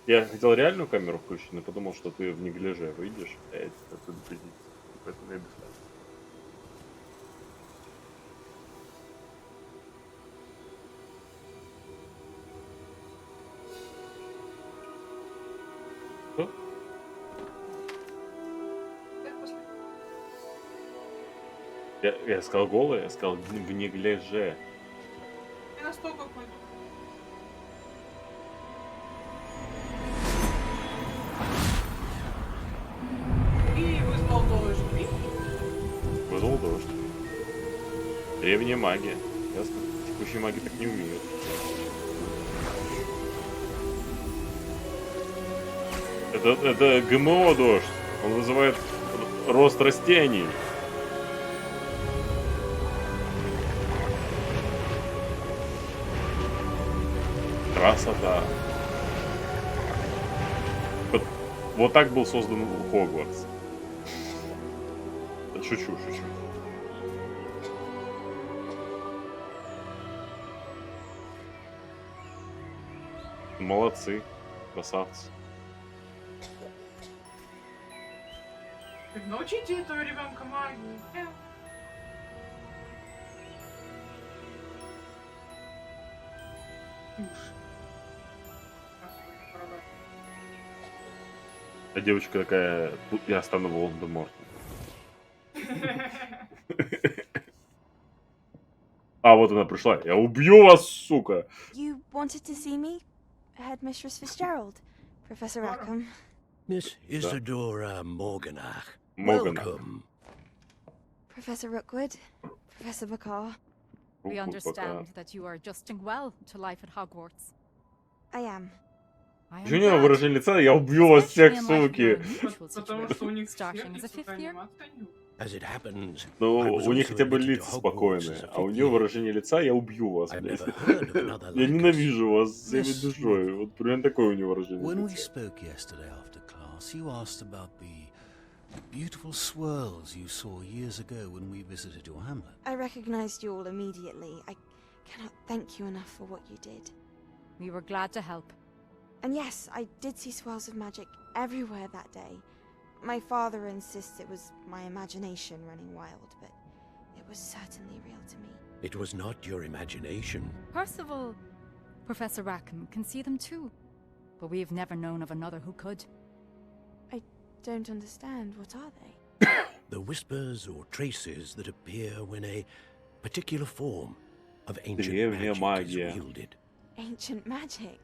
Я хотел реальную камеру включить, но подумал, что ты в неглиже выйдешь, а я тебя отсюда придется. Поэтому я без камеры. Что? Я сказал голый, я сказал в неглиже. Я настолько понял. И вызвал дождь. Вызвал дождь. Древняя магия. Ясно? Текущие маги так не умеют. Это ГМО дождь. Он вызывает рост растений. Красота. Вот так был создан Хогвартс. Шучу. Молодцы, красавцы. Так научите этого ребенка магии. А девочка такая, я стану Волан-де-Мортом. А, вот она пришла. Я убью вас, сука! You wanted to see me? Headmistress Fitzgerald, Professor Rackham. Miss Isadora Morganach. Morganach. Welcome. Professor Rookwood, Professor Bakar. We understand that you are adjusting well to life at Hogwarts. I am. Почему у него выражение лица? Я убью вас всех, суки! Потому что у них Starting as a fifth year. As it happens, Ну, I was у них also хотя бы admitted to лица Hogwarts спокойные, as a а у fifth нее year. выражение лица «я убью вас», I've блядь. never heard of another Я like ненавижу вас всеми Miss душой. Вот примерно такое у него выражение When we лица. spoke yesterday after class, you asked about the beautiful swirls you saw years ago when we visited your hamlet. I recognized you all immediately. I cannot thank you enough for what you did. We were glad to help. And yes, I did see swirls of magic everywhere that day. My father insists it was my imagination running wild, but it was certainly real to me. It was not your imagination. Percival, Professor Rackham can see them too. But we have never known of another who could. I don't understand. What are they? The whispers or traces that appear when a particular form of ancient Древняя magic is магия. wielded. Ancient magic.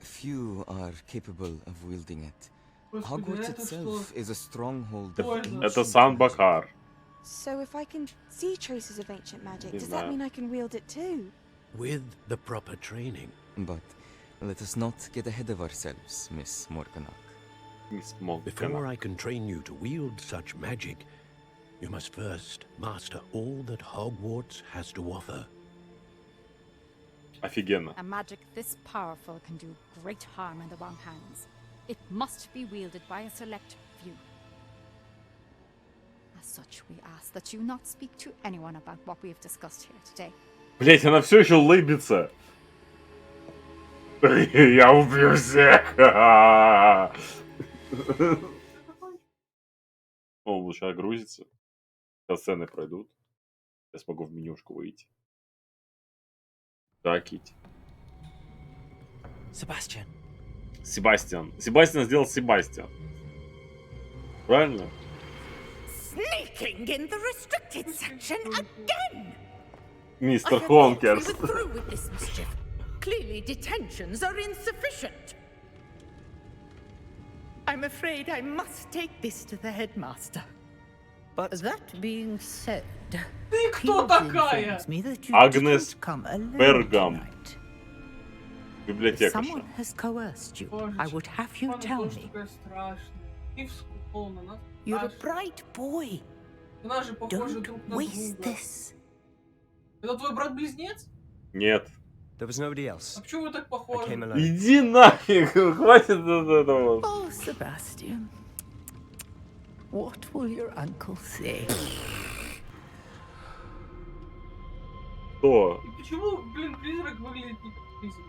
Few are capable of wielding it. Господи, Hogwarts это itself что? is a stronghold Ой, of Это ancient Сан magic. Бакар. So if I can see traces of ancient magic, Не does that знаю. mean I can wield it too? With the proper training. But let us not get ahead of ourselves, Miss Morganach. Мисс Монкана. Before I can train you to wield such magic, you must first master all that Hogwarts has to offer. Офигенно. A magic this powerful can do great harm in the wrong hands. It must be wielded by a select few. As such, we ask that you not speak to anyone about what we have discussed here today. Блять, она все еще лыбится. Я убью всех. Он лучше огрузится. Сейчас сцены пройдут. Я смогу в менюшку выйти. Да, Кити. Sebastian. Себастьян. Себастьян сделал Себастьян. Правильно? Sneaking in the restricted section again! Мистер Хонкерс. Through with this mischief. Clearly detentions are insufficient. I'm afraid I must take this to the headmaster. But that being said, Ты кто такая? me that you Агнес didn't come alone Бергам. tonight. If Библиотекарша. someone has coerced you, I would have you Она tell тоже me. такая страшная. И всколна, она You're a страшная. bright boy. Наши похожи друг на друга. Это твой брат-близнец? Нет. There was nobody else. А почему вы так похожи? Иди нафиг, хватит этого. Oh, Sebastian. What will your uncle say? Что? И почему, блин, призрак выглядит не как призрак?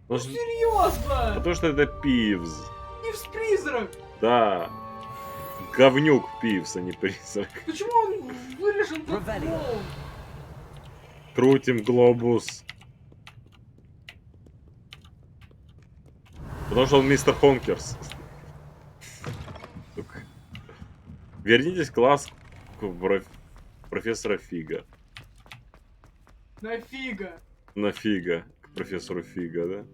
Ну серьезно! Потому что это Пивз. Пивз-призрак! Да. Говнюк Пивз, а не призрак. Почему он вырежен как клоун? Крутим глобус. Потому что он мистер Хонкерс. Вернитесь в класс профессора Фига. Нафига? Нафига. К профессору Фига, да?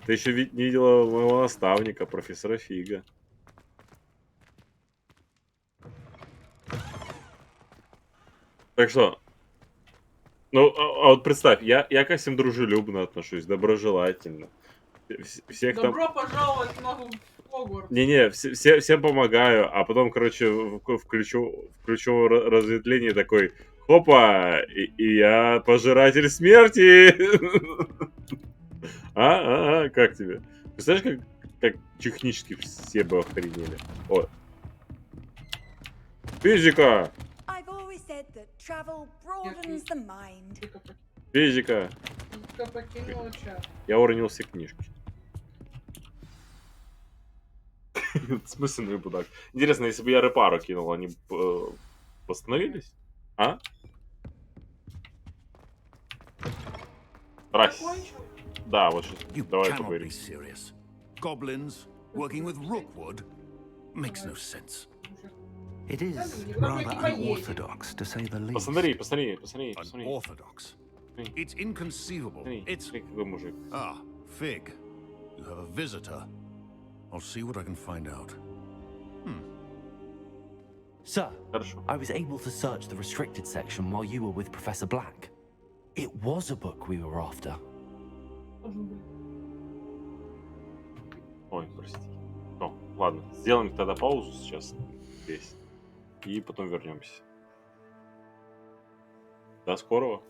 Ты еще не видела моего наставника, профессора Фига. Так что, ну, а вот представь, я ко всем дружелюбно отношусь, доброжелательно. Всех Добро там... пожаловать на Хогвартс. Не-не, всем помогаю, а потом, короче, включу разветвление такой, хопа, и я пожиратель смерти. Как тебе? Представляешь, как технически все бы охренели? О. Физика! I've always said that travel broadens the mind. Физика! Я уронил все книжки. В смысле, ну и будак. Интересно, если бы я репару кинул, они восстановились? А? Здрасте. Да, вот сейчас. Давай поговорим. Goblins working with Rookwood makes no sense. It is rather unorthodox, to say the least. Посмотри. Unorthodox. It's inconceivable. It's... Ah, Fig. You have a visitor. I'll see what I can find out. Sir, I was able to search the restricted section while you were with Professor Black. It was a book we were after. Ой, прости. Ну, ладно, сделаем тогда паузу сейчас здесь. И потом вернемся. До скорого.